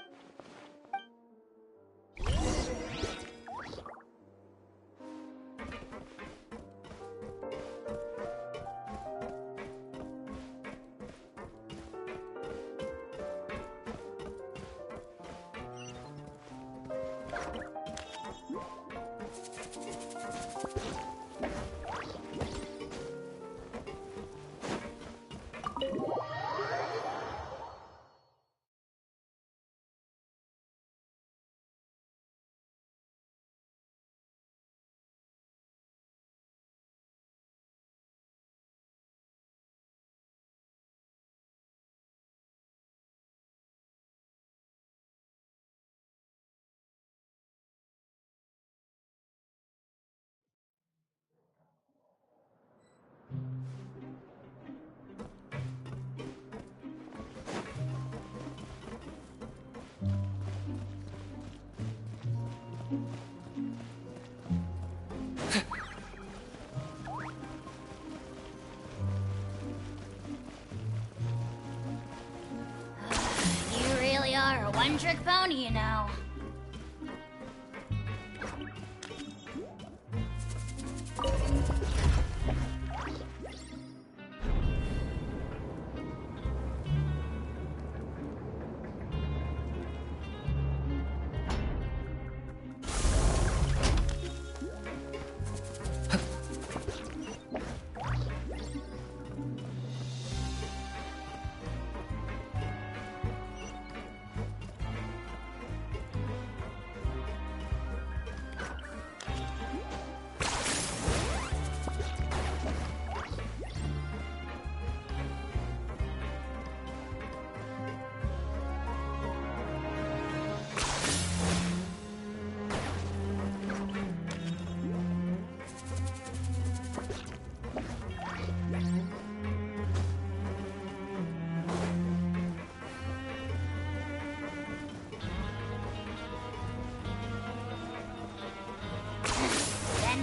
You really are a one-trick pony, you know.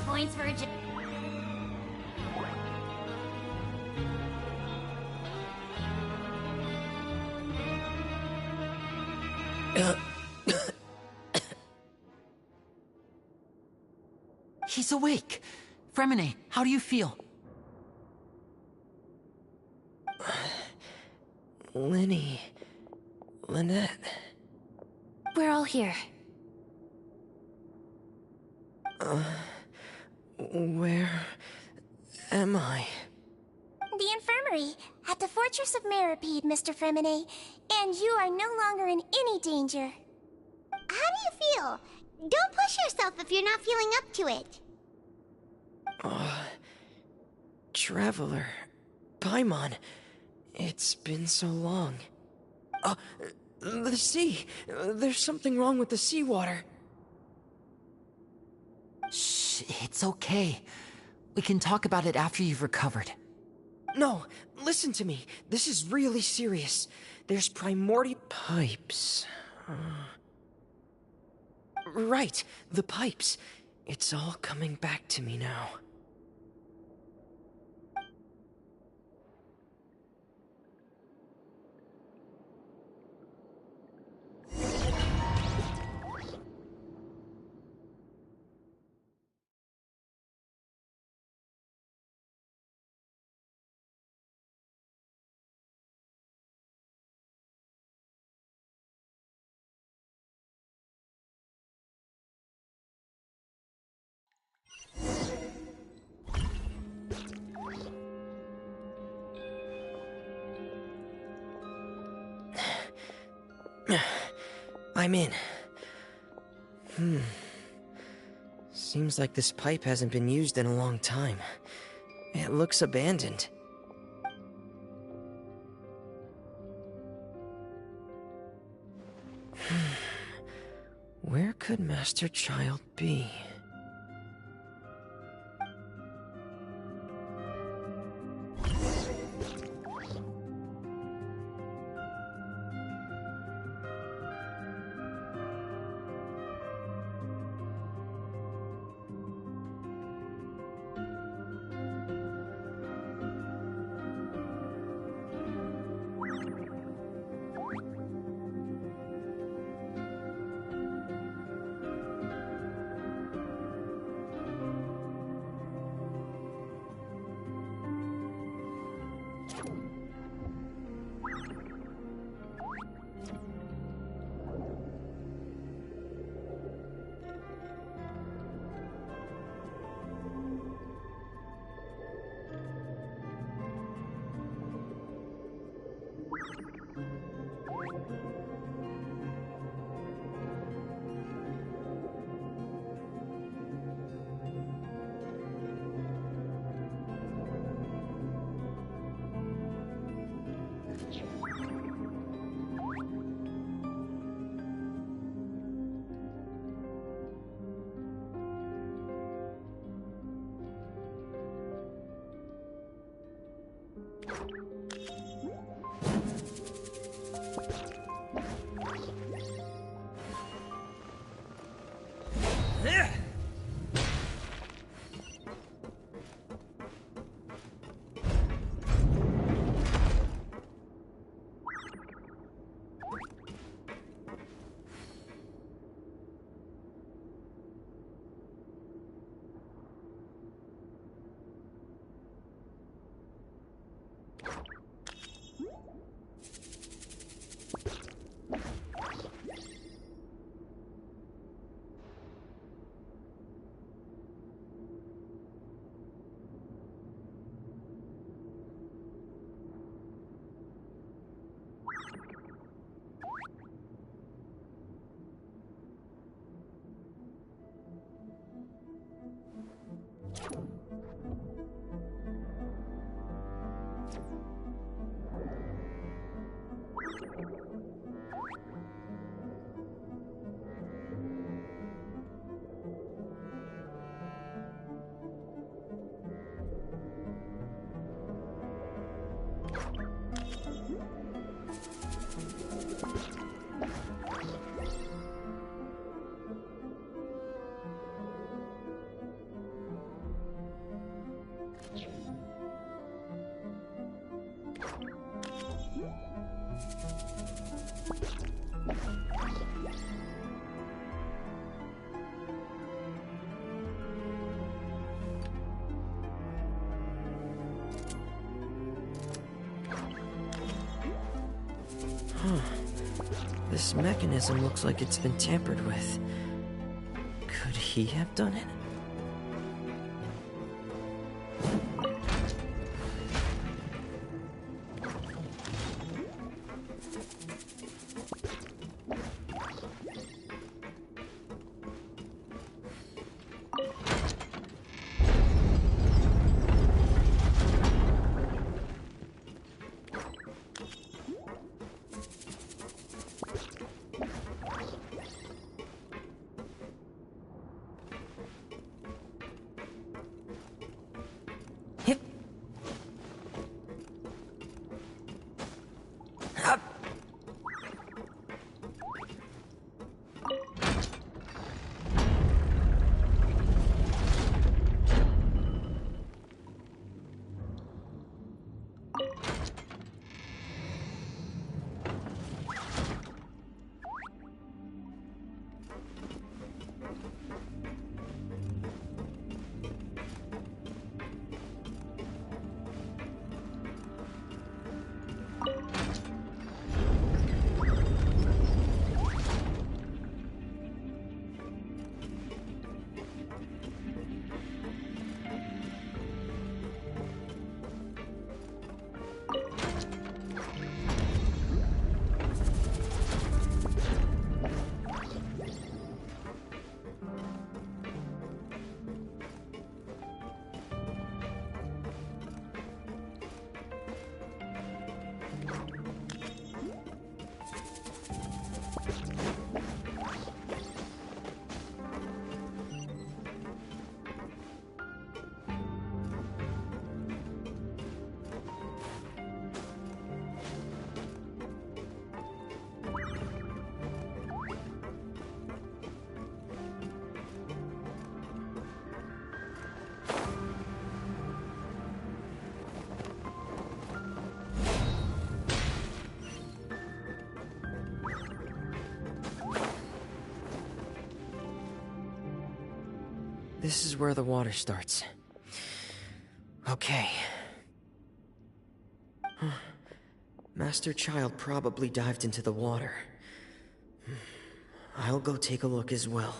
Points for a... He's awake! Fremine, how do you feel? Lenny... Lynette... We're all here. Where am I? The infirmary, at the Fortress of Meripede, Mr. Fremine, and you are no longer in any danger. How do you feel? Don't push yourself if you're not feeling up to it. Traveler. Paimon. It's been so long. The sea. There's something wrong with the seawater. Shh, it's okay. We can talk about it after you've recovered. No, listen to me. This is really serious. There's primordial pipes. Right, the pipes. It's all coming back to me now. I'm in. Seems like this pipe hasn't been used in a long time. It looks abandoned. Where could Master Child be? This mechanism looks like it's been tampered with. Could he have done it? This is where the water starts. Okay. Master Child probably dived into the water. I'll go take a look as well.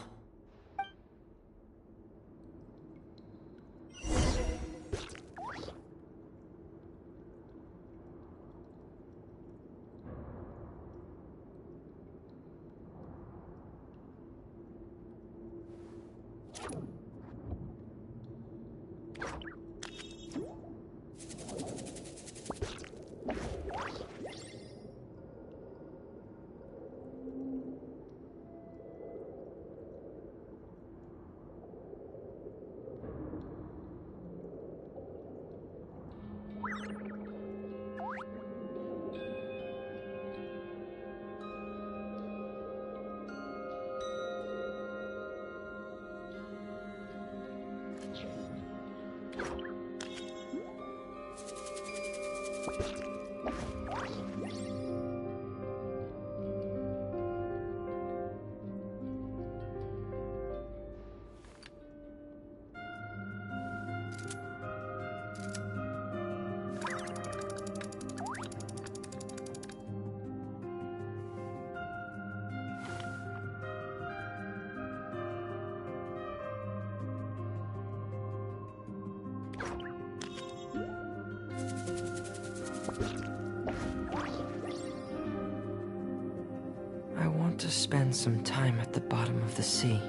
To spend some time at the bottom of the sea,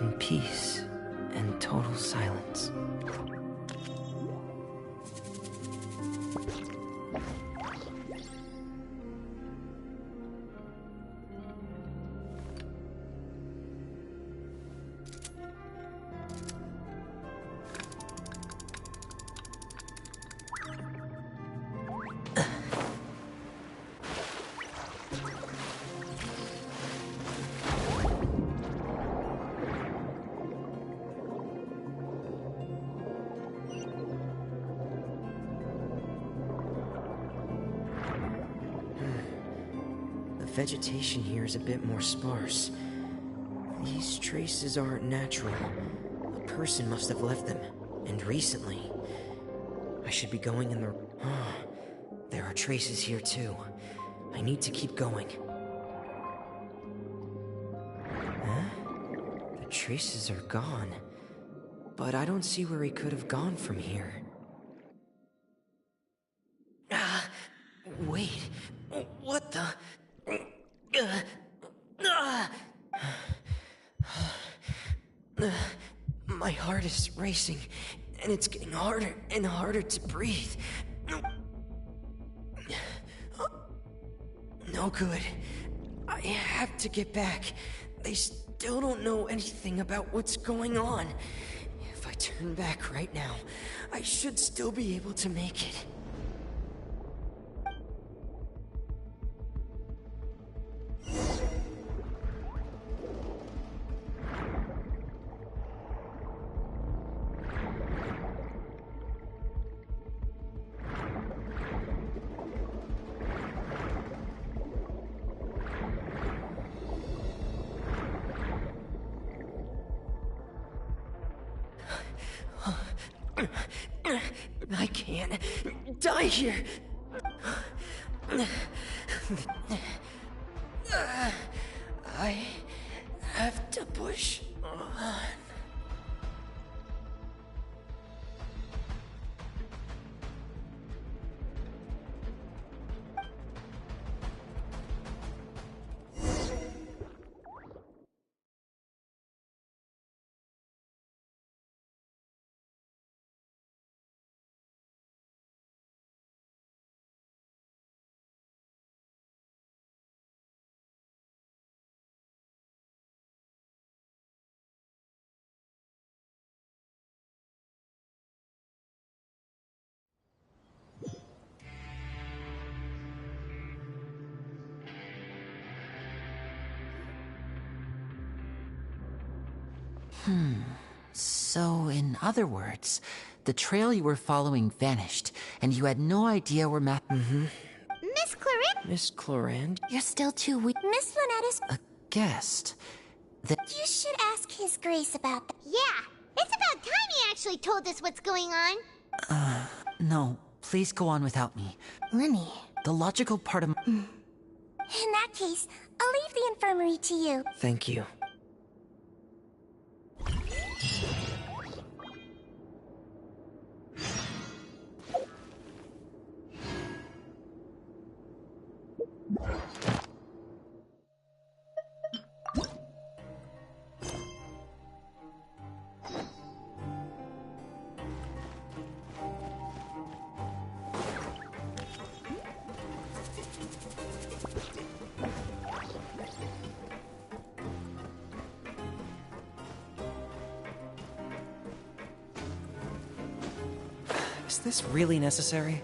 in peace and total silence. Vegetation here is a bit more sparse. These traces aren't natural. A person must have left them, and recently. I should be going in the... There are traces here too. I need to keep going. Huh? The traces are gone. But I don't see where he could have gone from here. Wait. What the? My heart is racing, and it's getting harder and harder to breathe. No good. I have to get back. They still don't know anything about what's going on. If I turn back right now, I should still be able to make it. I can't die here. I have to push on. So, in other words, the trail you were following vanished, and you had no idea where Miss Clorinde? Miss Clorinde? You're still too weak. Miss Lynette is... A guest. You should ask His Grace about that. Yeah, it's about time he actually told us what's going on. No, please go on without me. Lenny. The logical part of In that case, I'll leave the infirmary to you. Thank you. Is this really necessary?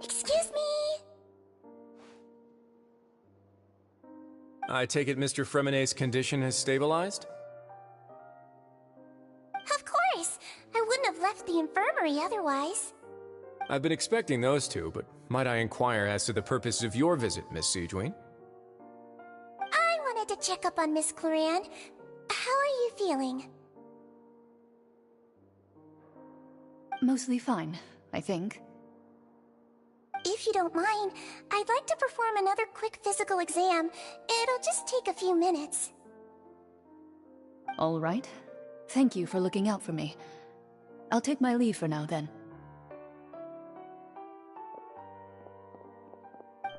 Excuse me! I take it Mr. Fremonet's condition has stabilized? Of course! I wouldn't have left the infirmary otherwise. I've been expecting those two, but might I inquire as to the purpose of your visit, Miss Sigewinne? I wanted to check up on Miss Clorinde. How are you feeling? Mostly fine, I think. If you don't mind, I'd like to perform another quick physical exam. It'll just take a few minutes. All right. Thank you for looking out for me. I'll take my leave for now, then.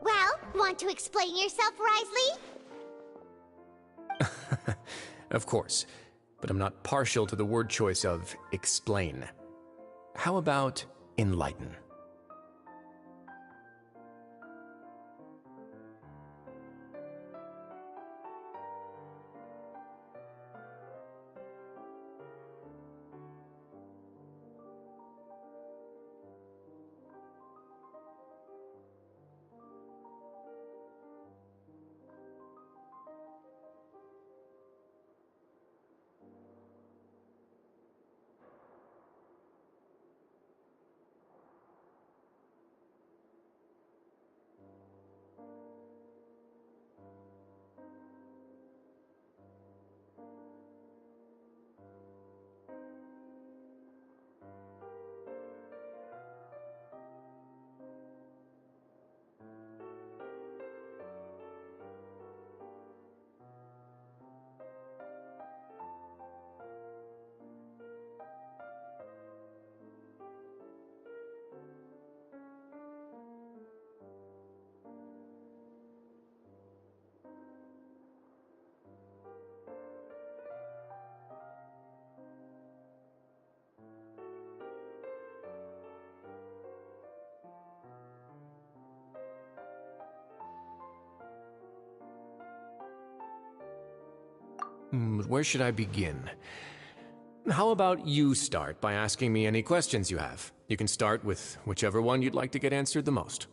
Well, want to explain yourself, Wriothesley? Of course, but I'm not partial to the word choice of explain. How about enlighten? Where should I begin? How about you start by asking me any questions you have? You can start with whichever one you'd like to get answered the most.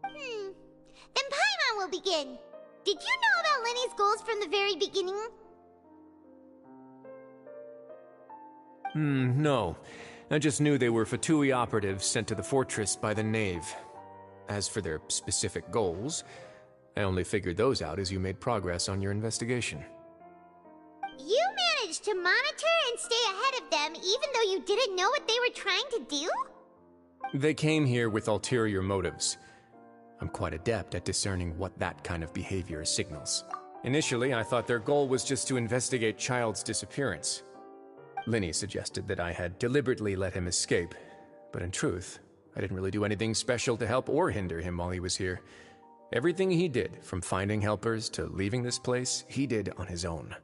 Then Paimon will begin. Did you know about Lenny's goals from the very beginning? No. I just knew they were Fatui operatives sent to the fortress by the Knave. As for their specific goals, I only figured those out as you made progress on your investigation. You managed to monitor and stay ahead of them even though you didn't know what they were trying to do? They came here with ulterior motives. I'm quite adept at discerning what that kind of behavior signals. Initially, I thought their goal was just to investigate Child's disappearance. Lyney suggested that I had deliberately let him escape, but in truth, I didn't really do anything special to help or hinder him while he was here. Everything he did, from finding helpers to leaving this place, he did on his own.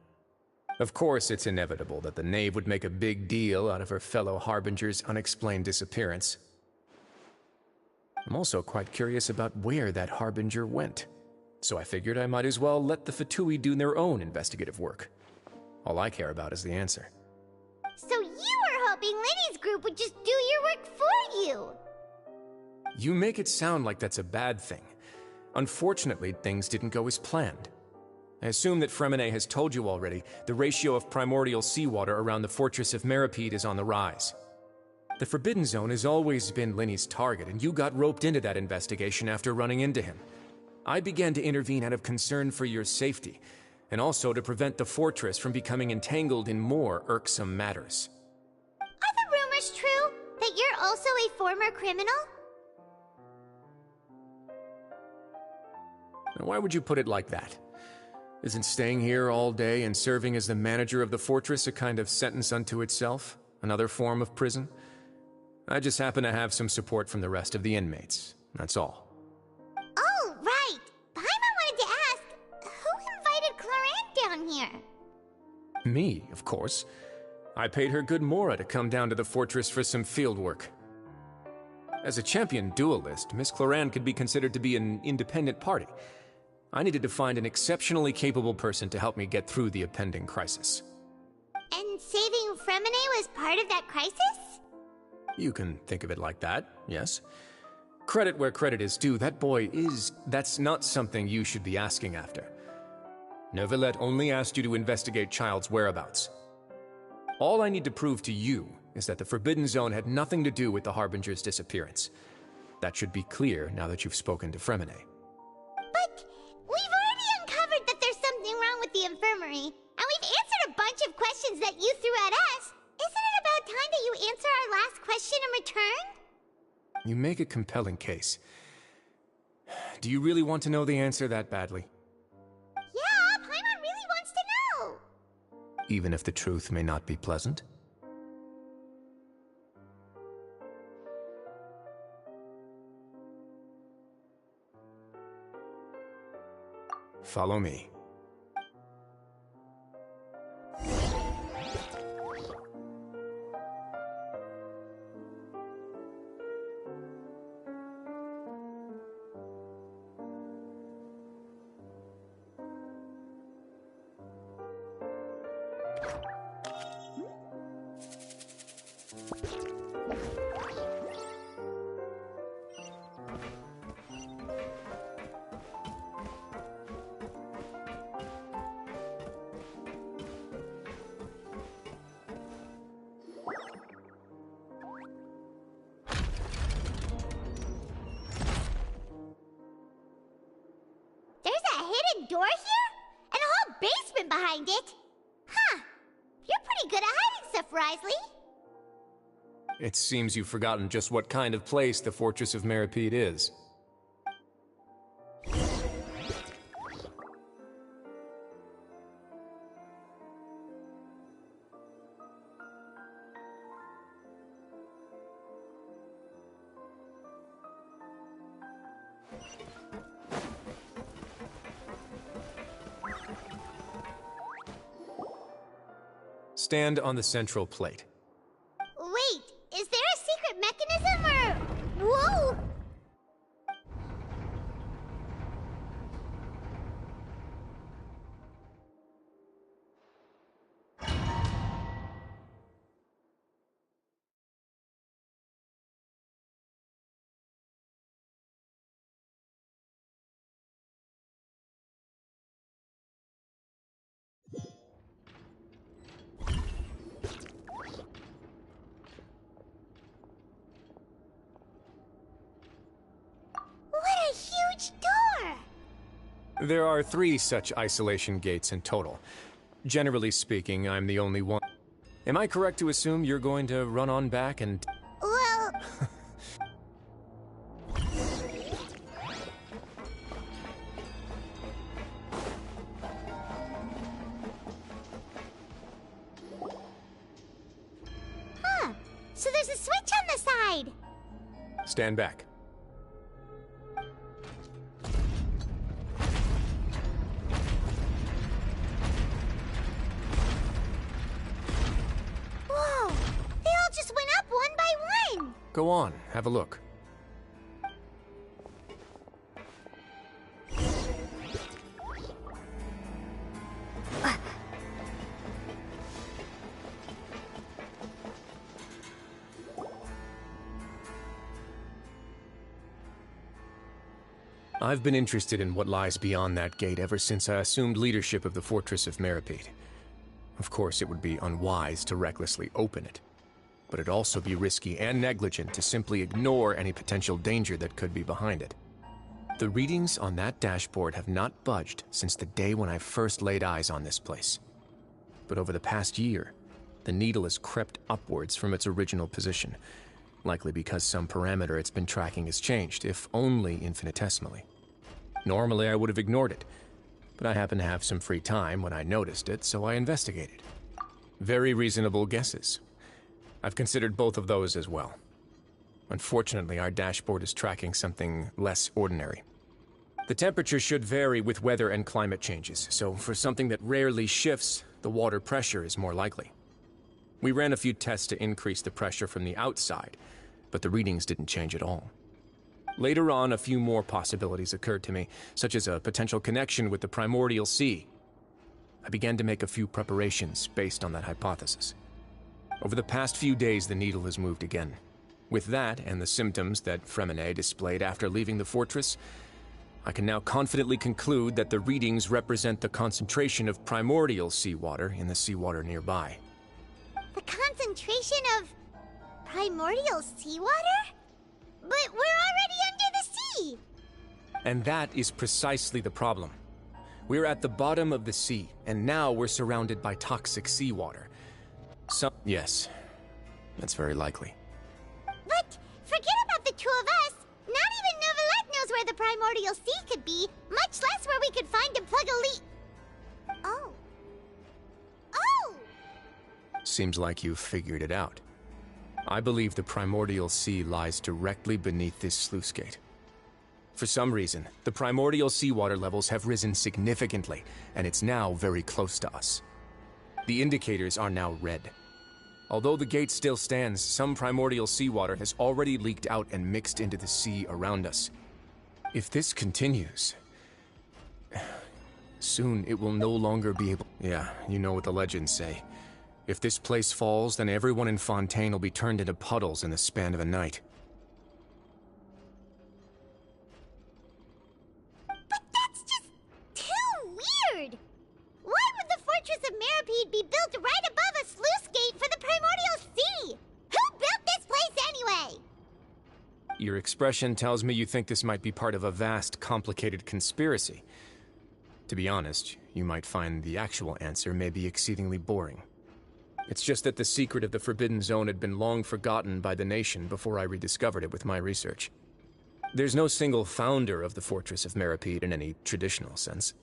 Of course, it's inevitable that the Knave would make a big deal out of her fellow Harbinger's unexplained disappearance. I'm also quite curious about where that Harbinger went, so I figured I might as well let the Fatui do their own investigative work. All I care about is the answer. So you were hoping Lenny's group would just do your work for you! You make it sound like that's a bad thing. Unfortunately, things didn't go as planned. I assume that Freminet has told you already, the ratio of primordial seawater around the fortress of Meripede is on the rise. The Forbidden Zone has always been Lenny's target, and you got roped into that investigation after running into him. I began to intervene out of concern for your safety, and also to prevent the fortress from becoming entangled in more irksome matters. Are the rumors true? That you're also a former criminal? Now, why would you put it like that? Isn't staying here all day and serving as the manager of the fortress a kind of sentence unto itself? Another form of prison? I just happen to have some support from the rest of the inmates. That's all. Oh, right! Paimon wanted to ask, who invited Clorinde down here? Me, of course. I paid her good Mora to come down to the fortress for some field work. As a champion duelist, Miss Clorinde could be considered to be an independent party. I needed to find an exceptionally capable person to help me get through the impending crisis. And saving Freminet was part of that crisis? You can think of it like that, yes. Credit where credit is due, that boy that's not something you should be asking after. Neuvillette only asked you to investigate Child's whereabouts. All I need to prove to you is that the Forbidden Zone had nothing to do with the Harbinger's disappearance. That should be clear now that you've spoken to Freminet. But we've already uncovered that there's something wrong with the infirmary, and we've answered a bunch of questions that you threw at us. Isn't it about time that you answer our last question in return? You make a compelling case. Do you really want to know the answer that badly? Yeah, Paimon really wants to know! Even if the truth may not be pleasant? Follow me. Door here? And a whole basement behind it? Huh. You're pretty good at hiding stuff, Wriothesley. It seems you've forgotten just what kind of place the Fortress of Meropide is. Stand on the central plate. Wait, is there a secret mechanism or... Whoa! There are 3 such isolation gates in total. Generally speaking, I'm the only one. Am I correct to assume you're going to run on back and... Well... Huh. So there's a switch on the side. Stand back. Go on, have a look. I've been interested in what lies beyond that gate ever since I assumed leadership of the Fortress of Meropide. Of course, it would be unwise to recklessly open it, but it'd also be risky and negligent to simply ignore any potential danger that could be behind it. The readings on that dashboard have not budged since the day when I first laid eyes on this place. But over the past year, the needle has crept upwards from its original position, likely because some parameter it's been tracking has changed, if only infinitesimally. Normally, I would have ignored it, but I happened to have some free time when I noticed it, so I investigated. Very reasonable guesses. I've considered both of those as well. Unfortunately, our dashboard is tracking something less ordinary. The temperature should vary with weather and climate changes, so for something that rarely shifts, the water pressure is more likely. We ran a few tests to increase the pressure from the outside, but the readings didn't change at all. Later on, a few more possibilities occurred to me, such as a potential connection with the primordial sea. I began to make a few preparations based on that hypothesis. Over the past few days, the needle has moved again. With that, and the symptoms that Freminet displayed after leaving the fortress, I can now confidently conclude that the readings represent the concentration of primordial seawater in the seawater nearby. The concentration of primordial seawater? But we're already under the sea! And that is precisely the problem. We're at the bottom of the sea, and now we're surrounded by toxic seawater. Yes, that's very likely. But forget about the two of us! Not even Neuvillette knows where the primordial sea could be, much less where we could find and plug a leak. Oh. Oh! Seems like you've figured it out. I believe the primordial sea lies directly beneath this sluice gate. For some reason, the primordial seawater levels have risen significantly, and it's now very close to us. The indicators are now red. Although the gate still stands, some primordial seawater has already leaked out and mixed into the sea around us. If this continues, soon it will no longer be able... Yeah, you know what the legends say. If this place falls, then everyone in Fontaine will be turned into puddles in the span of a night. But that's just too weird! Why would the Fortress of Meripede be built right above a sluice gate for the Primordial Sea? Who built this place anyway? Your expression tells me you think this might be part of a vast, complicated conspiracy. To be honest, you might find the actual answer may be exceedingly boring. It's just that the secret of the Forbidden Zone had been long forgotten by the nation before I rediscovered it with my research. There's no single founder of the Fortress of Meripede in any traditional sense.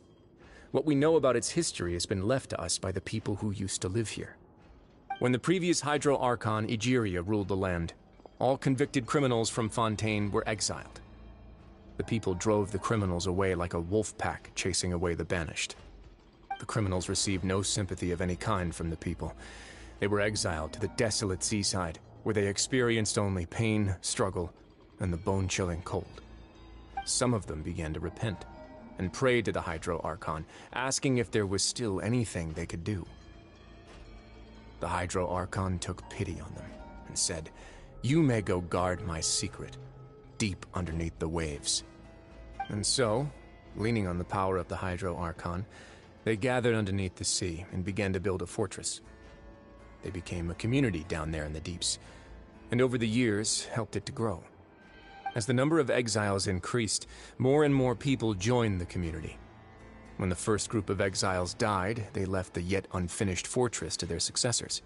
What we know about its history has been left to us by the people who used to live here. When the previous Hydro Archon, Egeria, ruled the land, all convicted criminals from Fontaine were exiled. The people drove the criminals away like a wolf pack chasing away the banished. The criminals received no sympathy of any kind from the people. They were exiled to the desolate seaside, where they experienced only pain, struggle, and the bone-chilling cold. Some of them began to repent, and prayed to the Hydro Archon, asking if there was still anything they could do. The Hydro Archon took pity on them, and said, "You may go guard my secret, deep underneath the waves." And so, leaning on the power of the Hydro Archon, they gathered underneath the sea and began to build a fortress. They became a community down there in the deeps, and over the years helped it to grow. As the number of exiles increased, more and more people joined the community. When the first group of exiles died, they left the yet unfinished fortress to their successors.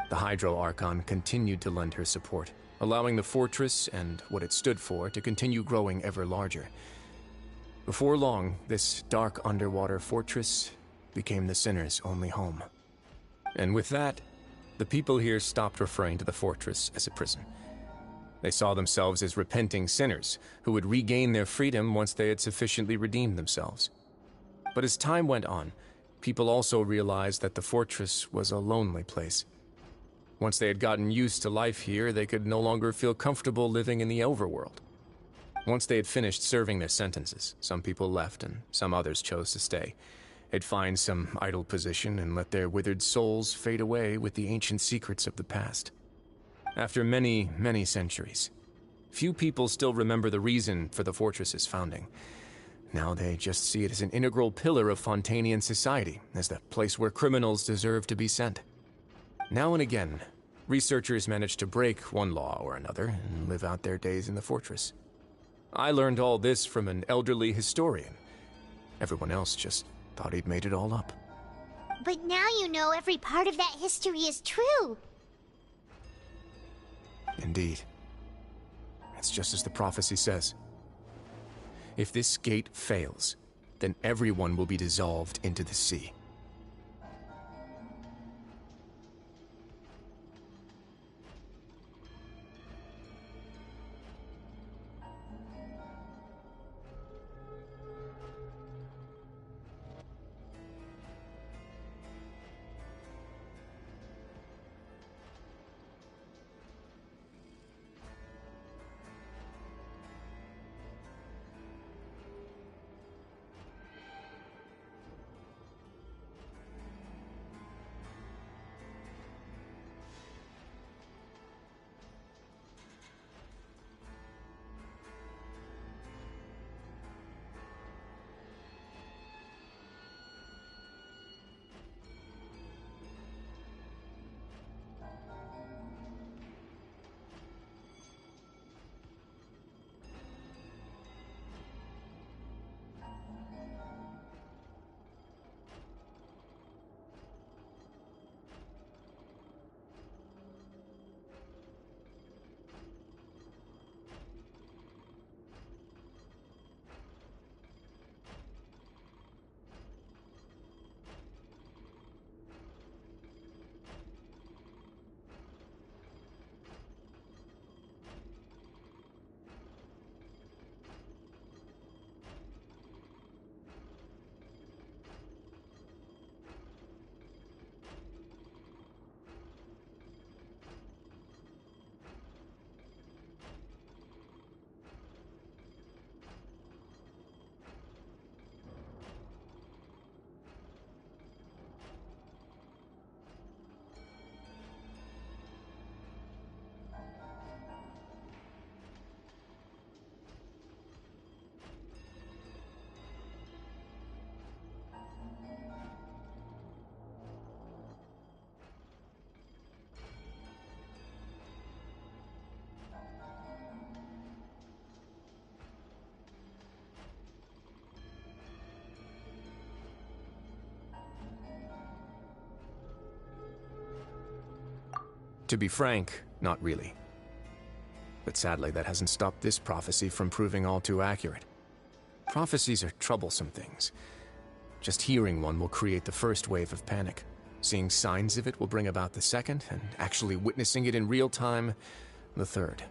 The Hydro Archon continued to lend her support, allowing the fortress and what it stood for to continue growing ever larger. Before long, this dark underwater fortress became the Sinner's only home. And with that, the people here stopped referring to the fortress as a prison. They saw themselves as repenting sinners who would regain their freedom once they had sufficiently redeemed themselves. But as time went on, people also realized that the fortress was a lonely place. Once they had gotten used to life here, they could no longer feel comfortable living in the overworld. Once they had finished serving their sentences, some people left and some others chose to stay. They'd find some idle position and let their withered souls fade away with the ancient secrets of the past. After many, many centuries, few people still remember the reason for the fortress's founding. Now they just see it as an integral pillar of Fontainian society, as the place where criminals deserve to be sent. Now and again, researchers manage to break one law or another and live out their days in the fortress. I learned all this from an elderly historian. Everyone else just thought he'd made it all up. But now you know every part of that history is true. Indeed. It's just as the prophecy says. If this gate fails, then everyone will be dissolved into the sea. To be frank, not really. But sadly, that hasn't stopped this prophecy from proving all too accurate. Prophecies are troublesome things. Just hearing one will create the first wave of panic. Seeing signs of it will bring about the second, and actually witnessing it in real time, the third.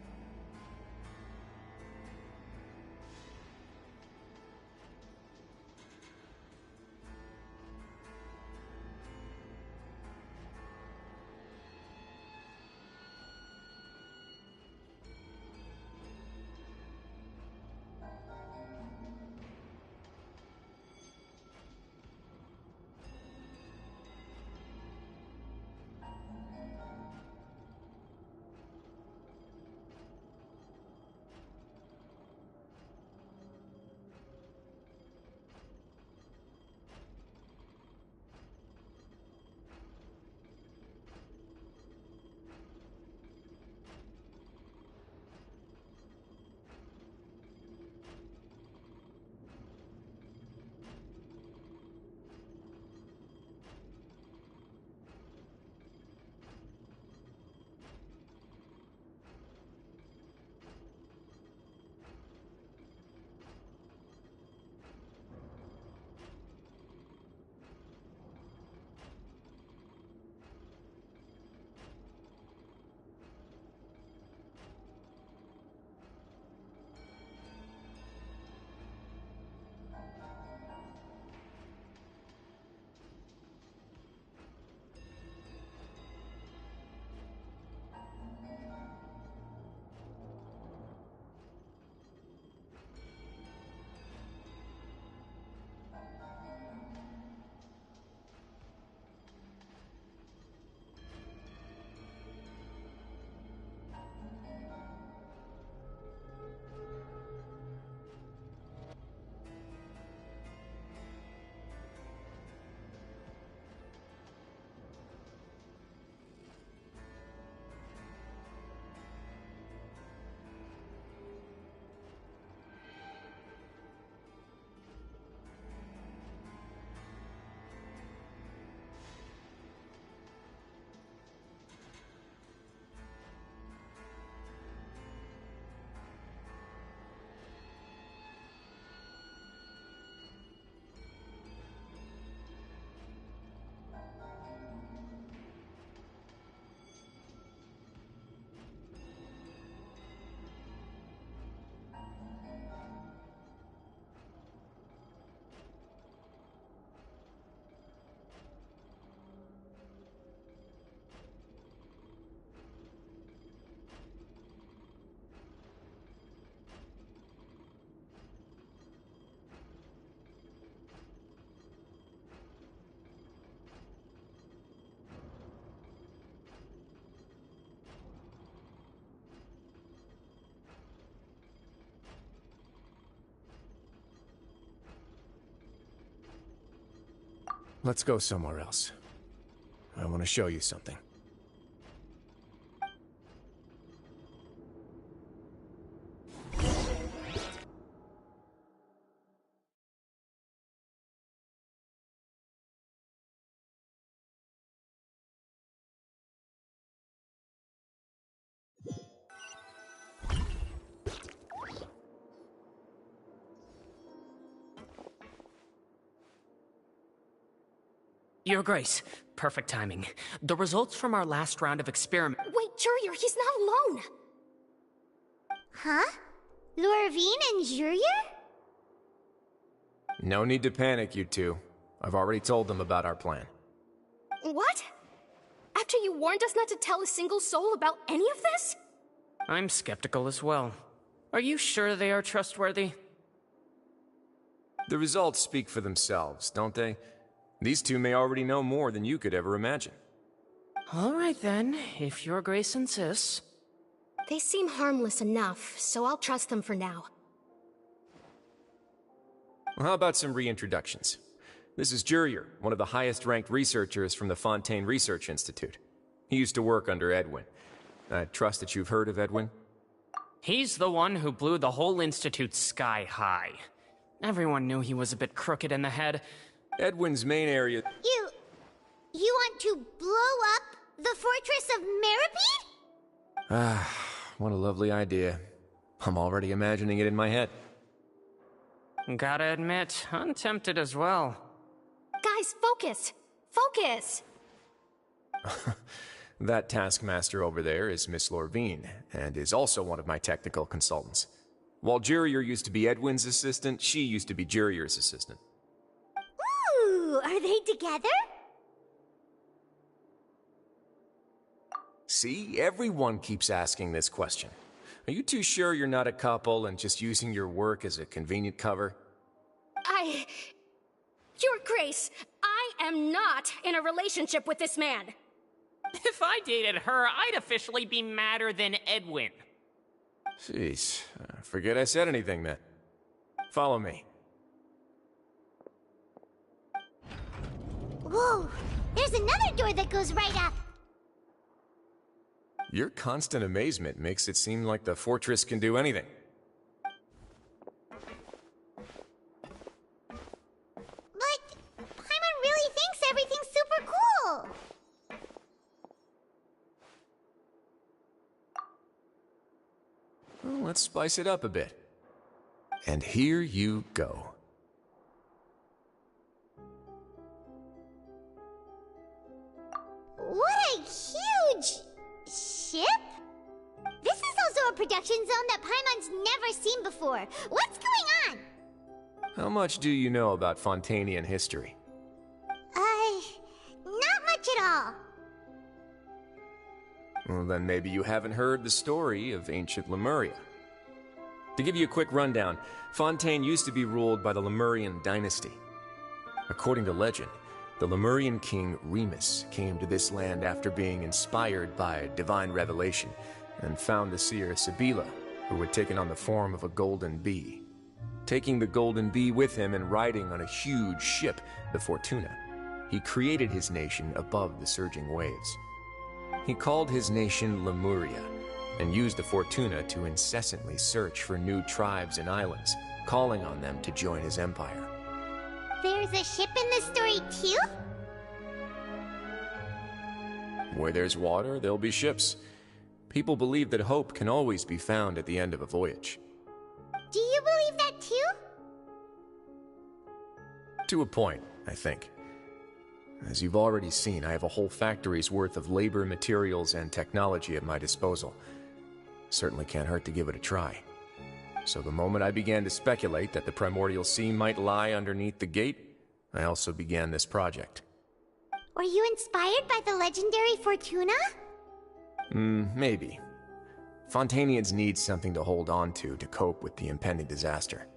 Let's go somewhere else. I want to show you something. Your Grace, perfect timing. The results from our last round of experiment— Wait, Jurier, he's not alone! Huh? Lorvine and Jurier? No need to panic, you two. I've already told them about our plan. What? After you warned us not to tell a single soul about any of this? I'm skeptical as well. Are you sure they are trustworthy? The results speak for themselves, don't they? These two may already know more than you could ever imagine. All right then, if Your Grace insists. They seem harmless enough, so I'll trust them for now. Well, how about some reintroductions? This is Jurier, one of the highest-ranked researchers from the Fontaine Research Institute. He used to work under Edwin. I trust that you've heard of Edwin? He's the one who blew the whole institute sky high. Everyone knew he was a bit crooked in the head. Edwin's main area— You want to blow up The Fortress of Meripede? Ah, what a lovely idea. I'm already imagining it in my head. Gotta admit, I'm tempted as well. Guys, focus! Focus! That taskmaster over there is Miss Lorvine, and is also one of my technical consultants. While Jurier used to be Edwin's assistant, she used to be Jurier's assistant. Ooh, are they together? See, everyone keeps asking this question. Are you too sure you're not a couple and just using your work as a convenient cover? Your Grace, I am not in a relationship with this man. If I dated her, I'd officially be madder than Edwin. Jeez, forget I said anything then. Follow me. Whoa, there's another door that goes right up. Your constant amazement makes it seem like the fortress can do anything. But Paimon really thinks everything's super cool. Well, let's spice it up a bit. And here you go. What a huge ship? This is also a production zone that Paimon's never seen before. What's going on? How much do you know about Fontanian history? Not much at all. Well, then maybe you haven't heard the story of ancient Lemuria. To give you a quick rundown, Fontaine used to be ruled by the Lemurian dynasty. According to legend, the Lemurian king Remus came to this land after being inspired by divine revelation and found the seer Sibila, who had taken on the form of a golden bee. Taking the golden bee with him and riding on a huge ship, the Fortuna, he created his nation above the surging waves. He called his nation Lemuria, and used the Fortuna to incessantly search for new tribes and islands, calling on them to join his empire. There's a ship in this story too? Where there's water, there'll be ships. People believe that hope can always be found at the end of a voyage. Do you believe that too? To a point, I think. As you've already seen, I have a whole factory's worth of labor, materials, and technology at my disposal. Certainly can't hurt to give it a try. So the moment I began to speculate that the Primordial Sea might lie underneath the gate, I also began this project. Were you inspired by the legendary Fortuna? Maybe. Fontanians need something to hold on to cope with the impending disaster.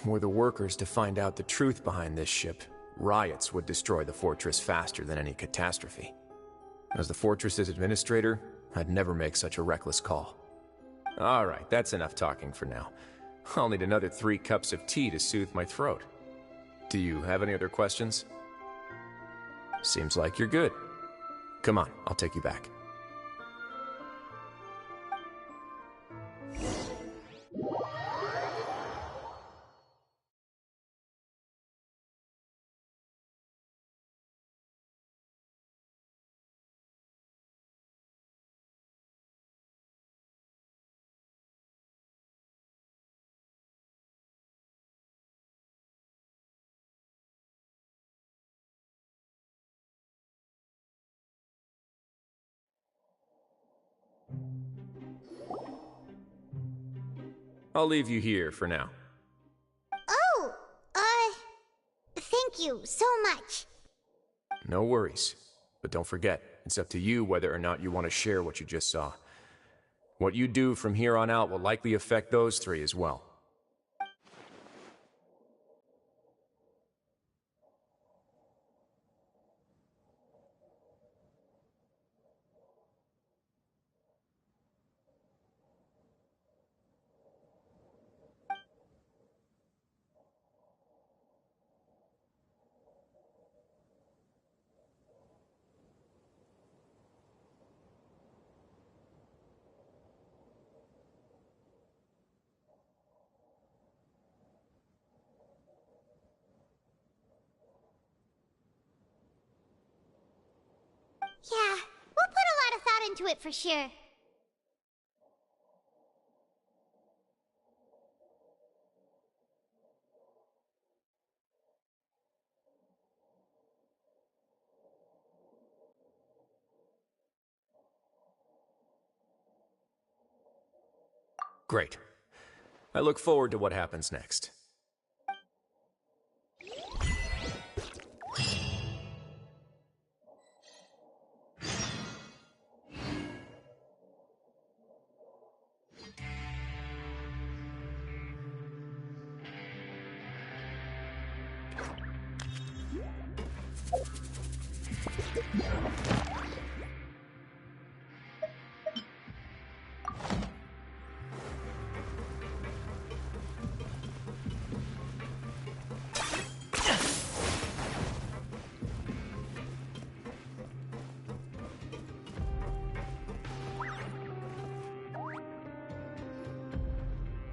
Were the workers to find out the truth behind this ship, riots would destroy the fortress faster than any catastrophe. As the fortress's administrator, I'd never make such a reckless call. Alright, that's enough talking for now. I'll need another 3 cups of tea to soothe my throat. Do you have any other questions? Seems like you're good. Come on, I'll take you back. I'll leave you here for now. Oh, thank you so much. No worries. But don't forget, it's up to you whether or not you want to share what you just saw. What you do from here on out will likely affect those three as well. Yeah, we'll put a lot of thought into it for sure. Great. I look forward to what happens next.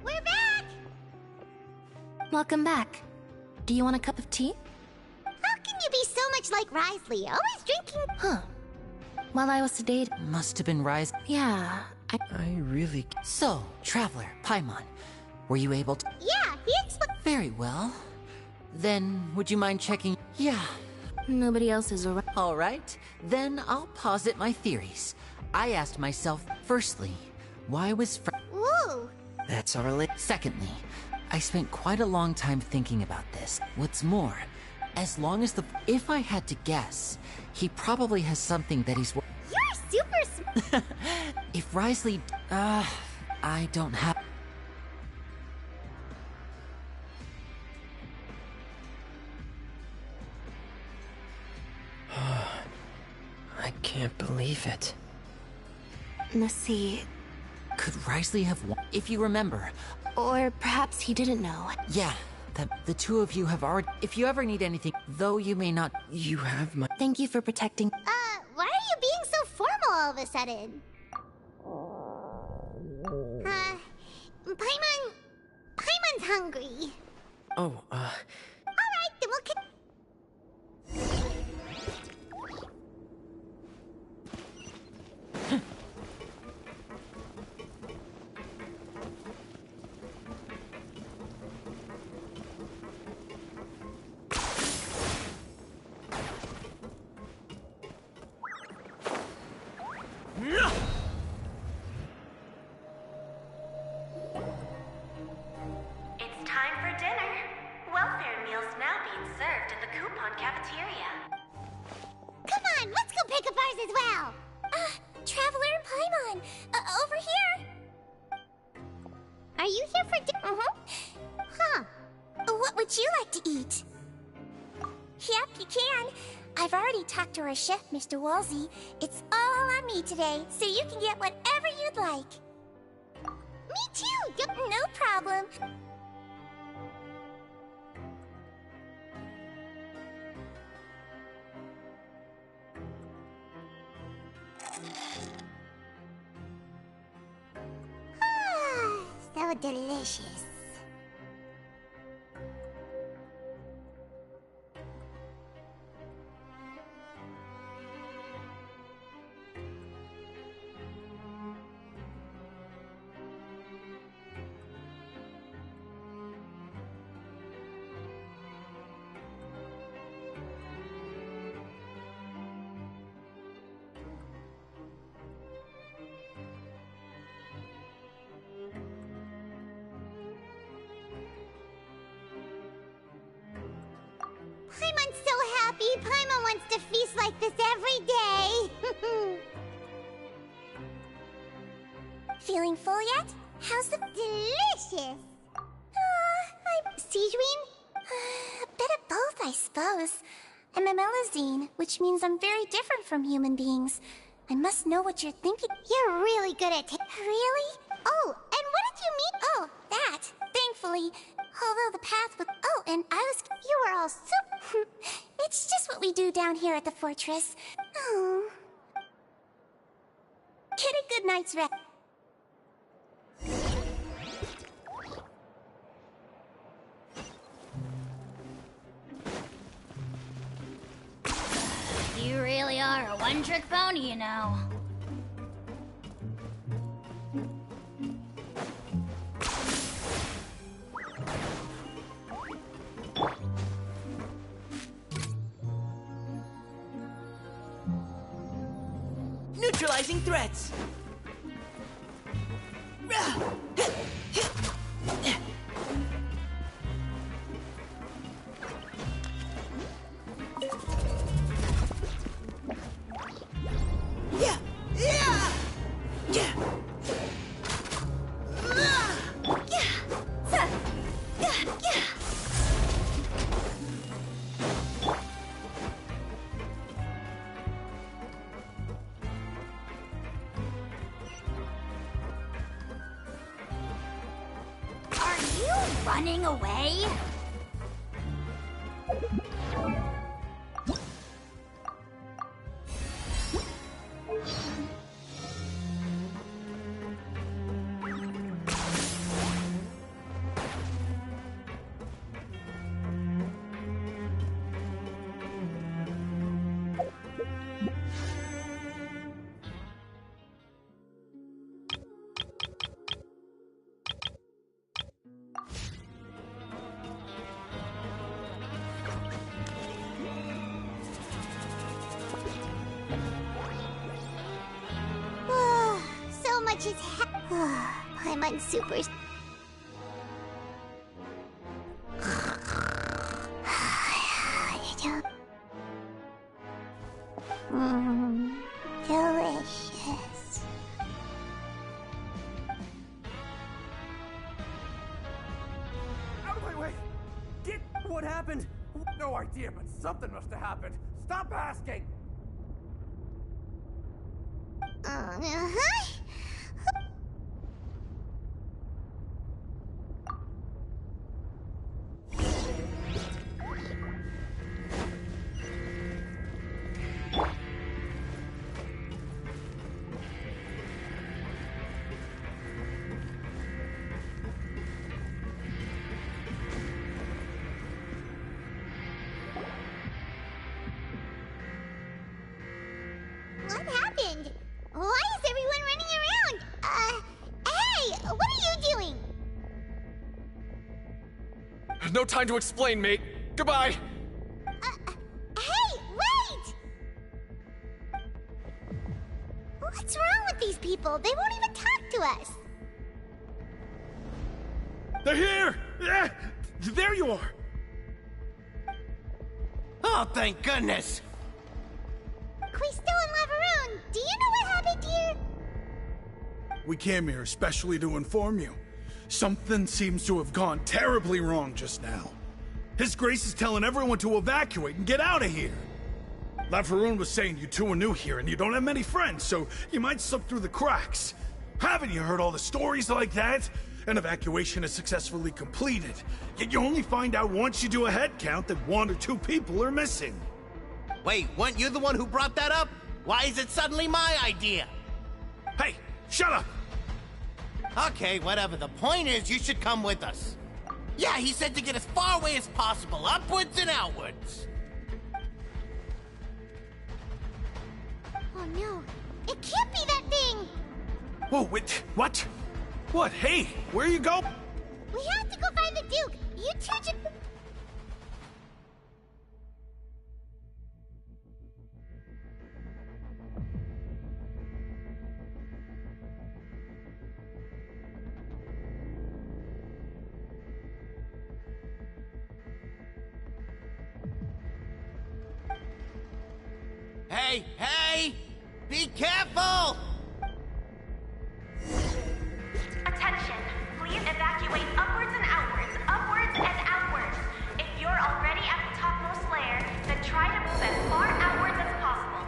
We're back! Welcome back. Do you want a cup of tea? How can you be so much like Risley? Always drinking... Huh. While I was sedated... Must have been Rise. Yeah, I really... So, Traveler, Paimon, were you able to... Yeah, he explained... Very well. Then, would you mind checking... Yeah. Nobody else is around. All right. Then I'll posit my theories. I asked myself, firstly, why was... Ooh! That's our link. Secondly, I spent quite a long time thinking about this. What's more, as long as the... If I had to guess, he probably has something that he's... You're super smart! If Risley... I don't have... I can't believe it. Let's see. Could Risley have won? If you remember. Or perhaps he didn't know. Yeah, the two of you have already... If you ever need anything, though you may not... You have my... Thank you for protecting... Why are you being so formal all of a sudden? Paimon's hungry. Oh, Alright, then we'll... It's time for dinner. Welfare meals now being served in the coupon cafeteria. Come on, let's go pick up ours as well! Traveler and Paimon! Over here! Are you here for dinner? Huh. What would you like to eat? Yep, you can. I've already talked to our chef, Mr. Wolsey. It's all on me today, so you can get whatever you'd like. Me too! No problem. so delicious. Paimon's so happy. Paimon wants to feast like this every day. Feeling full yet? How's the... Delicious! I'm... Sijuin? A bit of both, I suppose. I'm a Melusine, which means I'm very different from human beings. I must know what you're thinking. You're really good at Really? Oh, and what did you mean? Oh, that. Thankfully. Although the path was... Oh, and I was... You were all so... It's just what we do down here at the fortress. Oh. Get a good night's rest. You really are a one-trick pony, you know. Neutralizing threats. Running away? Paimon super... delicious. Oh, wait. What happened? No idea, but something must have happened. Stop asking! What happened? Why is everyone running around? Hey! What are you doing? No time to explain, mate. Goodbye! Hey! Wait! What's wrong with these people? They won't even talk to us. They're here! Yeah, there you are! Oh, thank goodness! Quisto and Laveroon, do you know what happened here? We came here especially to inform you. Something seems to have gone terribly wrong just now. His Grace is telling everyone to evacuate and get out of here. Laveroon was saying you two are new here and you don't have many friends, so you might slip through the cracks. Haven't you heard all the stories like that? An evacuation is successfully completed, yet you only find out once you do a head count that 1 or 2 people are missing. Wait, weren't you the one who brought that up? Why is it suddenly my idea? Hey, shut up! Okay, whatever. The point is, you should come with us. Yeah, he said to get as far away as possible, upwards and outwards. Oh no, it can't be that thing! Whoa, wait, what? What? Hey, where you go? We have to go find the Duke! You two should... Hey, hey! Be careful! Attention! Please evacuate upwards and outwards, upwards and outwards. If you're already at the topmost layer, then try to move as far outwards as possible.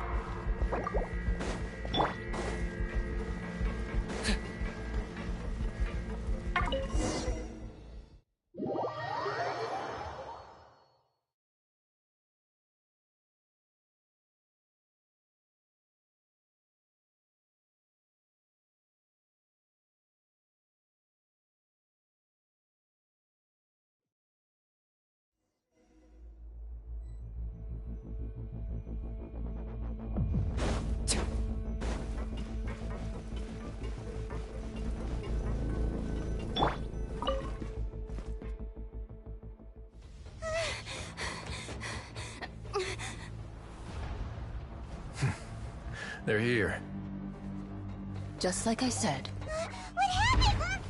They're here. Just like I said. What happened?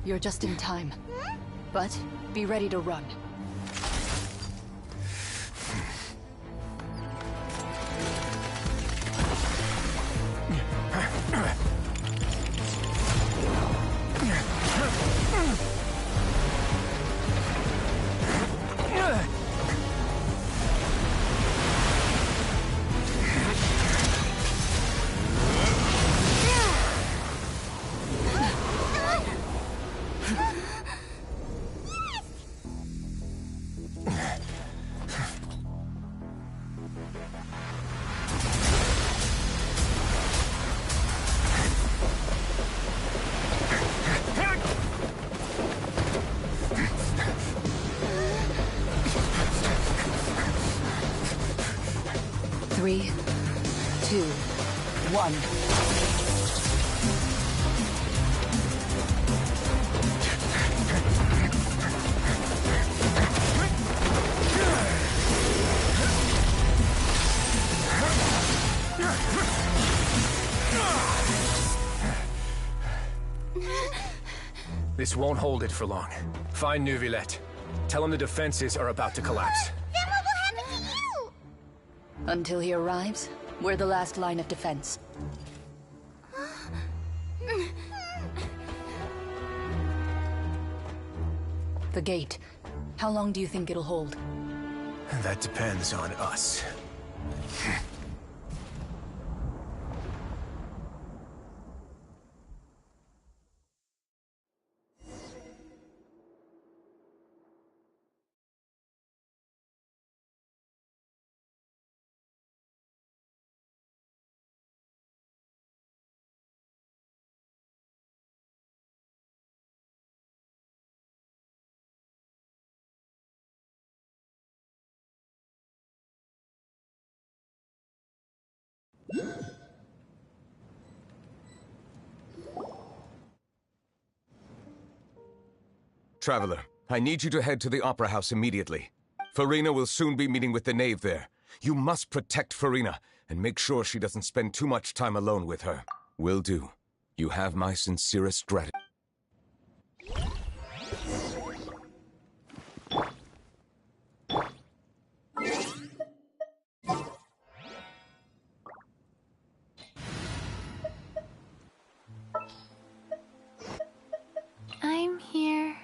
You're just in time. But be ready to run. Three, 2, 1. This won't hold it for long. Find Neuvillette. Tell him the defenses are about to collapse. Then what will happen to you? Until he arrives, we're the last line of defense. The gate. How long do you think it'll hold? That depends on us. Traveler, I need you to head to the Opera House immediately. Furina will soon be meeting with the Knave there. You must protect Furina, and make sure she doesn't spend too much time alone with her. Will do. You have my sincerest gratitude. I'm here.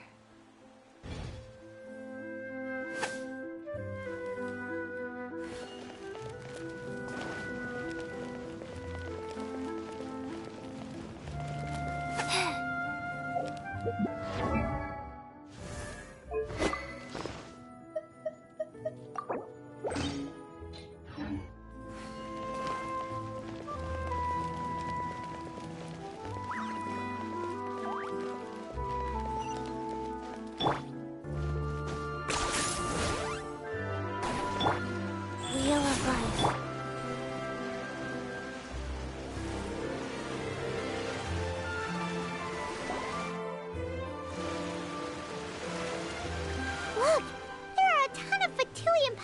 Look! There are a ton of Fatui and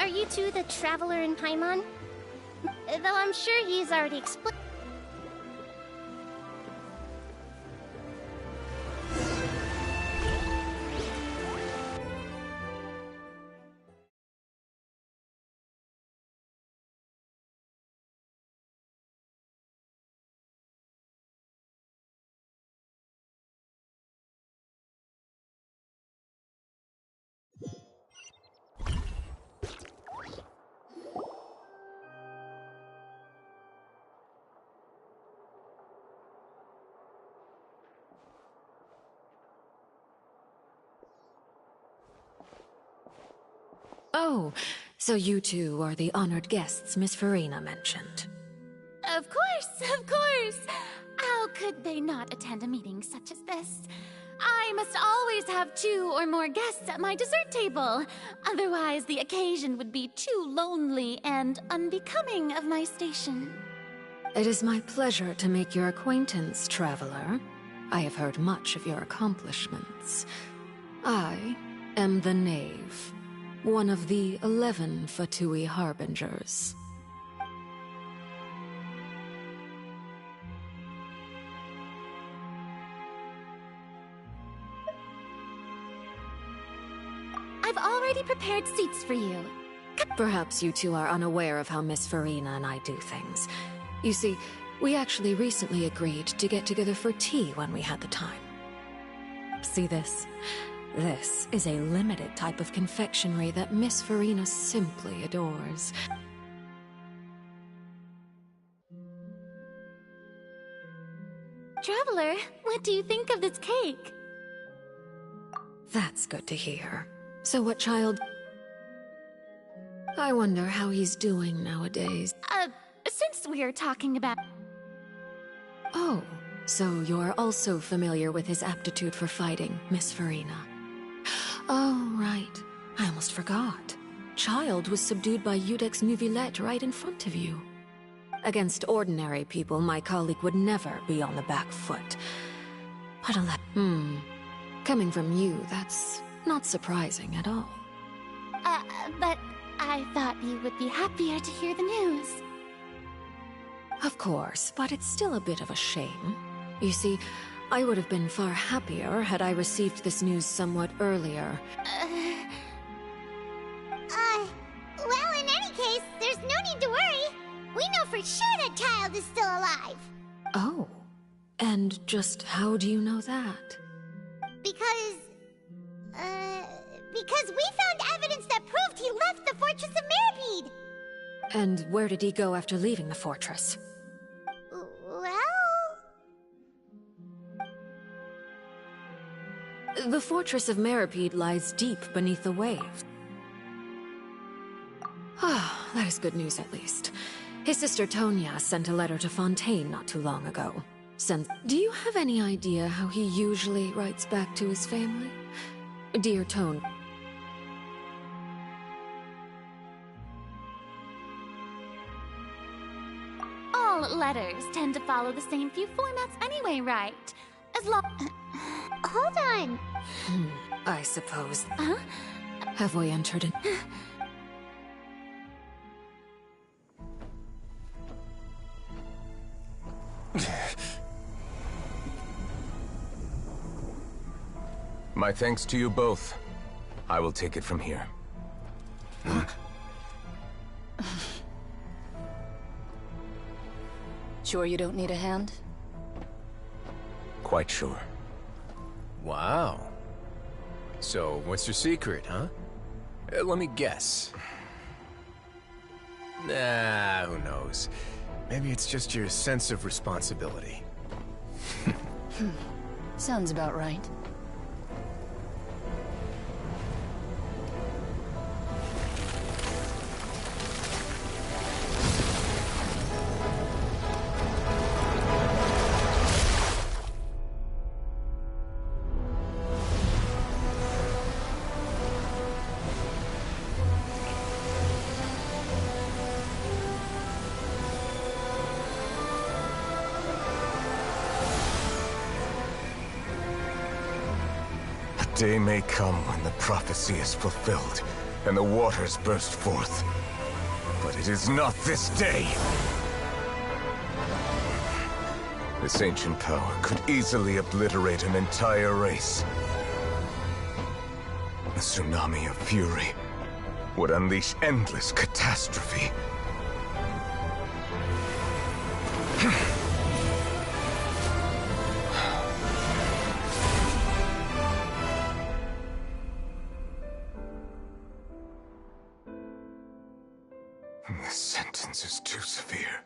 Are you two the Traveler in Paimon? Though I'm sure he's already explained. Oh, so you two are the honored guests Miss Furina mentioned. Of course, of course! How could they not attend a meeting such as this? I must always have 2 or more guests at my dessert table. Otherwise, the occasion would be too lonely and unbecoming of my station. It is my pleasure to make your acquaintance, Traveler. I have heard much of your accomplishments. I am the Knave, one of the 11 Fatui Harbingers. I've already prepared seats for you. Perhaps you two are unaware of how Miss Furina and I do things. You see, we actually recently agreed to get together for tea when we had the time. See this? This is a limited type of confectionery that Miss Furina simply adores. Traveler, what do you think of this cake? That's good to hear. So what child... I wonder how he's doing nowadays. Since we're talking about... Oh, so you're also familiar with his aptitude for fighting, Miss Furina. Oh, right. I almost forgot. Child was subdued by Iudex Neuvillette right in front of you. Against ordinary people, my colleague would never be on the back foot. But coming from you, that's not surprising at all. But I thought you would be happier to hear the news. Of course, but it's still a bit of a shame. You see, I would have been far happier had I received this news somewhat earlier. Well, in any case, there's no need to worry. We know for sure that child is still alive. Oh, and just how do you know that? Because we found evidence that proved he left the Fortress of Meripede. And where did he go after leaving the fortress? Well... The Fortress of Meripede lies deep beneath the waves. Ah, that is good news at least. His sister Tonya sent a letter to Fontaine not too long ago. Do you have any idea how he usually writes back to his family? Dear Tone... All letters tend to follow the same few formats anyway, right? As long... Hold on. I suppose. Huh? Have we entered in... My thanks to you both. I will take it from here. Sure you don't need a hand? Quite sure. Wow. So, what's your secret, huh? Let me guess. Nah, who knows? Maybe it's just your sense of responsibility. Sounds about right. day may come when the prophecy is fulfilled, and the waters burst forth. But it is not this day! This ancient power could easily obliterate an entire race. A tsunami of fury would unleash endless catastrophe. This sentence is too severe.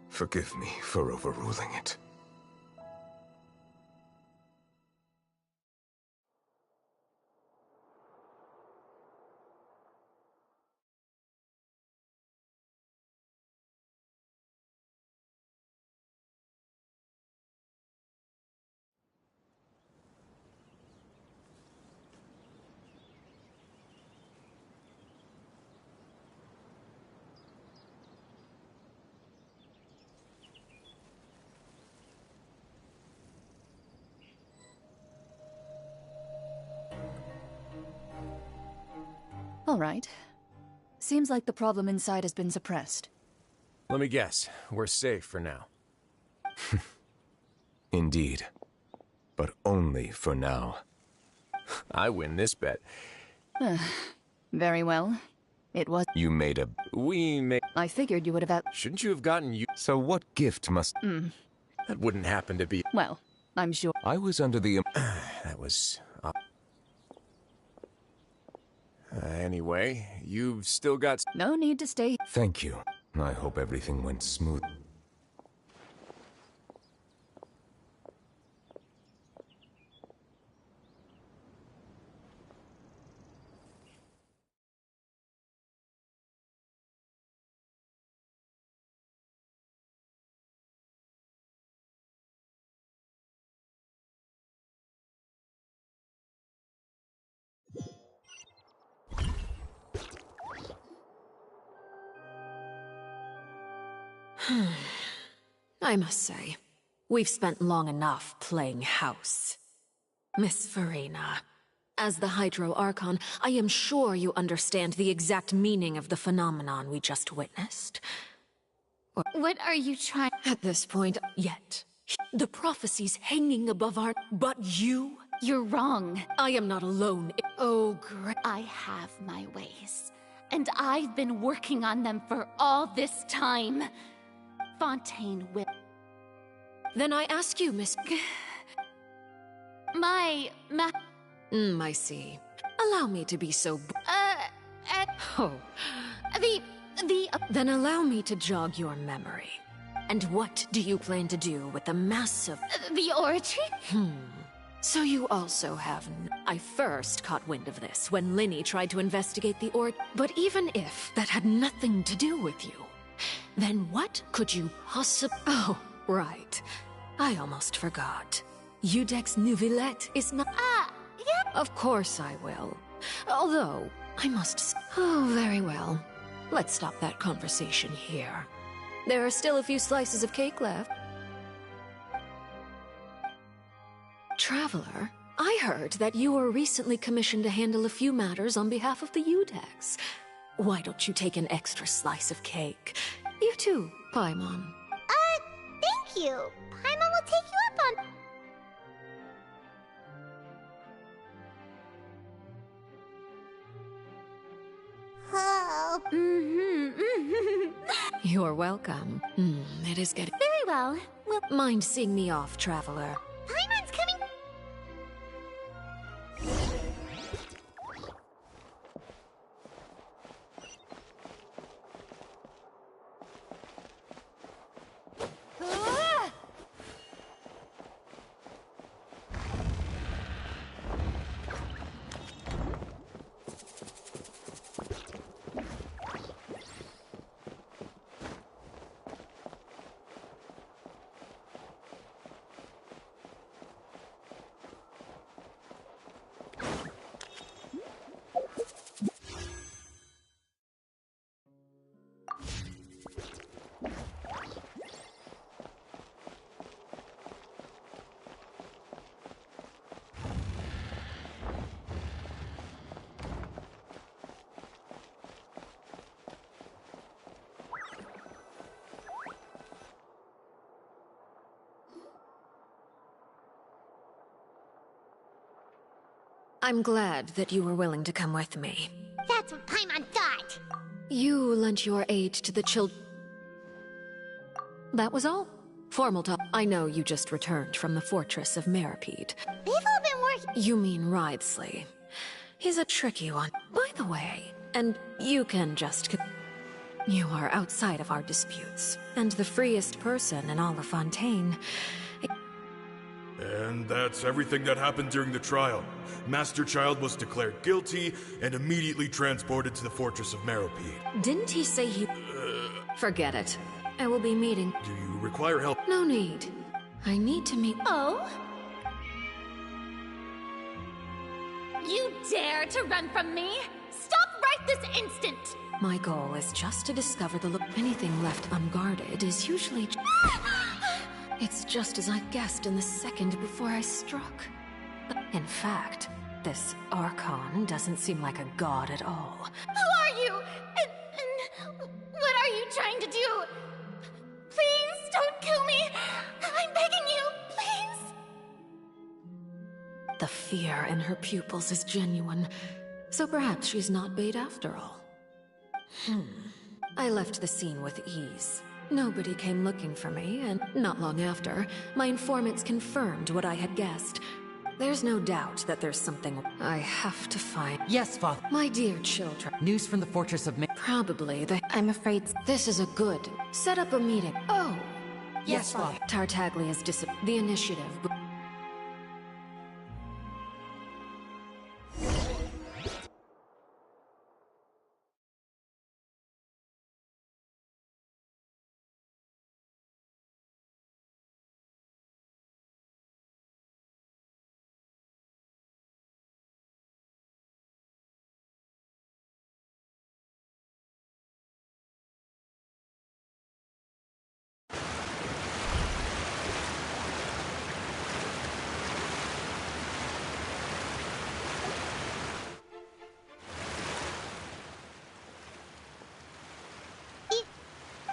Forgive me for overruling it. All right. Seems like the problem inside has been suppressed. Let me guess. We're safe for now. Indeed. But only for now. I win this bet. Very well. It was... You made a... We made... I figured you would have... Shouldn't you have gotten you... So what gift must... That wouldn't happen to be... Well, I'm sure... I was under the... That was... Anyway, you've still got... No need to stay... Thank you. I hope everything went smooth. I must say, we've spent long enough playing house. Miss Furina, as the Hydro Archon, I am sure you understand the exact meaning of the phenomenon we just witnessed. What are you trying... At this point, yet. The prophecies hanging above our... But you? You're wrong. I am not alone. Oh, great. I have my ways, and I've been working on them for all this time. Fontaine will... Then I ask you, Miss... I see. Allow me to be so... Oh. Then allow me to jog your memory. And what do you plan to do with the massive... The oratory? So you also have... I first caught wind of this when Lyney tried to investigate the But even if that had nothing to do with you, then what could you possibly... Oh, right. I almost forgot. Udex Neuvillette is not... Yeah. Of course I will. Although, I must... Oh, very well. Let's stop that conversation here. There are still a few slices of cake left. Traveler, I heard that you were recently commissioned to handle a few matters on behalf of the Udex. Why don't you take an extra slice of cake? You too, Paimon. Thank you. Paimon will take you up on... Oh. You're welcome. It is getting... Very well. Mind seeing me off, Traveler? Paimon's coming... I'm glad that you were willing to come with me. That's what Paimon thought. You lent your aid to the children. That was all? Formal talk. I know you just returned from the fortress of Meripede. They've all been working. You mean Wriothesley. He's a tricky one. By the way, and you can just... You are outside of our disputes, and the freest person in all of Fontaine. And that's everything that happened during the trial. Master Child was declared guilty and immediately transported to the Fortress of Meripede. Didn't he say he... Forget it. I will be meeting... Do you require help? No need. I need to meet... Oh? You dare to run from me? Stop right this instant! My goal is just to discover the look. Anything left unguarded is usually... It's just as I guessed in the second before I struck. In fact, this Archon doesn't seem like a god at all. Who are you? And what are you trying to do? Please don't kill me! I'm begging you, please! The fear in her pupils is genuine, so perhaps she's not bait after all. I left the scene with ease. Nobody came looking for me, and not long after, my informants confirmed what I had guessed. There's no doubt that there's something I have to find. Yes, Father. My dear children. News from the Fortress of Probably I'm afraid this is a good. Set up a meeting. Oh. Yes, Father. Tartaglia's the initiative.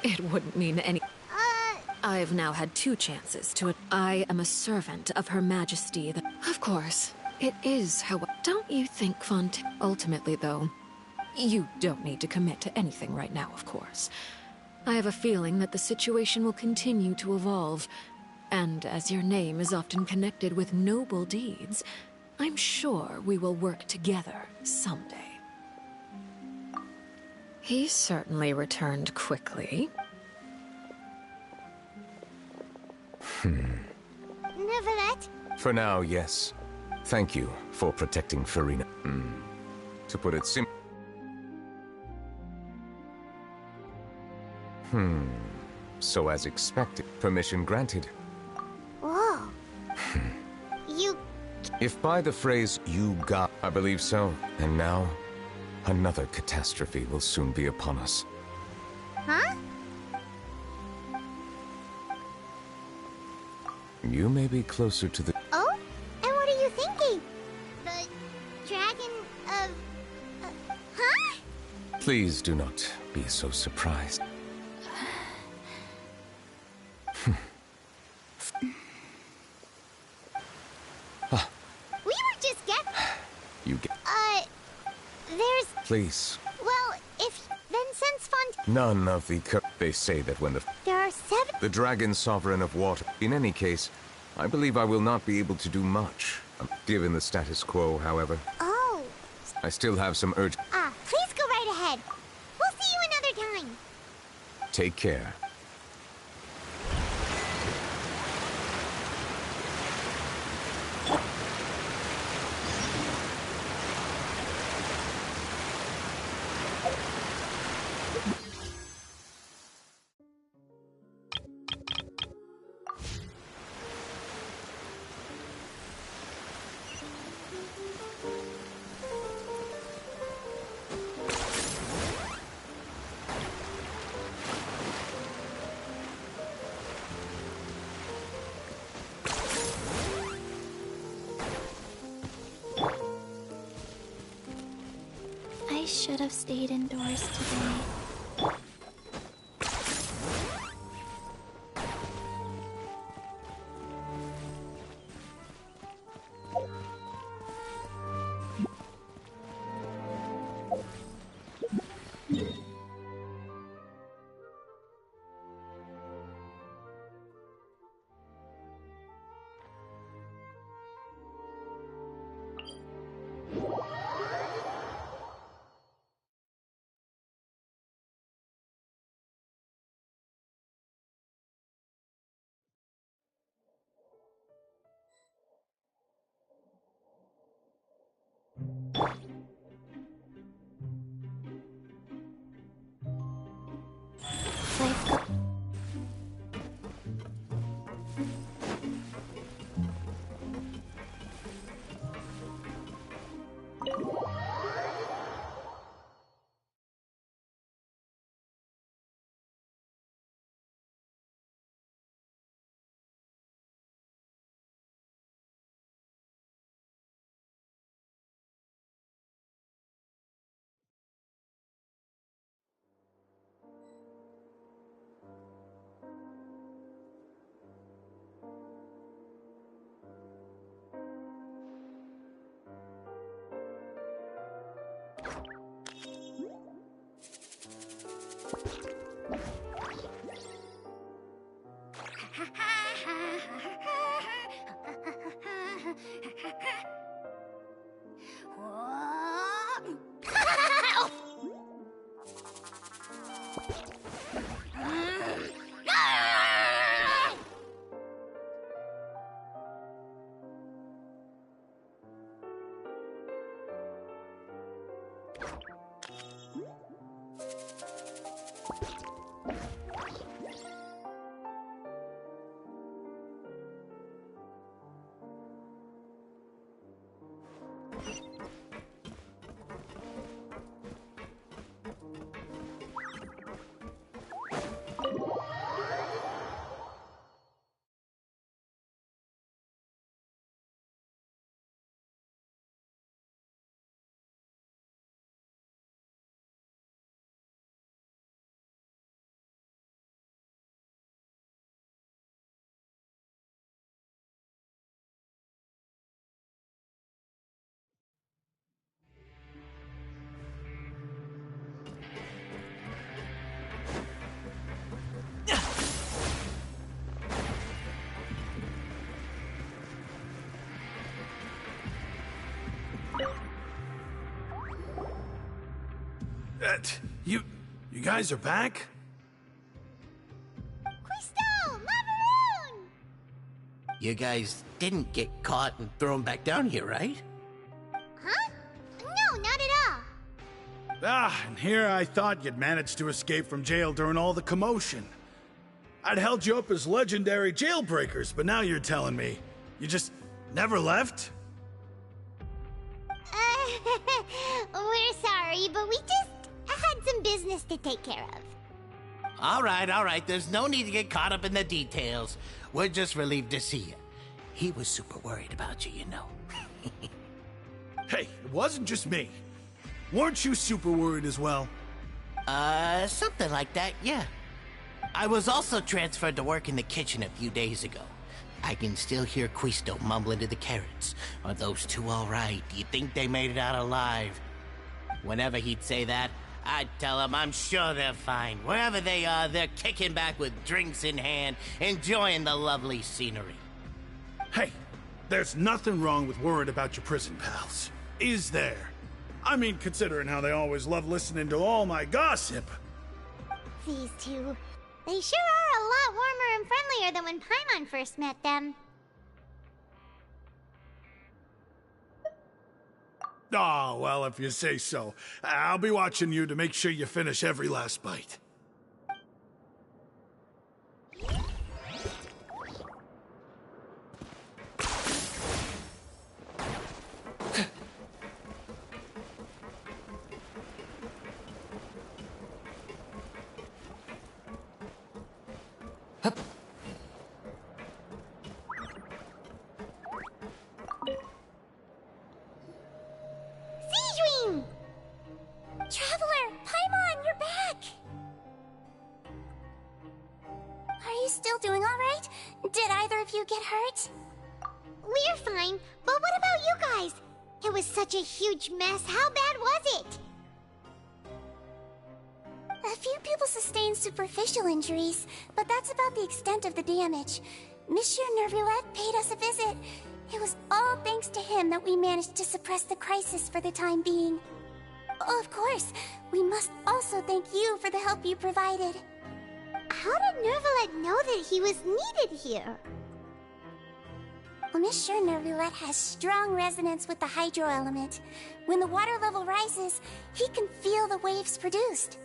It wouldn't mean any... I've now had 2 chances to... I am a servant of Her Majesty. Of course, it is how... Don't you think, Fontaine? Ultimately, though, you don't need to commit to anything right now, of course. I have a feeling that the situation will continue to evolve. And as your name is often connected with noble deeds, I'm sure we will work together someday. He certainly returned quickly. Nevertheless. For now, yes. Thank you for protecting Furina. To put it simply... So as expected, permission granted. Whoa. You... If by the phrase, you got... I believe so. And now, another catastrophe will soon be upon us. Huh? You may be closer to the... Oh? And what are you thinking? The dragon of... huh? Please do not be so surprised. We were just guessing. You get... There's... Please. Well, if... Then since None of the... They say that when the... There are 7... The dragon sovereign of water. In any case, I believe I will not be able to do much. Given the status quo, however. Oh. I still have some urge... Please go right ahead. We'll see you another time. Take care. I should have stayed indoors today. You guys are back? Quisto! Macaroon! You guys didn't get caught and thrown back down here, right? Huh? No, not at all. Ah, and here I thought you'd managed to escape from jail during all the commotion. I'd held you up as legendary jailbreakers, but now you're telling me you just never left? We're sorry, but we just had some business to take care of. All right. There's no need to get caught up in the details. We're just relieved to see you. He was super worried about you, you know. Hey, it wasn't just me. Weren't you super worried as well? Something like that, yeah. I was also transferred to work in the kitchen a few days ago. I can still hear Quisto mumbling to the carrots. Are those two all right? Do you think they made it out alive? Whenever he'd say that, I'd tell him I'm sure they're fine. Wherever they are, they're kicking back with drinks in hand, enjoying the lovely scenery. Hey, there's nothing wrong with worrying about your prison pals. Is there? I mean, considering how they always love listening to all my gossip. These two. They sure are a lot warmer and friendlier than when Paimon first met them. Oh, well, if you say so. I'll be watching you to make sure you finish every last bite. Seedream! Traveler, Paimon, you're back! Are you still doing all right? Did either of you get hurt? We're fine, but what about you guys? It was such a huge mess. How bad was it? A few people sustained superficial injuries, but that's about the extent of the damage. Monsieur Nervulette paid us a visit. It was all thanks to him that we managed to suppress the crisis for the time being. Of course, we must also thank you for the help you provided. How did Nervulette know that he was needed here? Well, Monsieur Nervulette has strong resonance with the hydro element. When the water level rises, he can feel the waves produced.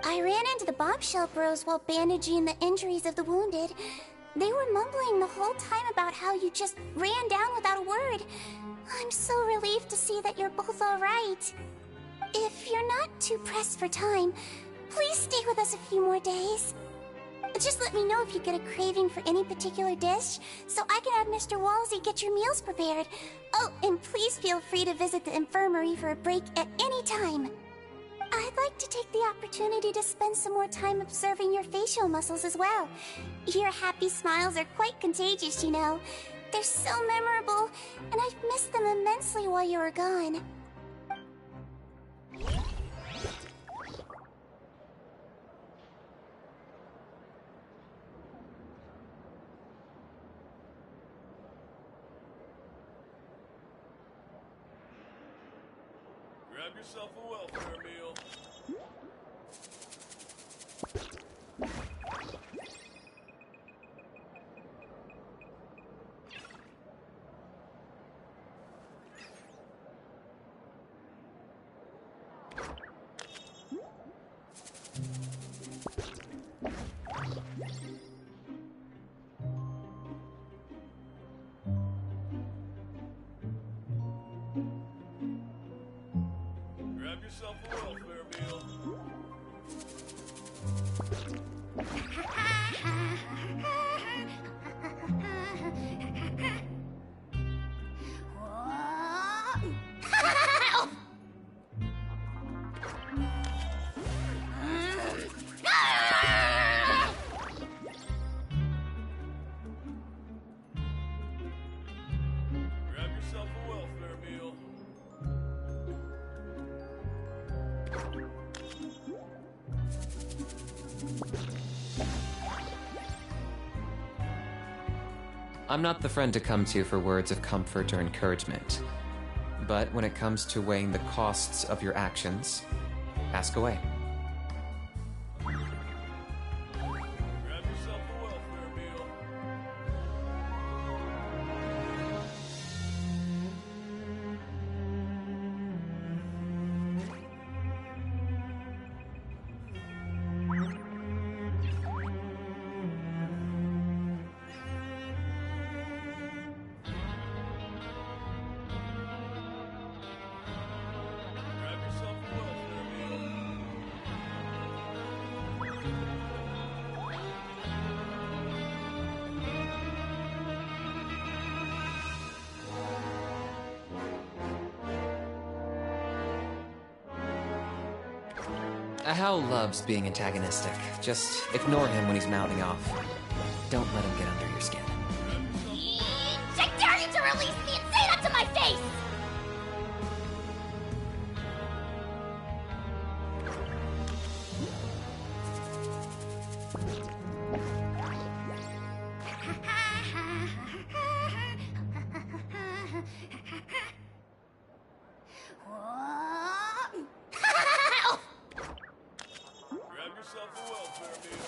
I ran into the bombshell bros while bandaging the injuries of the wounded. They were mumbling the whole time about how you just ran down without a word. I'm so relieved to see that you're both all right. If you're not too pressed for time, please stay with us a few more days. Just let me know if you get a craving for any particular dish, so I can have Mr. Walsey get your meals prepared. Oh, and please feel free to visit the infirmary for a break at any time. I'd like to take the opportunity to spend some more time observing your facial muscles as well. Your happy smiles are quite contagious, you know. They're so memorable, and I've missed them immensely while you were gone. Grab yourself a welfare meal. Grab yourself a welfare meal. Grab yourself a welfare meal. I'm not the friend to come to for words of comfort or encouragement. But when it comes to weighing the costs of your actions, Ask away. Grab yourself a welfare meal. Grab yourself a welfare meal. Hal loves being antagonistic. Just ignore him when he's mouthing off. Don't let him get under your skin. I dare you to release me and say that to my face! Grab yourself a welfare meal.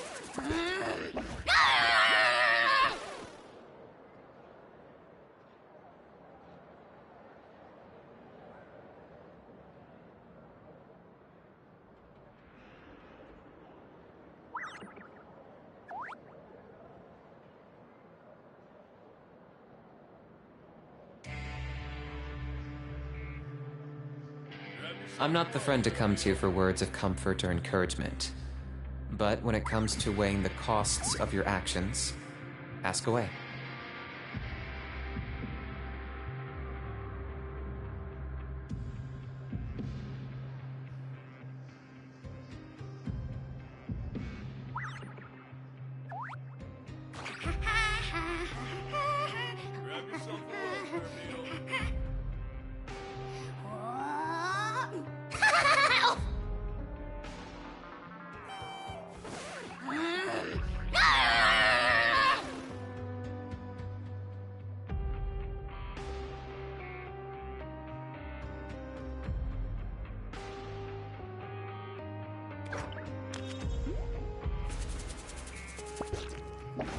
I'm not the friend to come to for words of comfort or encouragement. But when it comes to weighing the costs of your actions, ask away. Grab yourself a welfare meal.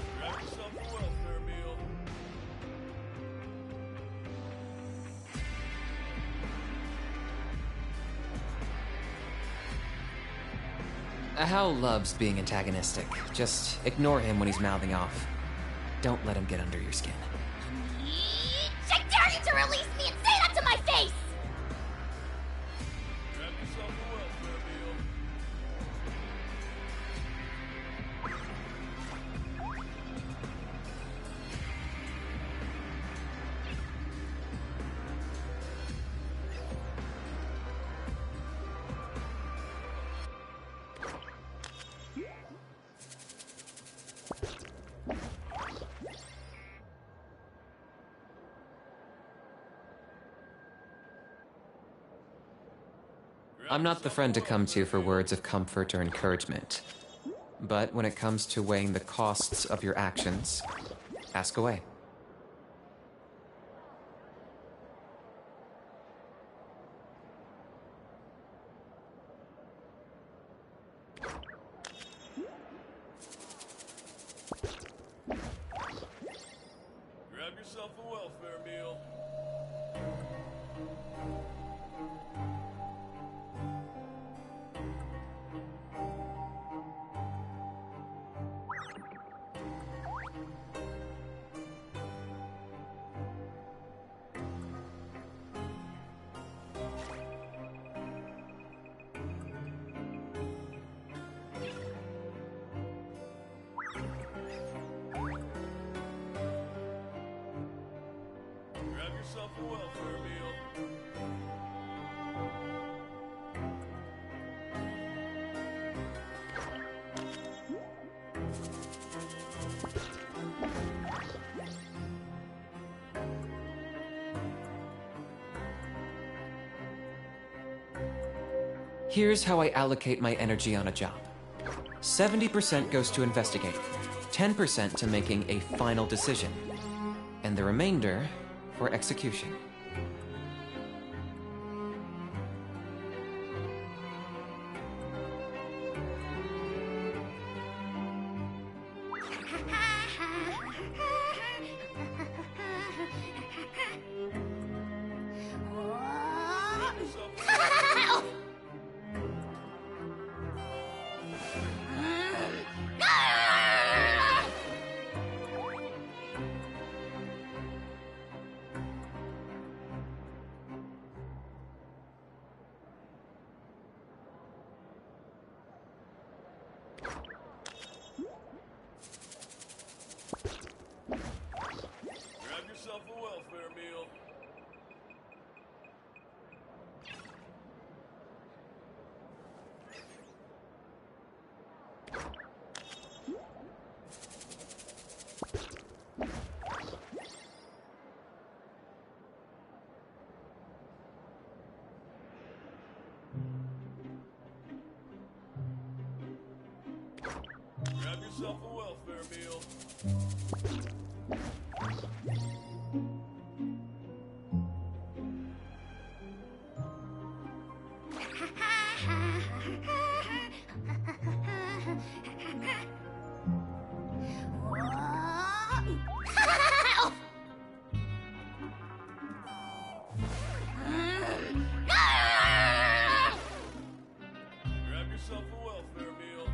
Grab yourself a welfare meal. Hal loves being antagonistic. Just ignore him when he's mouthing off. Don't let him get under your skin. I dare you to release me and say that to my face! Grab yourself a welfare meal. I'm not the friend to come to for words of comfort or encouragement. But when it comes to weighing the costs of your actions, ask away. Grab yourself a welfare meal. Grab yourself a welfare meal. Here's how I allocate my energy on a job. 70% goes to investigate, 10% to making a final decision, and the remainder for execution. welfare meal. Grab yourself a welfare meal. Grab yourself a welfare meal.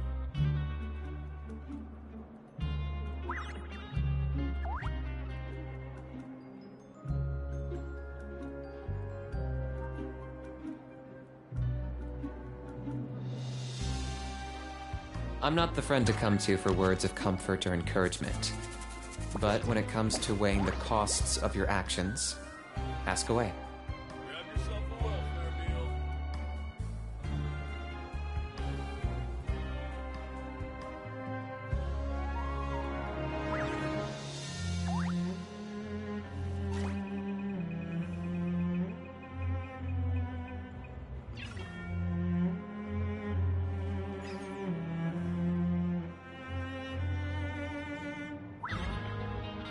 I'm not the friend to come to for words of comfort or encouragement. But when it comes to weighing the costs of your actions, ask away. Grab yourself a welfare meal.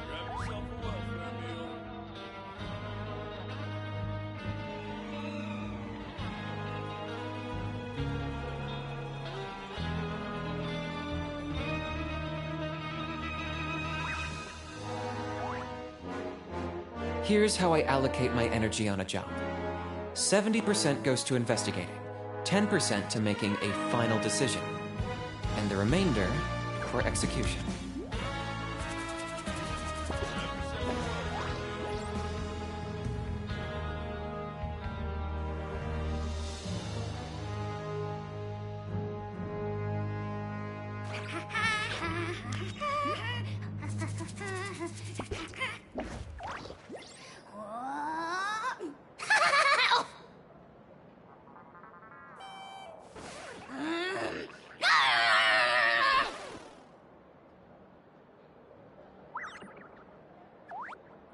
Grab yourself a welfare meal. Here's how I allocate my energy on a job. 70% goes to investigating, 10% to making a final decision, and the remainder for execution.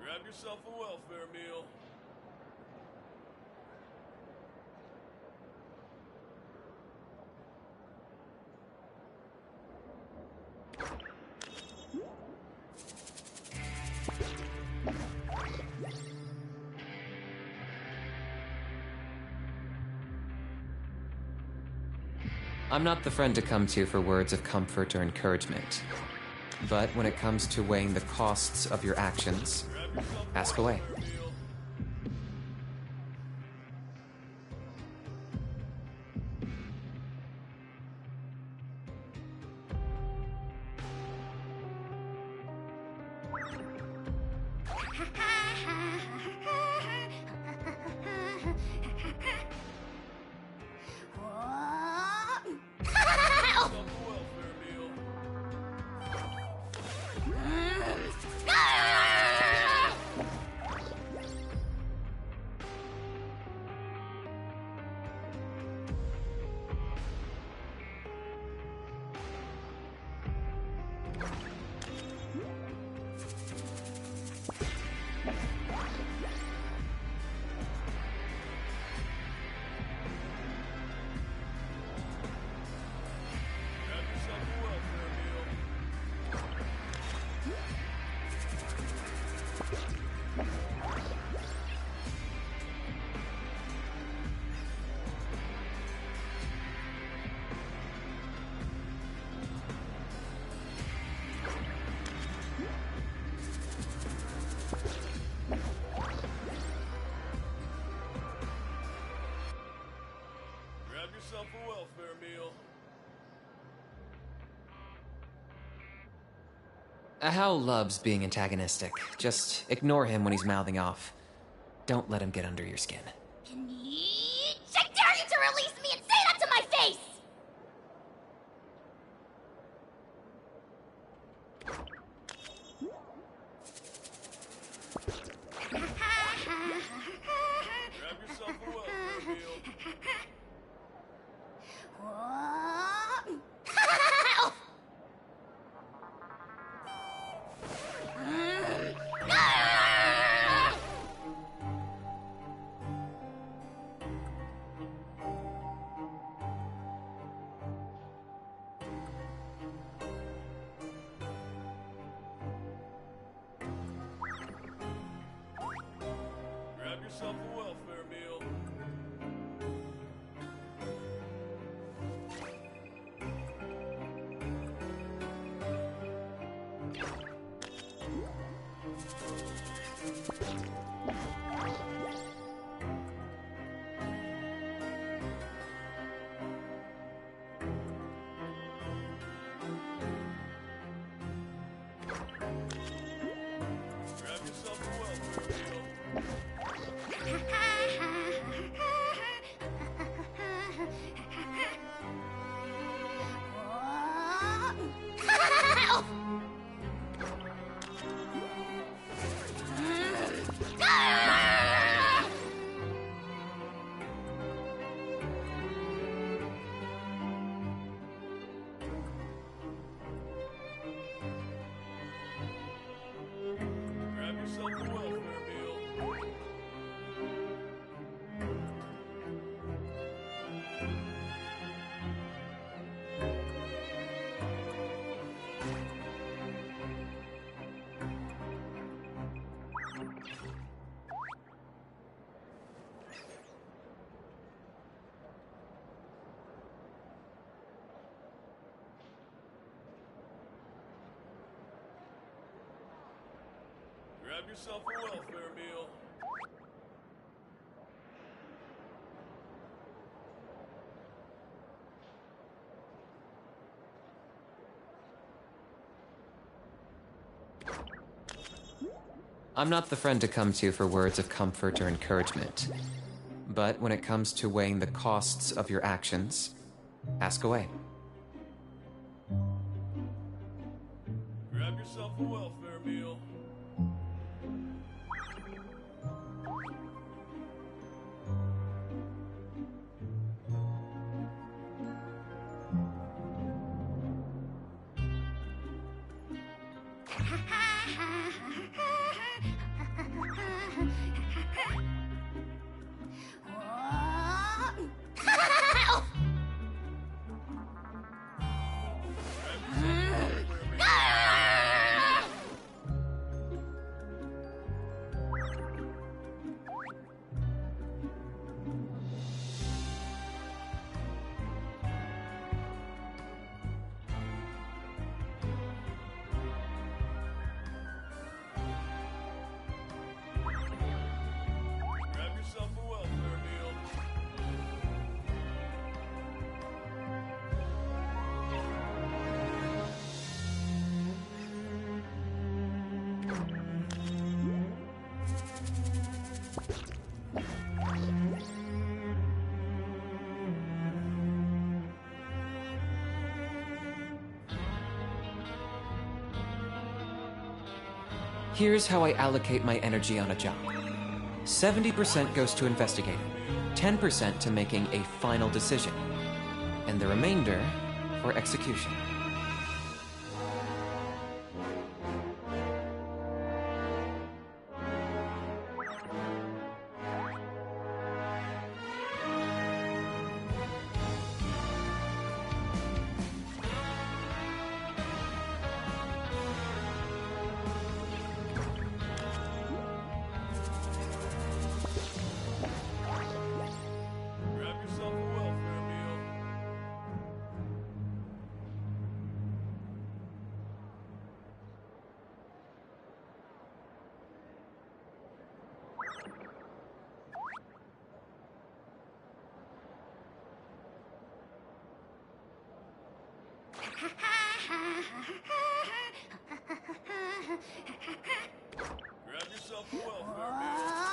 Grab yourself a welfare meal. I'm not the friend to come to for words of comfort or encouragement. But when it comes to weighing the costs of your actions, ask away. Grab yourself a welfare meal. Hal loves being antagonistic. Just ignore him when he's mouthing off. Don't let him get under your skin. I dare you to release me and say that to my face! yourself a welfare meal. Grab yourself a welfare Grab yourself a welfare meal. Grab yourself a welfare meal. I'm not the friend to come to for words of comfort or encouragement. But when it comes to weighing the costs of your actions, ask away. Grab yourself a welfare meal. Grab yourself a welfare meal. Here's how I allocate my energy on a job. 70% goes to investigating, 10% to making a final decision, and the remainder for execution. Grab yourself a welfare meal. Grab yourself a welfare meal.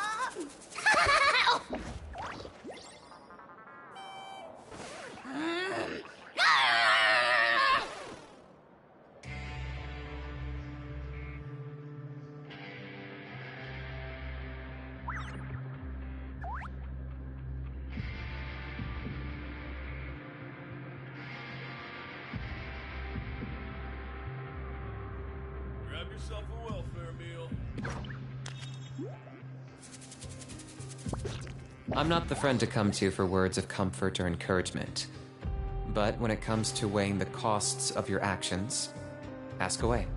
Grab yourself a welfare meal. I'm not the friend to come to for words of comfort or encouragement. But when it comes to weighing the costs of your actions, ask away.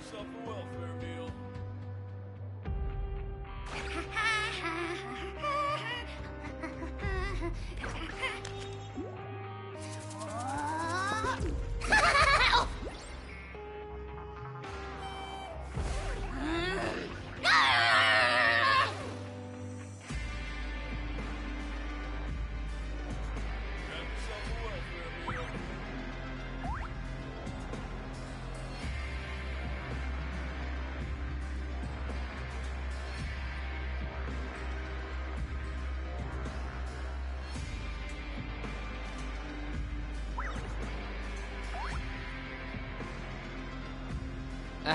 yourself a welfare meal.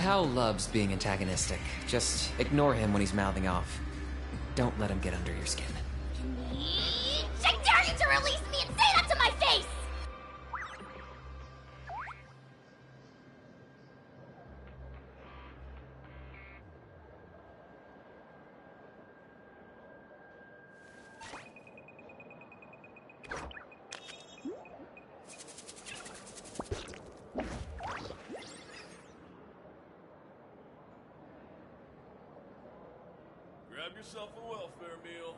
Hal loves being antagonistic. Just ignore him when he's mouthing off. Don't let him get under your skin. I dare you to release me and say that to my face! Grab yourself a welfare meal.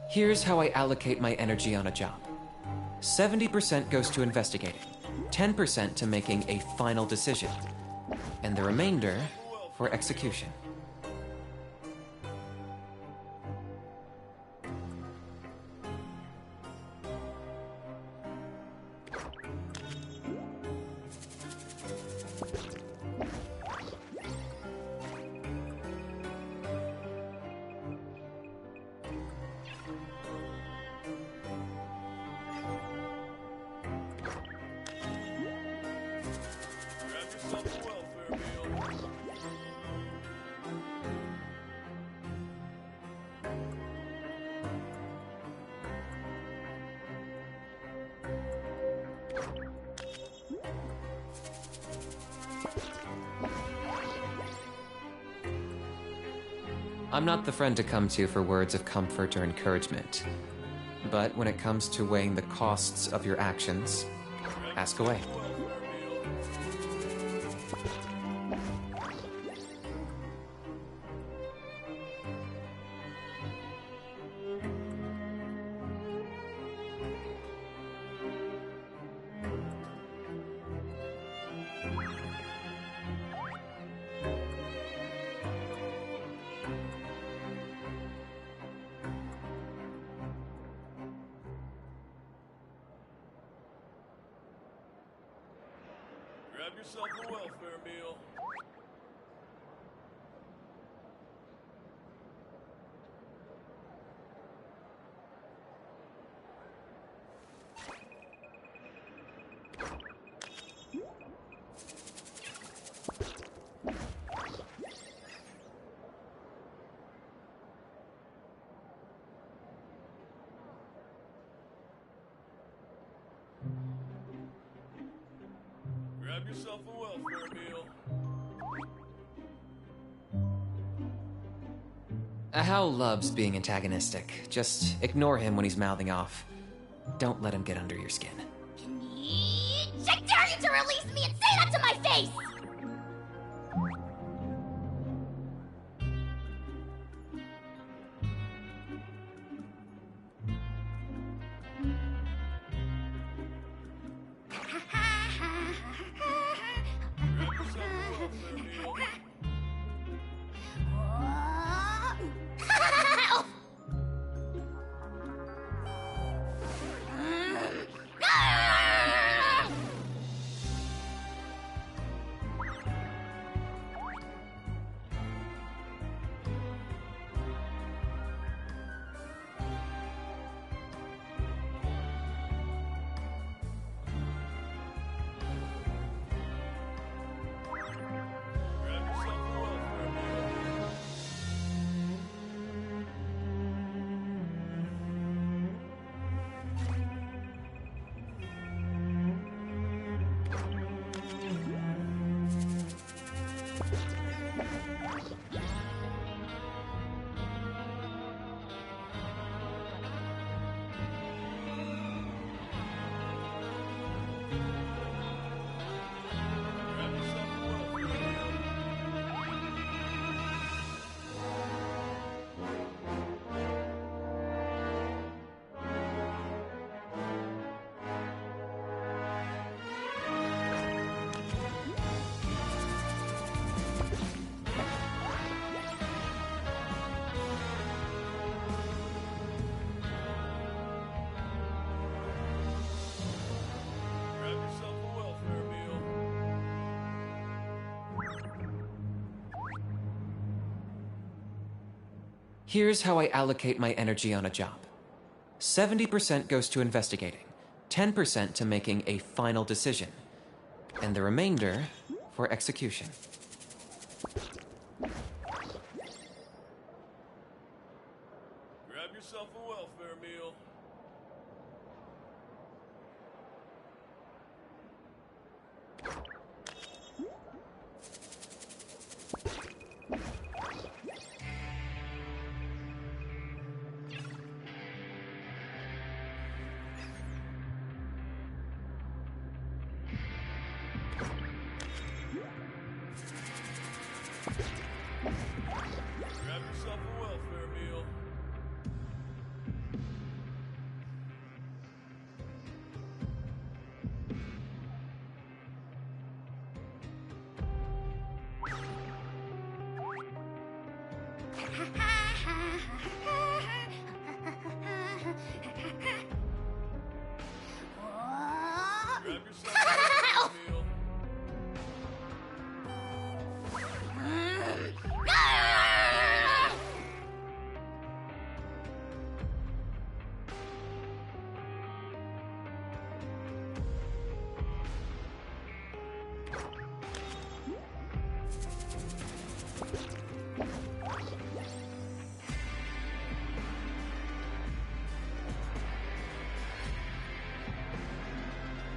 Here's how I allocate my energy on a job. 70% goes to investigating, 10% to making a final decision, and the remainder for execution. I'm not the friend to come to for words of comfort or encouragement. But when it comes to weighing the costs of your actions, ask away. Grab yourself a welfare meal. Grab yourself a welfare meal. Hal loves being antagonistic. Just ignore him when he's mouthing off. Don't let him get under your skin. I dare you to release me and say that to my face! Here's how I allocate my energy on a job. 70% goes to investigating, 10% to making a final decision, and the remainder for execution. Grab yourself a welfare meal. Grab yourself a welfare meal. Grab yourself a welfare meal.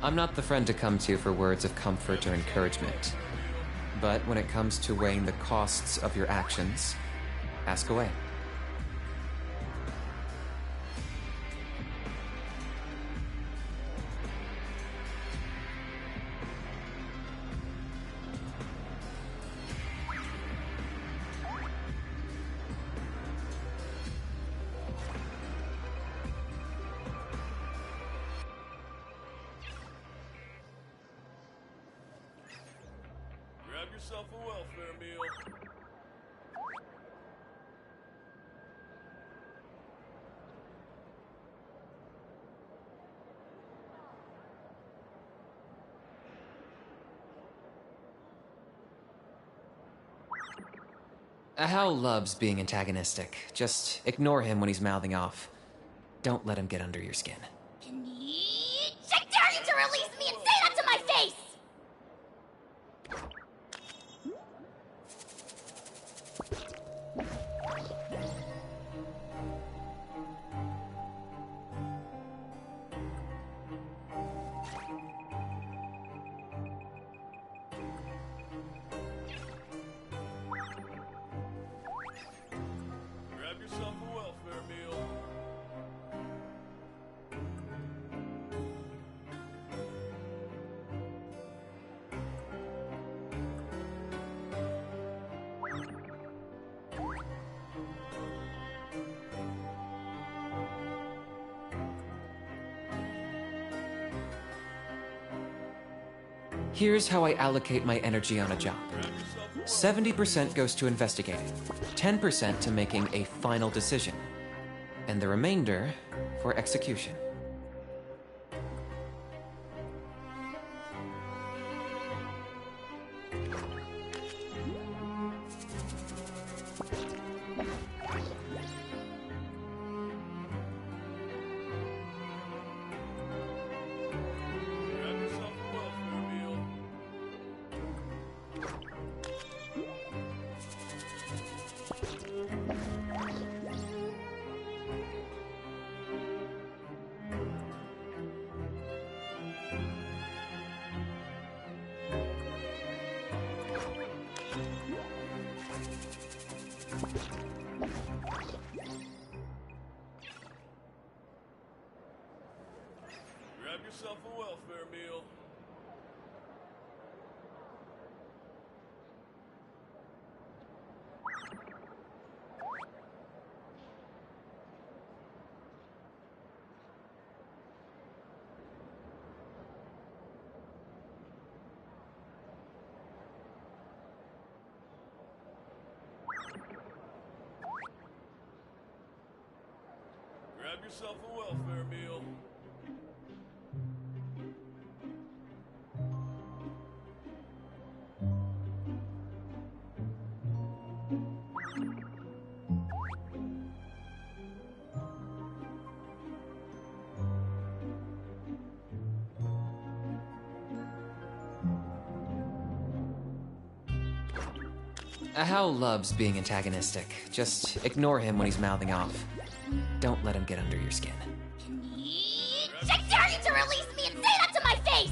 I'm not the friend to come to for words of comfort or encouragement. But when it comes to weighing the costs of your actions, ask away. Grab yourself a welfare meal. Hal loves being antagonistic. Just ignore him when he's mouthing off. Don't let him get under your skin. I dare you to release me and say that to my face! Grab yourself a welfare meal. Here's how I allocate my energy on a job. 70% goes to investigating, 10% to making a final decision, and the remainder for execution. Grab yourself a welfare meal. Grab yourself a welfare meal. Grab yourself a welfare meal. Hal loves being antagonistic. Just ignore him when he's mouthing off. Don't let him get under your skin. I dare you to release me and say that to my face!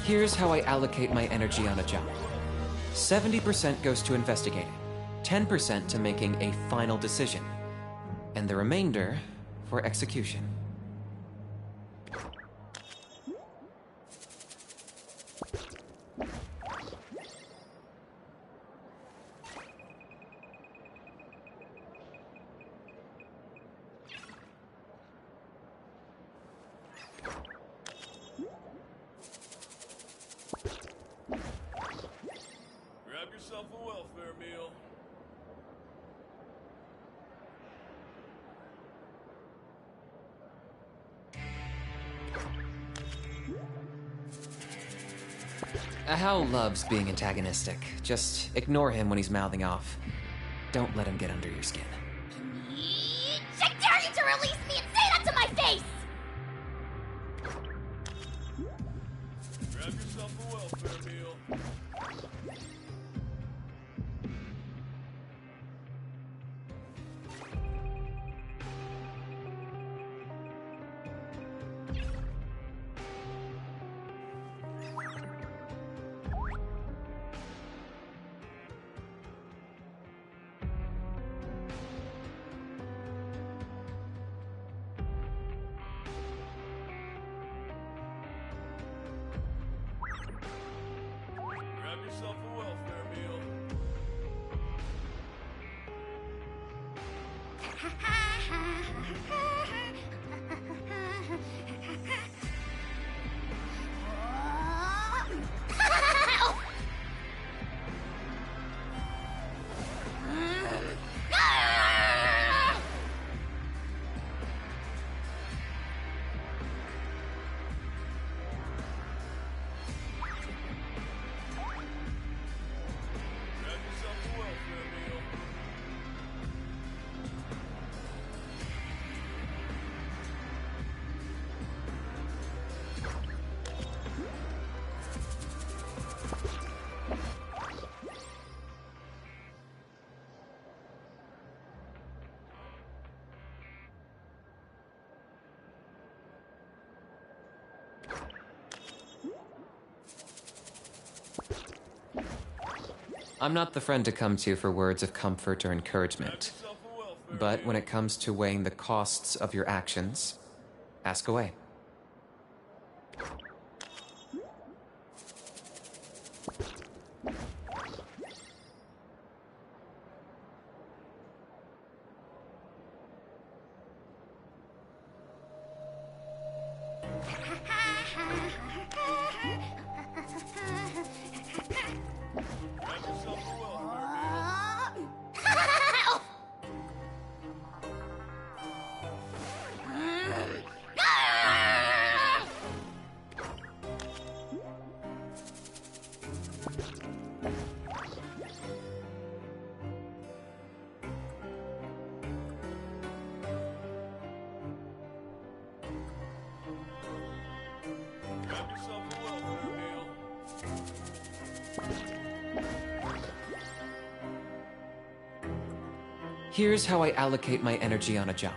Here's how I allocate my energy on a job. 70% goes to investigating, 10% to making a final decision, and the remainder for execution. Hal loves being antagonistic. Just ignore him when he's mouthing off. Don't let him get under your skin. I dare you to release me and say that to my face! Grab yourself a welfare meal. Yourself a welfare meal. I'm not the friend to come to for words of comfort or encouragement. But when it comes to weighing the costs of your actions, ask away. Here's how I allocate my energy on a job.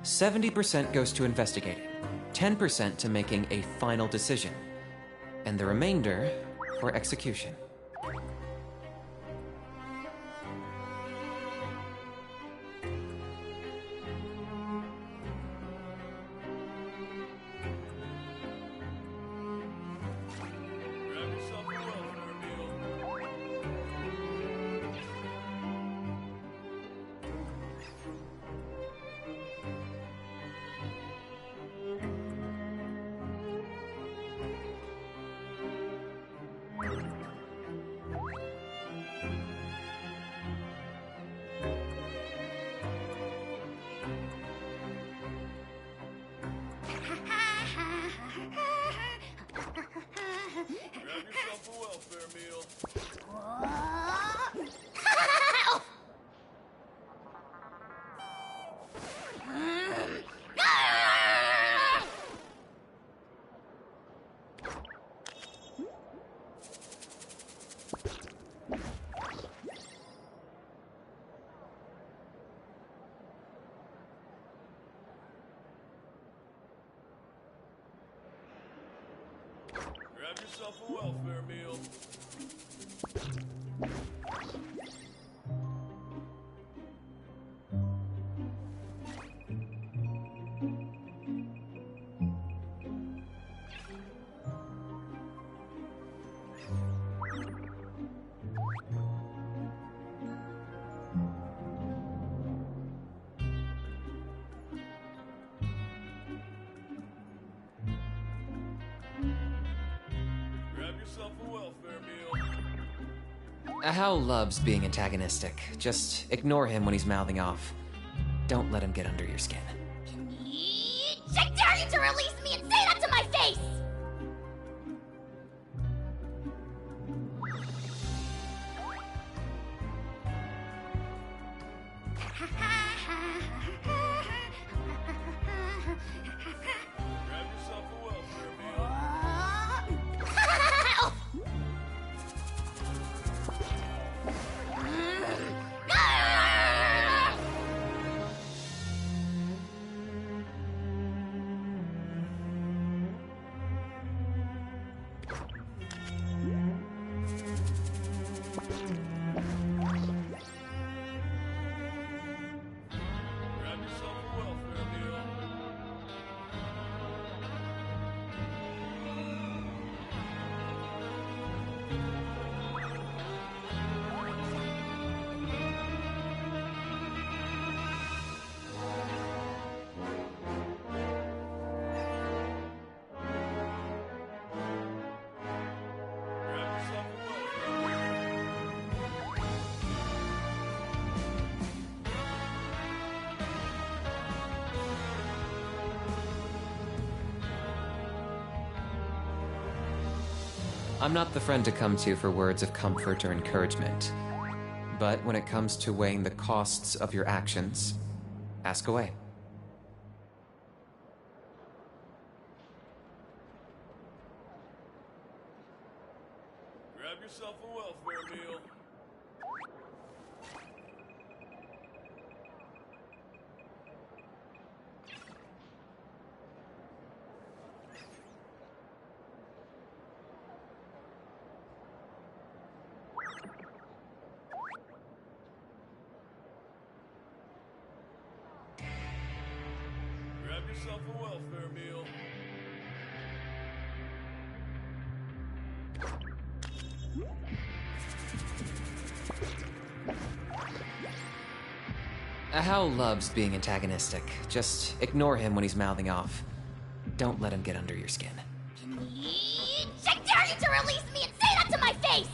70% goes to investigating, 10% to making a final decision, and the remainder for execution. Grab yourself a welfare meal. Grab yourself a welfare meal. Hal loves being antagonistic. Just ignore him when he's mouthing off. Don't let him get under your skin. I dare you to release me and say that to my face! Grab yourself a welfare meal. Grab yourself a welfare meal. Grab yourself a welfare meal. I'm not the friend to come to for words of comfort or encouragement. But when it comes to weighing the costs of your actions, ask away. Grab yourself a welfare meal. Grab yourself a welfare meal. Hal loves being antagonistic. Just ignore him when he's mouthing off. Don't let him get under your skin. I dare you to release me and say that to my face!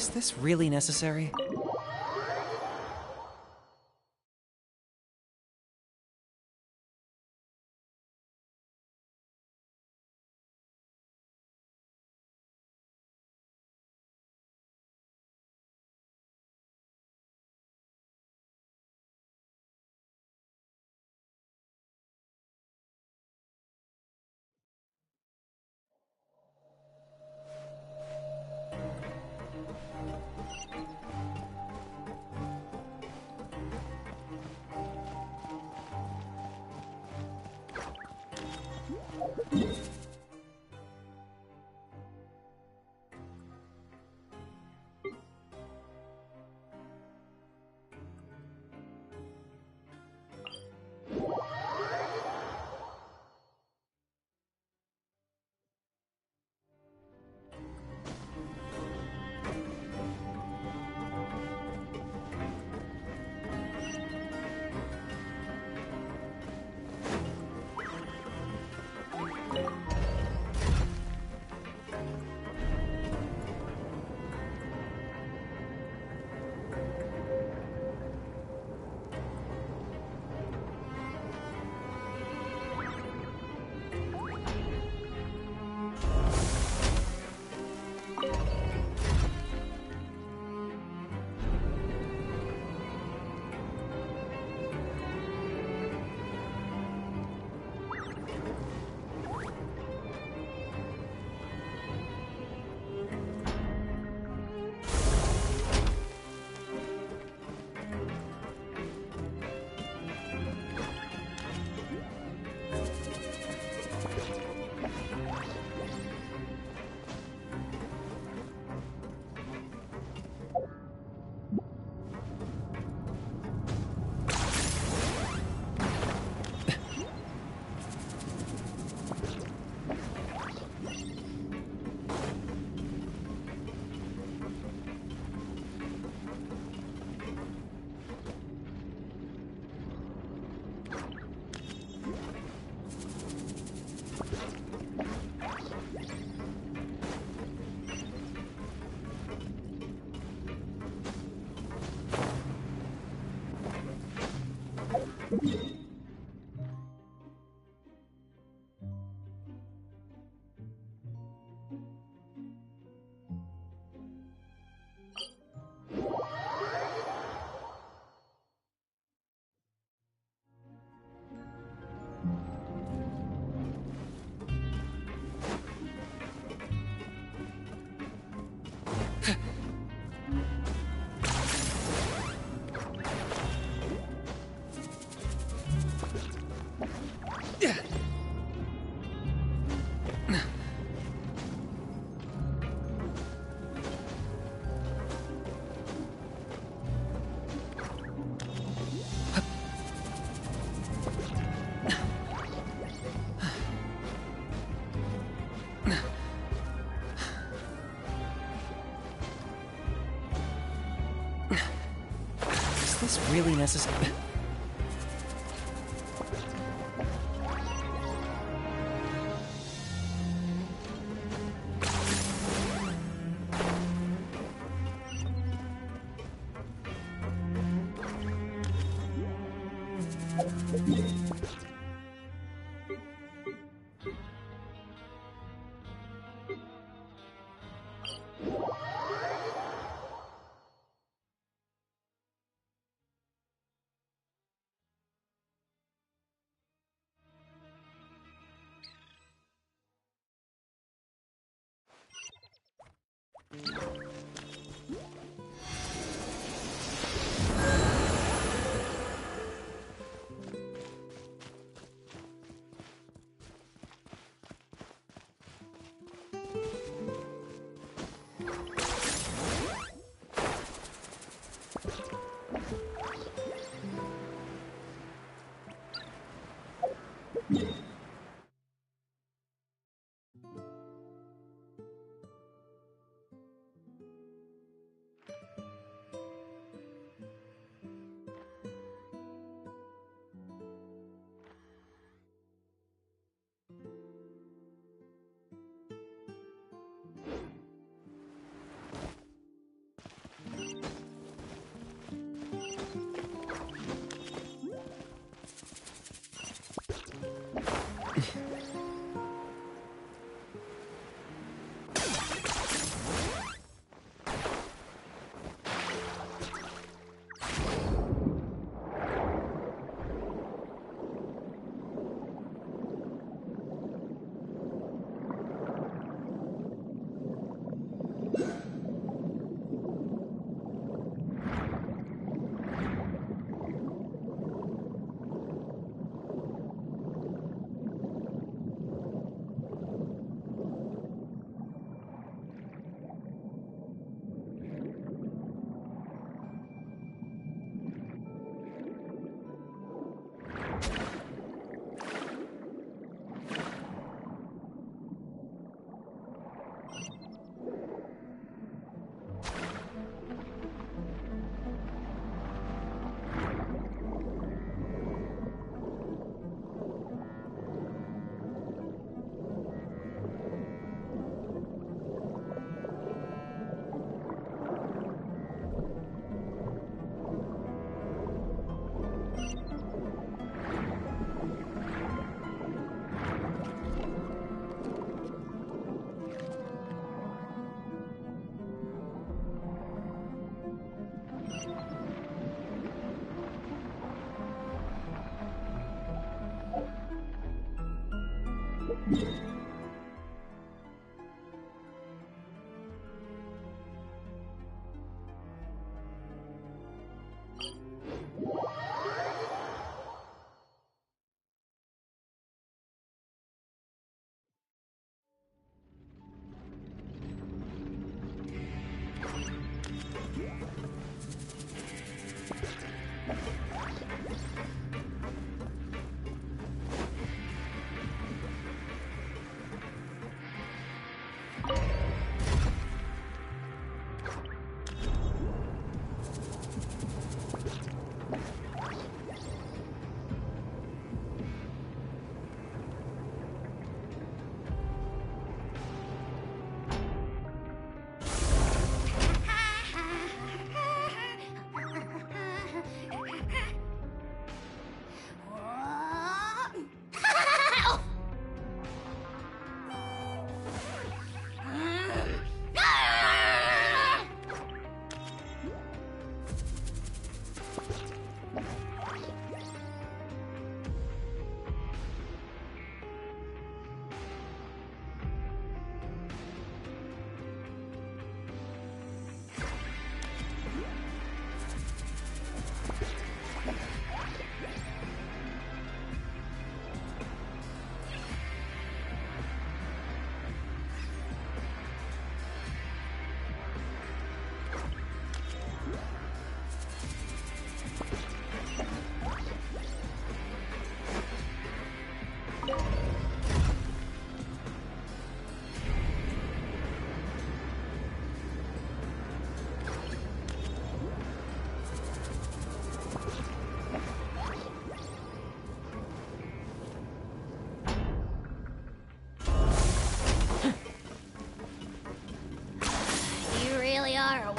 Is this really necessary? Is this really necessary?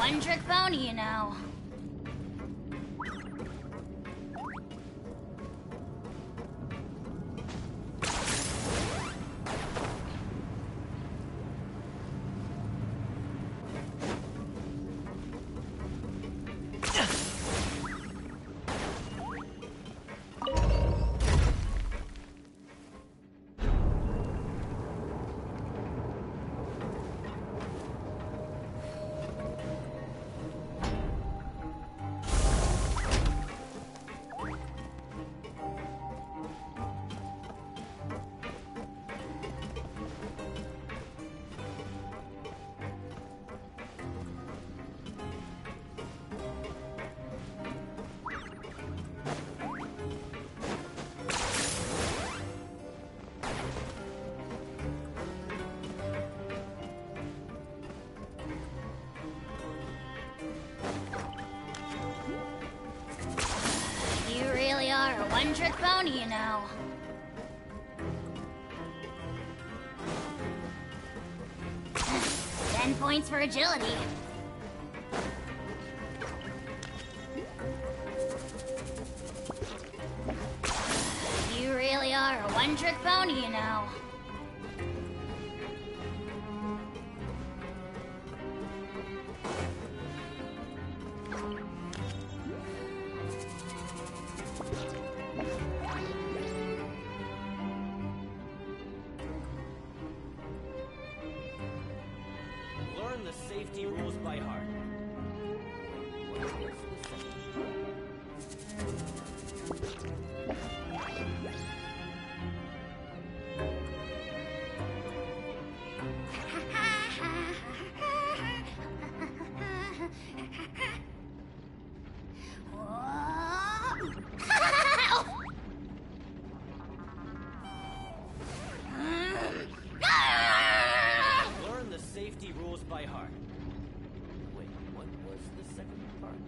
one-trick pony, you know. You really are a one-trick pony, you know. Ten points for agility. You really are a one-trick pony, you know. Learn the safety rules by heart. Learn the safety rules by heart. Wait, what was the second part?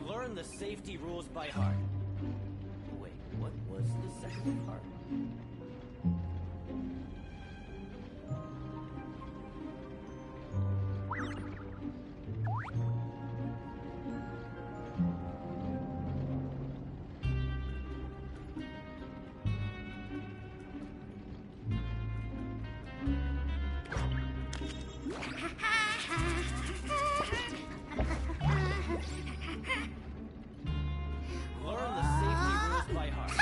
Learn the safety rules by heart. Wait, what was the second part? Learn the safety rules by heart.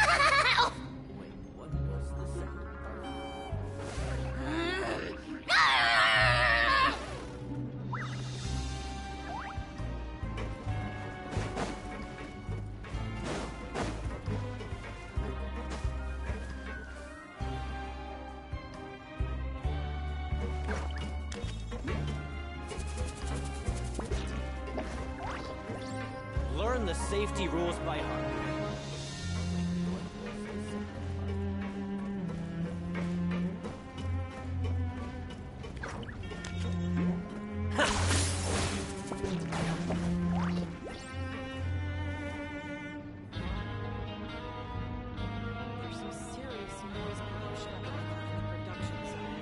Wait, what was the second part? Learn the safety rules by heart. There's some serious noise pollution going on in the production side.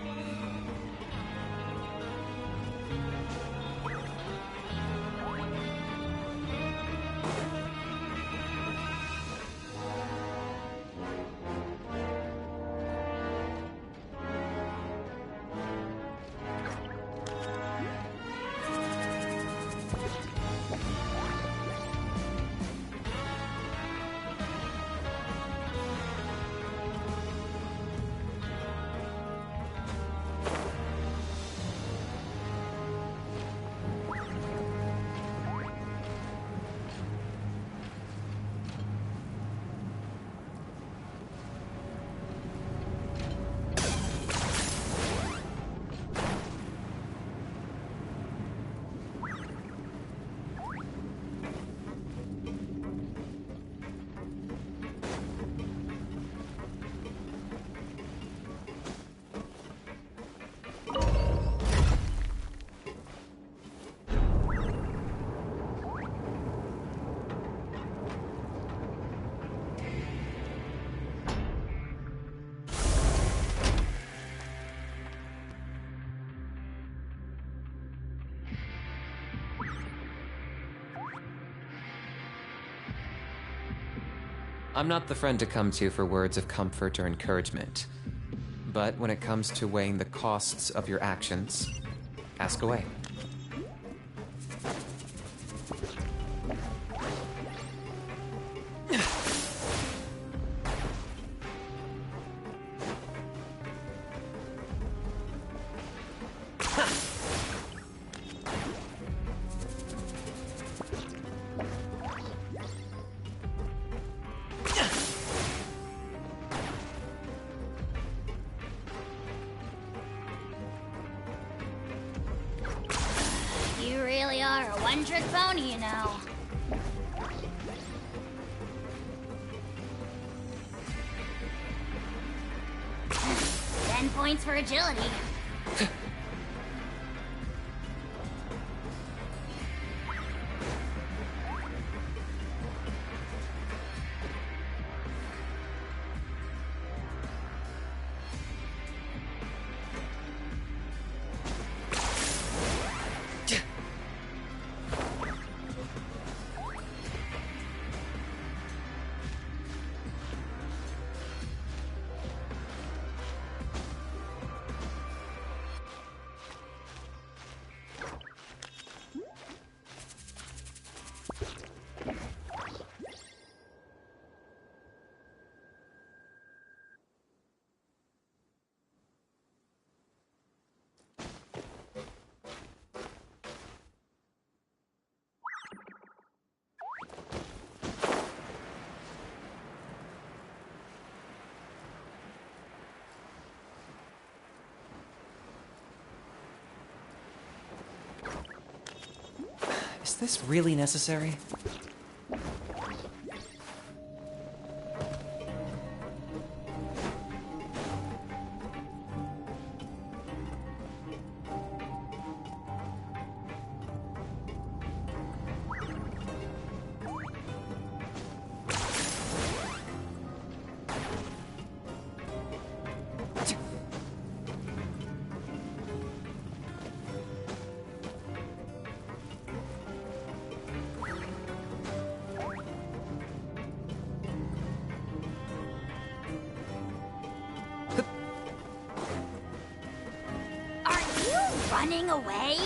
I'm not the friend to come to for words of comfort or encouragement. But when it comes to weighing the costs of your actions, ask away. You really are a one-trick pony, you know. Points for agility. Is this really necessary? Running away?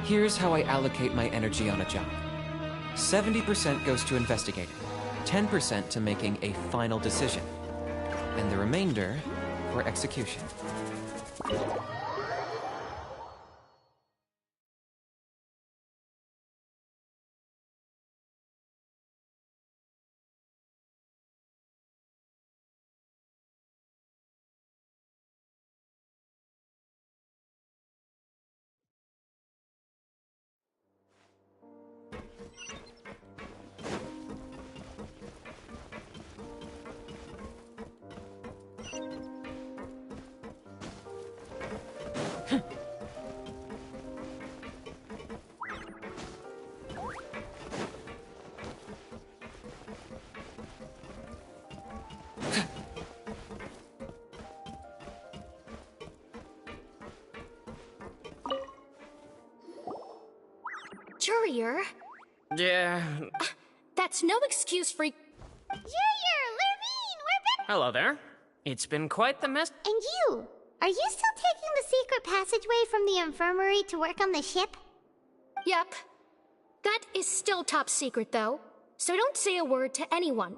Here's how I allocate my energy on a job. 70% goes to investigating, 10% to making a final decision, and the remainder for execution. Jurier? Yeah. That's no excuse for... Jurier! Lurvine! We're back! Hello there. It's been quite the mess. And you? Are you still taking the secret passageway from the infirmary to work on the ship? Yep. That is still top secret, though. So don't say a word to anyone.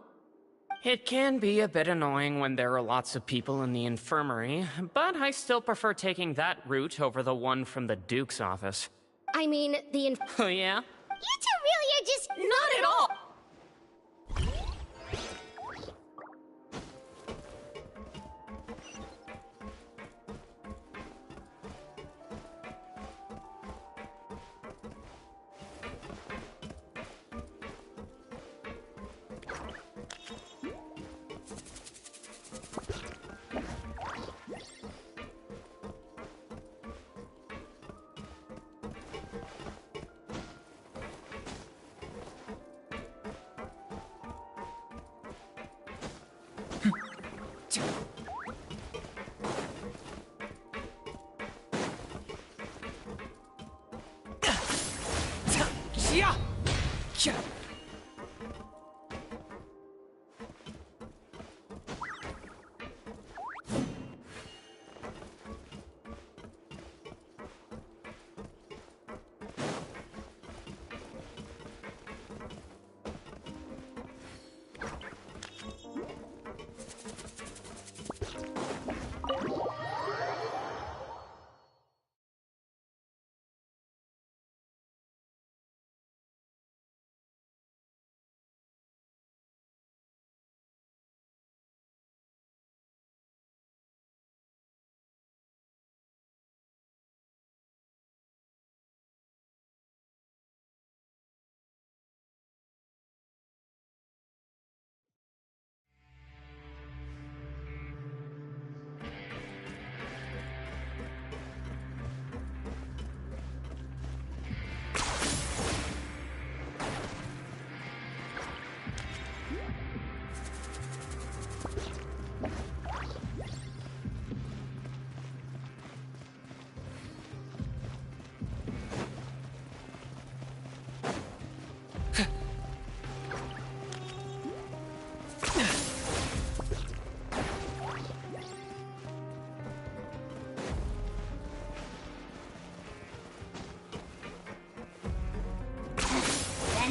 It can be a bit annoying when there are lots of people in the infirmary, but I still prefer taking that route over the one from the Duke's office. I mean, Oh, yeah? You two really are just... Not at all!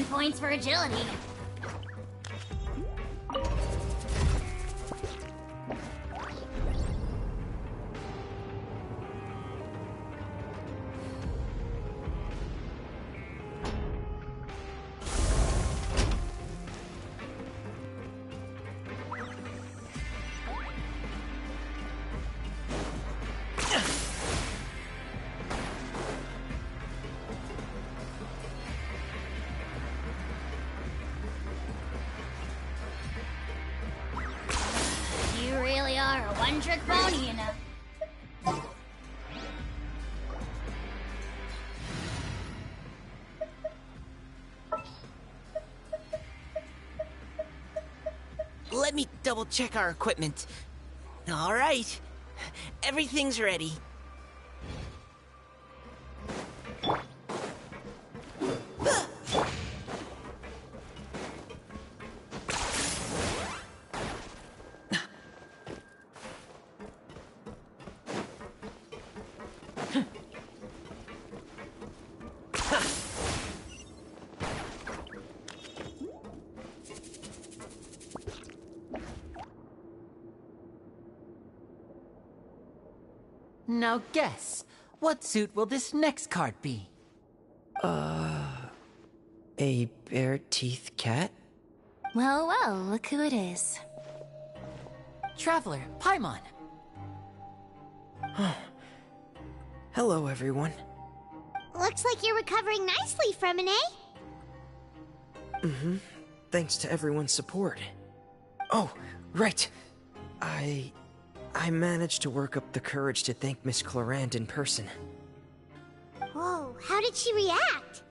Points for agility. One-trick pony, you know. Let me double-check our equipment. All right. Everything's ready. Now guess, what suit will this next card be? A bare-teeth cat? Well, well, look who it is. Traveler, Paimon. Hello, everyone. Looks like you're recovering nicely from it, eh? Mm-hmm. Thanks to everyone's support. Oh, right. I managed to work up the courage to thank Miss Clorand in person. Whoa, how did she react?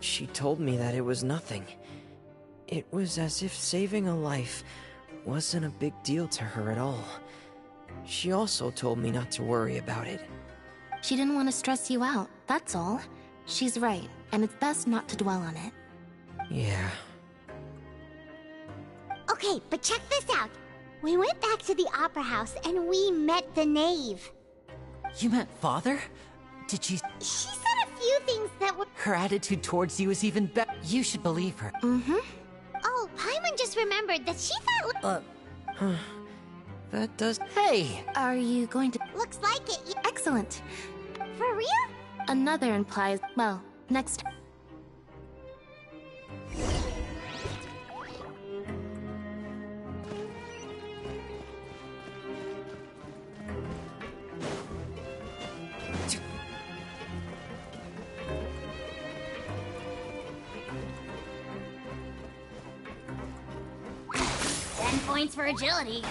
She told me that it was nothing. It was as if saving a life wasn't a big deal to her at all. She also told me not to worry about it. She didn't want to stress you out, that's all. She's right, and it's best not to dwell on it. Yeah. Okay, but check this out. We went back to the Opera House and we met the Knave. You met Father? Did she... She said a few things that were... Her attitude towards you is even better. You should believe her. Mm-hmm. Oh, Paimon just remembered that she thought... That does... Hey! Are you going to... Looks like it. Excellent. For real? Another implies... Well, next... Points for agility.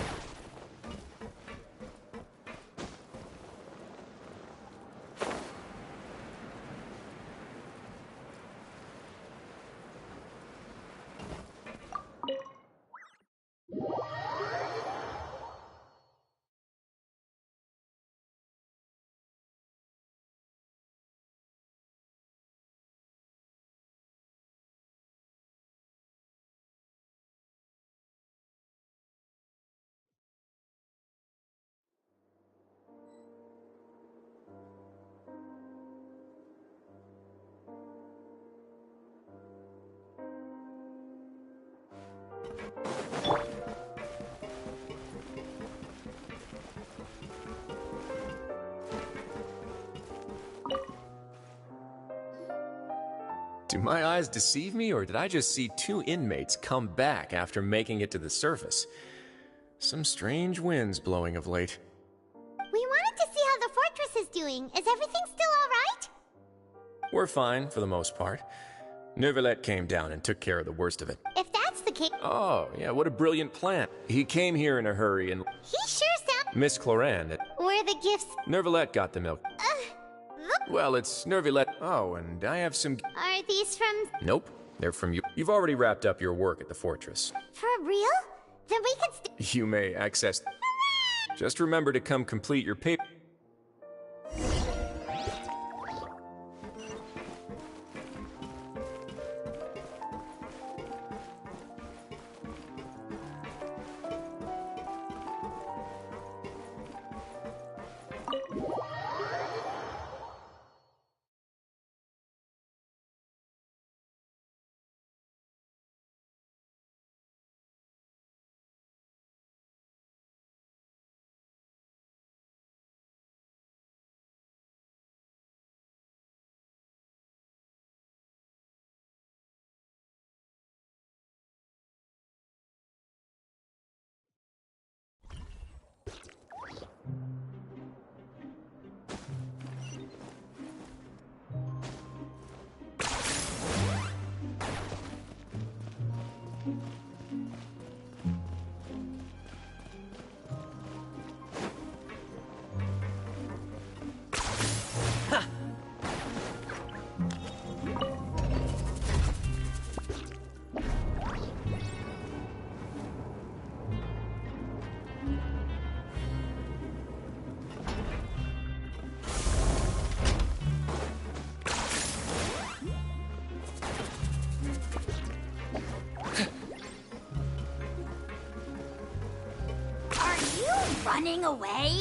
Do my eyes deceive me, or did I just see two inmates come back after making it to the surface? Some strange winds blowing of late. We wanted to see how the fortress is doing. Is everything still alright? We're fine, for the most part. Neuvillette came down and took care of the worst of it. If that's the case... Oh, yeah, what a brilliant plan. He came here in a hurry and... He sure sounds... Miss Clorand... Where the gifts... Neuvillette got the milk. Well, it's Neuvillette... Oh, and I have some... Are these from... Nope, they're from you. You've already wrapped up your work at the fortress. For real? Then we can You may access... Just remember to come complete your paper... running away?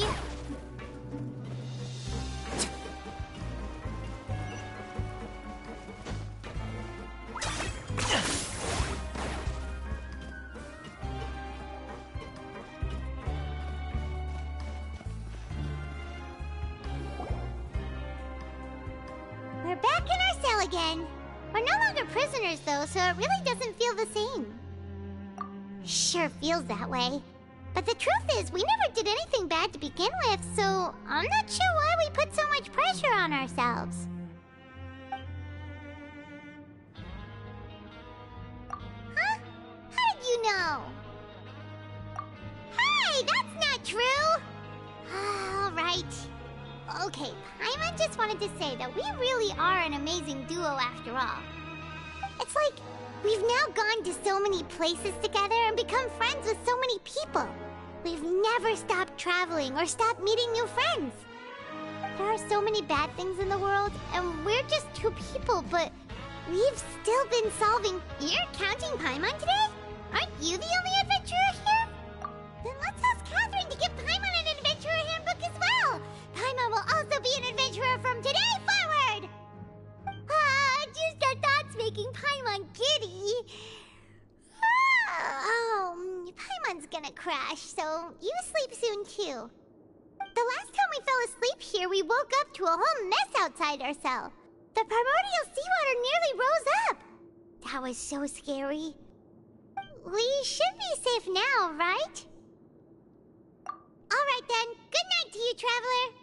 back in our cell again. We're no longer prisoners, though, so it really doesn't feel the same. Sure feels that way. But the truth is, we never did anything bad to begin with, so I'm not sure why we put so much pressure on ourselves. Huh? How did you know? Hey, that's not true! All right. Okay, Paimon just wanted to say that we really are an amazing duo after all. It's like we've now gone to so many places together and become friends with so many people. We've never stopped traveling or stopped meeting new friends. There are so many bad things in the world, and we're just two people, but we've still been solving... You're counting Paimon today? Aren't you the only adventurer here? Then let's ask Catherine to give Paimon an adventurer handbook as well. Paimon will also be an adventurer from today forward. Just the thoughts making Paimon giddy. Paimon's gonna crash, so you sleep soon too. The last time we fell asleep here, we woke up to a whole mess outside our cell. The primordial seawater nearly rose up. That was so scary. We should be safe now, right? Alright then, good night to you, Traveler.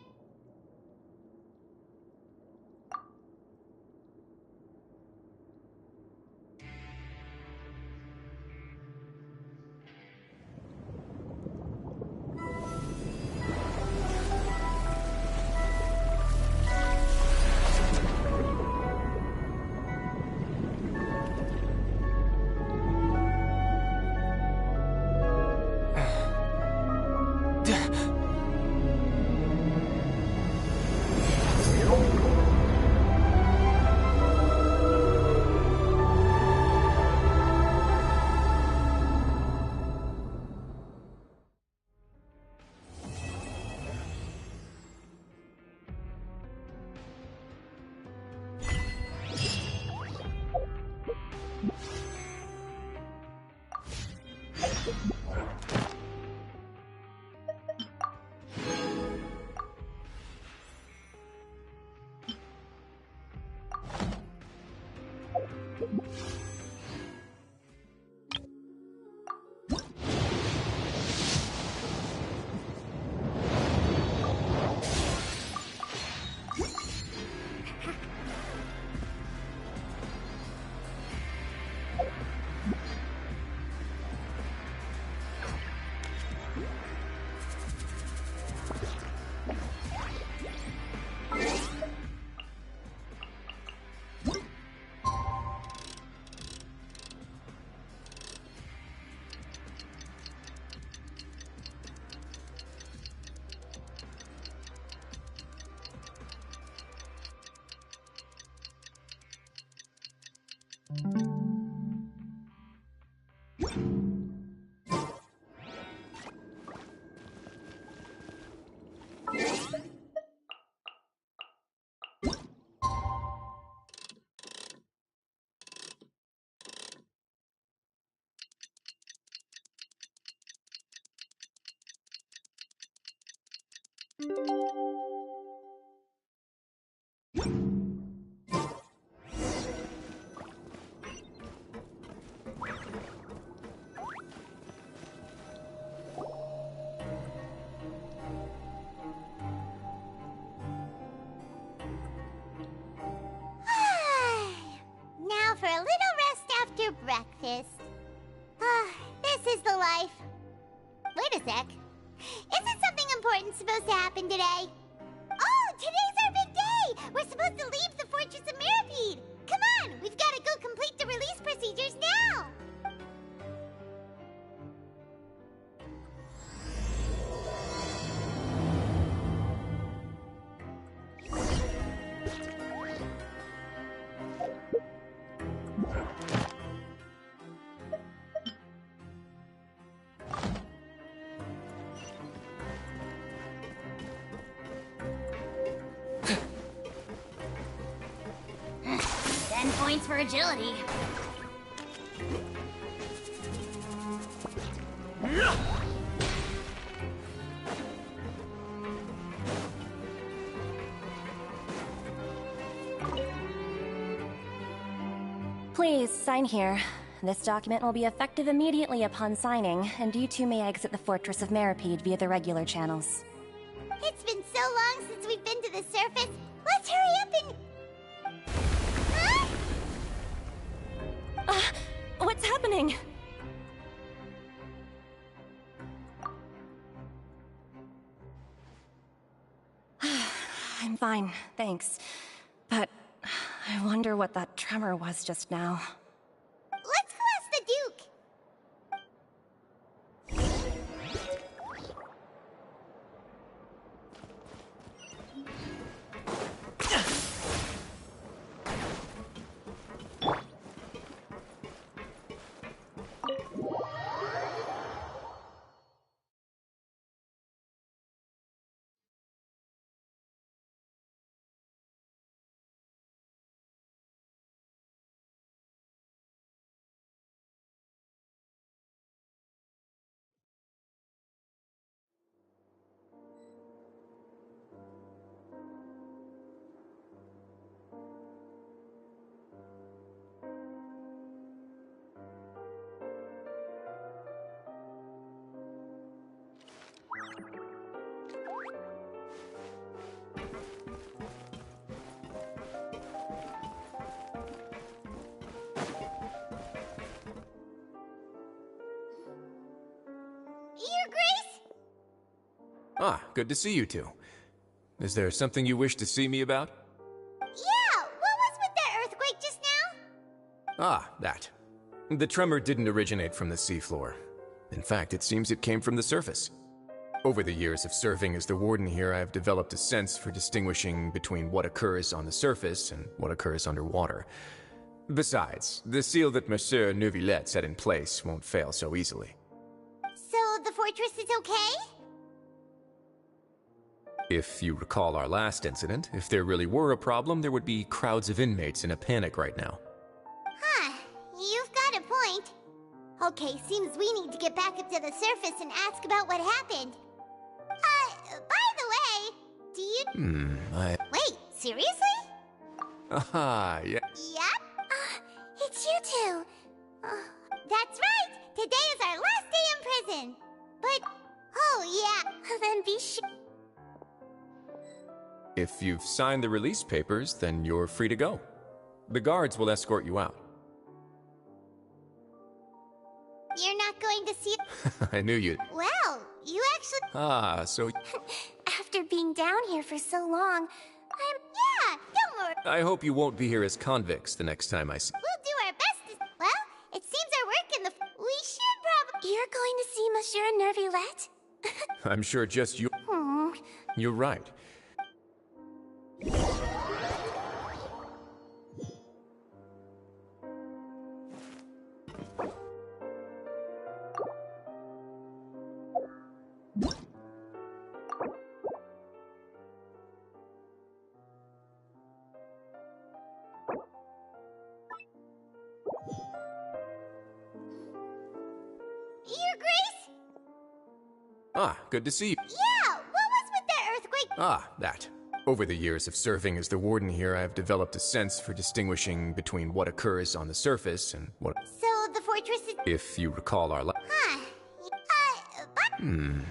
For a little rest after breakfast. This is the life. Wait a sec. Isn't something important supposed to happen today? Oh, today's our big day! We're supposed to leave the Fortress of Meripede! Come on, we've got to go complete the release procedures now! Points for agility. Please, sign here. This document will be effective immediately upon signing, and you two may exit the Fortress of Meripede via the regular channels. It's been so long since we've been to the surface. Let's hurry up and... Huh? What's happening? I'm fine, thanks. But I wonder what that tremor was just now. Let's go ask the Duke! Your Grace? Ah, good to see you two. Is there something you wish to see me about? Yeah, what was with that earthquake just now? Ah, that. The tremor didn't originate from the seafloor. In fact, it seems it came from the surface. Over the years of serving as the warden here, I have developed a sense for distinguishing between what occurs on the surface and what occurs underwater. Besides, the seal that Monsieur Neuvillette set in place won't fail so easily. So the fortress is okay? If you recall our last incident, if there really were a problem, there would be crowds of inmates in a panic right now. Huh, you've got a point. Okay, seems we need to get back up to the surface and ask about what happened. By the way, do you... Wait, seriously? Aha, yeah. Yep. It's you two. That's right. Today is our last day in prison. But, oh yeah, then be sure... If you've signed the release papers, then you're free to go. The guards will escort you out. You're not going to see... I knew you'd... Well, you actually... Ah, so... After being down here for so long, Yeah, don't worry. I hope you won't be here as convicts the next time I see... We'll do our best to... Well, it seems our work in the... We should probably... You're going to see Monsieur Neuvillette? I'm sure just you... You're right. Your Grace? Ah, good to see you. Yeah, what was with that earthquake? Ah, that. Over the years of serving as the warden here, I have developed a sense for distinguishing between what occurs on the surface and what... So the fortress is... If you recall our... Huh.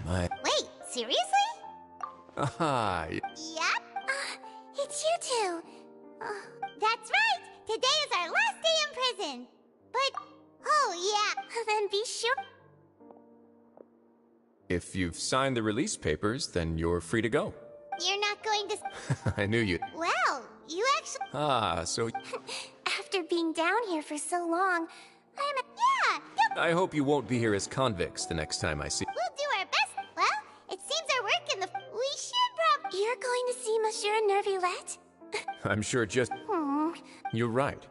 I... Wait, seriously? Aha, Yep. It's you two. That's right. Today is our last day in prison. But, oh yeah, then be sure... If you've signed the release papers, then you're free to go. You're not going to... I knew you'd... Well, you actually... Ah, so... After being down here for so long, Yeah, don't... I hope you won't be here as convicts the next time I see... We'll do our best. Well, it seems our work in the... We should probably... You're going to see Monsieur Neuvillette? I'm sure just... You're right.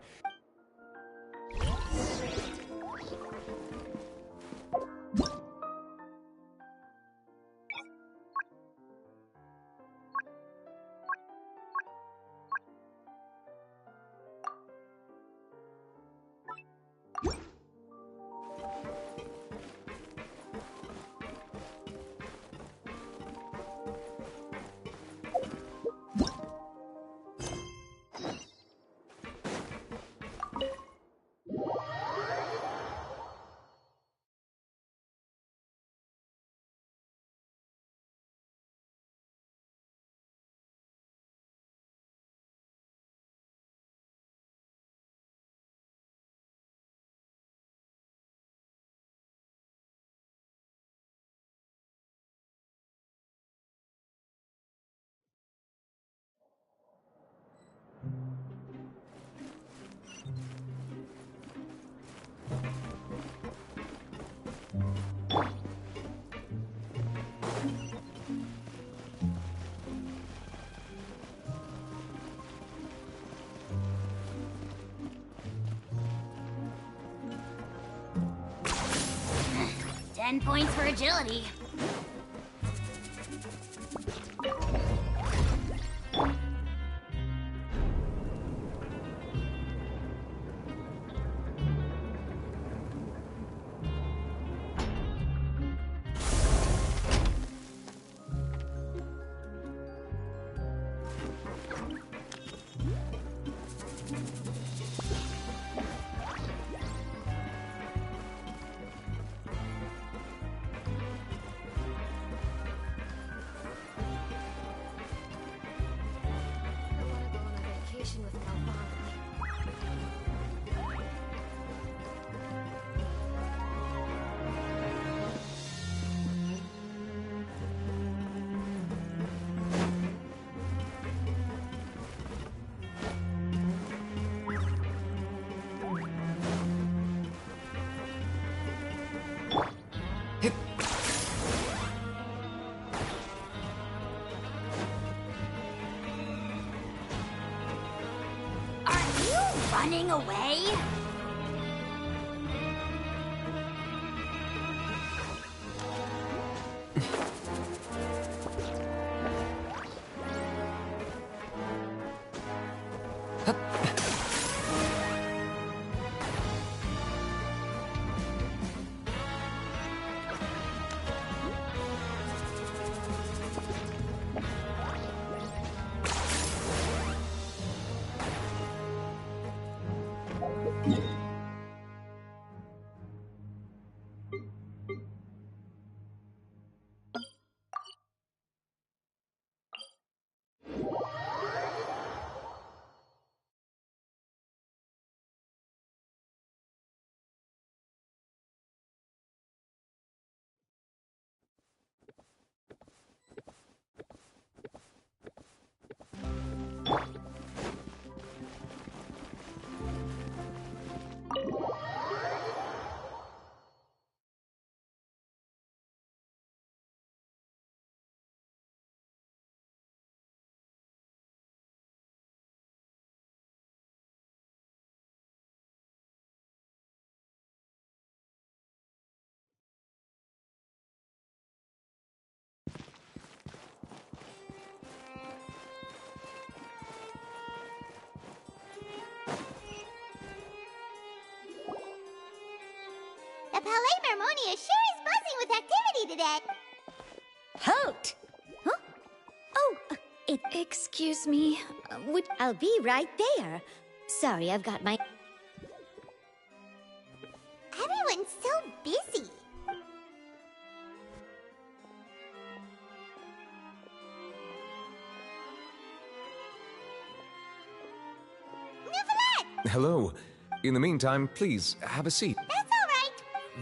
10 points for agility. Running away? The Palais Mermonia sure is buzzing with activity today. Halt! Huh? Oh, Excuse me, would... I'll be right there. Sorry, I've got my... Everyone's so busy. Neuvillette! Hello. In the meantime, please, have a seat. That's all right.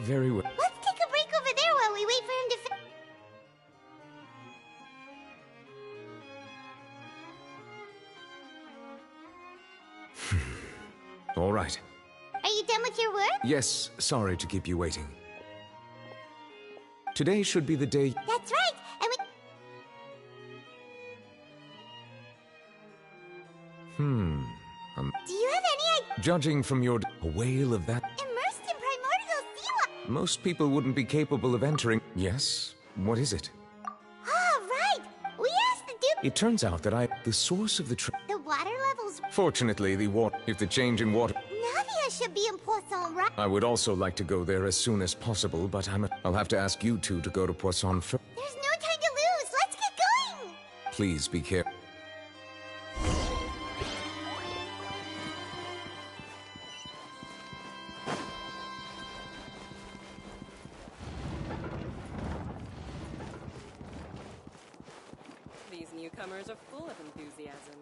Very well. Let's take a break over there while we wait for him to All right. Are you done with your work? Yes, sorry to keep you waiting. Today should be the day... That's right, and we... Do you have any idea? Judging from your... A whale of that... Immersed in primordial sea water. Most people wouldn't be capable of entering... Yes? What is it? Ah, right. We asked the Duke... It turns out that the source of the... The water levels... Fortunately, the water... If the change in water... Navia should be in Poisson, right? I would also like to go there as soon as possible, but I'll have to ask you two to go to Poisson first. There's no time to lose. Let's get going. Please be careful. These newcomers are full of enthusiasm.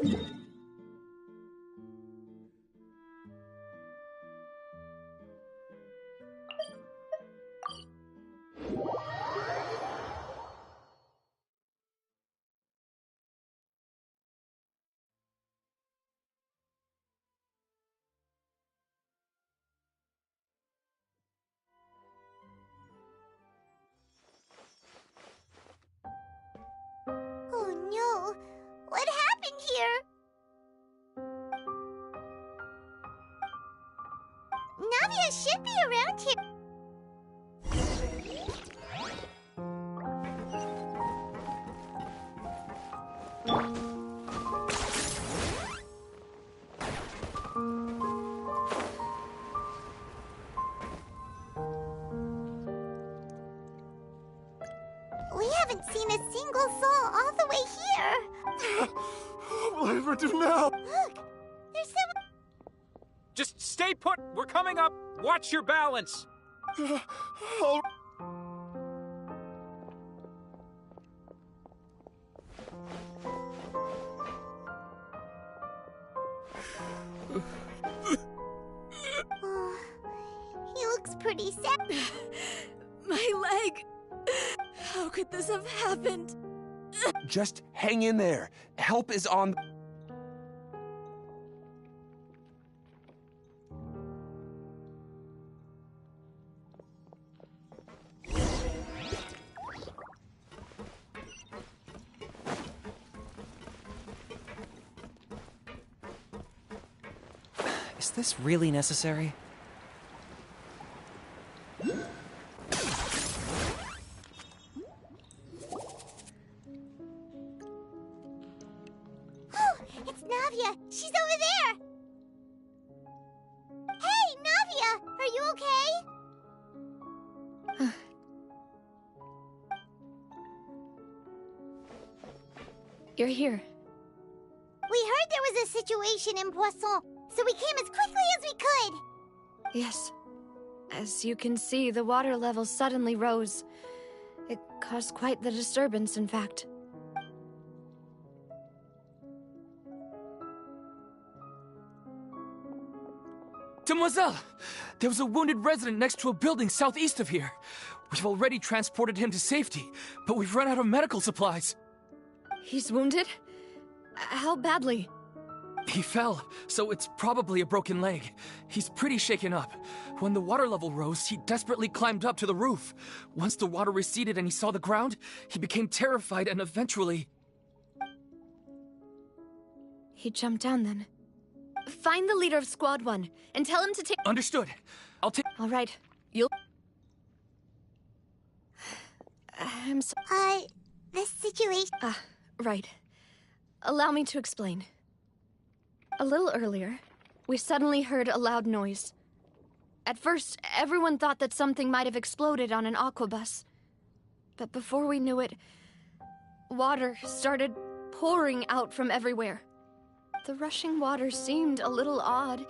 Oh no! What happened here? Navia should be around here. We haven't seen a single soul all the way here. What will I ever do now? Look, there's someone. Just stay put! We're coming up! Watch your balance! Oh. Oh, he looks pretty sad. My leg! How could this have happened? Just hang in there. Help is on. Is this really necessary? Oh, it's Navia. She's over there. Hey, Navia, are you okay? You're here. We heard there was a situation in Poisson, so we came as quickly as we could. Yes. As you can see, the water level suddenly rose. It caused quite the disturbance, in fact. Demoiselle! There was a wounded resident next to a building southeast of here. We've already transported him to safety, but we've run out of medical supplies. He's wounded? How badly? He fell, so it's probably a broken leg. He's pretty shaken up. When the water level rose, he desperately climbed up to the roof. Once the water receded and he saw the ground, he became terrified and eventually... He jumped down then. Find the leader of Squad 1 and tell him to take... Understood. I'll take... All right. You'll... I'm sorry. This situation... Right. Allow me to explain. A little earlier, we suddenly heard a loud noise. At first, everyone thought that something might have exploded on an aquabus. But before we knew it, water started pouring out from everywhere. The rushing water seemed a little odd.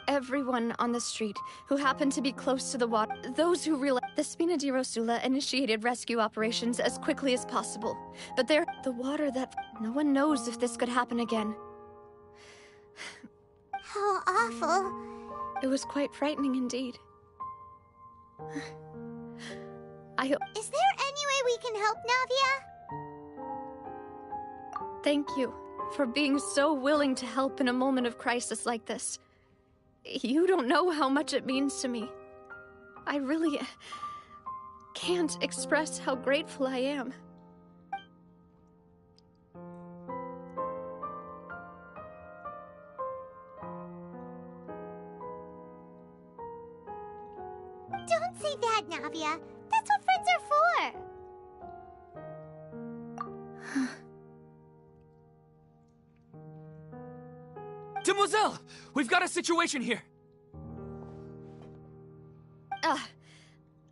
Everyone on the street who happened to be close to the water, those who realized the Spina di Rosula initiated rescue operations as quickly as possible. But the water that no one knows if this could happen again. How awful. It was quite frightening indeed. I hope... Is there any way we can help, Navia? Thank you for being so willing to help in a moment of crisis like this. You don't know how much it means to me. I really can't express how grateful I am. Don't say that, Navia. That's what friends are for. Demoiselle! We've got a situation here!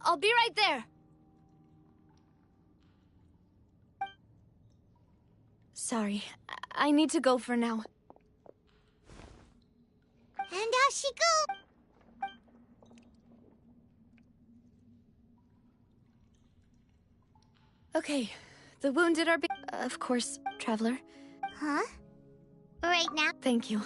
I'll be right there. Sorry, I need to go for now. And off she goes. Okay, the wounded are of course, Traveler. Huh? right now. Thank you.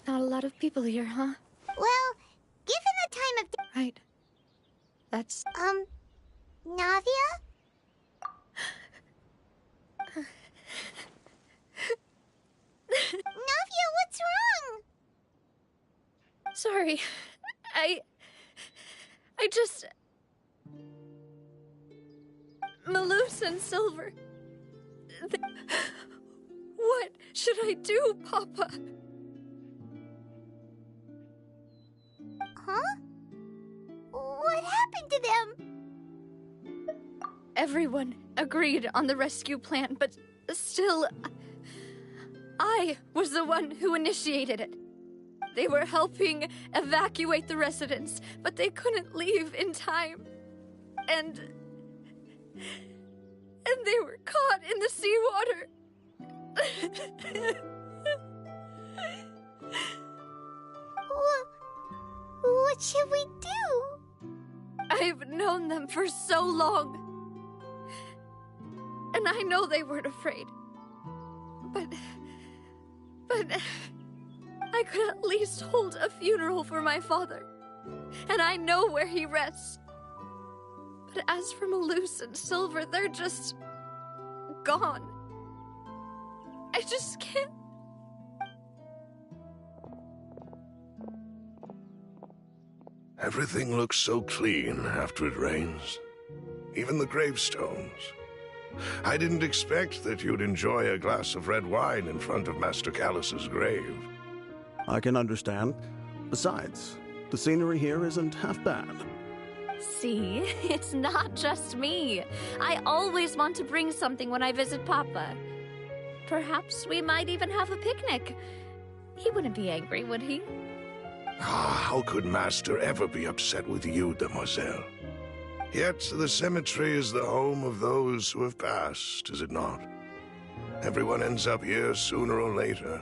Not a lot of people here, huh? Well, given the time of day... Right. That's... Navia? Navia, what's wrong? Sorry. I just... Malus and Silver... What should I do, Papa? Huh? What happened to them? Everyone agreed on the rescue plan, but still... I was the one who initiated it. They were helping evacuate the residents, but they couldn't leave in time. And they were caught in the seawater. What should we do? I've known them for so long. And I know they weren't afraid. But I could at least hold a funeral for my father. And I know where he rests. But as for Malus and Silver, they're just... gone. I just can't... Everything looks so clean after it rains. Even the gravestones. I didn't expect that you'd enjoy a glass of red wine in front of Master Calus's grave. I can understand. Besides, the scenery here isn't half bad. See, it's not just me. I always want to bring something when I visit Papa. Perhaps we might even have a picnic. He wouldn't be angry, would he? How could Master ever be upset with you, Demoiselle? Yet the cemetery is the home of those who have passed, is it not? Everyone ends up here sooner or later,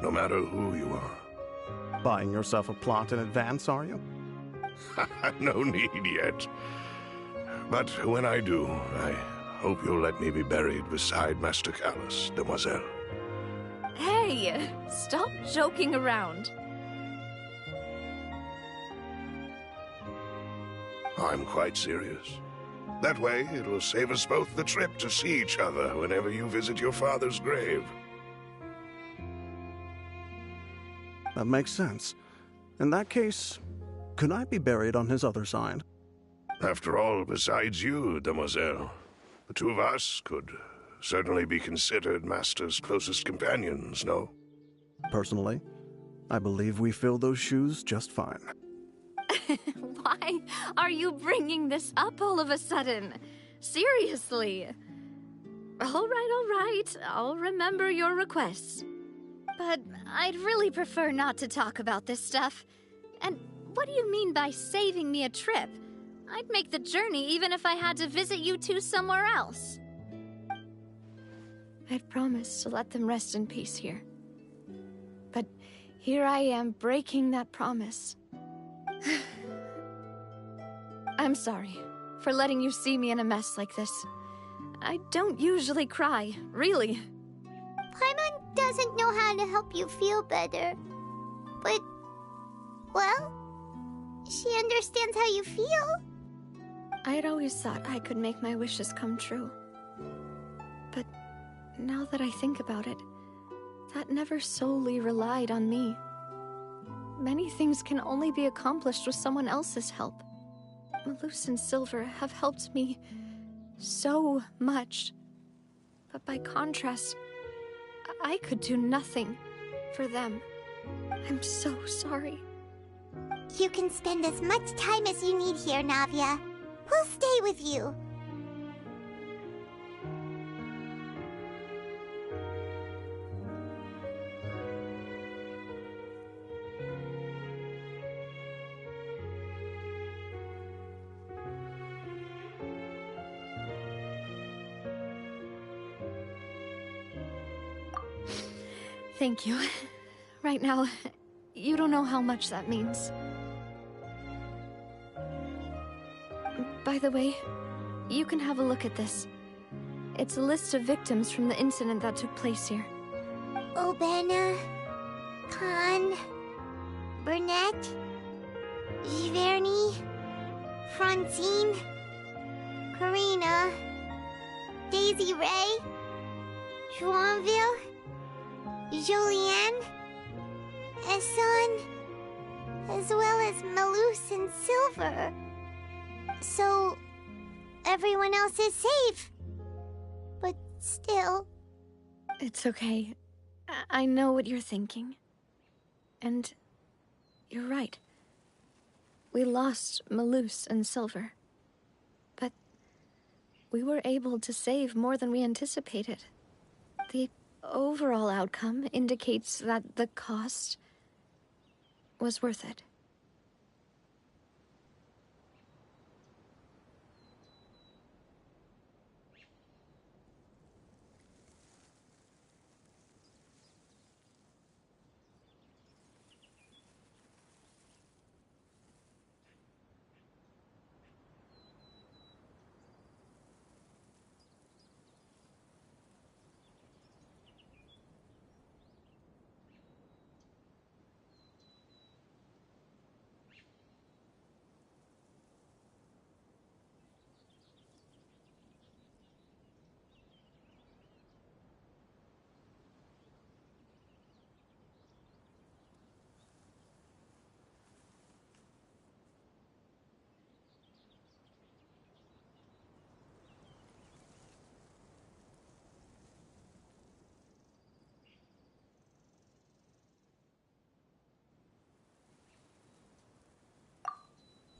no matter who you are. Buying yourself a plot in advance, are you? No need yet. But when I do, I hope you'll let me be buried beside Master Calus, Demoiselle. Hey, stop joking around. I'm quite serious. That way, it will save us both the trip to see each other whenever you visit your father's grave. That makes sense. In that case, could I be buried on his other side? After all, besides you, Demoiselle, the two of us could certainly be considered Master's closest companions, no? Personally, I believe we fill those shoes just fine. Why are you bringing this up all of a sudden? Seriously. All right. I'll remember your requests. But I'd really prefer not to talk about this stuff. And what do you mean by saving me a trip? I'd make the journey even if I had to visit you two somewhere else. I'd promised to let them rest in peace here. But here I am breaking that promise. I'm sorry for letting you see me in a mess like this. I don't usually cry, really. Paimon doesn't know how to help you feel better. But, well, she understands how you feel. I had always thought I could make my wishes come true. But now that I think about it, that never solely relied on me. Many things can only be accomplished with someone else's help. Malus and Silver have helped me so much. But by contrast, I could do nothing for them. I'm so sorry. You can spend as much time as you need here, Navia. We'll stay with you. Thank you. Right now, you don't know how much that means. By the way, you can have a look at this. It's a list of victims from the incident that took place here. Obena, Khan, Burnett, Giverny, Francine, Karina, Daisy Ray, Joinville, Jolien, Esson, as well as Malus and Silver. So, everyone else is safe. But still... It's okay. I know what you're thinking. And you're right. We lost Malus and Silver. But we were able to save more than we anticipated. The overall outcome indicates that the cost was worth it.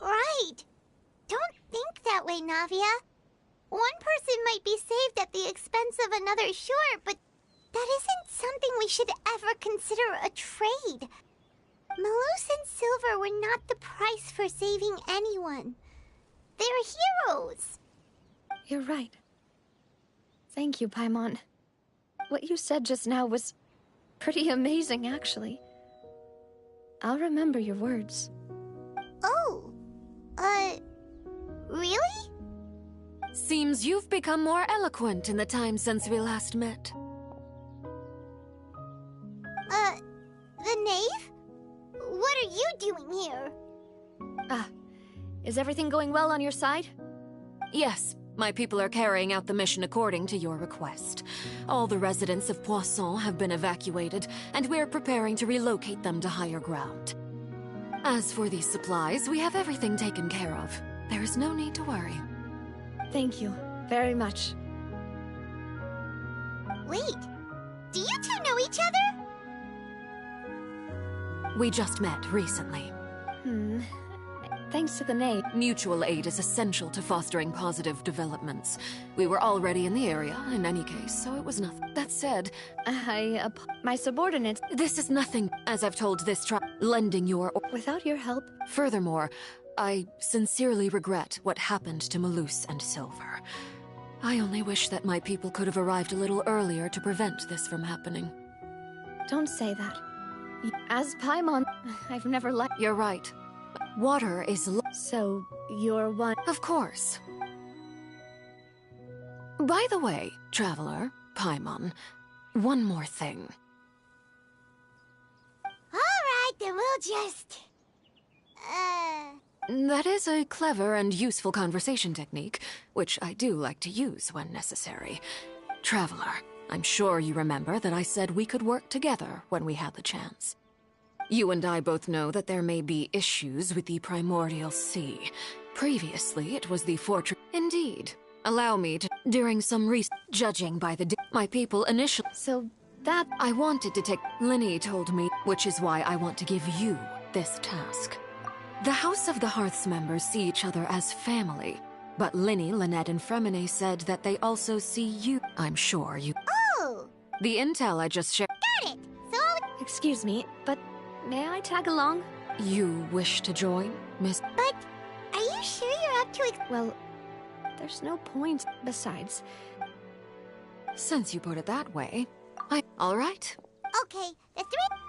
Right. Don't think that way, Navia. One person might be saved at the expense of another, sure, but that isn't something we should ever consider a trade. Malus and Silver were not the price for saving anyone. They're heroes. You're right. Thank you, Paimon. What you said just now was pretty amazing, actually. I'll remember your words. Oh. Really? Seems you've become more eloquent in the time since we last met. The knave? What are you doing here? Is everything going well on your side? Yes, my people are carrying out the mission according to your request. All the residents of Poisson have been evacuated, and we're preparing to relocate them to higher ground. As for these supplies, we have everything taken care of. There is no need to worry. Thank you very much. Wait, do you two know each other? We just met recently. Thanks to the knave. Mutual aid is essential to fostering positive developments. We were already in the area, in any case, so it was nothing. That said, my subordinates... This is nothing, as I've told this lending your... Without your help... Furthermore, I sincerely regret what happened to Malus and Silver. I only wish that my people could have arrived a little earlier to prevent this from happening. Don't say that. As Paimon, I've never liked... You're right. Water is... So, you're one... Of course. By the way, Traveler, Paimon, one more thing. Alright, then we'll just... That is a clever and useful conversation technique, which I do like to use when necessary. Traveler, I'm sure you remember that I said we could work together when we had the chance. You and I both know that there may be issues with the Primordial Sea. Previously, it was the fortress... Indeed. Allow me to... During some judging by the... My people initially... So, that... I wanted to take... Lyney told me, which is why I want to give you this task. The House of the Hearth's members see each other as family, but Lyney, Lynette, and Fremine said that they also see you. I'm sure you... Oh! The intel I just shared... Got it! So... Excuse me, but may I tag along? You wish to join, Miss... But, are you sure you're up to Well, there's no point. Besides... Since you put it that way, all right. Okay, the three...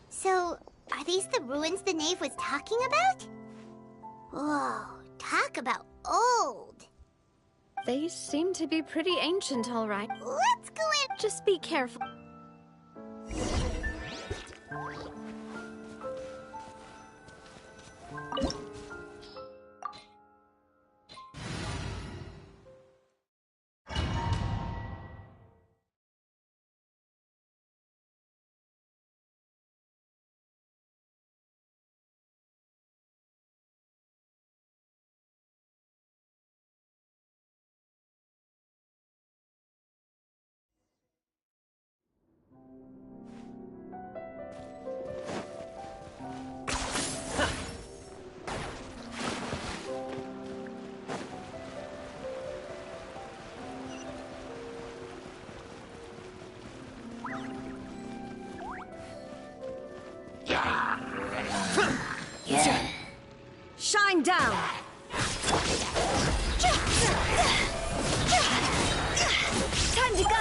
So, are these the ruins the knave was talking about? Whoa, talk about old. They seem to be pretty ancient, all right. Let's go in. Just be careful. Shine down! Time to go!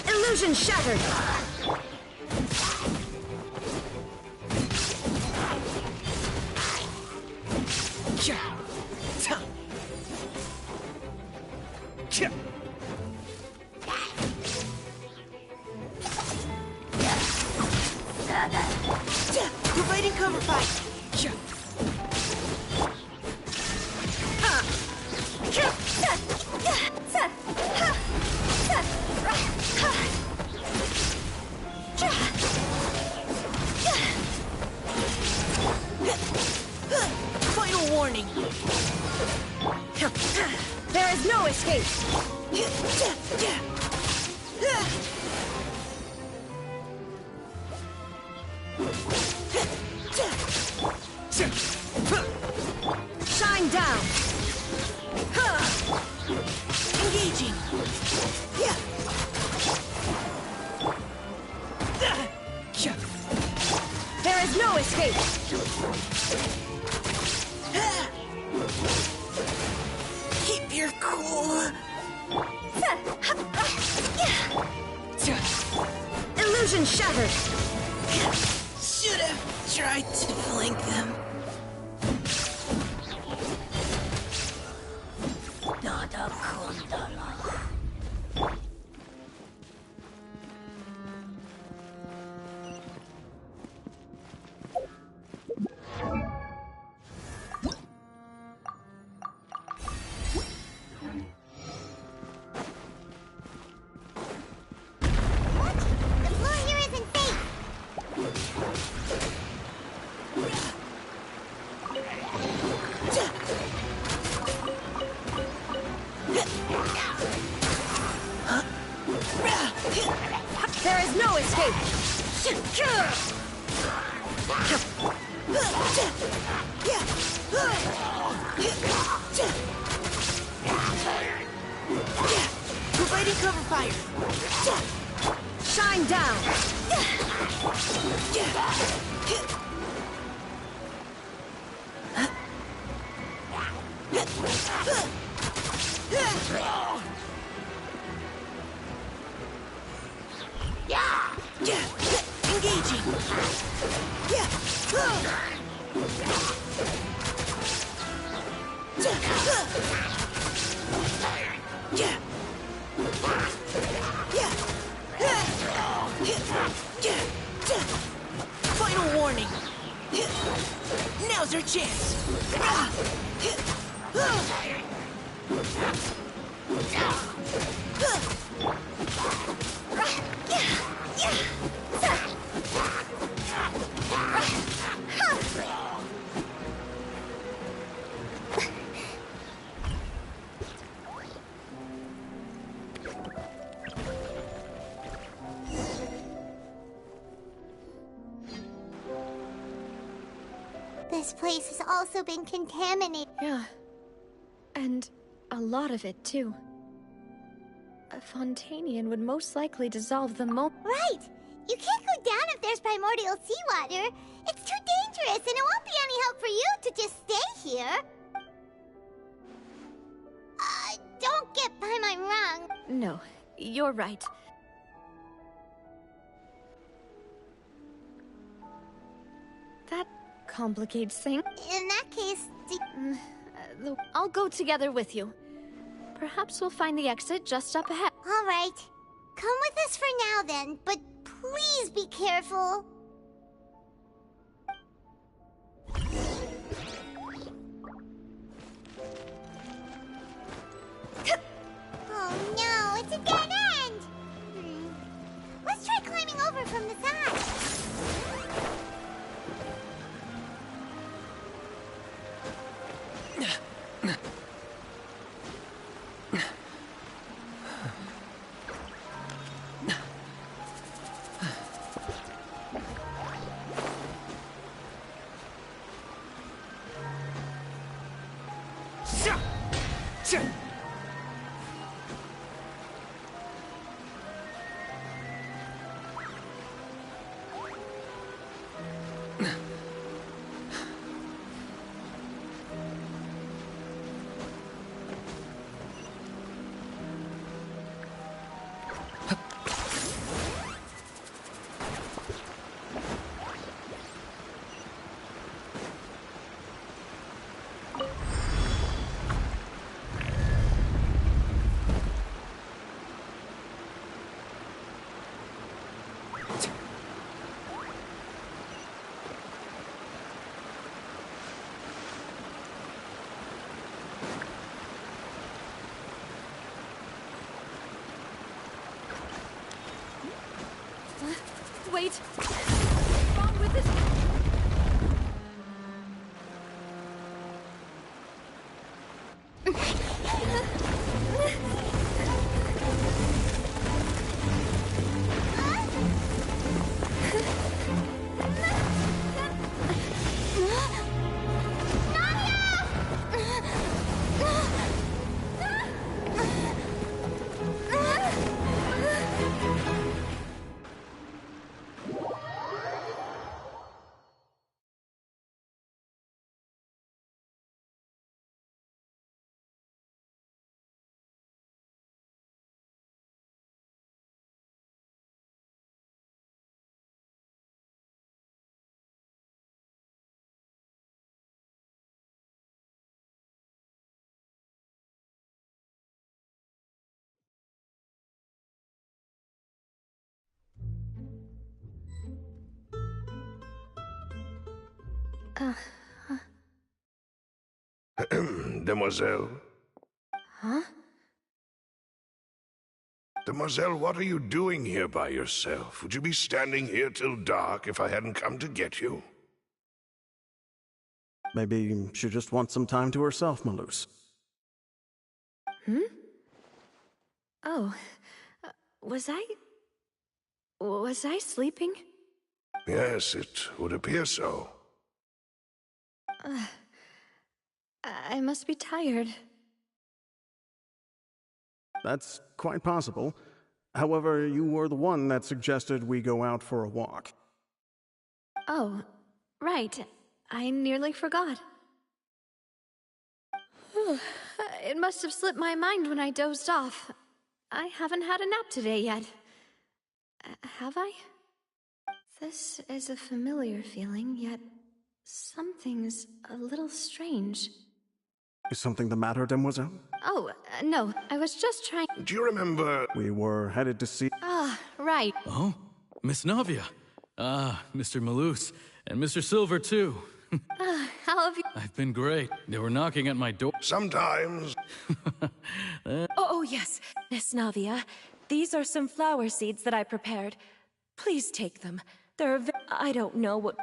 Illusion shattered! Providing cover fire. Final warning. There is no escape! Shine down! Engaging. There is no escape! Keep your cool. Illusion shattered! Should have tried to flank them. Nada Kundala. There is no escape! Providing cover fire. Shine down! Engaging. Final warning. Now's our chance. This place has also been contaminated. Yeah. And a lot of it, too. A Fontanian would most likely dissolve the Right! You can't go down if there's primordial seawater. It's too dangerous, and it won't be any help for you to just stay here. Don't get by my wrong. No, you're right. That complicates things. In that case, I'll go together with you. Perhaps we'll find the exit just up ahead. All right. Come with us for now, then, but please be careful. Oh no, it's a dead end! Let's try climbing over from the side. Wait! What's wrong with this? Demoiselle? Huh? Demoiselle, what are you doing here by yourself? Would you be standing here till dark if I hadn't come to get you? Maybe she just wants some time to herself, Malus. Hmm? Oh. Was I sleeping? Yes, it would appear so. I must be tired. That's quite possible. However, you were the one that suggested we go out for a walk. Oh, right. I nearly forgot. It must have slipped my mind when I dozed off. I haven't had a nap today yet. Have I? This is a familiar feeling, yet something's a little strange. Is something the matter, Demoiselle? Oh, no. I was just trying... Do you remember... We were headed to see... Ah, right. Oh? Miss Navia. Ah, Mr. Malus. And Mr. Silver, too. How have you... I've been great. They were knocking at my door. Sometimes. Oh, yes. Miss Navia. These are some flower seeds that I prepared. Please take them. They're I don't know what...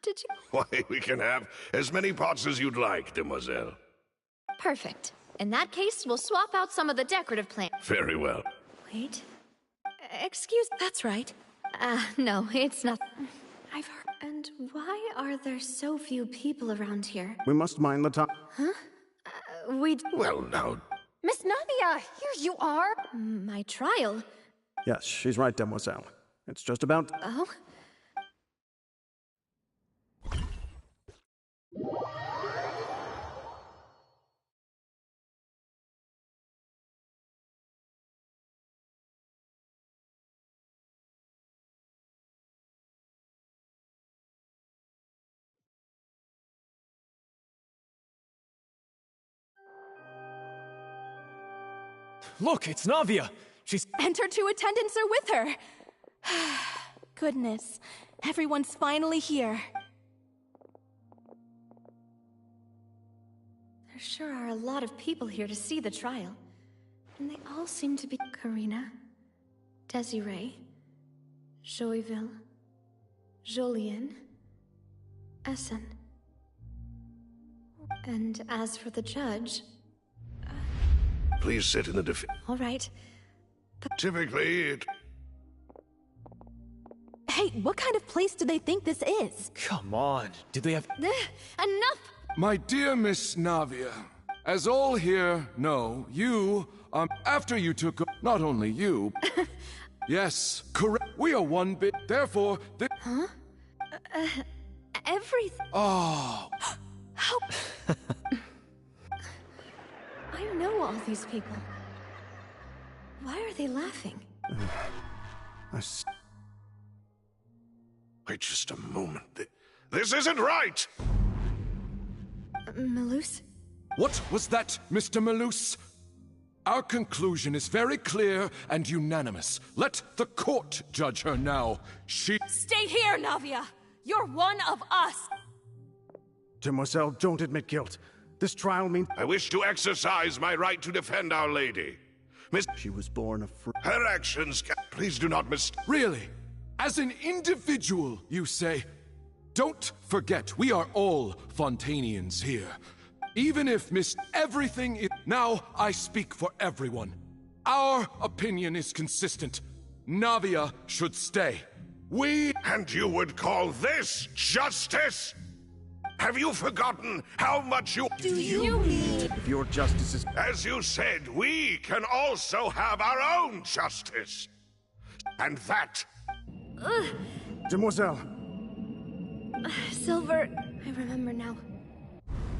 Did you... Why, we can have as many pots as you'd like, Demoiselle. Perfect. In that case, we'll swap out some of the decorative plants. Very well. Wait. Excuse... That's right. No, it's not... I've heard... And why are there so few people around here? We must mind the time. Huh? Well, now... Miss Navia, here you are! My trial? Yes, she's right, Demoiselle. It's just about... Oh? Look, it's Navia! And her two attendants are with her! Goodness, everyone's finally here. There sure are a lot of people here to see the trial. And they all seem to be Karina, Desiree, Joyville, Jolien, Essen. And as for the judge... Please sit in the All right. Typically, it... Hey, what kind of place do they think this is? Come on, did they have... Enough! My dear Miss Navia, as all here know, you, after you took... Not only you... Yes, correct. We are one bit, therefore... Huh? Everything... Oh... How... I know all these people. Why are they laughing? Wait just a moment. This isn't right! Malus? What was that, Mr. Malus? Our conclusion is very clear and unanimous. Let the court judge her now. She... Stay here, Navia! You're one of us! Demoiselle, don't admit guilt. This trial means... I wish to exercise my right to defend Our Lady. She was born a free... Her actions... Please do not Really? As an individual, you say. Don't forget, we are all Fontanians here. Even if everything is... Now I speak for everyone. Our opinion is consistent. Navia should stay. And you would call this justice? Have you forgotten how much you... Do you mean... If your justice is... As you said, we can also have our own justice. And that... Demoiselle. Silver, I remember now.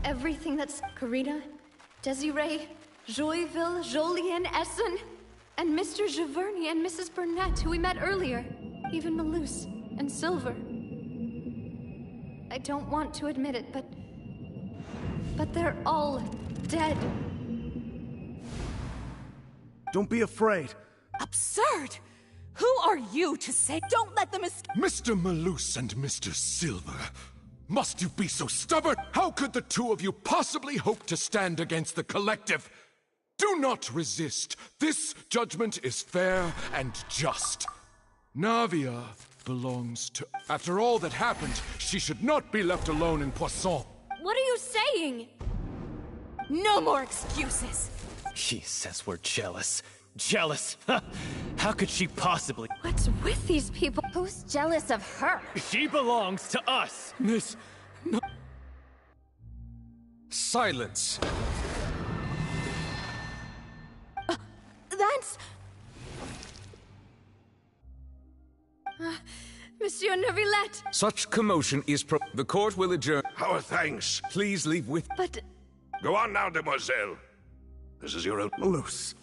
Everything that's Karina, Desiree, Joyville, Jolien, Essen, and Mr. Giverny and Mrs. Burnett, who we met earlier. Even Malus and Silver. I don't want to admit it, but they're all dead. Don't be afraid. Absurd! Who are you to say don't let them escape? Mr. Malus and Mr. Silver, must you be so stubborn? How could the two of you possibly hope to stand against the collective? Do not resist. This judgment is fair and just. Navia belongs to... After all that happened, she should not be left alone in Poisson. What are you saying? No more excuses. She says we're jealous. Jealous? How could she possibly? What's with these people? Who's jealous of her? She belongs to us. Miss... No. Silence. That's... Monsieur Neuvillette! Such commotion is The court will adjourn. Our thanks. Please leave with... But... Go on now, demoiselle. This is your own... Malus.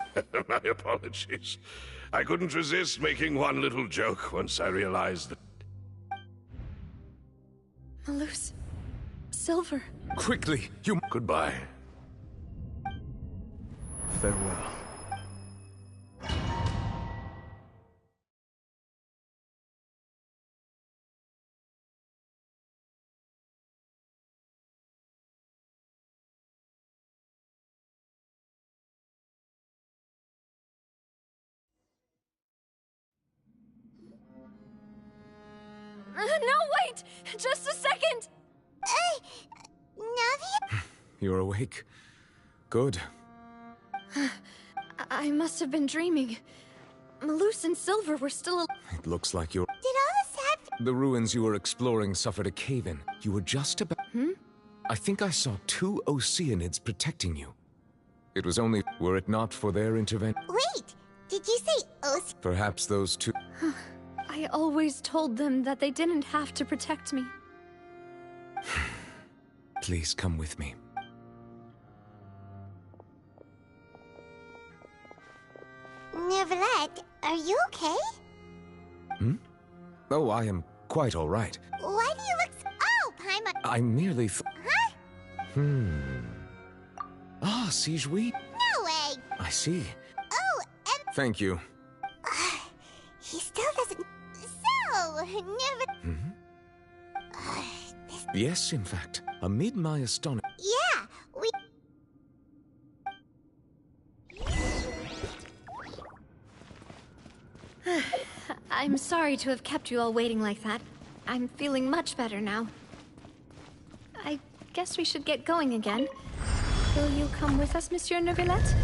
My apologies. I couldn't resist making one little joke once I realized that... Malus. Silver. Quickly, you... Goodbye. Farewell. No, wait! Just a second! Navia? You're awake. Good. I must have been dreaming. Malus and Silver were still It looks like you're... Did all this happen? The ruins you were exploring suffered a cave-in. You were just about... I think I saw 2 Oceanids protecting you. It was only... Were it not for their intervention... Wait! Did you say Perhaps those 2... I always told them that they didn't have to protect me. Please come with me. Neuvillette, are you okay? Oh, I am quite all right. Why do you look so... Oh, Paimon... I merely Huh? Ah, Sijui. No way! I see. Oh, and... Thank you. He still doesn't... So, never... Yes, in fact. Amid my astonishment... Yeah, we... I'm sorry to have kept you all waiting like that. I'm feeling much better now. I guess we should get going again. Will you come with us, Monsieur Neuvillette?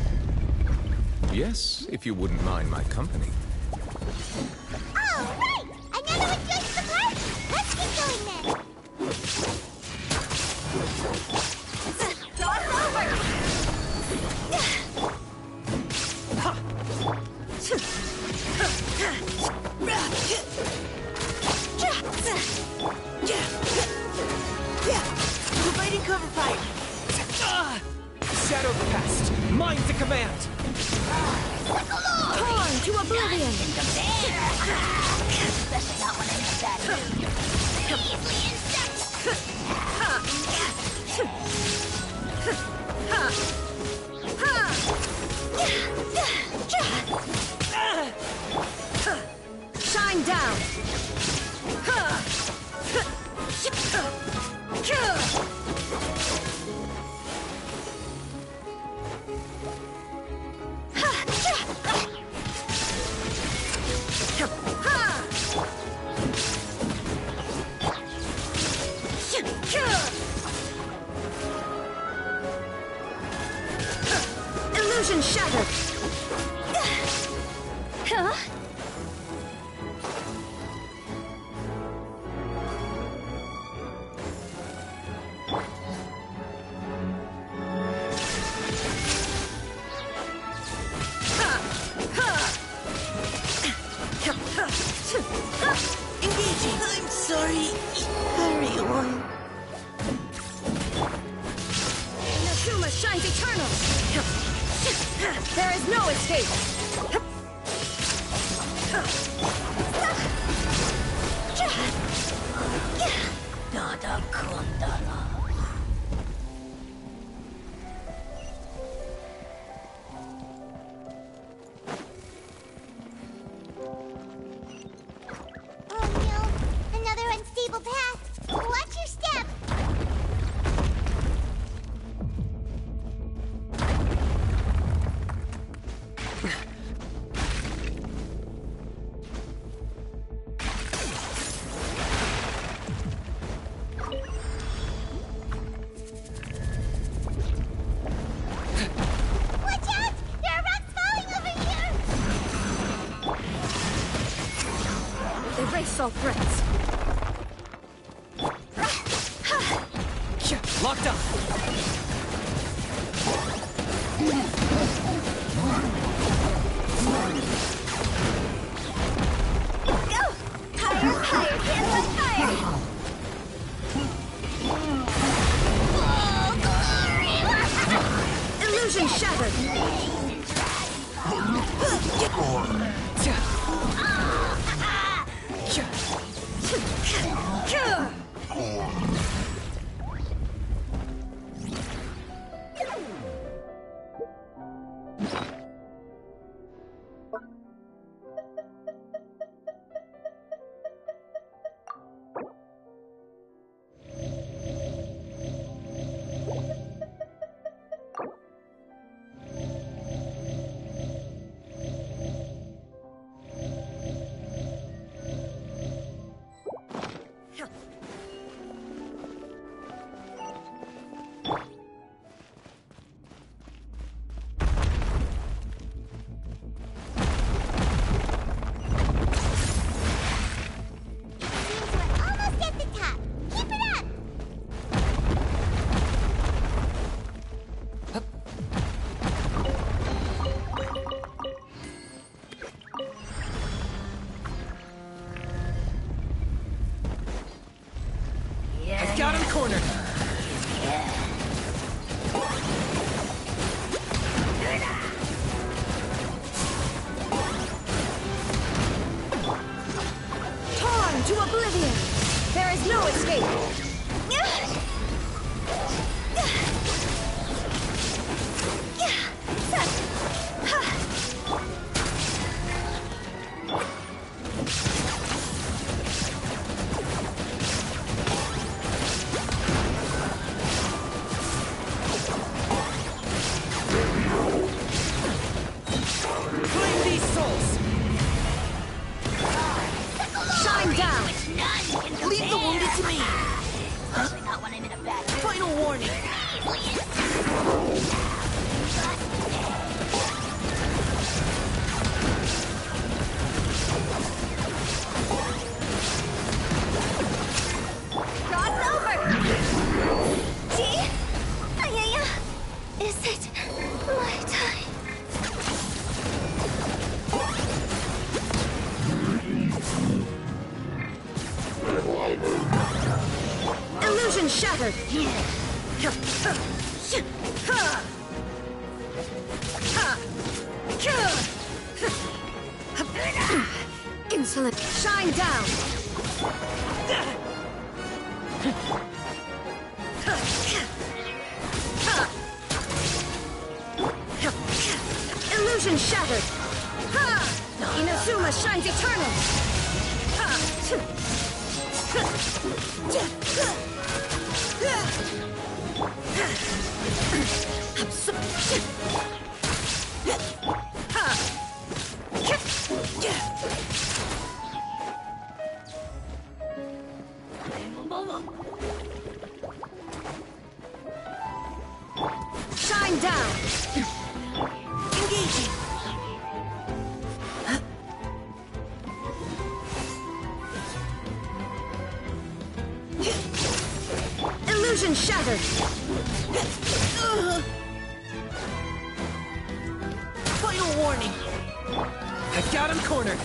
Yes, if you wouldn't mind my company. Oh, right! Another one joins the party! Let's get going then! Toss over! Providing cover fire. Shadow cast. Mind to command. Torn to oblivion. Especially not when I'm in a bad mood. Easily Shine down. Illusion shattered! Huh? Engaging! I'm sorry. Hurry along. Inazuma shines eternal! There is no escape! Nada Kundala. Oh no, another unstable path. Watch your step. Watch out! There are rocks falling over here! Erase all threats. Locked on! Go! Higher, higher, hands on fire! Illusion shattered! Almost at the top. Keep it up! I've got him cornered! Torn to oblivion! There is no escape! Claim these souls! Shine down! Leave the wounded to me. Especially not when I'm in a bad mood. Final warning. God's over! See? Ayaya! Is it my time? Illusion shattered! Insolent! Shine down! Illusion shattered! Inazuma shines eternal! Shine down! Illusion shattered! Final warning! I've got him cornered!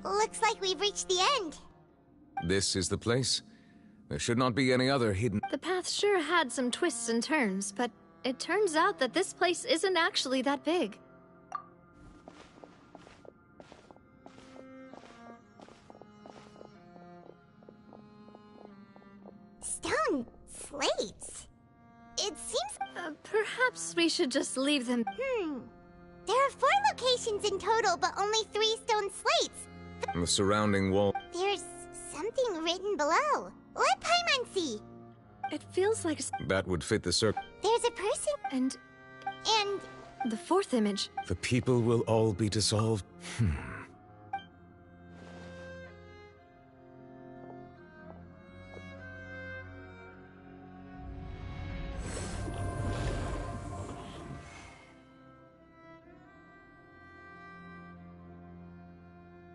Looks like we've reached the end. This is the place. There should not be any other hidden... The path sure had some twists and turns, but it turns out that this place isn't actually that big. Stone slates? It seems... Perhaps we should just leave them... There are 4 locations in total, but only 3 stone slates. The surrounding wall... There's something written below. Let Paimon see. It feels like... That would fit the circle. There's a person... And... The 4th image. The people will all be dissolved.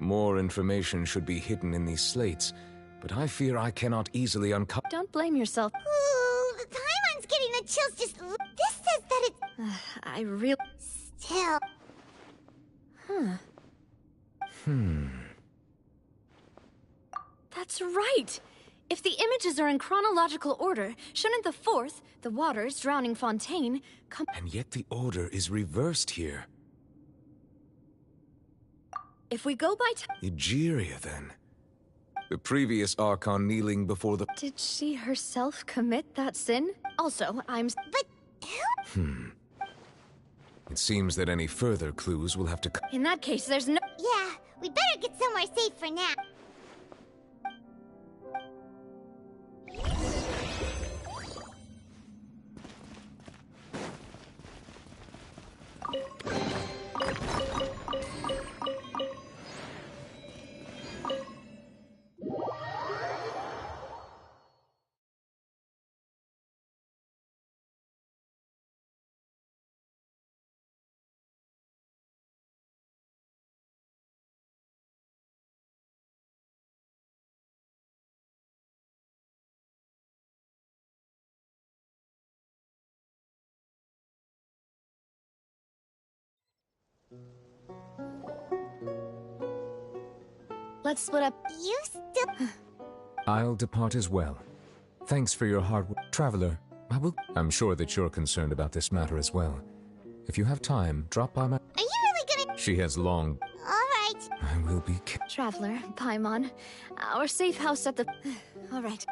More information should be hidden in these slates, but I fear I cannot easily uncover... Don't blame yourself. Ooh, the Paimon's getting the chills just... This says that it's... I really... Still... That's right! If the images are in chronological order, shouldn't the 4th, the waters drowning Fontaine, come... And yet the order is reversed here. If we go by Egeria, then. The previous Archon kneeling before the... Did she herself commit that sin? Also, But It seems that any further clues will have to... In that case, there's no... Yeah, we better get somewhere safe for now. let's split up. You still... I'll depart as well. Thanks for your hard work. Traveler, I'm sure that you're concerned about this matter as well. If you have time, drop by my... Are you really gonna... She has long... Alright. I will be... Traveler, Paimon. Our safe house at the... All right.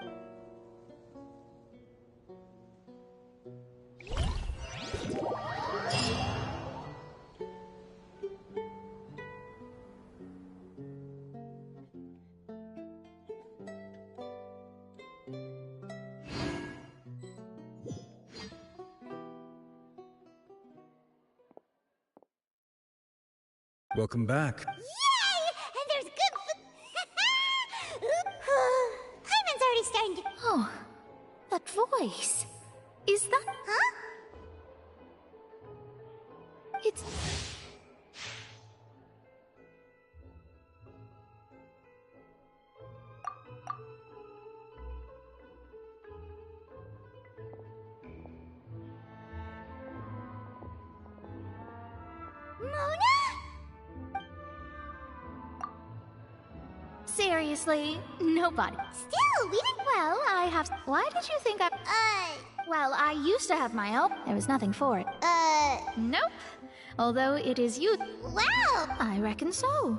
Welcome back. Yay! And there's good Hyman's already starting to... Oh, that voice. Is that... Huh? It's... Mona? Seriously, nobody. Still, we didn't... Well, I have... Why did you think I... Well, I used to have my own. There was nothing for it. Nope. Although it is you... Wow! I reckon so.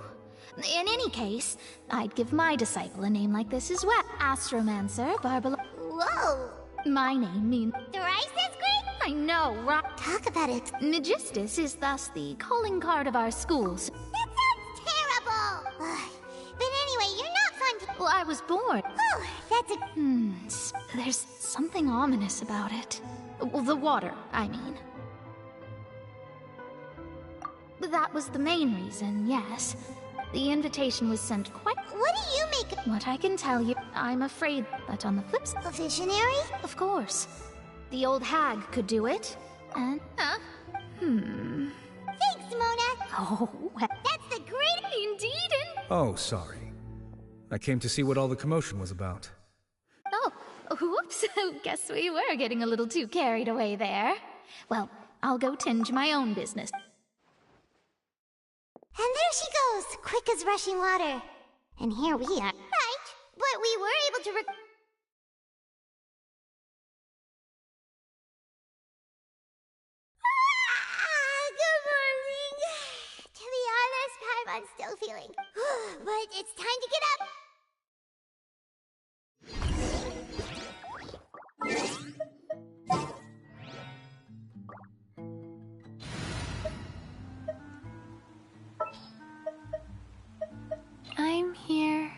In any case, I'd give my disciple a name like this as well. Astromancer, Barbala... Whoa! My name means... Thrice as great? I know, right? Talk about it. Magistus is thus the calling card of our schools. That sounds terrible! But anyway, you're not fun to... Well, I was born. Oh, that's a... There's something ominous about it. Well, the water, I mean. That was the main reason, yes. The invitation was sent quite... What do you make of... What I can tell you, I'm afraid, but on the flip side... A visionary? Of course. The old hag could do it, and... Thanks, Mona! Oh, that's the great... Indeed, Oh, sorry. I came to see what all the commotion was about. Oh, whoops. Guess we were getting a little too carried away there. Well, I'll go tend to my own business. And there she goes, quick as rushing water. And here we are. Right, but we were able to good morning. To be honest, Paimon's still feeling. But it's time to get up. I'm here.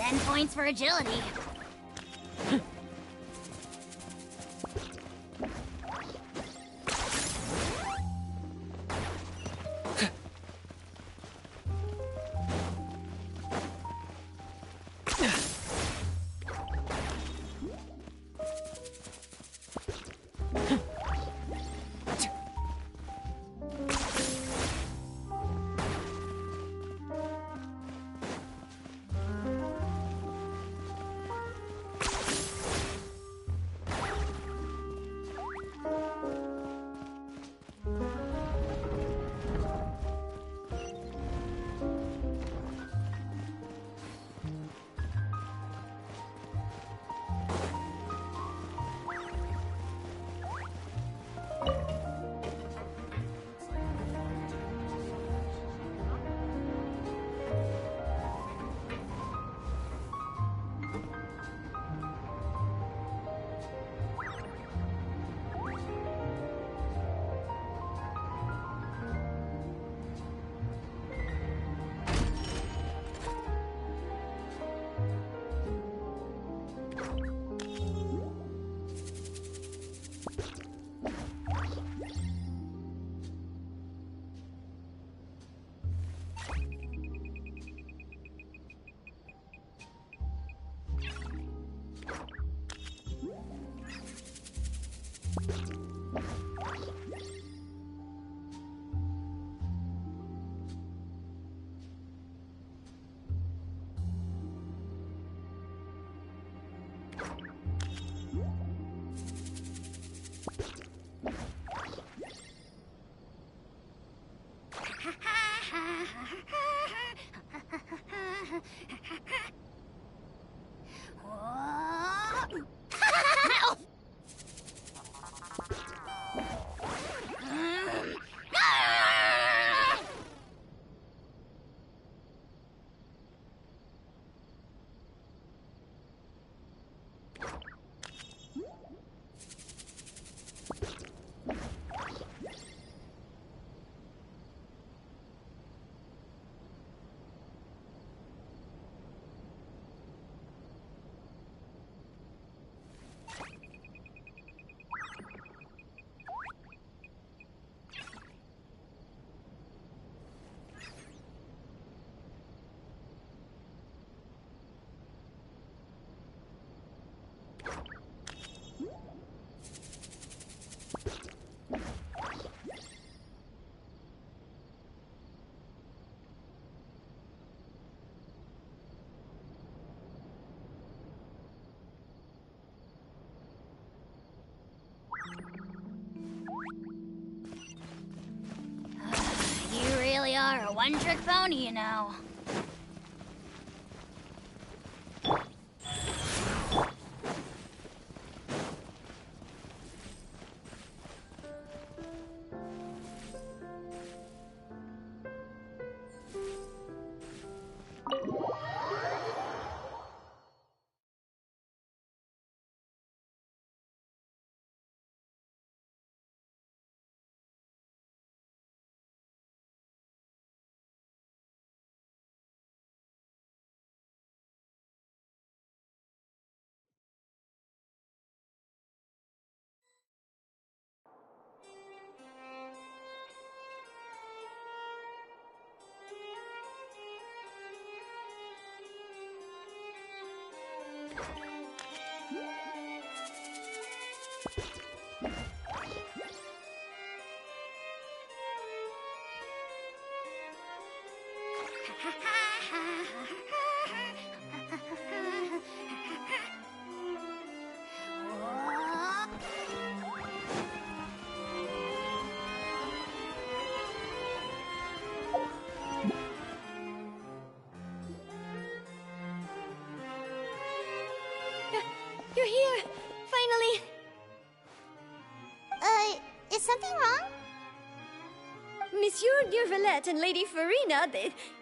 10 points for agility. You really are a one-trick pony, you know. You're here! Finally! Is something wrong? Monsieur Neuvillette and Lady Farina,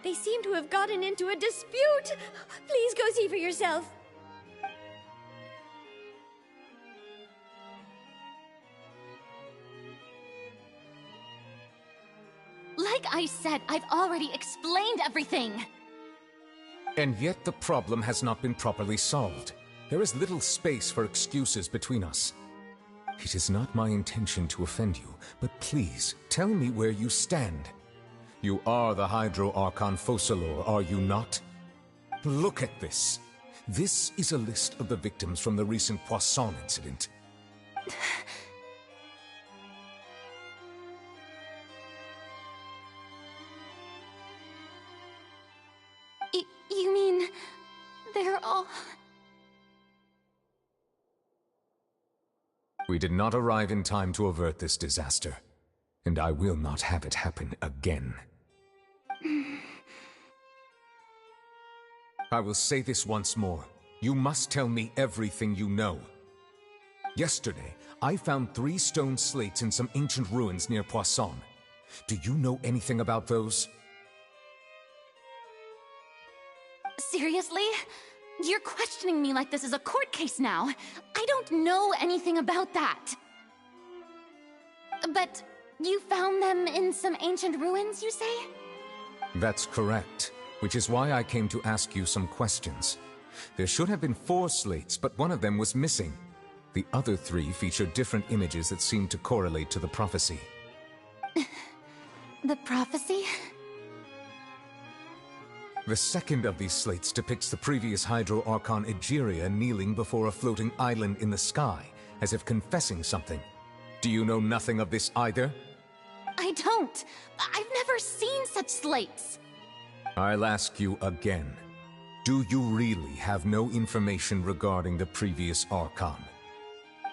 they seem to have gotten into a dispute. Please go see for yourself. Like I said, I've already explained everything. And yet the problem has not been properly solved. There is little space for excuses between us. It is not my intention to offend you, but please, tell me where you stand. You are the Hydro Archon Focalors, are you not? Look at this. This is a list of the victims from the recent Poisson incident. You mean... they're all... We did not arrive in time to avert this disaster, and I will not have it happen again. I will say this once more. You must tell me everything you know. Yesterday, I found 3 stone slates in some ancient ruins near Poisson. Do you know anything about those? Seriously? You're questioning me like this is a court case now. I don't know anything about that. But you found them in some ancient ruins, you say? That's correct, which is why I came to ask you some questions. There should have been 4 slates, but one of them was missing. The other 3 feature different images that seem to correlate to the prophecy. The prophecy? The second of these slates depicts the previous Hydro Archon Egeria kneeling before a floating island in the sky, as if confessing something. Do you know nothing of this either? I don't. I've never seen such slates. I'll ask you again. Do you really have no information regarding the previous Archon?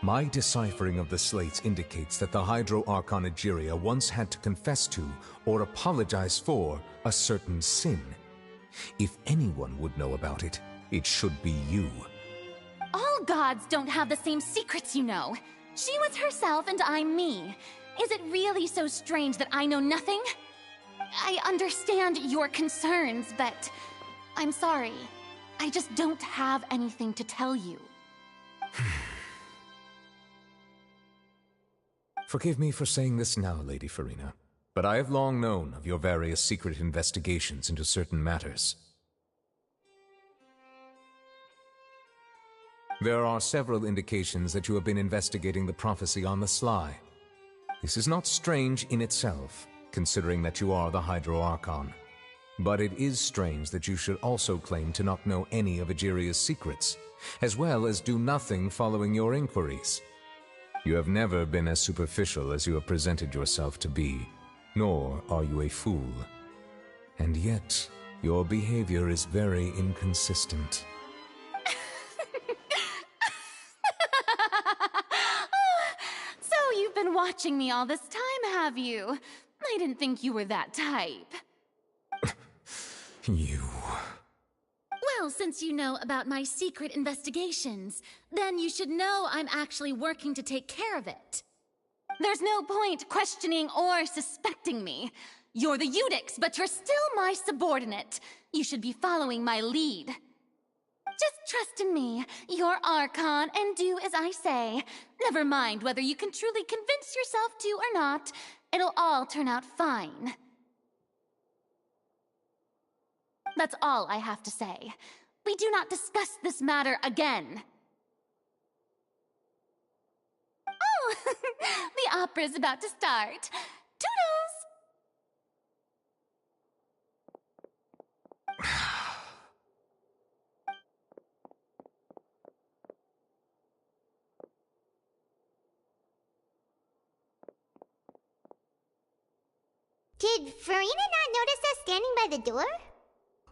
My deciphering of the slates indicates that the Hydro Archon Egeria once had to confess to, or apologize for, a certain sin. If anyone would know about it, it should be you. All gods don't have the same secrets, you know. She was herself and I'm me. Is it really so strange that I know nothing? I understand your concerns, but I'm sorry. I just don't have anything to tell you. Forgive me for saying this now, Lady Furina, but I have long known of your various secret investigations into certain matters. There are several indications that you have been investigating the prophecy on the sly. This is not strange in itself, considering that you are the Hydro Archon. But it is strange that you should also claim to not know any of Egeria's secrets, as well as do nothing following your inquiries. You have never been as superficial as you have presented yourself to be, nor are you a fool. And yet, your behavior is very inconsistent. So you've been watching me all this time, have you? I didn't think you were that type. You... Well, since you know about my secret investigations, then you should know I'm actually working to take care of it. There's no point questioning or suspecting me. You're the Eudix, but you're still my subordinate. You should be following my lead. Just trust in me, you're Archon, and do as I say. Never mind whether you can truly convince yourself to or not. It'll all turn out fine. That's all I have to say. We do not discuss this matter again. Oh, the opera's about to start. Toodles! Did Furina not notice us standing by the door?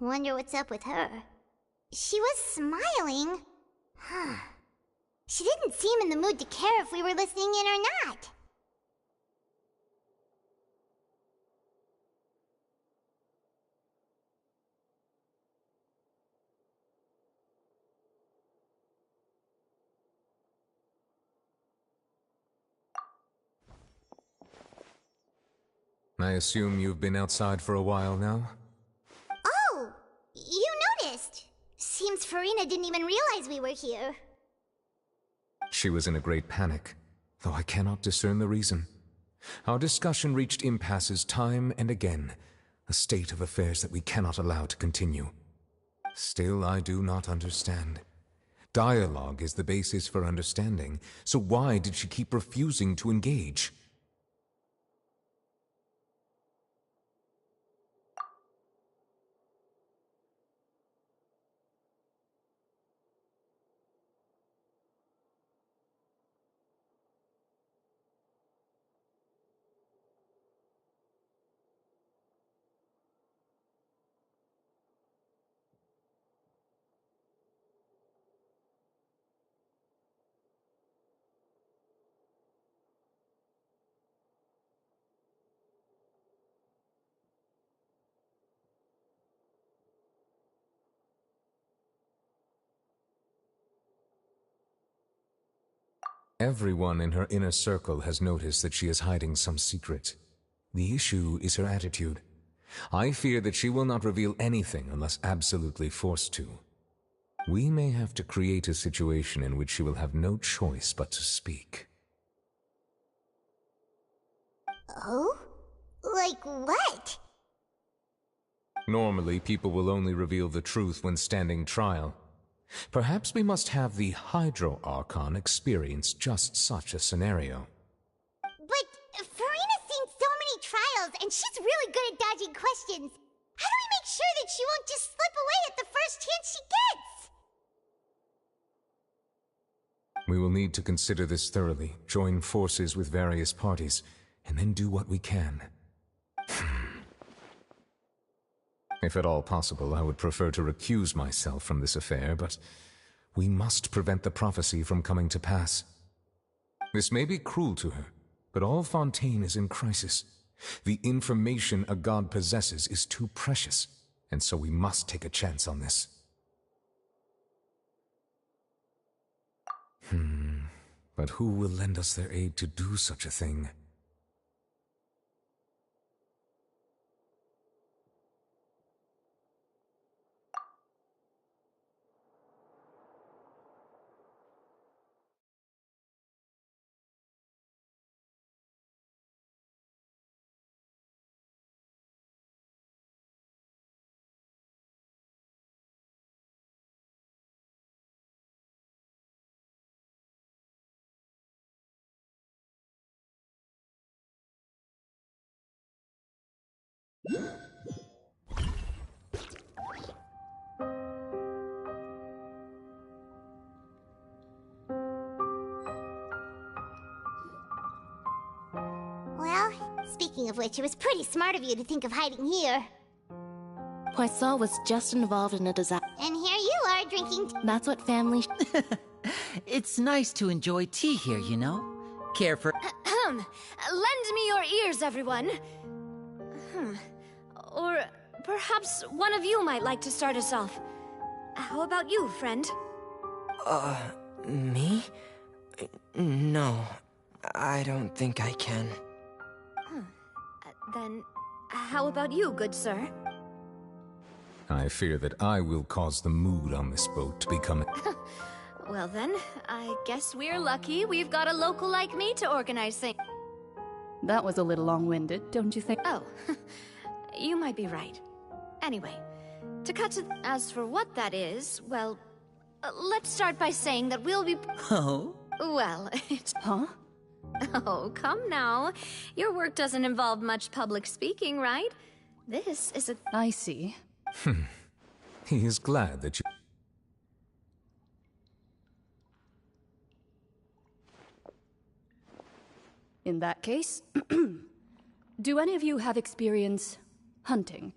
Wonder what's up with her. She was smiling. Huh. She didn't seem in the mood to care if we were listening in or not. I assume you've been outside for a while now? Oh! You noticed! Seems Furina didn't even realize we were here. She was in a great panic, though I cannot discern the reason. Our discussion reached impasses time and again, a state of affairs that we cannot allow to continue. Still, I do not understand. Dialogue is the basis for understanding, so why did she keep refusing to engage? Everyone in her inner circle has noticed that she is hiding some secret. The issue is her attitude. I fear that she will not reveal anything unless absolutely forced to. We may have to create a situation in which she will have no choice but to speak. Oh? Like what? Normally, people will only reveal the truth when standing trial. Perhaps we must have the Hydro Archon experience just such a scenario. But Furina's seen so many trials, and she's really good at dodging questions. How do we make sure that she won't just slip away at the first chance she gets? We will need to consider this thoroughly, join forces with various parties, and then do what we can. If at all possible, I would prefer to recuse myself from this affair, but we must prevent the prophecy from coming to pass. This may be cruel to her, but all Fontaine is in crisis. The information a god possesses is too precious, and so we must take a chance on this. But who will lend us their aid to do such a thing? Well, speaking of which, it was pretty smart of you to think of hiding here. Poisson was just involved in a disaster. And here you are drinking That's what family... It's nice to enjoy tea here, you know? Care for... Lend me your ears, everyone. Or perhaps one of you might like to start us off. How about you, friend? Me? No, I don't think I can. Then, how about you, good sir? I fear that I will cause the mood on this boat to become... Well then, I guess we're lucky we've got a local like me to organize things. That was a little long-winded, don't you think? Oh, you might be right. Anyway, to cut to... As for what that is, well, let's start by saying that we'll be... Oh? Well, it's... Huh? Oh, come now. Your work doesn't involve much public speaking, right? This is a... I see. He is glad that you... In that case, do any of you have experience hunting?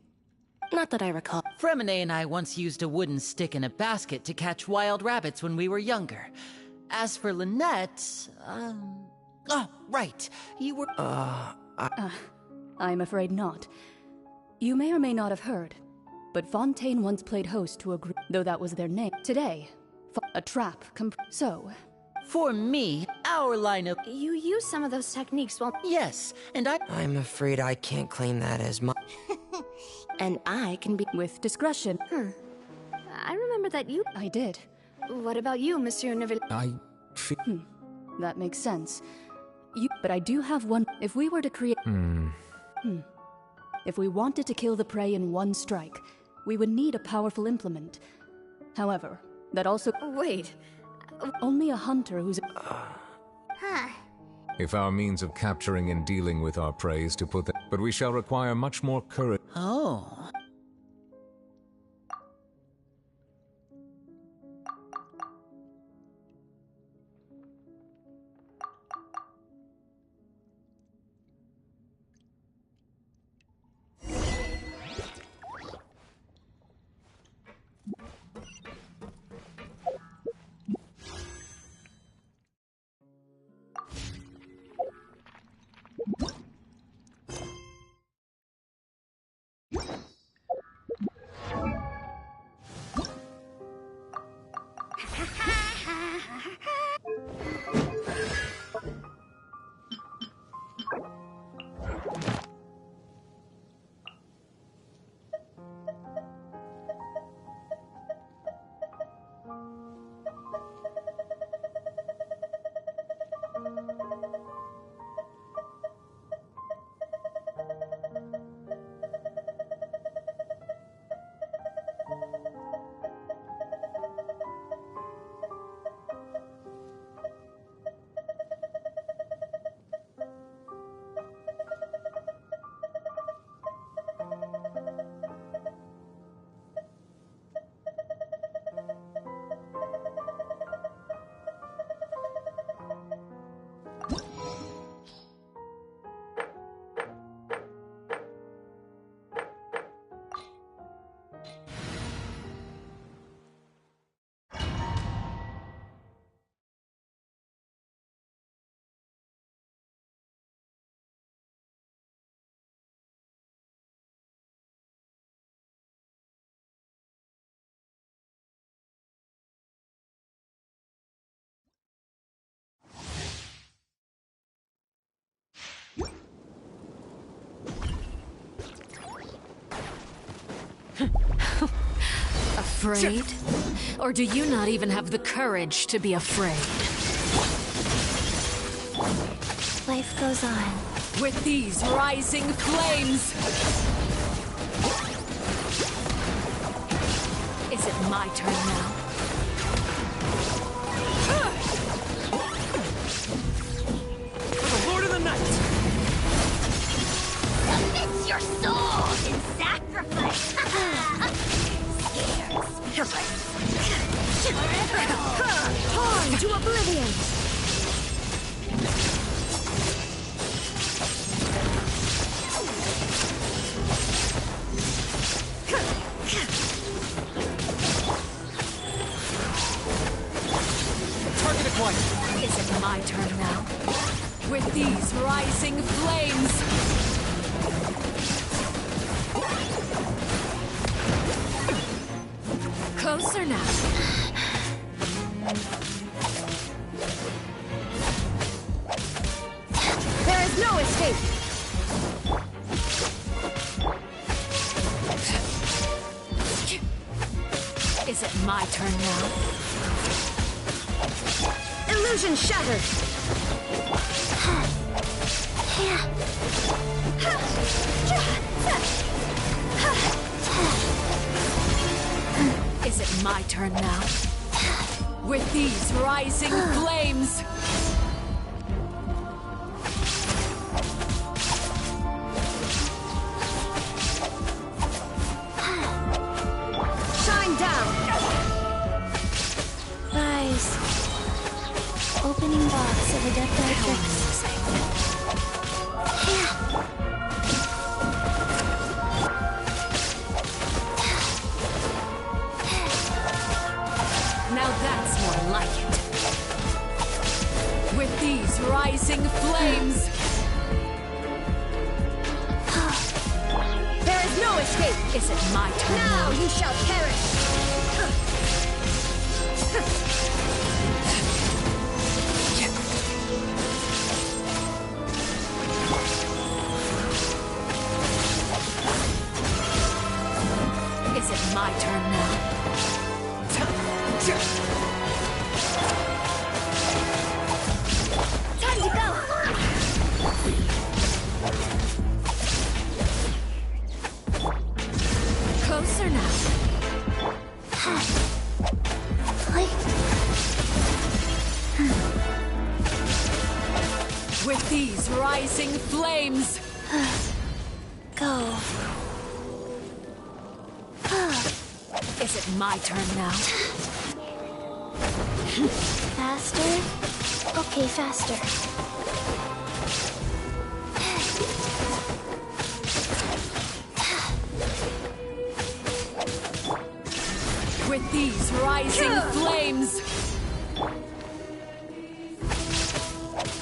Not that I recall. Fremine and I once used a wooden stick in a basket to catch wild rabbits when we were younger. As for Lynette, Oh, right. You were... I'm afraid not. You may or may not have heard, but Fontaine once played host to a group, though that was their name. Today, a trap so... For me, our line of... You use some of those techniques while... Yes, and I'm afraid I can't claim that as my... And I can be... With discretion. I remember that you... I did. What about you, Monsieur Neville? That makes sense. But I do have one... If we were to create... If we wanted to kill the prey in one strike, we would need a powerful implement. However, that also... Wait. Only a hunter who's... Huh. If our means of capturing and dealing with our prey is to put them... But we shall require much more courage. Oh. Afraid? Or do you not even have the courage to be afraid? Life goes on. With these rising flames! Is it my turn now? For the Lord of the Night! Submit your soul in sacrifice! Torn to oblivion! Target acquired! Is it my turn now? With these rising flames! Closer now. There is no escape. Is it my turn now? Illusion shattered. Is it my turn now? With these rising flames! Shine down! Rise. Opening box of a Death Matrix. Now that's more like it. With these rising flames! There is no escape! Is it my turn now? You shall perish! Is it my turn now? Time to go! Closer closer now. With these rising flames. Go. Is it my turn now? Faster? Okay, faster. With these rising flames.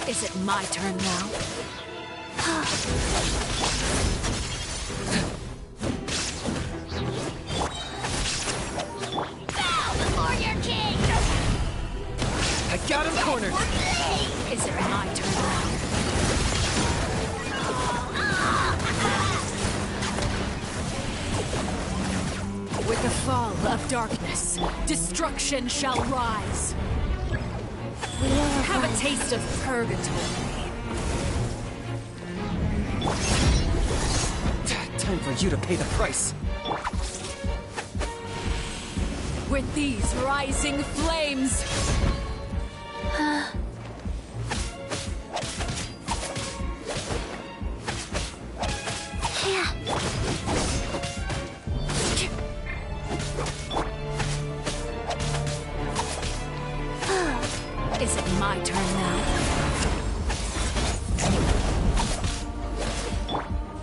Is it my turn now? Bow before your king! I got him cornered! Is it my turn now? With the fall of darkness, destruction shall rise. Have a taste of purgatory. Time for you to pay the price. With these rising flames. Is it my turn now?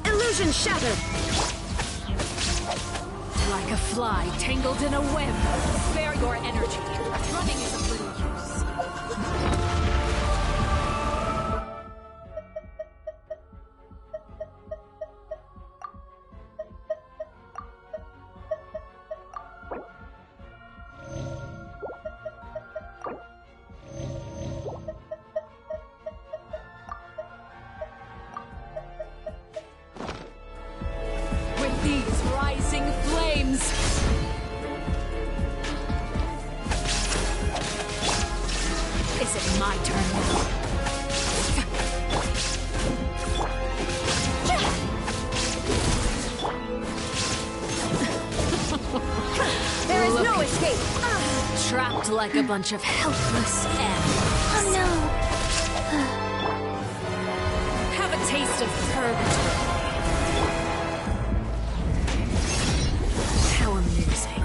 Illusion shattered! Like a fly tangled in a web. Spare your energy. Running is of little use. With these rising flames. Is it my turn now? There is no escape! Trapped like a bunch of helpless animals. Oh no! Have a taste of purgatory. How amusing.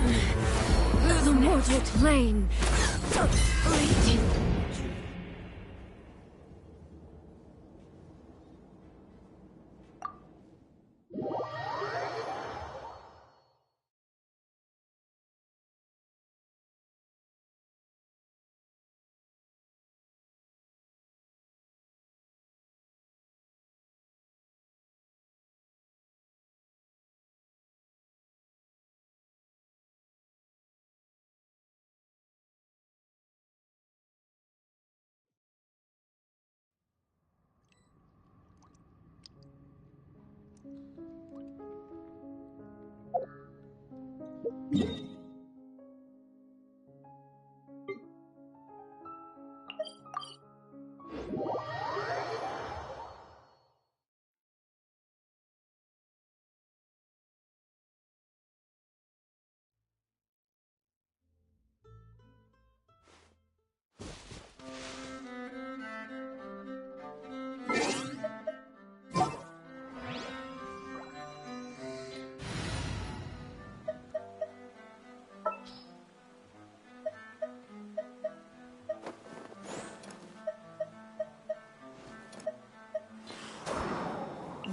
The mortal plane.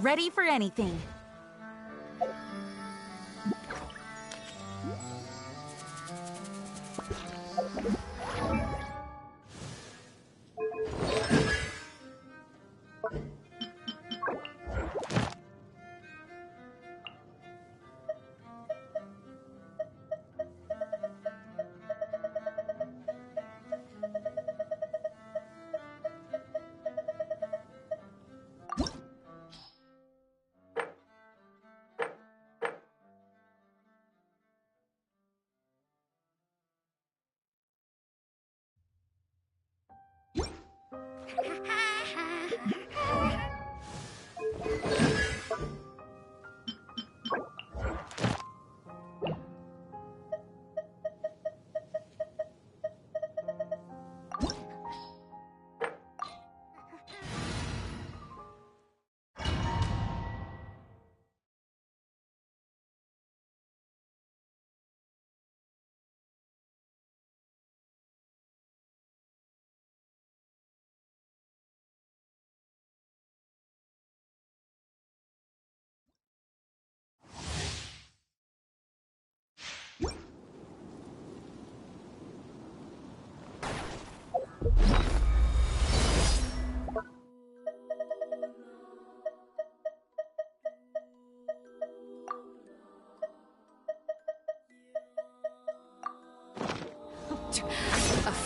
Ready for anything.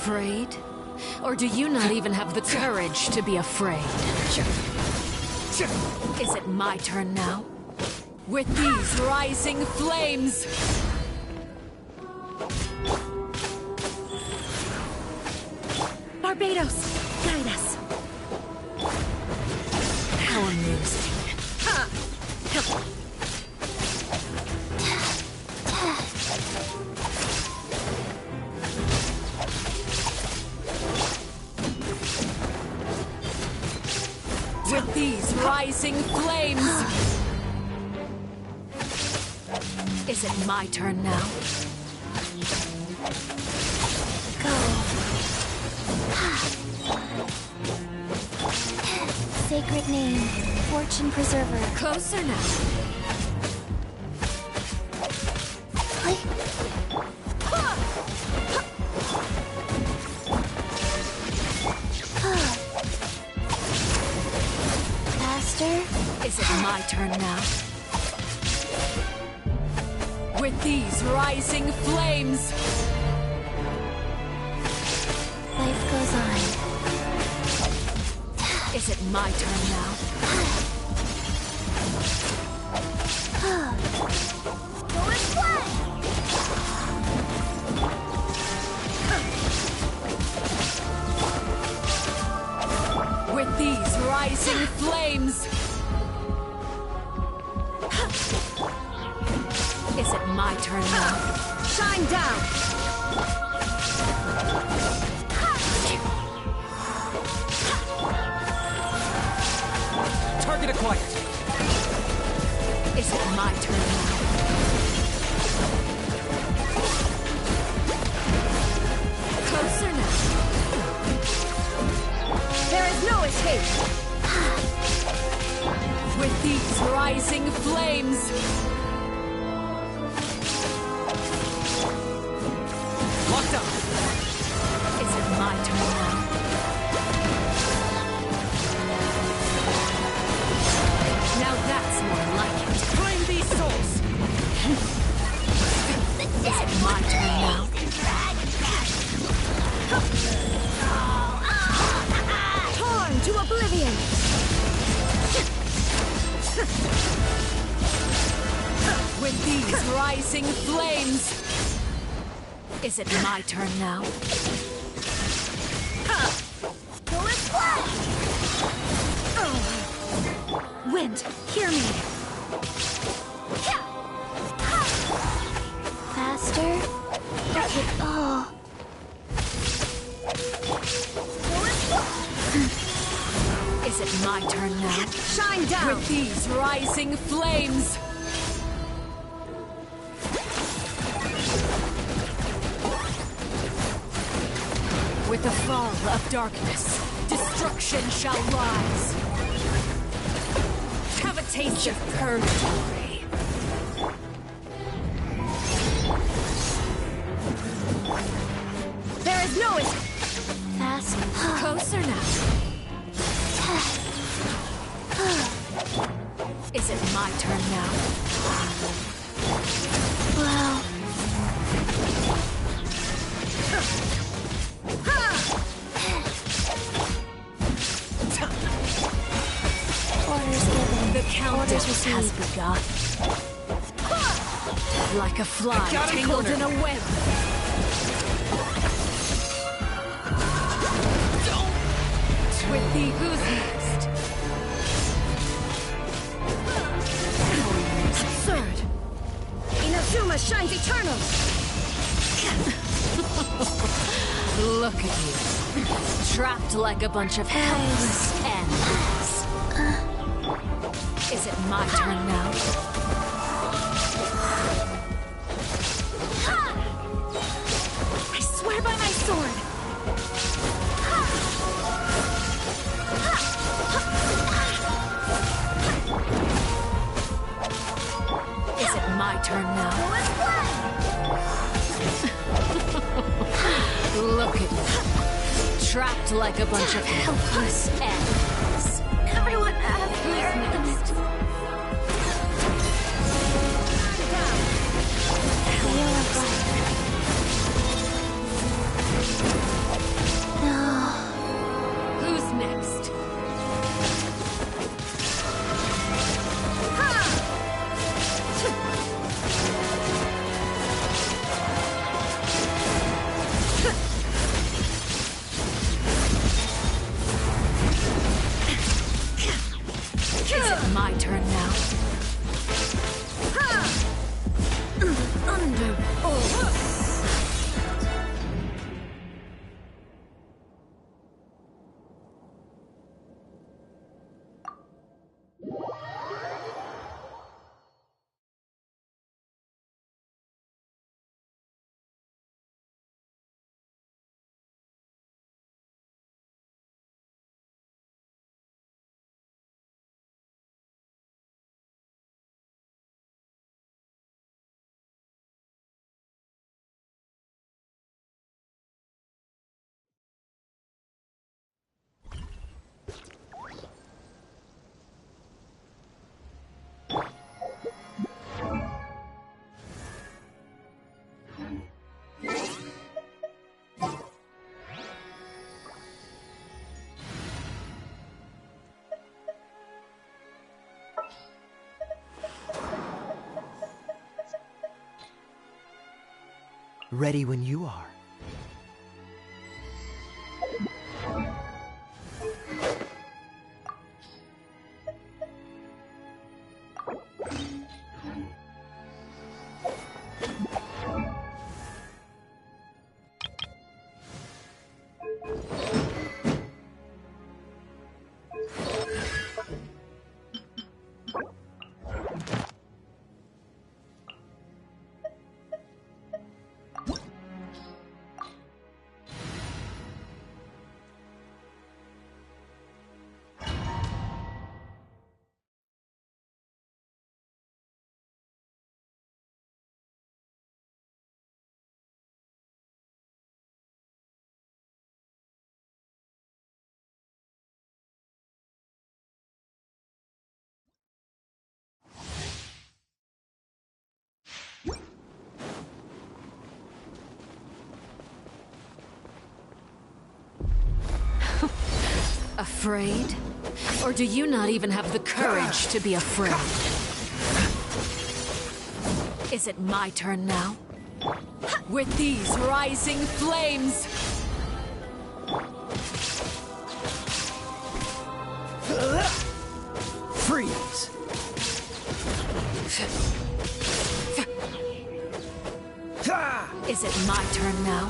Afraid? Or do you not even have the courage to be afraid? Is it my turn now? With these rising flames! Barbatos, guide us. How amusing. With these rising flames! Is it my turn now? Sacred name, Fortune Preserver. Closer now. Faster? Is it my turn now? With these rising flames! Life goes on. Is it my turn now? Go and play! With these rising flames! Is it my turn now? Shine down! Target acquired. Is it my turn now? Closer now. There is no escape. With these rising flames. Locked up. Is it my turn now? Now that's more like it. Claim these souls! Is it my turn now? Torn to oblivion! With these rising flames! Is it my turn now? Go and play! Wind, hear me! Faster? Okay. Oh. Is it my turn now? Shine down! With these rising flames! With the fall of darkness, destruction shall rise! Have a taste of purgatory! There is no escape! Fast. Closer now! Is it my turn now? Wow. Orders given. The countess has begun. Like a fly tangled in a web. With thee, who's next? Absurd! Inazuma shines eternal! Look at you. Trapped like a bunch of helpless animals. Is it my turn now? I swear by my sword! Is it my turn now? Look at you. Trapped like a bunch of helpless animals. Everyone has their next. Thunderbolt! Ready when you are. Afraid? Or do you not even have the courage to be afraid? Is it my turn now? With these rising flames! Freeze! Is it my turn now?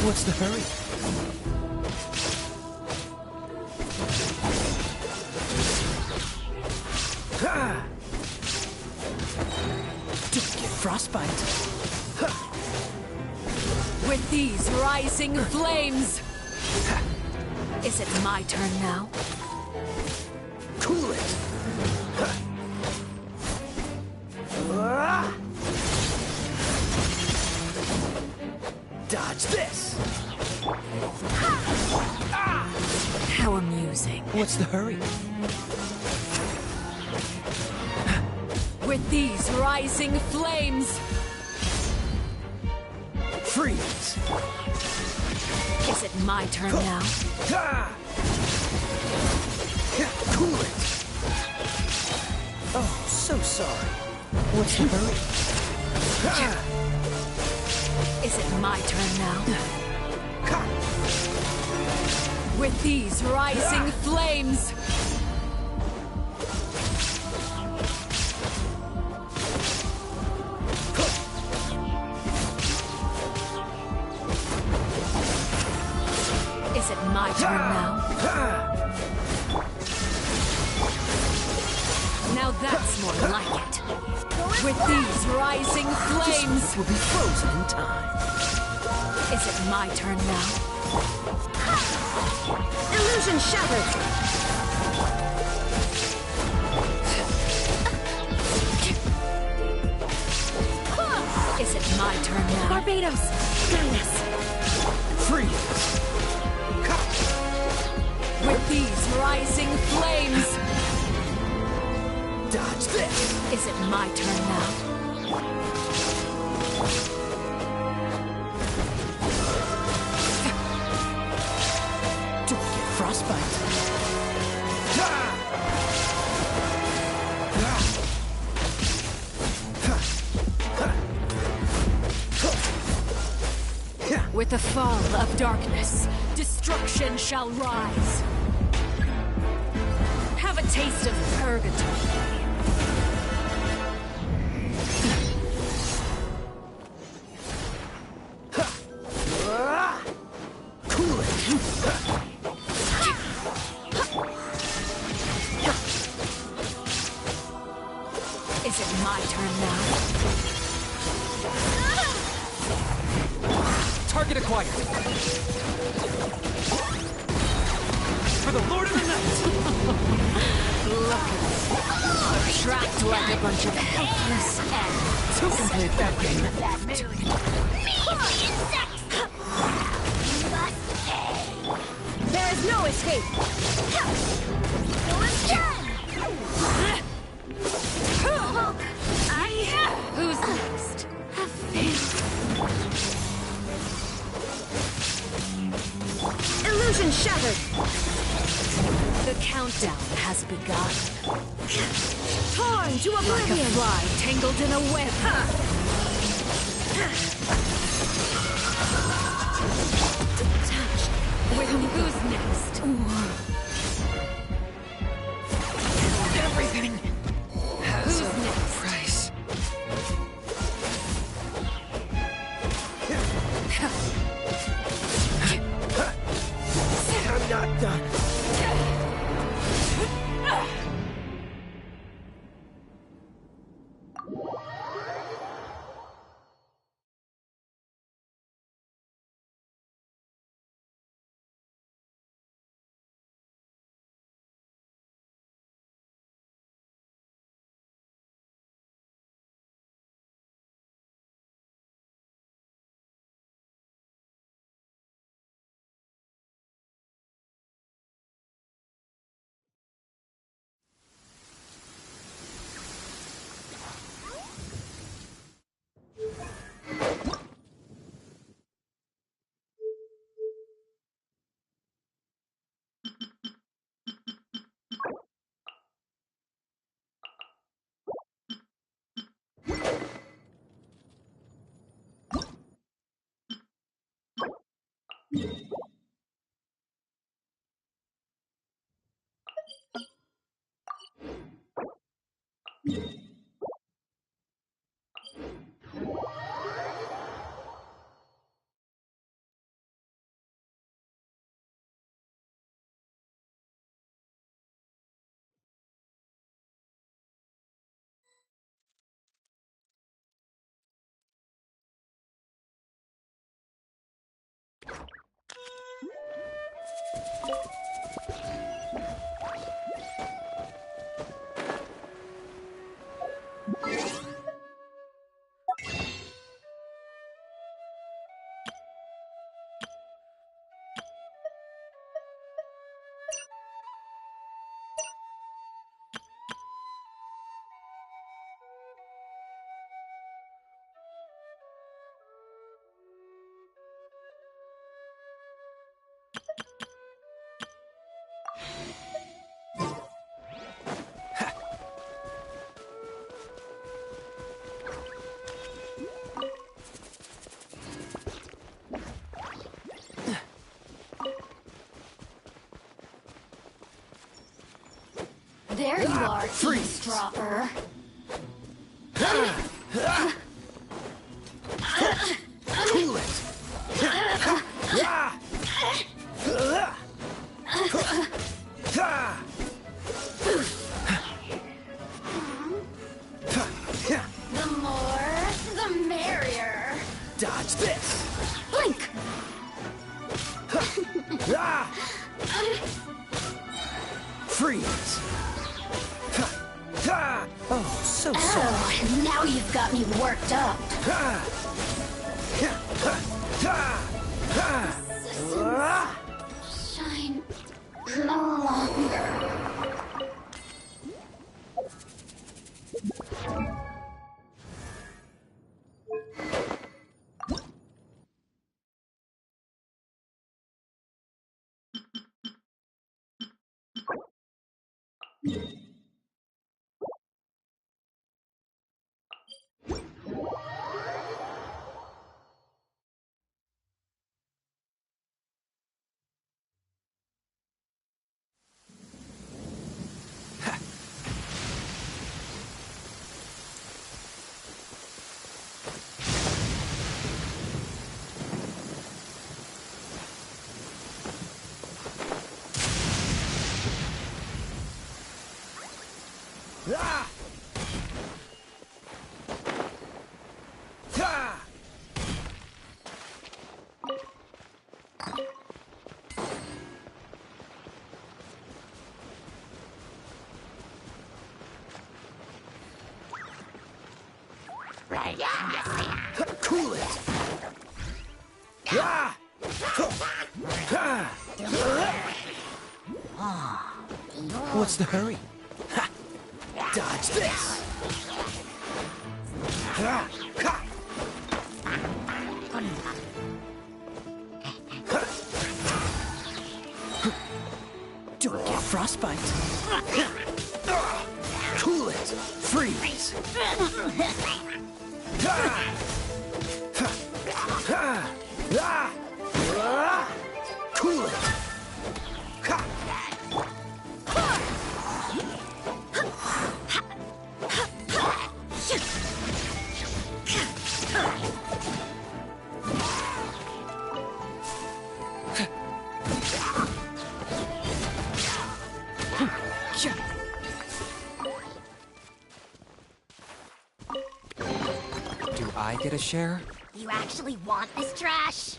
What's the hurry? Don't get frostbite. With these rising flames! Is it my turn now? Cool it! Dodge this! How amusing. What's the hurry? With these rising flames! Freeze! Is it my turn now? Cool it! Oh, so sorry. What's the hurry? Is it my turn now? With these rising flames! Is it my turn now? Now that's more like it. With these rising flames! Will be frozen in time. Is it my turn now? Illusion shattered! Is it my turn now? Barbados! Guide us! Freeze! With these rising flames! Dodge this! Is it my turn now? Don't get frostbite! With the fall of darkness, destruction shall rise. Have a taste of purgatory. Target acquired. For the Lord of the Night! Look at us. Trapped like a bunch of helpless ants. To complete that game. There is no escape. Who's next? Illusion shattered. The countdown has begun. Torn to oblivion. Like a fly tangled in a web. Detached. With who's next? Everything has a price. I'm not done. There you are, eavesdropper. Cool it. The more, the merrier. Dodge this. Blink! Freeze. Oh, so Oh, sorry. now you've got me worked up. Shine no longer. Cool it! What's the hurry? Ha! Dodge this! Don't get frostbite. Cool it! Freeze! Cool it! Do I get a share? You actually want this trash?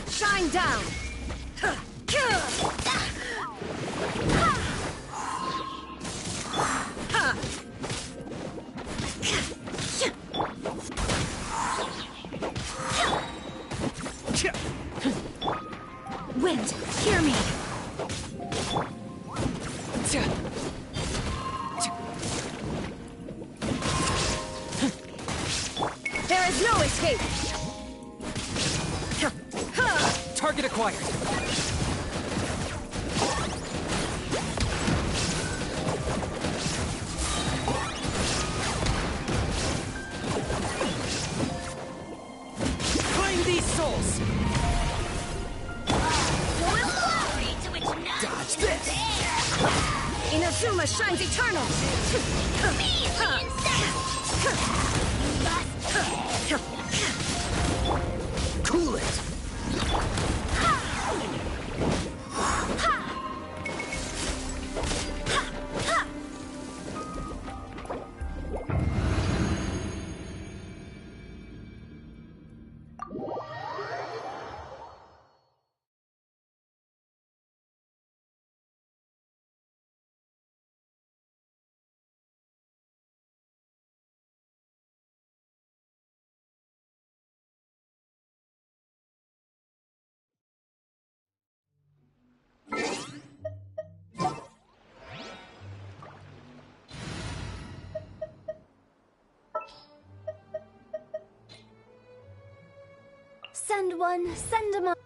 Shine down! Wind, hear me! There is no escape! Target acquired. Claim these souls! Dodge this! Inazuma shines eternal! Cool it! Send one, send 'em up.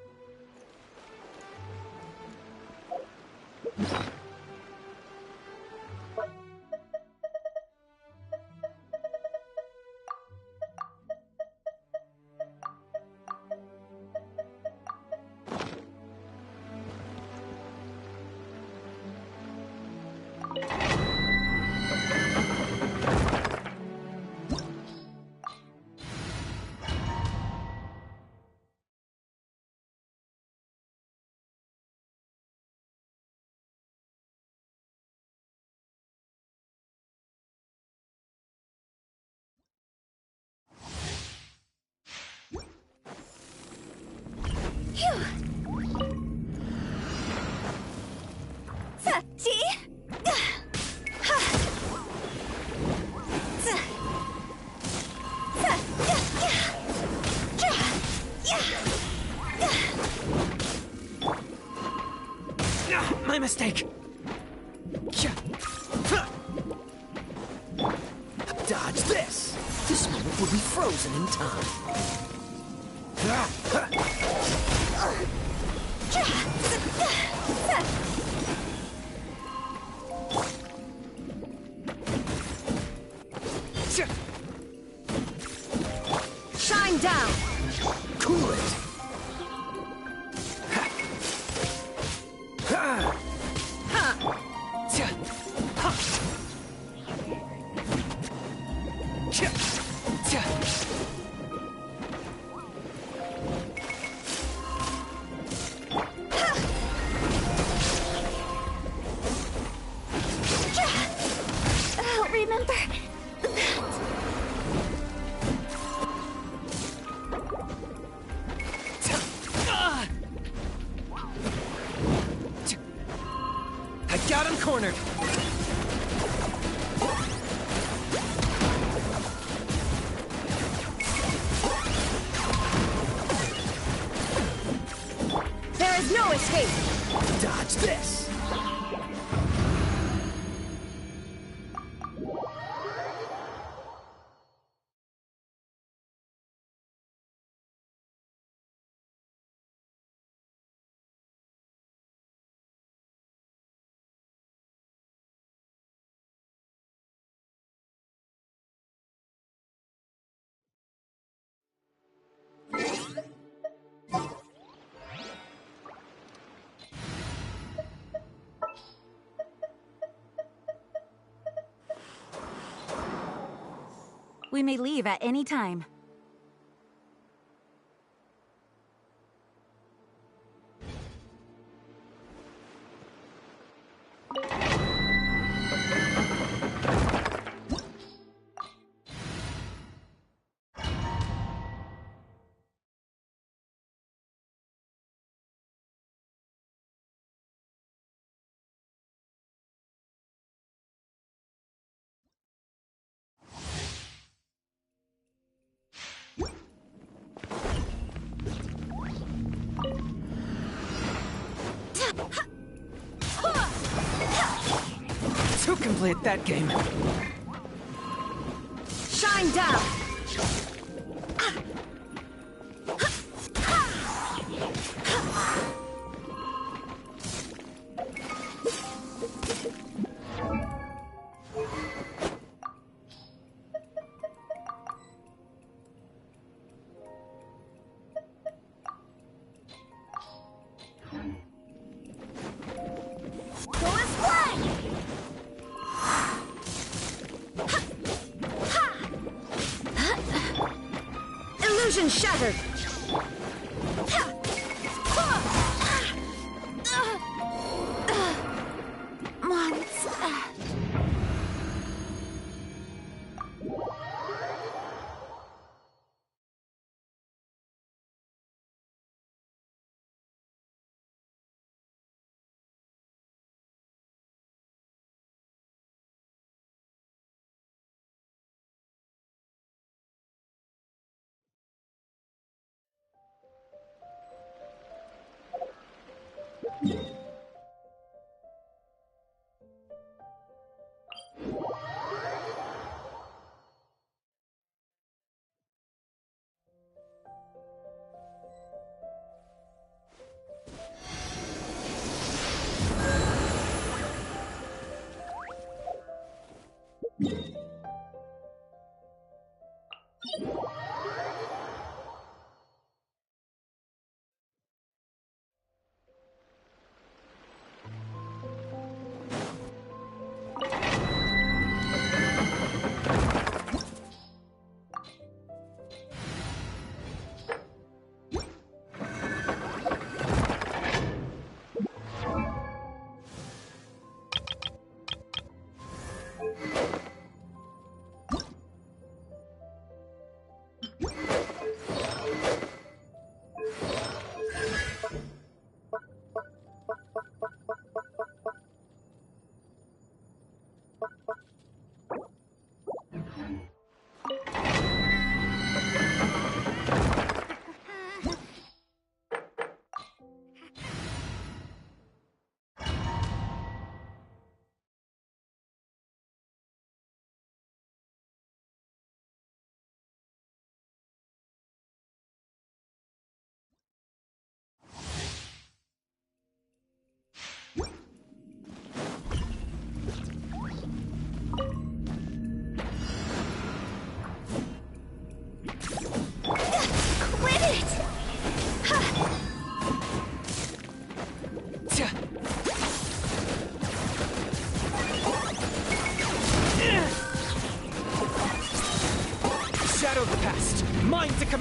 My mistake! Dodge this! This moment will be frozen in time. Cool it! I'll remember that. I got him cornered! There is no escape! Dodge this! We may leave at any time. Who can play at that game? Shine down! Illusion shattered!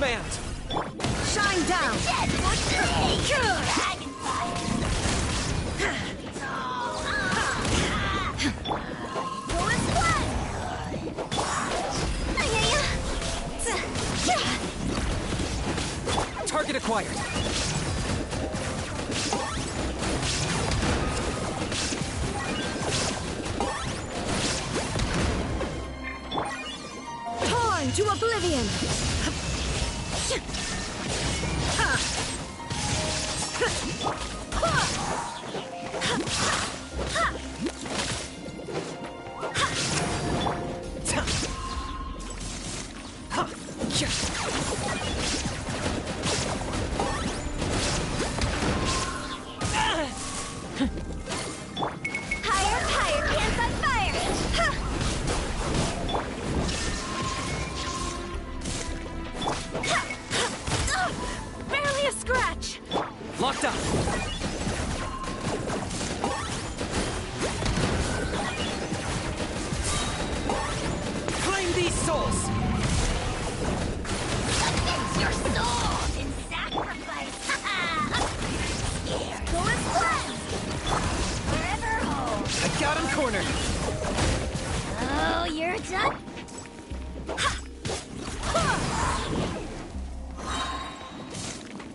command! Shine down! Target acquired. Torn to oblivion! Locked up! Claim these souls! Submit your souls in sacrifice! Scared. Go and cleanse! Forever hold! I got him cornered! Oh, you're done?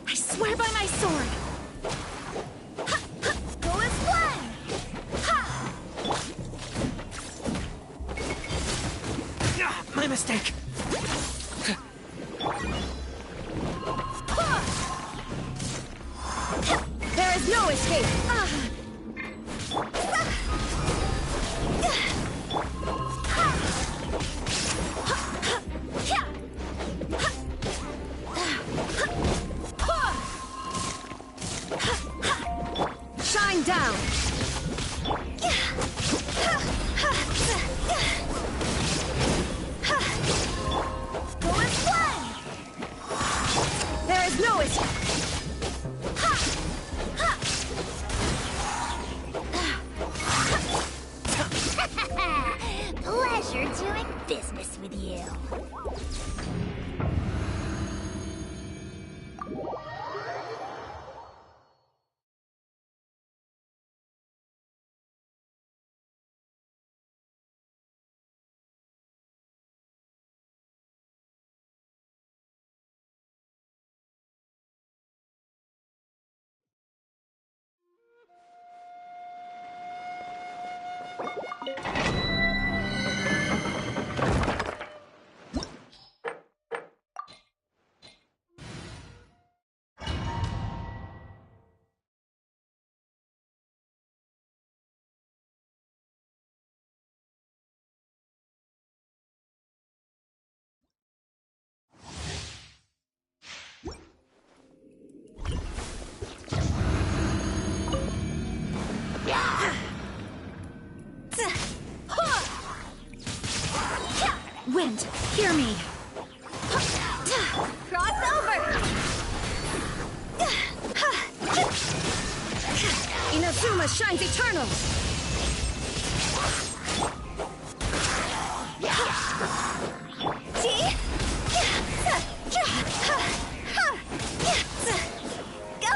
I swear by my sword! Go and cleanse! My mistake! There is no escape! Shine down! Go and cleanse! There is no escape! Pleasure doing business with you. Wind, hear me! Cross over! Inazuma shines eternal! See? Go!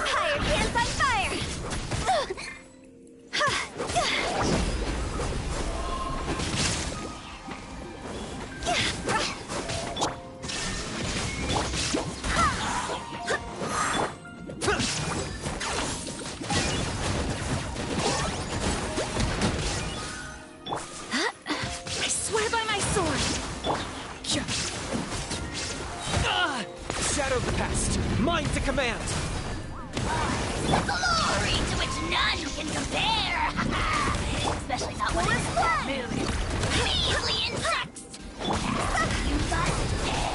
Higher, hands on fire! I swear by my sword! Shadow the past! Mine to command! Glory to which none can compare! Especially not when it's moving measly insects! You must pay!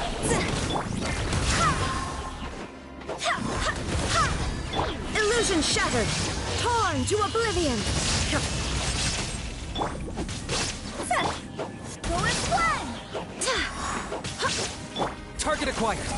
Illusion shattered! Torn to oblivion! Go and play! Target acquired!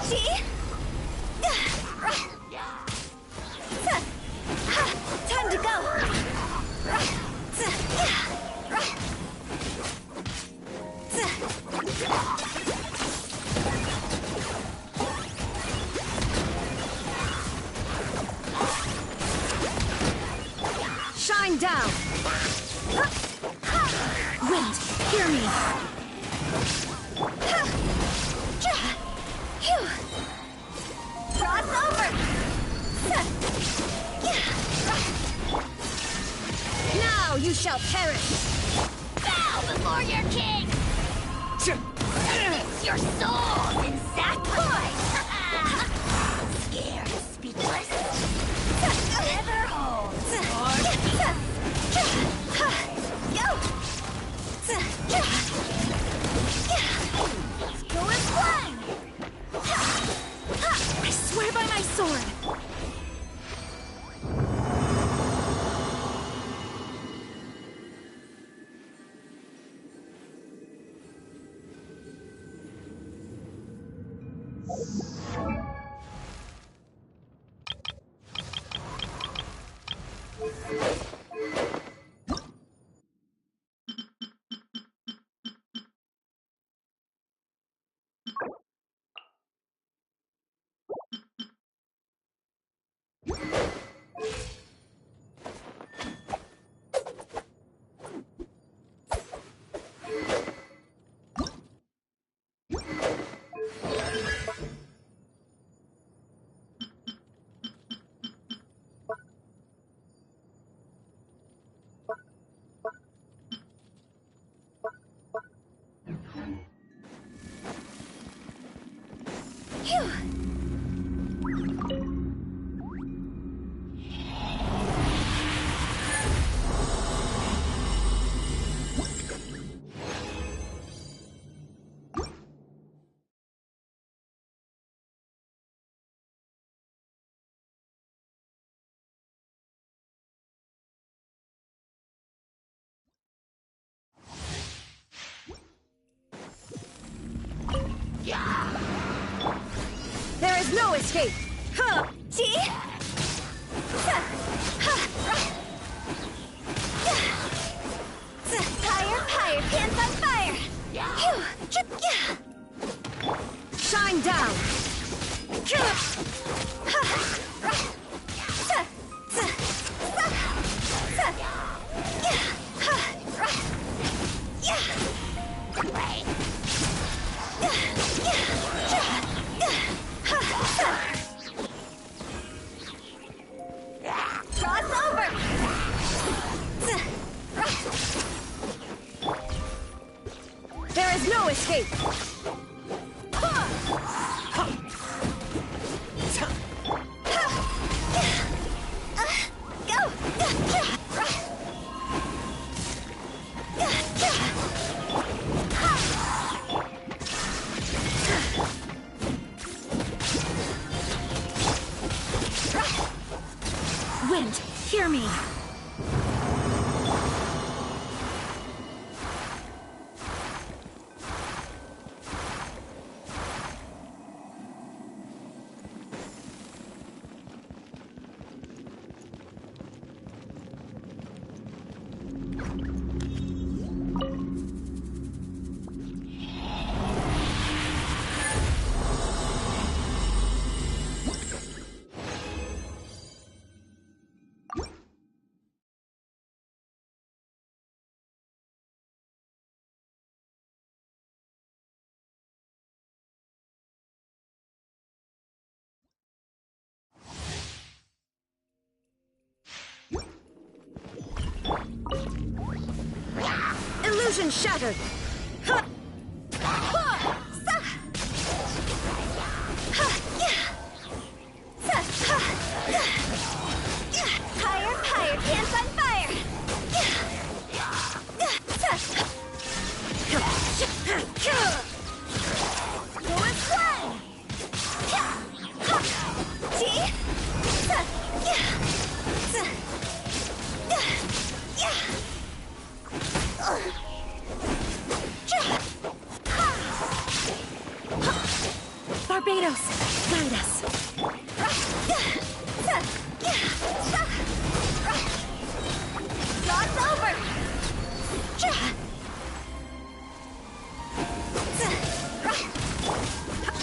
Time to go! Shine down! Wind, hear me! Cross over! Now you shall perish! Bow before your king! It's your soul in sackcloth! Scared, speechless? Never hold. Go and fly! I swear by my sword! There is no escape! Huh! See? Fire, fire, pants on fire! Shine down! Cross over! There is no escape! Wind, hear me! Illusion shattered! Ha! Ha! Sa! Ha! Yeah! Sa! Ha! Yeah! Yeah! Higher, higher, pants on fire! Yeah! Yeah! Sa! Go and fly! Yeah! Ha! See? Sa! Yeah! Sa! Yeah! Yeah! Barbatos, guide us. God's over!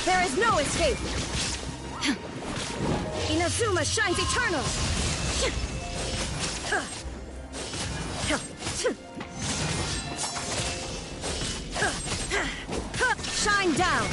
There is no escape! Inazuma shines eternal! Shine down!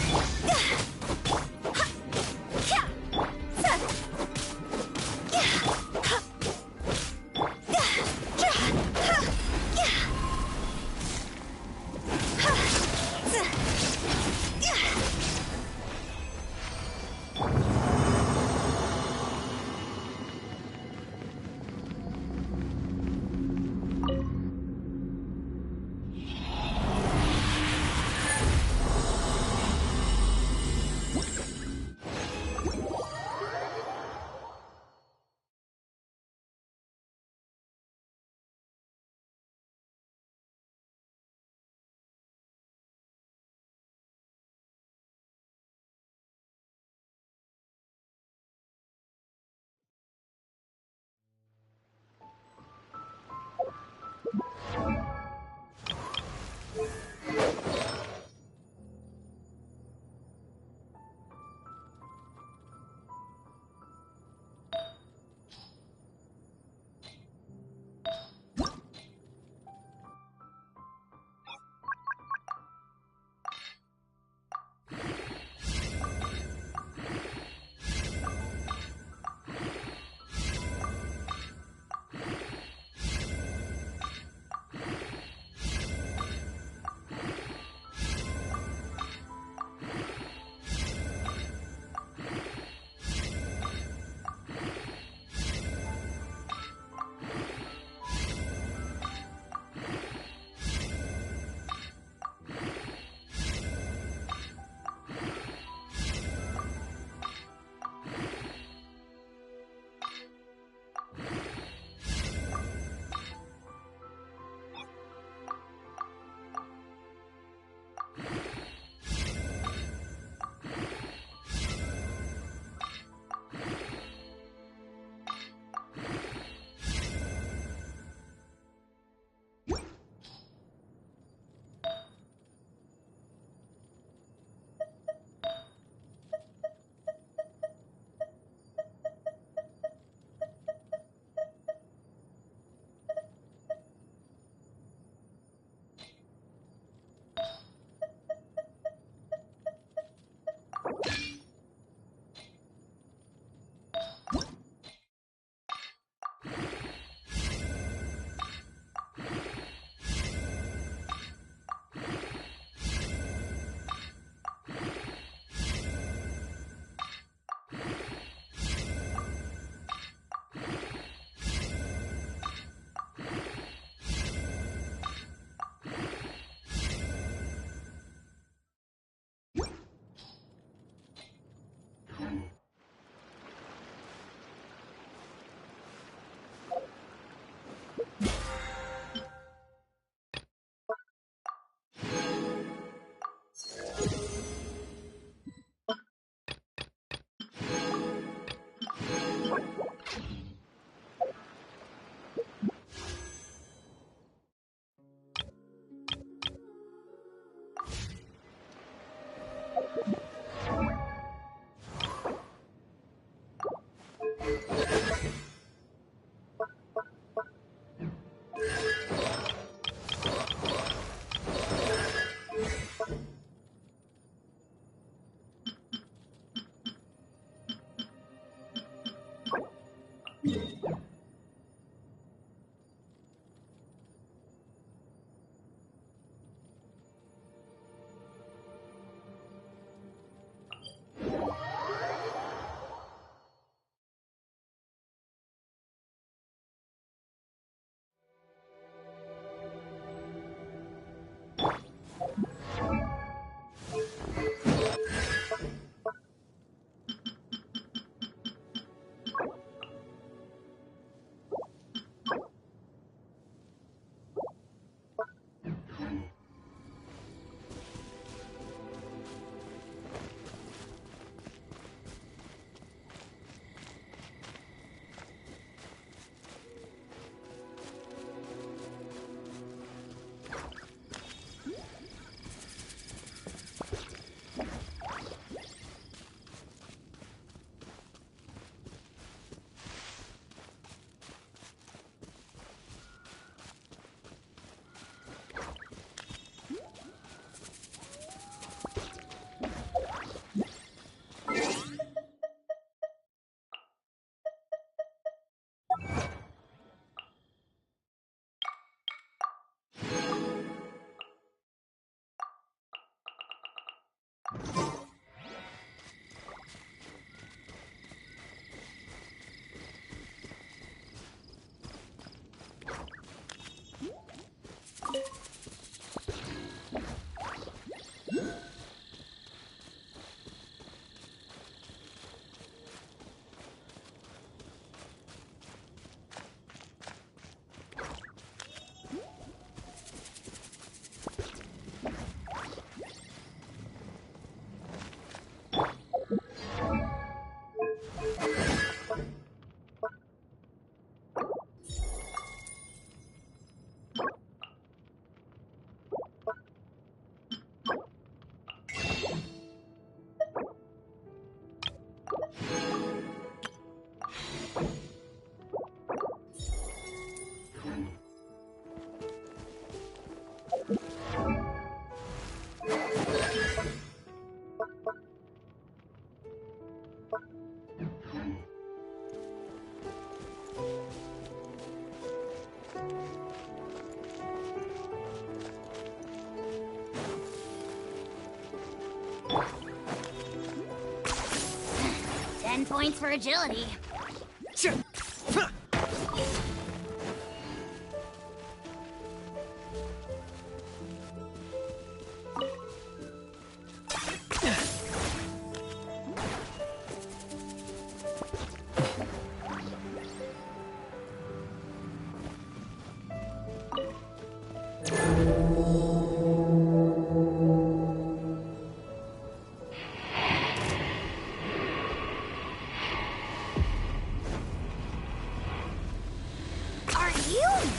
10 points for agility.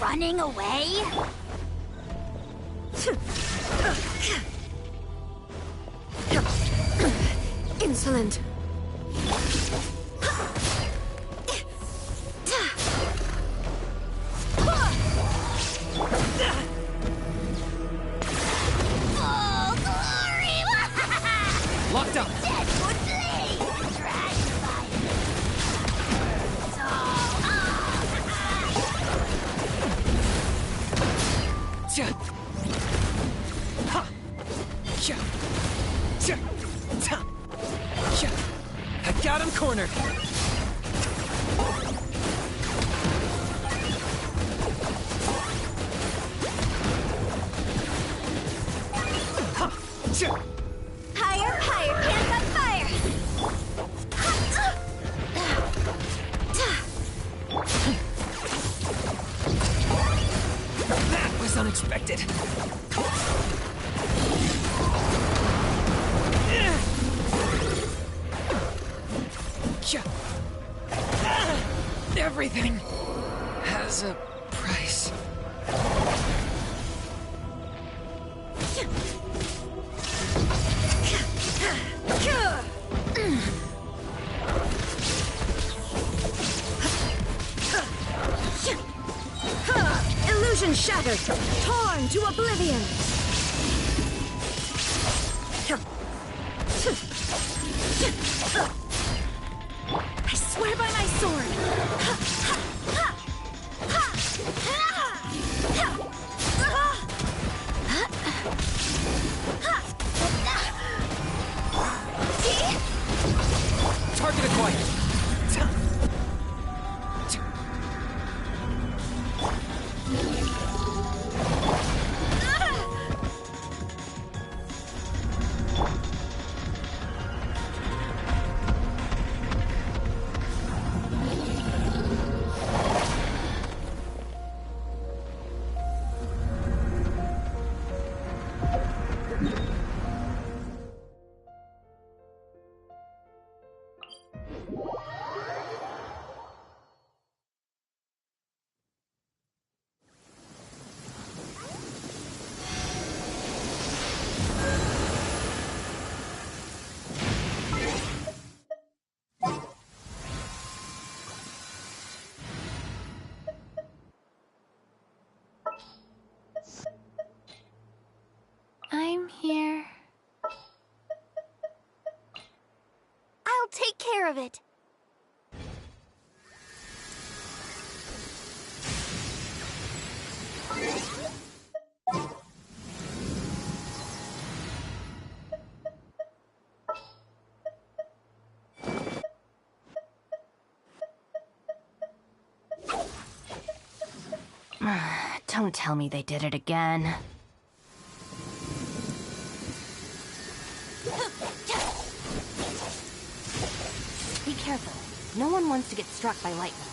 Running away? Insolent. Oh, glory! Locked up. Deadwood Blade! Drag your life. I got him cornered. Higher, higher, hands on fire! That was unexpected. Everything has a price. Illusion shattered, torn to oblivion. I swear by my sword. Target acquired. I'm here. I'll take care of it. Don't tell me they did it again. Be careful. No one wants to get struck by lightning.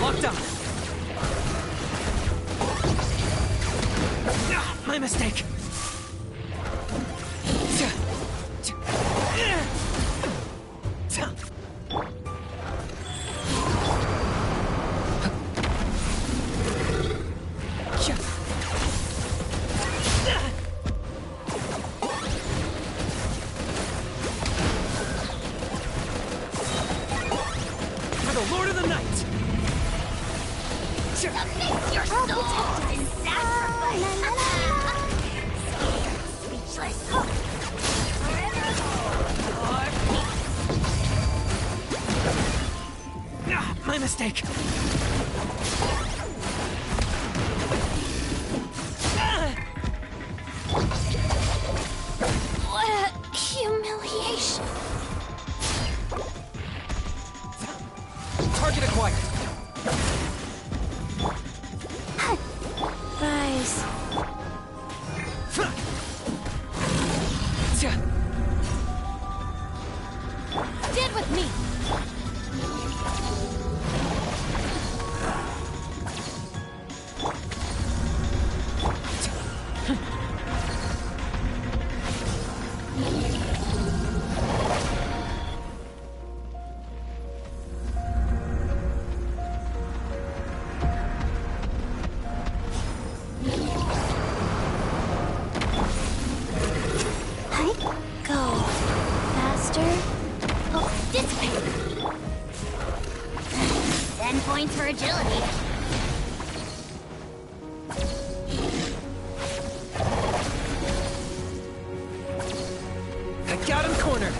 Locked on. My mistake. For the Lord of the Night. Submit your souls in sacrifice. Speechless. My mistake. What a humiliation. Target acquired. Rise. Stand with me. Go. Faster. Oh, dissipate. 10 points for agility. I got him cornered.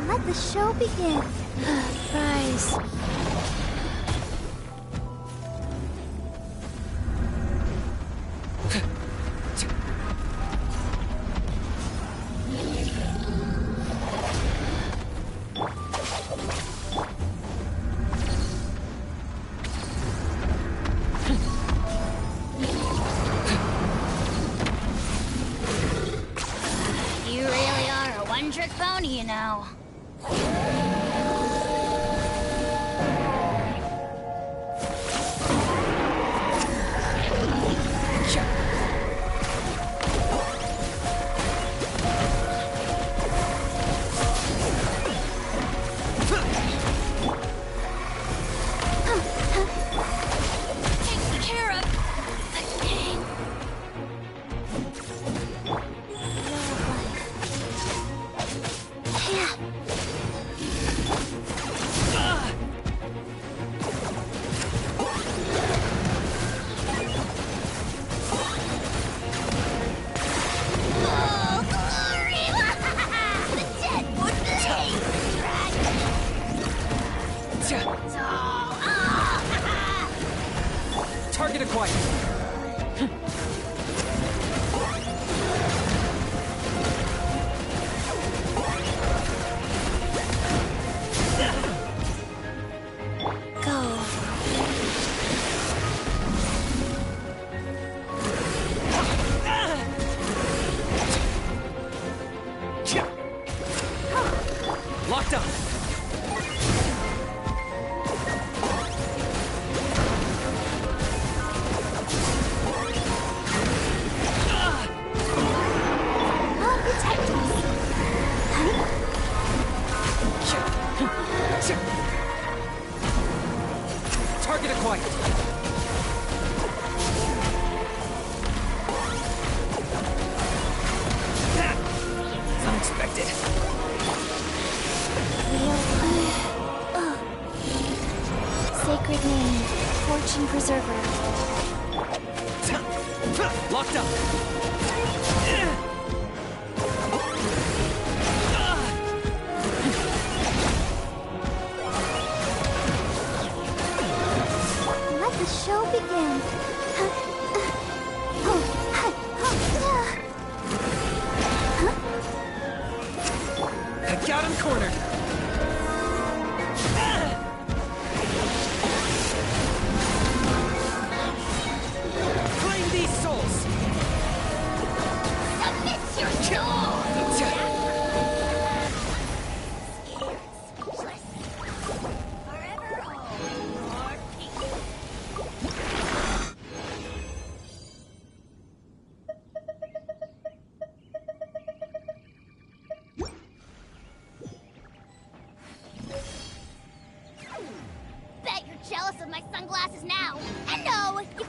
Let the show begin. Rise. You really are a one-trick pony, you know. Take care of the king. Yeah. Oh, glory! The dead would bleed! Target acquired. Go. Locked on. I'll protect us. Target acquired. Unexpected. Sacred name, fortune preserver. Locked up.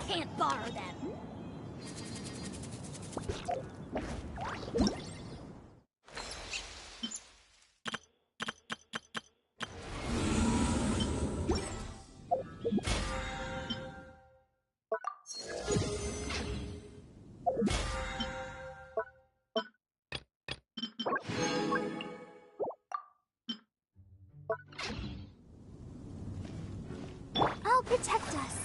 can't borrow them. I'll protect us.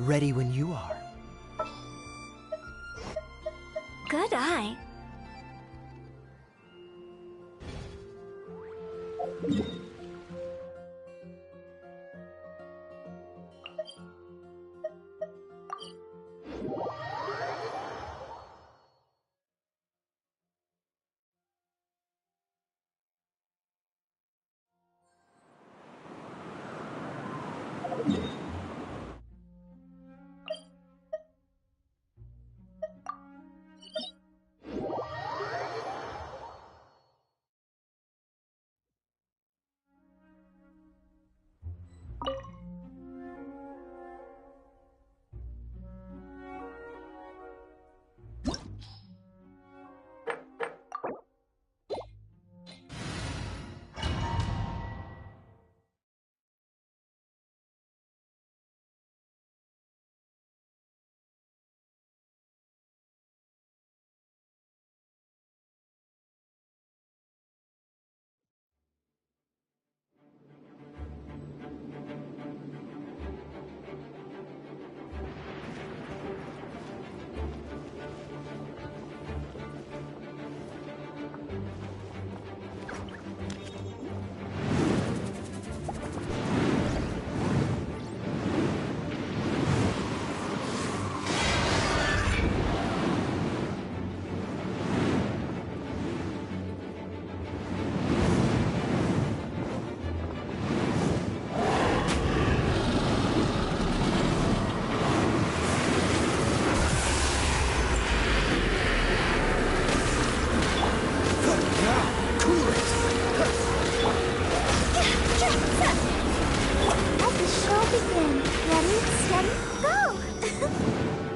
Ready when you are. Good eye. Let the show begin. Ready, steady, go!